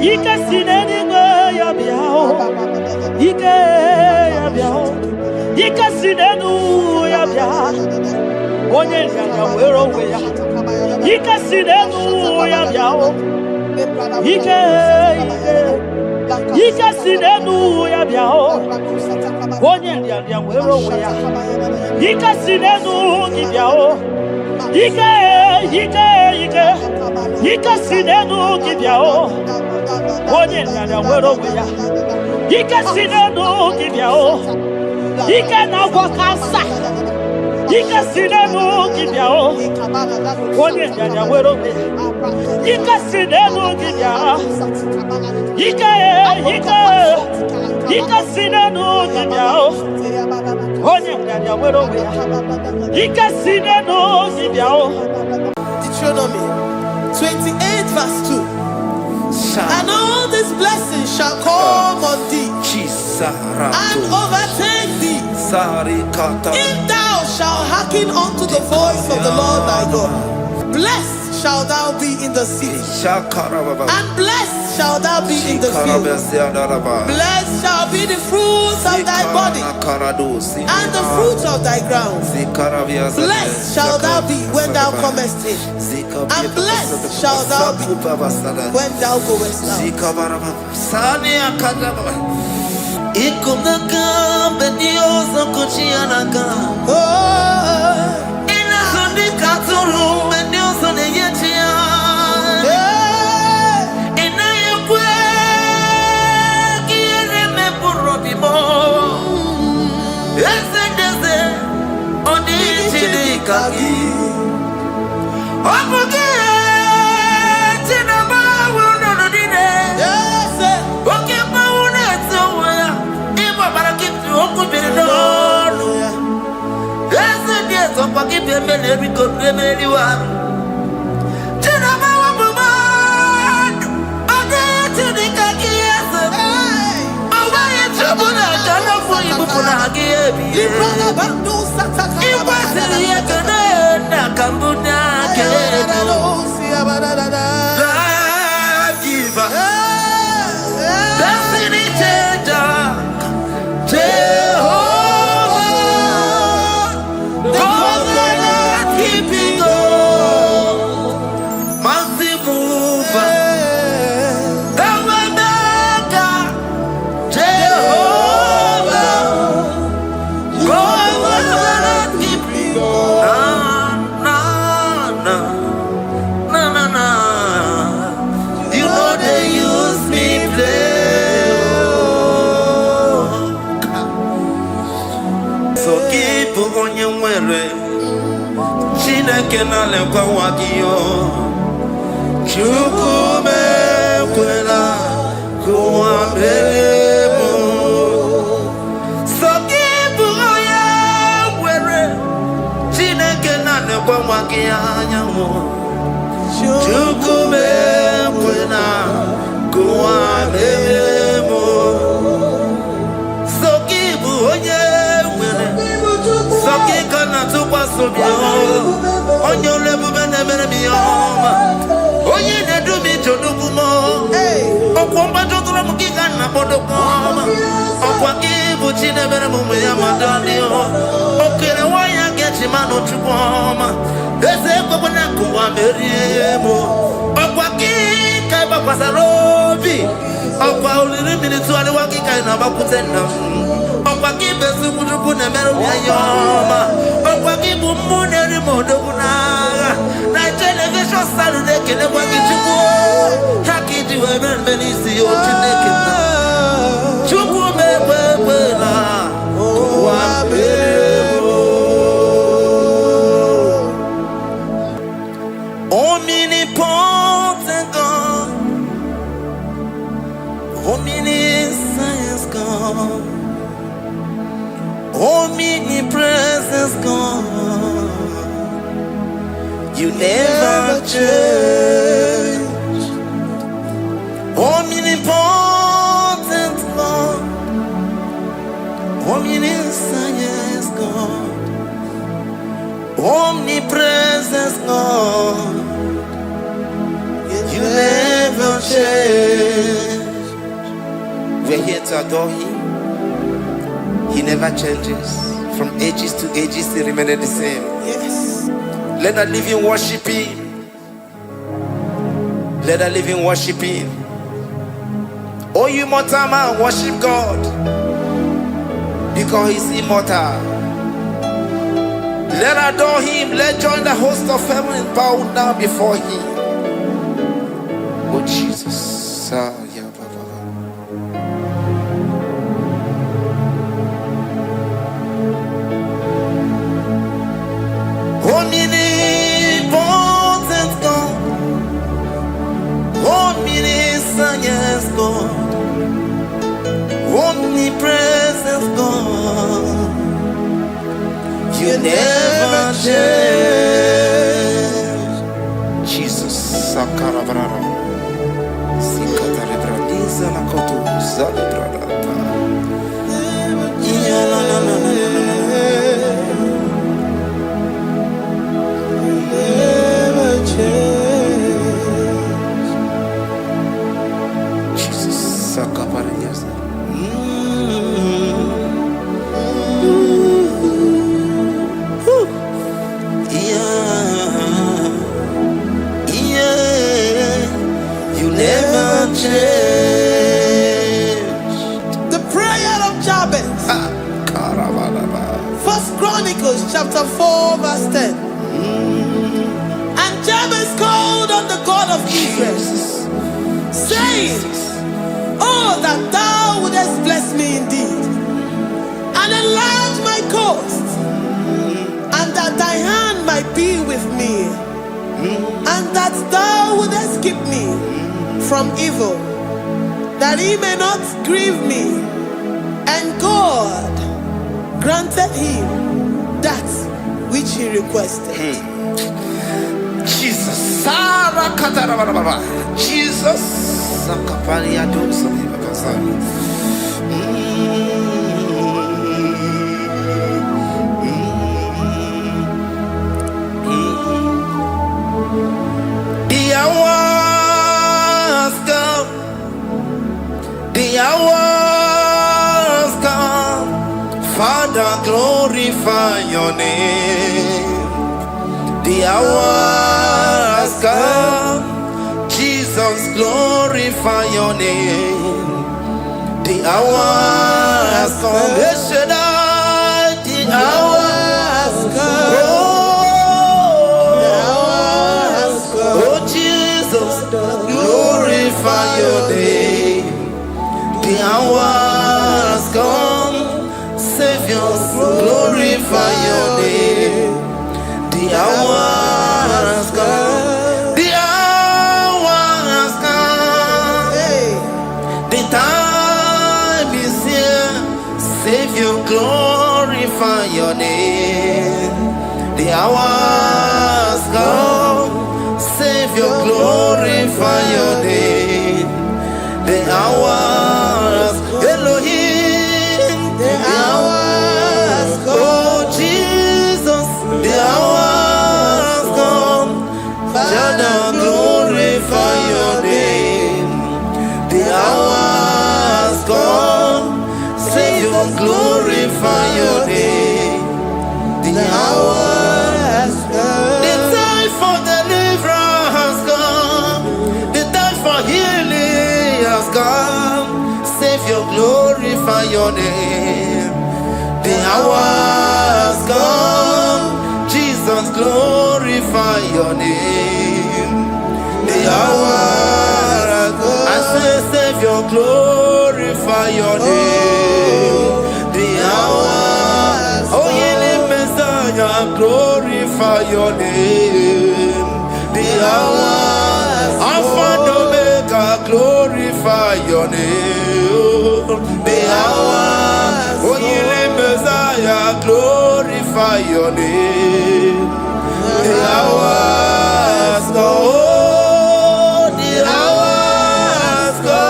Ike sineni ya biao Ike ya biao Ike sinenu ya biao Onye ya wero we ya Ike sinenu ya biao Ike sinenu ya biao Onye ya wero we ya Ike sinenu ki biao Ike sinenu ki biao Onye ya wero we ya Ike sinenu ki biao Ike na wakasa Ike sinenu ki biao Onye ya wero we ya Ike sinenu ki biao Ike sinenu ki biao Onye ya wero we ya Ike sinenu ki biao Deuteronomy 28 verse 2. And all these blessings shall come on thee and overtake thee if thou shalt hearken unto the voice of the Lord thy God. Blessed shall thou be in the city, and blessed shall thou be in the field. Blessed shall be the fruit of thy body, and the fruit of thy ground. Blessed shall thou be when thou comest in, and blessed shall thou be when thou goest out. Keeping on, wagio chukume kwela kuambelemo sokibu oya were chineke na nekwa wagia anyanwụ chukume kwela kuambelemo sokibu oya were sokika na tukwa sobio onyo lebube nemere miyoma onye na-edu m ije onugumo ọkwa mgbajọtụrụ m gị ga na bodokoma ọkwa gị bụ Chinebere m ụmụ ya madalio okere nwanyị ga-eji manụ chukwu ọma eze ekwekwe na nkụwa merie m ọkwa gị ka ị gbakwasara obi ọkwa olili mmiri tụgharịwa gị ka ị na-agbakwute nna m ọkwa gị bụ ezigbo chukwu na-emere m ya ọma ọkwa gị bụ mmụ na-eri m odogwu n'agha na televishọn Saturday kelekwa gị chukwu ha ka iji wee mere mmeri isi ya Chineke na chukwu megbe egbe na ụwa mere omnipotent God, omniscience God, omnipresence God, you never change. Omnipotent God, omniscience God, omnipresence God, you never change. We're here to adore Him. He never changes. From ages to ages, He remains the same. Yes. Let the living worship Him. Let the living worship Him. Oh, you mortal man, worship God, because He's immortal. Let adore Him. Let join the host of heaven and bow down before Him. Oh Jesus. Yeah, Baba. Omnipotent God, omniscience God, omnipresence God, you never change. Jesus, Sakarabrara, Sikataribradiza Nakoto, Zalibrada, Never change. Jesus, Sakaparias. You never change. The prayer of Jabez. First Chronicles chapter 4 verse 10. And Jabez called on the God of Israel, saying, oh, that thou wouldest bless me indeed, and enlarge my coast, and that thy hand might be with me, and that thou wouldest keep me from evil, that he may not grieve me. And God granted him that which he requested. Jesus, Sarah Katarababa, Jesus, Sakaparia dosa bibasa. The hours come, the hours come. Father, glorify your name. The hours come, Jesus, glorify your name. The hours come, the hours come. Oh, Jesus, glorify your name. The hours come, Savior, glorify your name. The hours come. glorify your name. The hours come, Savior, glorify your name. The hours, Elohim, the hours come. Oh Jesus, the hours come. Father, glorify your name. The hours come, Savior, glorify your name. The hours come. The time for deliverance has come. The time for healing has come. Savior, glorify your name. The hours come. Jesus, glorify your name. The hours come. I say, Savior, glorify your name. The hours. Oh, healing Messiah, glorify your name. The hours. Alpha and Omega, glorify your name. The hours. Oh, healing Messiah, glorify your name. The hours go. Oh, the hours go.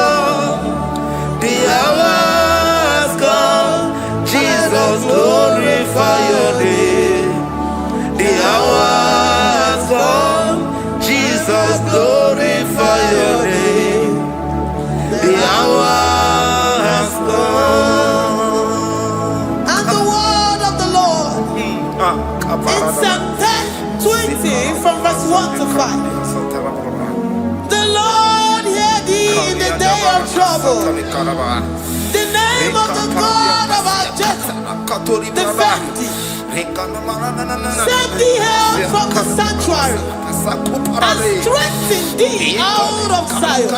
The hours come. Jesus, glorify your name. The hours come. Jesus, glorify your name. The hours come. And the word of the Lord in Psalm 20 from verse 1 to 5. The Lord hear thee in the day of trouble. The name of the God of our Jacob defend thee. Send thee help from the sanctuary and strengthen thee out of Zion.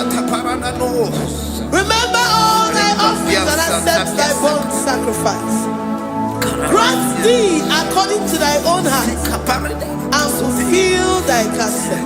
Remember all thy offerings and accept thy burnt sacrifice. Grant thee according to thy own heart and fulfill thy counsel.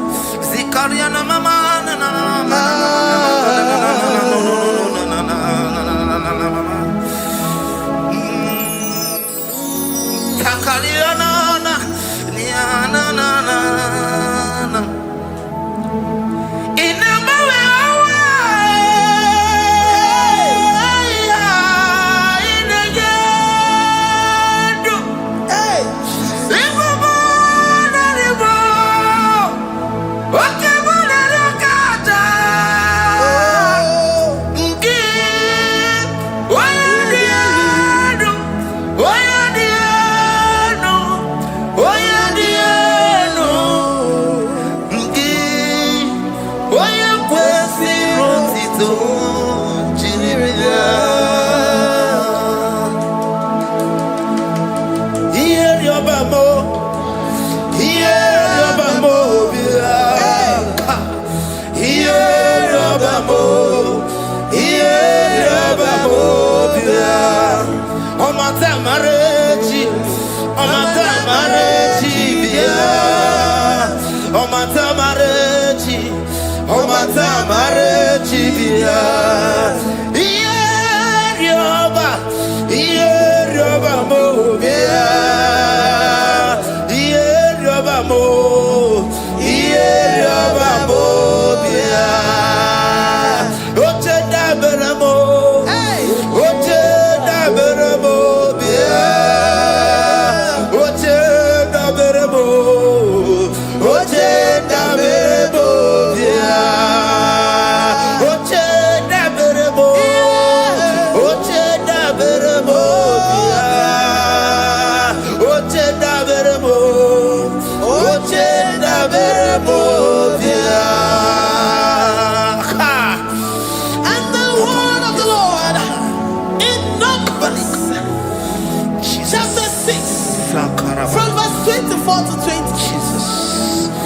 From verse 24 to 20. Jesus.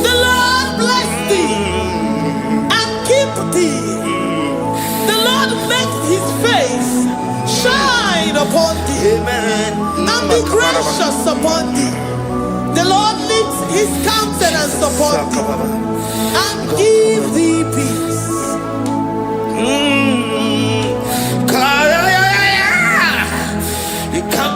The Lord bless thee and keep thee. The Lord make his face shine upon thee. Amen. And be gracious upon thee. The Lord lifts his countenance upon thee and give thee peace. Come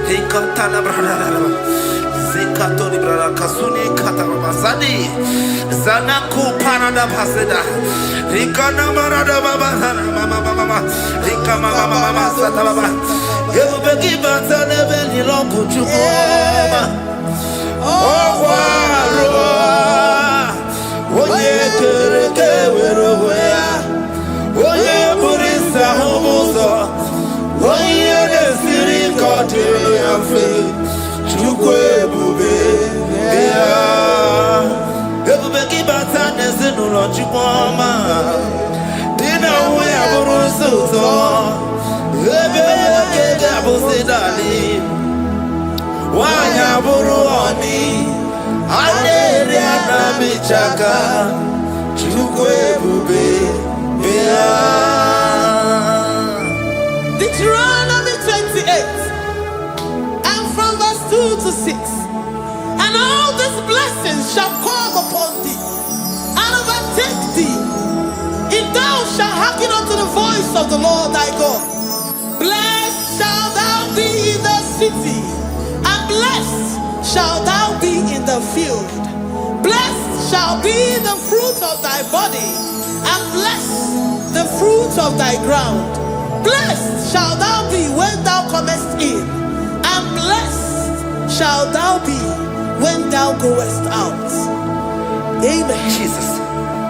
Hikatala brada. Zikatori brada kasuni kataba zadi. Zanaku parada paseda. Hikana marada baba mama. Hikama mama sata baba. Yebeki batale beni longu chukoma. Oye kereke weroya. Oye burisa homoso. Oye desiri kotele yafe. Chukwe bube ya. Ebubeki batane zinulo chukoma. Dina uya burusu to. Ebeke gabusidani. Wanya buruoni. Aleri anamichaka. Chukwe bube ya. Deuteronomy 28 and from verse 2 to 6. And all these blessings shall come upon thee and overtake thee if thou shalt hearken unto the voice of the Lord thy God. Blessed shalt thou be in the city, and blessed shalt thou be in the field. Blessed shall be the fruit of thy body, and blessed the fruit of thy ground. Blessed shalt thou be when thou comest in, and blessed shalt thou be when thou goest out. Amen. Jesus.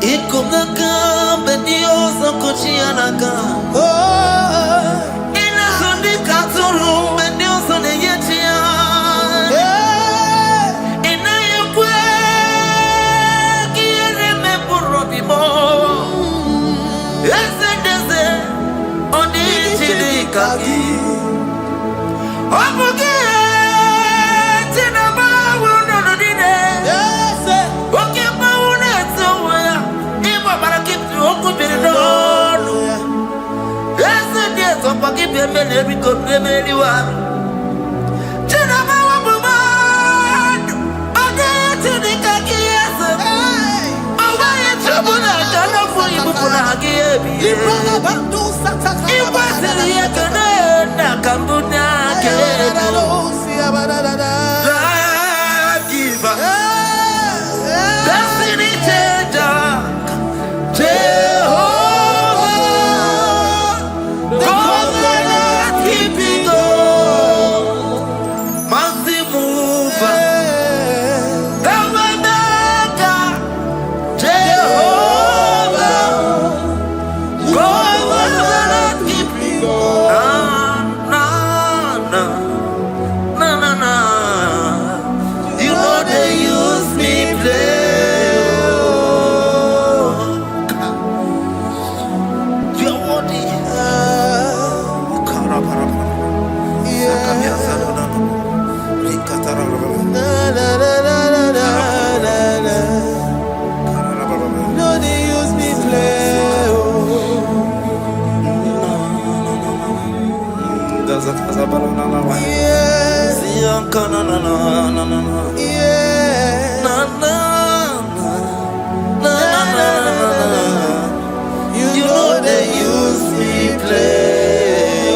Ikumaka bedioso kuchianaka. Oh, Inazundi katuru bedioso neyetia. Inayekwe kiereme burobimo. Esedeze odi chidikaki. Obuge tinaba wunodine. yes. Oke maune tsoya. Ibo barakiti okubirino. Esedeze opakibye mele bikobe meliwa. Tinaba wabumadu. Odi chidikaki yese. Awaye chabuna kana fuyi bukuna hagiyebi. Destiny changer, Jehovah, covenant keeping God, mountain mover, Tabernacle, Jehovah, covenant keeping God. Na. You know they use me play. You're worthy. No, they use me play. Yes. You know they use me play.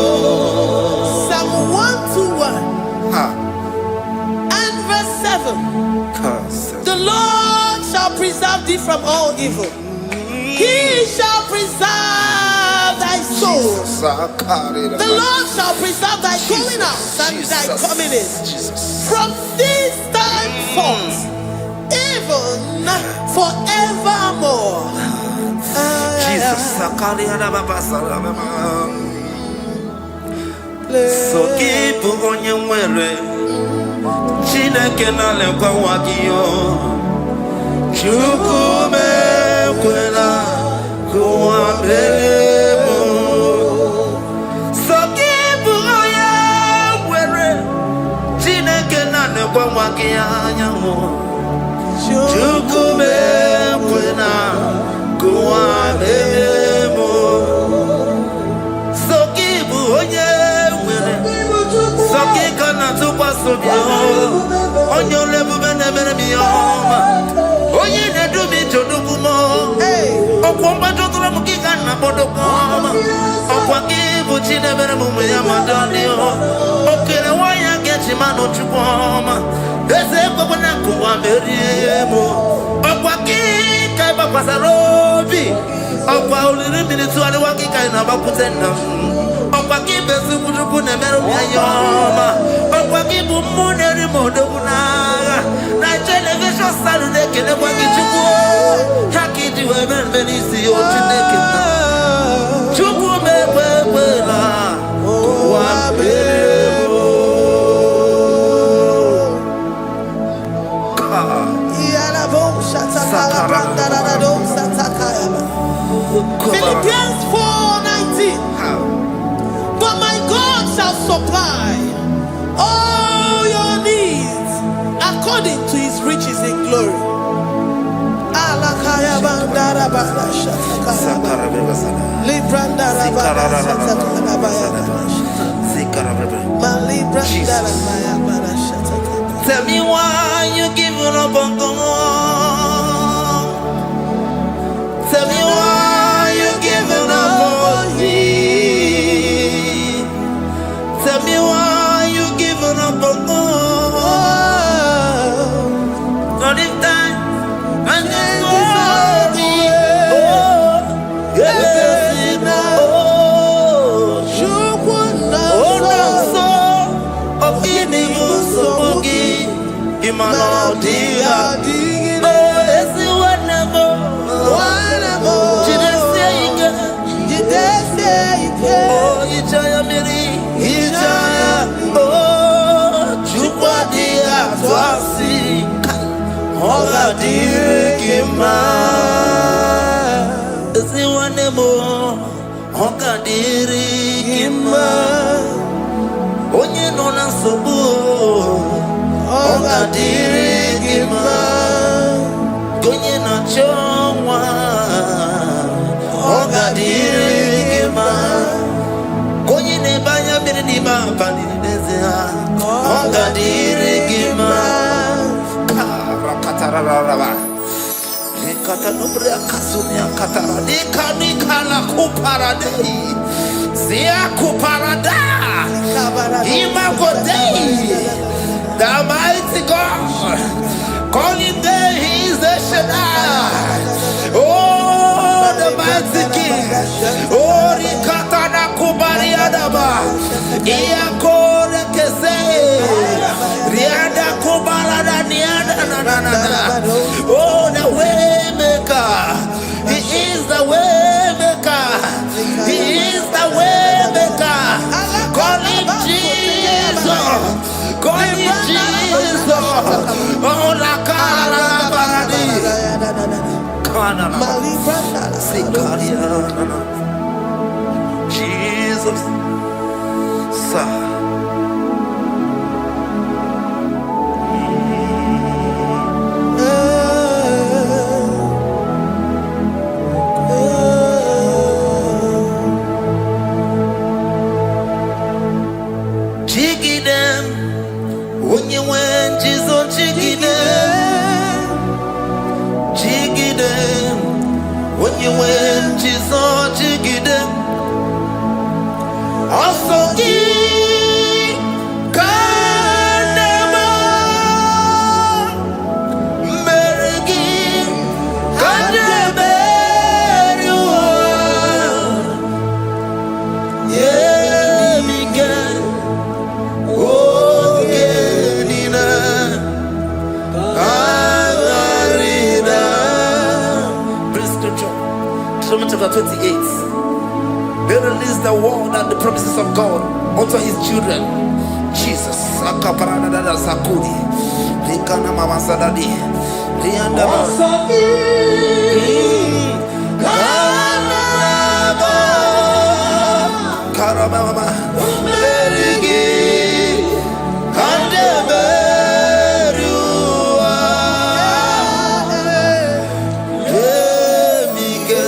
Psalm 121 and verse 7. The Lord shall preserve thee from all evil. He shall preserve thy soul. The Lord shall preserve thy going out and thy coming in from this time forth, even forevermore. Jesus. So keep on your way. Chineke na lekwa wakio. Chukume kwela kuambelemo. So keep on your way. Chineke na lekwa wakia nyamo. Chukume kwela kuambelemo. So keep on your way. So keep on your onye olebu benemere mi ọma onye na-edu m ije onukwumo ọkwa mgbajọtụrụ m gị ka nna kpọdokwa ọma ọkwa gị bụ chi na-emere m ụmụ ya ma dọlị okere nwaanyị meriemo okwaki kai bakwasarobi okwa uliri minitu ale waki kai na bakutenda okwaki besu kujuku ne mero yoma okwaki bumuneri modoguna na television salude kene kwaki chuku hakiti wemen benisi otineke chuku mekwela wa meriemo Philippians 4:19. But my God shall supply all your needs according to his riches in glory. Tell me why you giving up on God. Tell me why you giving up on me. Tell me why you giving up on God. Not in time, and then glory. Oh, yes, oh, no, so, of giving you so boogie. Imano dia, oh, yes, you want never. Oh, Ijaya Miri, Ijaya, oh, Chukwadia, Twasi, Hola Dirikima, Ziwanemo, Hoka Dirikima, Onye Nona Sobu, Hoka Dirikima, Gonye na Chongwa, Hoka Dirikima. Konye ne banya biri ni ba bani nezea Onga dirigima Karakatara Rekata nubria kasunia katara Nika la kuparadei Zia kuparada Ima kodei The mighty God Calling there he is the Shaddai Oh the mighty King Oh Rikata na kubariadaba Iyakore kese Riada kubalada niada na Oh the way maker He is the way maker He is the way maker Call him Jesus Call him Jesus Oh la cara baradi Kana Sikaria Jesus Sa Chigidem Onye wen Jesus chigidem Chigidem Onye wen Jesus chigidem Osoki Kanema Merigi Kandeberua Yemige Ogenina Agarida. Please scripture Psalm chapter 28. They release the word and the promises of God unto his children. Jesus. Akaparada Sakudi. Likana Mama Sadadi. Lianda Karabama. Merigi. Kandeberua. Emige.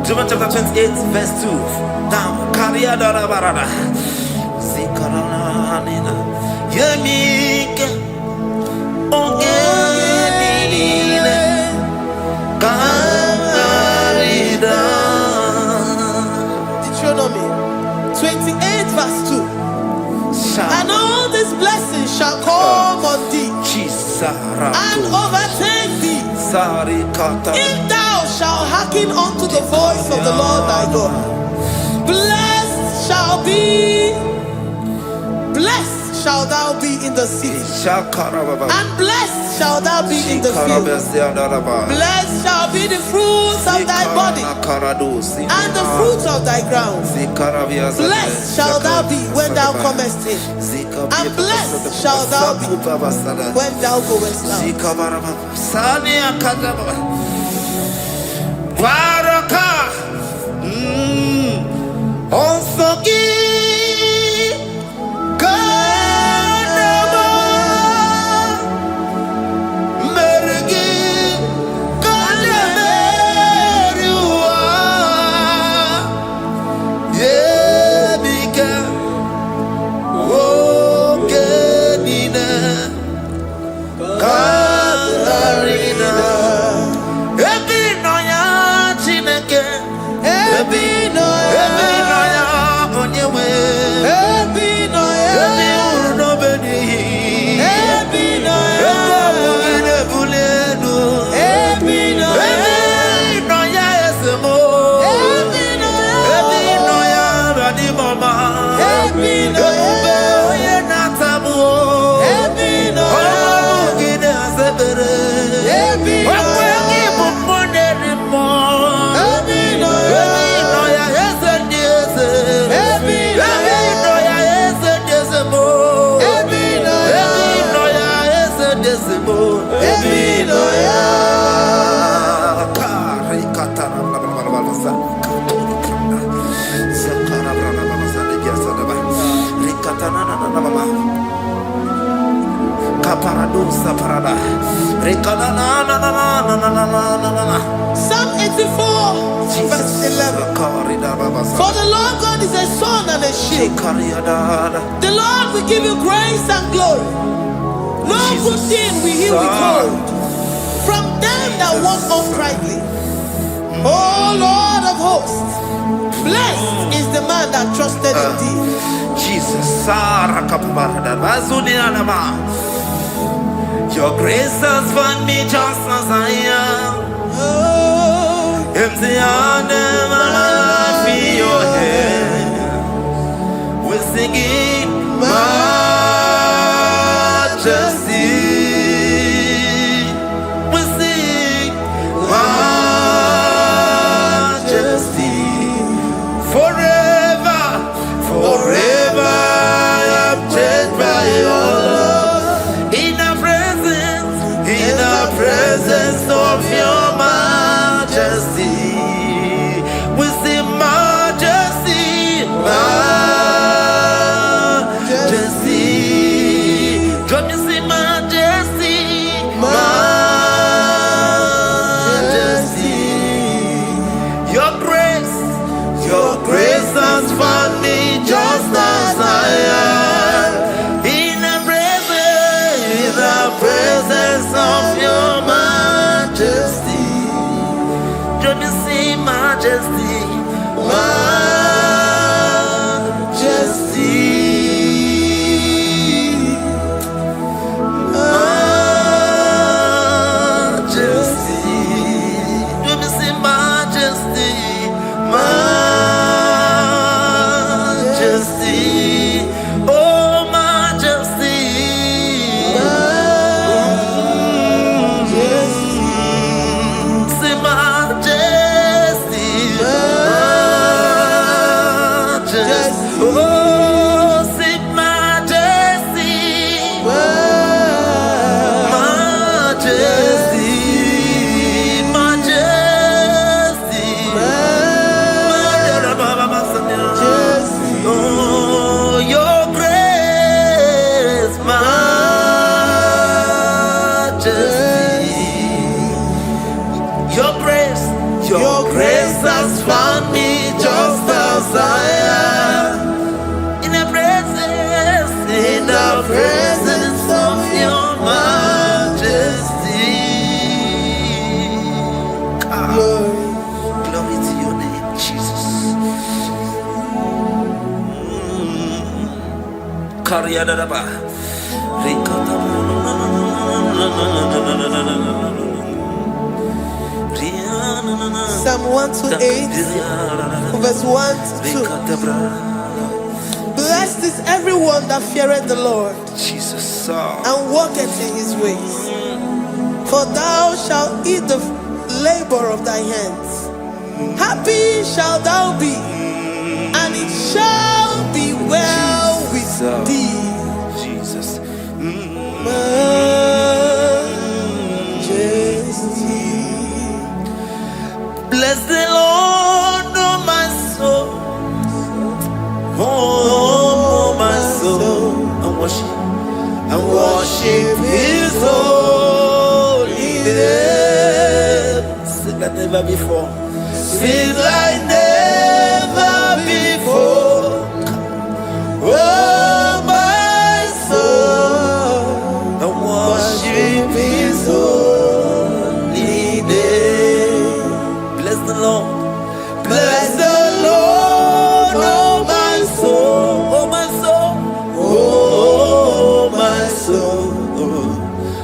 John chapter 28 verse 2. Down. Kariada barada. Zikarana nina. Yemike. Deuteronomy 28 verse 2. And all these blessings shall come on thee and overtake thee if thou shalt hearken unto the voice of the Lord thy God. Blessed shall thou be in the city, and blessed shall thou be in the field. Blessed shall be the fruits of thy body, and the fruits of thy ground. Blessed shall thou be when thou comest in, and blessed shall thou be when thou goest out. Psalm 84 verse 11. For the Lord God is a sun and a shield. The Lord will give you grace and glory. No good thing will he withhold from them that walk uprightly. O Lord of hosts, blessed is the man that trusted in thee. Jesus, your grace has found me just as I am. Empty handed, and I feel your hand. We're singing majesty. We sing majesty. Forever, forever I'm changed by your love. In the presence of your majesty, we see majesty, majesty. Come you see majesty, majesty. Your grace has found me just as I am. In the presence of your majesty, don't you see majesty, majesty, majesty, don't you see majesty, majesty, oh majesty. Your grace has found me just as I am. In the presence of your majesty. Psalm 128, verse 1 to 2. Blessed is everyone that feareth the Lord, Jesus, and walketh in his ways. For thou shalt eat the labor of thy hands. Happy shalt thou be, and it shall be well with thee. Jesus. Majesty. Bless the Lord, oh my soul. Oh, my soul. And worship his holy name. Sing like never before. Sing like never before. Oh, my soul. And worship his holy name. Bless the Lord. Bless the Lord, oh my soul, oh my soul, oh my soul,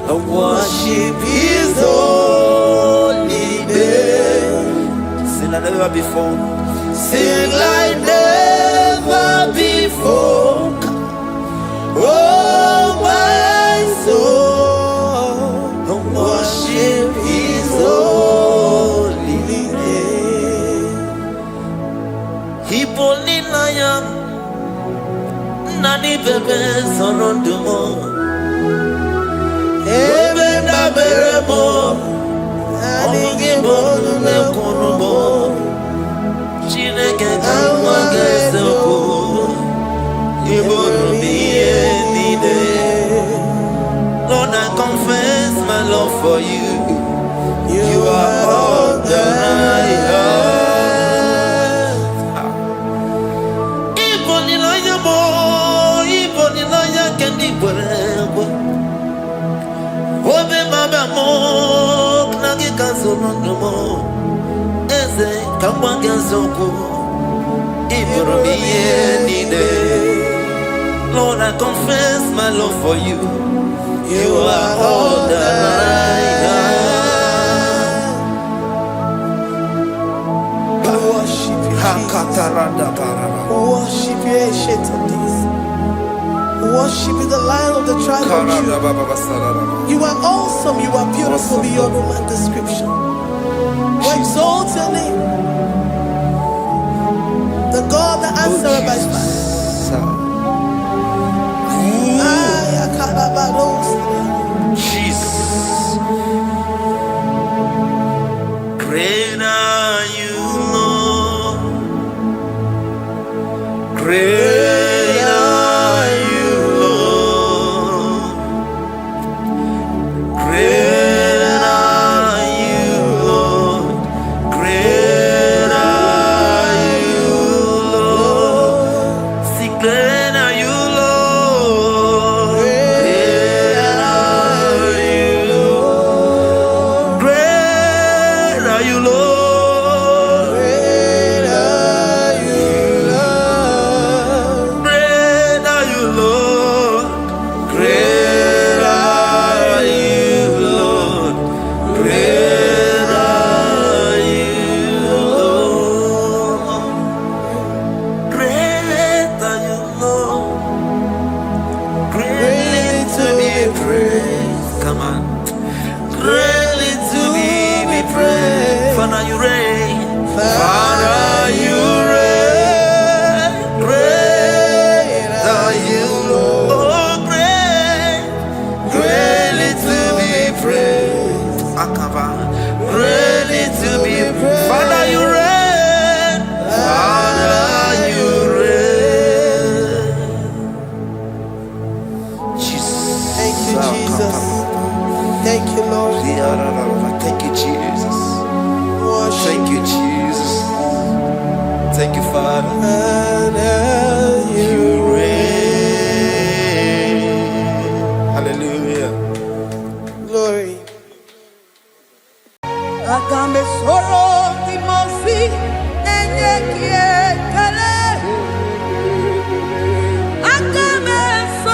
and worship his holy name. Sing like never before. Sing like never before. Oh my soul, and worship his holy name. Hipoli nayam nani bebe sorondumo ebe na beremo omugi bolu ne kunumo chineke kanwa gesoko ibonu miye nide. Lord, I confess my love for you. You are all that I have. Obe mama mo knagi kazonomo eze kamwange zoko ibromiye nide. Lord, I confess my love for you. You are all that I have. Worship you, Jesus. Worship you, ancient of days. Worship you, the Lion of the tribe of Judah. You are awesome, you are beautiful beyond human description. We exalt your name, the God that answered by fire. Jesus, great are you, Lord. Great are you, Lord. Great are you, Lord. Great are you, Lord. See, great are you, Lord. Great are you, Lord. Great are you, Lord. Thank you, Father. You reign. Hallelujah. Glory. Agambe soro timosi enye kiekele. Agambe soro.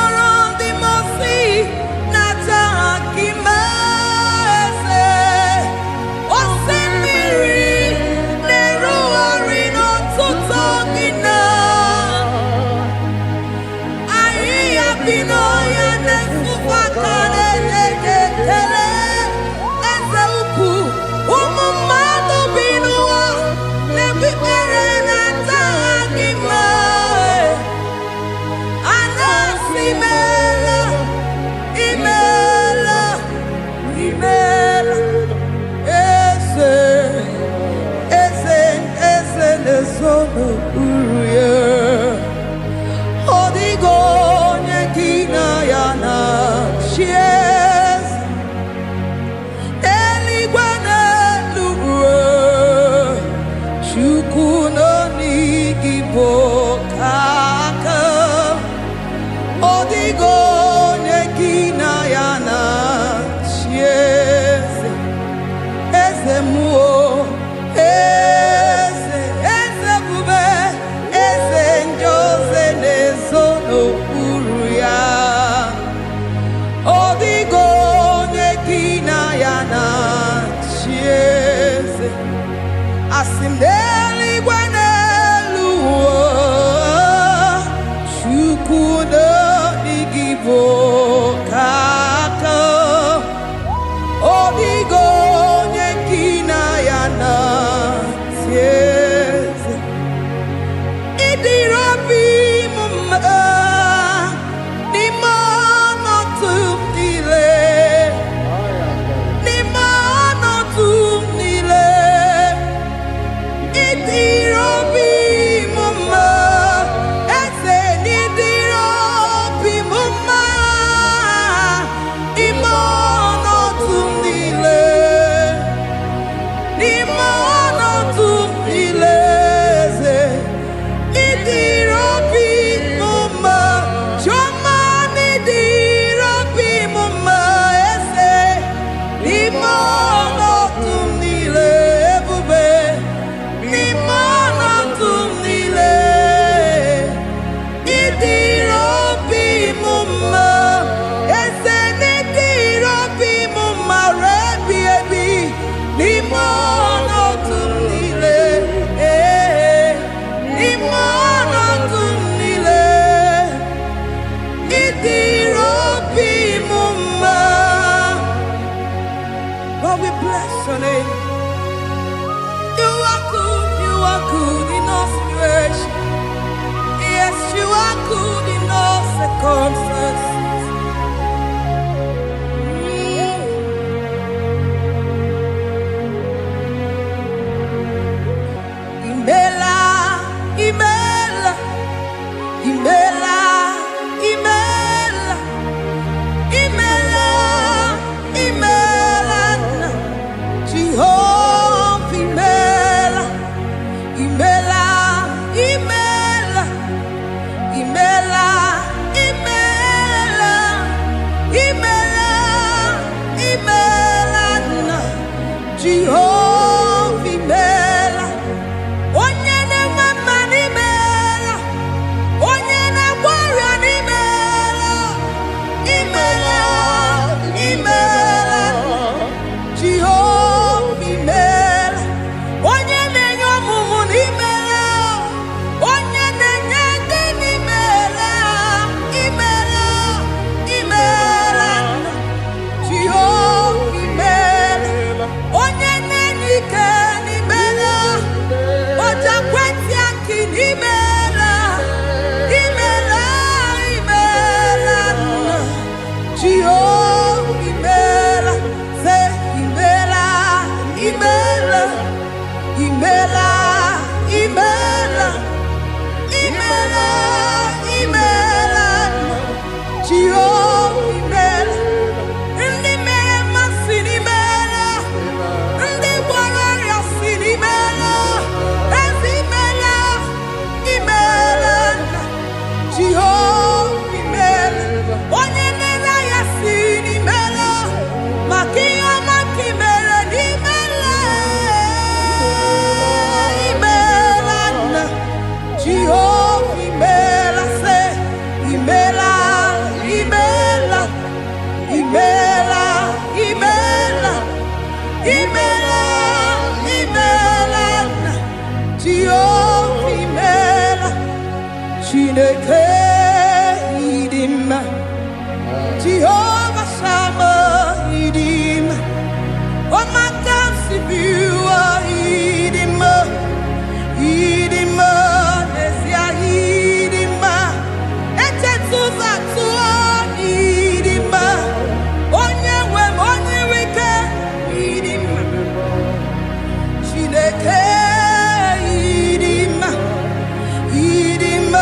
Idima, Idima,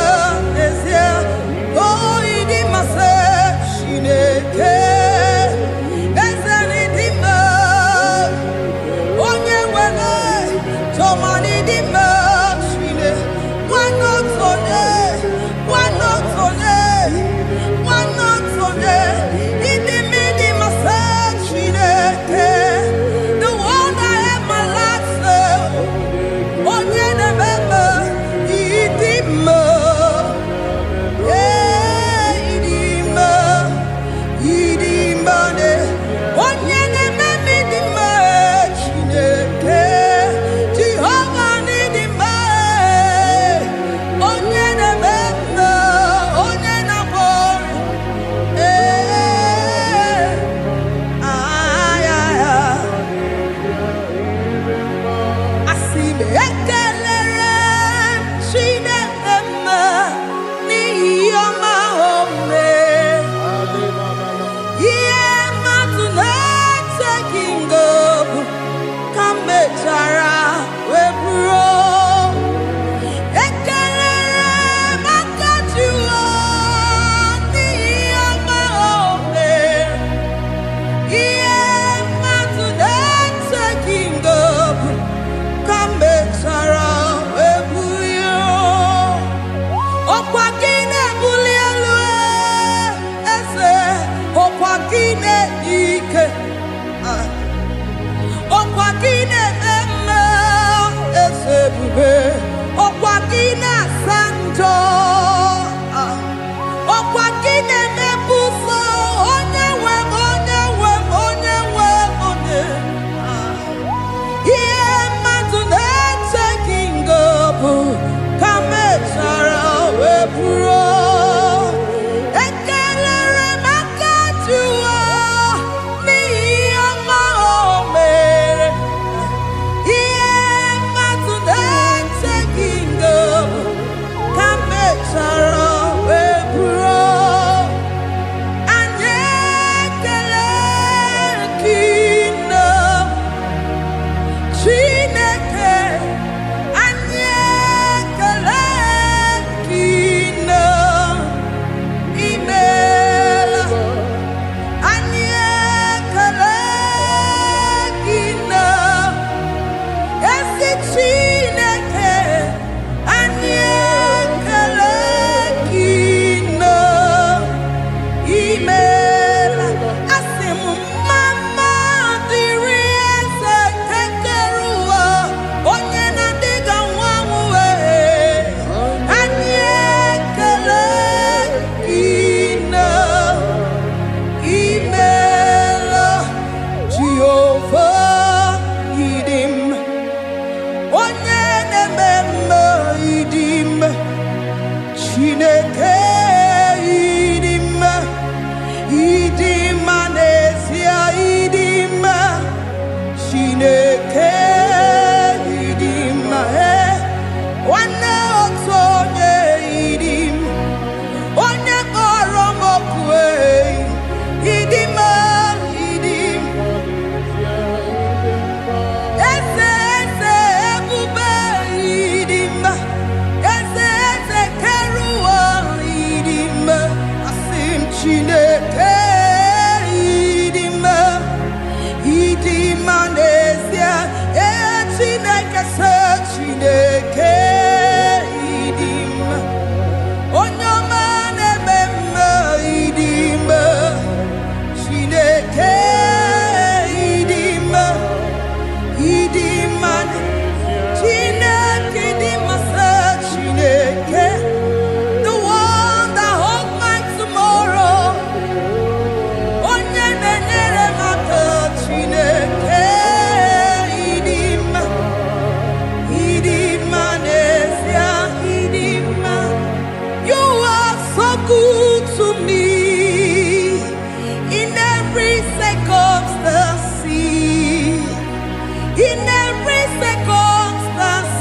every circumstance.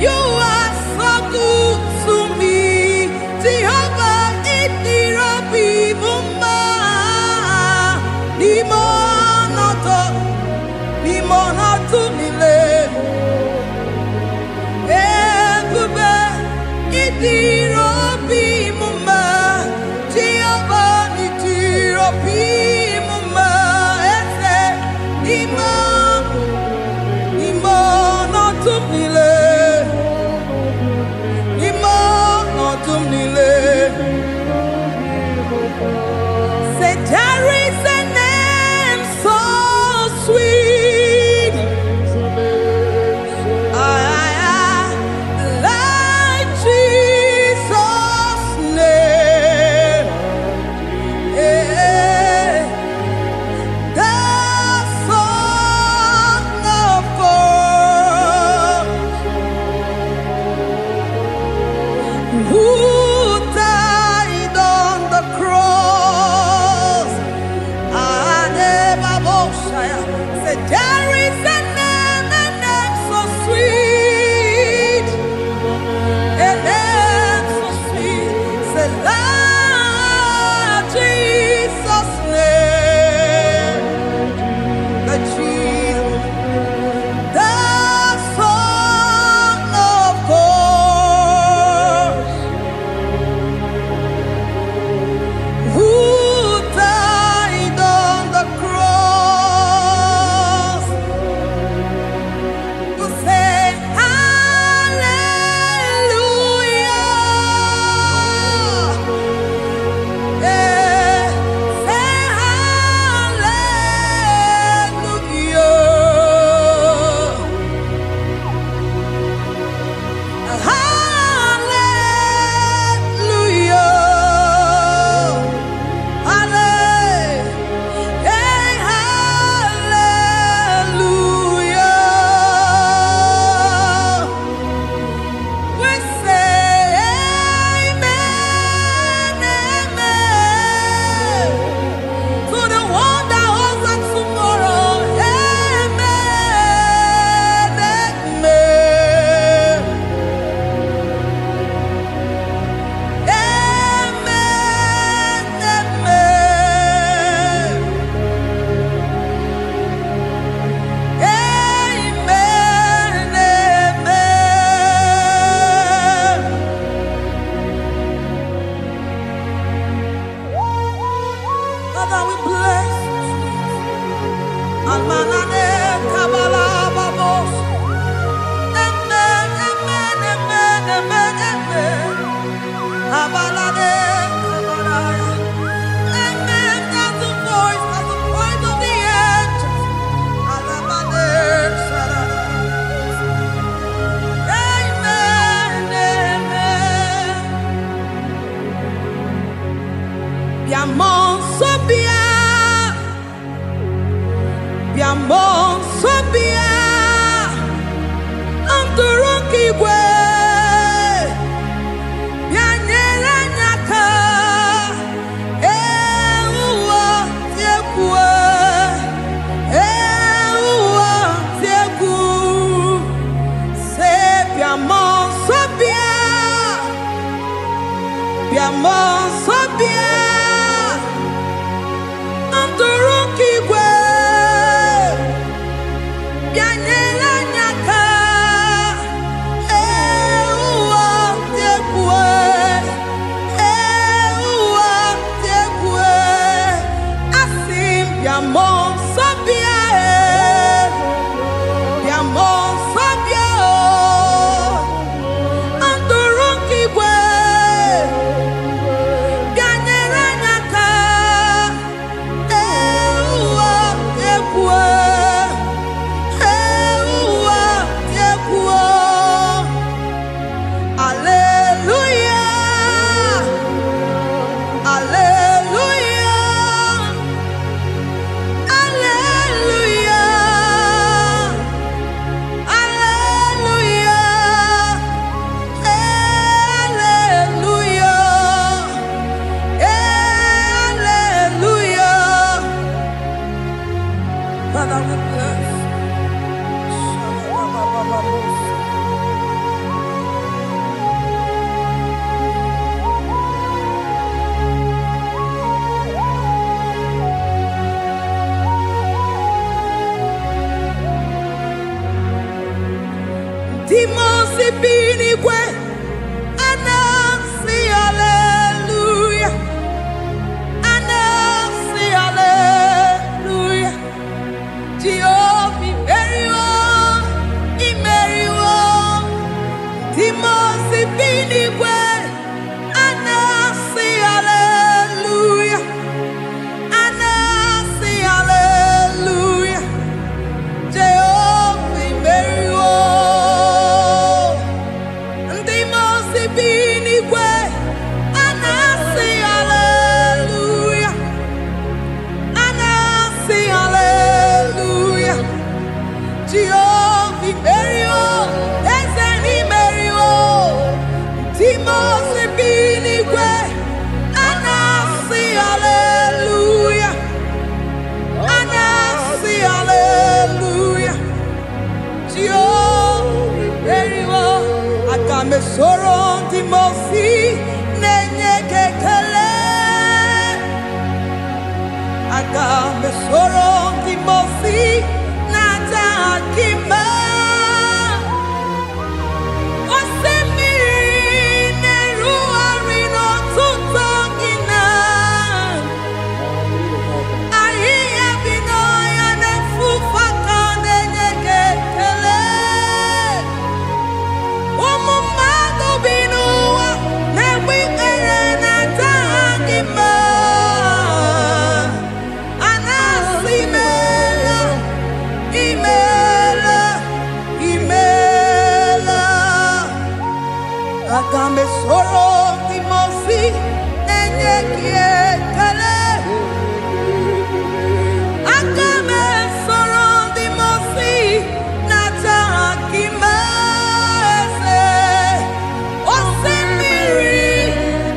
You are so good to me. Jehovah, it be mumma. Limonato mile. Ebube, it be mumma. Jehovah, it be mumma. Ese, limonato mile. Say there is a name so sweet, like Jesus' name, the Son of God, who died on the cross. Say there is a name so sweet, a name so sweet. Say Lord Jesus' name, the Jesus, the Son of God, who died on the cross. We say hallelujah. Say hallelujah. Hallelujah. We say amen, amen. To the one that holds us tomorrow. Amen, amen. Amen, amen. Amen, amen. Father, we bless you. Almanane kabala babos. Amen, amen, amen, amen, amen. Abalade kabalaya. Amen. That's the voice of the angels. Alabade sarada. Amen, amen. Biamon sobia, biamon sobia, anturuki gwe, bianyera nyaka, ewa tiekwe, se biamon sobia, biamon sobia. Anturuki gwe, bianyela nyaka, Timosi binigwe anasi hallelujah. Anasi hallelujah. Jehovah very well, very well. Timosi binigwe anasi hallelujah. Anasi hallelujah. Jehovah very well. Timosi binigwe anasi hallelujah. Anasi hallelujah. Jehovah very well. Ezeni very well. Timosi binigwe anasi hallelujah. Anasi hallelujah. Jehovah very well. Akame soro Timosi nenye kekele. Akame soro Timosi nata akima. Osemiri neru arino tutongina. Ahiya binoya nefufaka nenye kekele. Umumado binuwa newi erena tangima. Anasi mela, imela, imela. Akame soro Timosi nenye kiekele. Akame soro Timosi nata akimese. Osemiri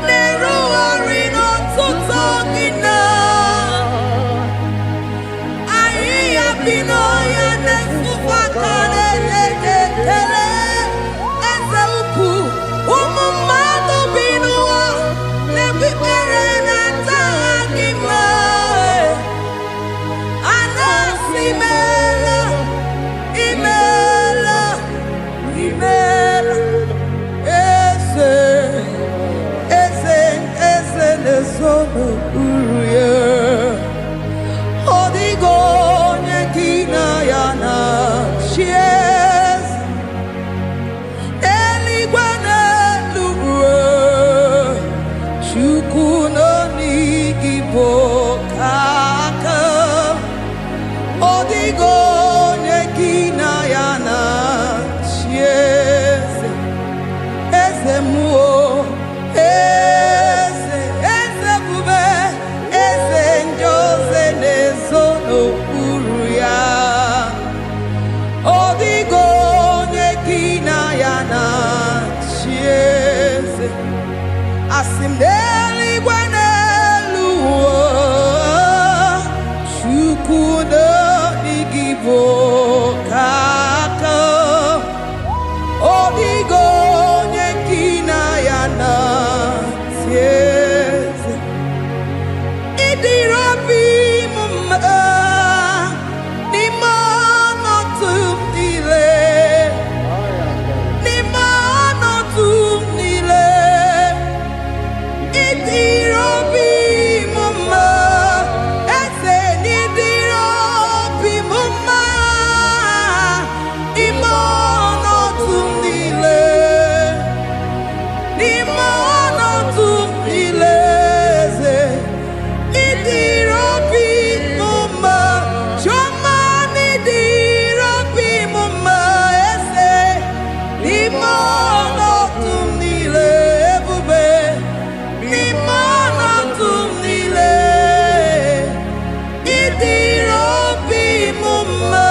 neru arino tutogina. Ahiya binoya nefufaka nenye kekele. Eze ukwu umumado binuwa nebibere nata akima. Anasi mela, imela, imela. Eze nezono uruye. Odigo nyekina yana chies. Eligwe n'eluigwe. Chukwu nọ n'igbo kaka. Odigo nyekina yana chies. Eze muo, eze bube, eze njoze nezono uru ya. Odigo nyekina yana chieze. Asim n'eluigwe n'elu ụwa. Chukwu nọ n'igbo kaka. Odigo nyekina yana tieze. Idirobi mumma n'ime ọnọdụ m niile. N'ime ọnọdụ m niile. Idirobi mumma. Eze n'idirobi mumma. N'ime ọnọdụ m niile. N'ime ọnọdụ m niile. Eze idirobi mumma. Chioma n'idirobi mumma. Eze n'ime ọnọdụ m niile. Ebube n'ime ọnọdụ m niile. Idirobi mumma.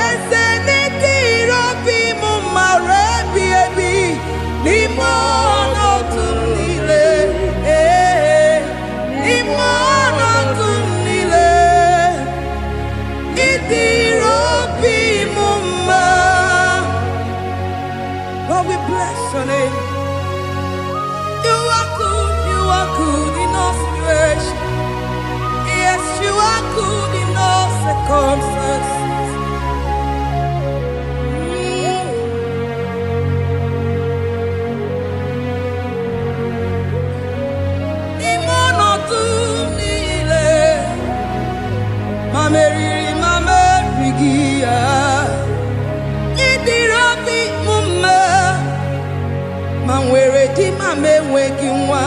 Eze n'idirobi mumma. Rebi ebi n'ime ọnọdụ m niile. N'ime ọnọdụ m niile. Idirobi mumma. Lord, we bless your name. You are good in all situation. Yes, you are good in all circumstances. m enweghị nwa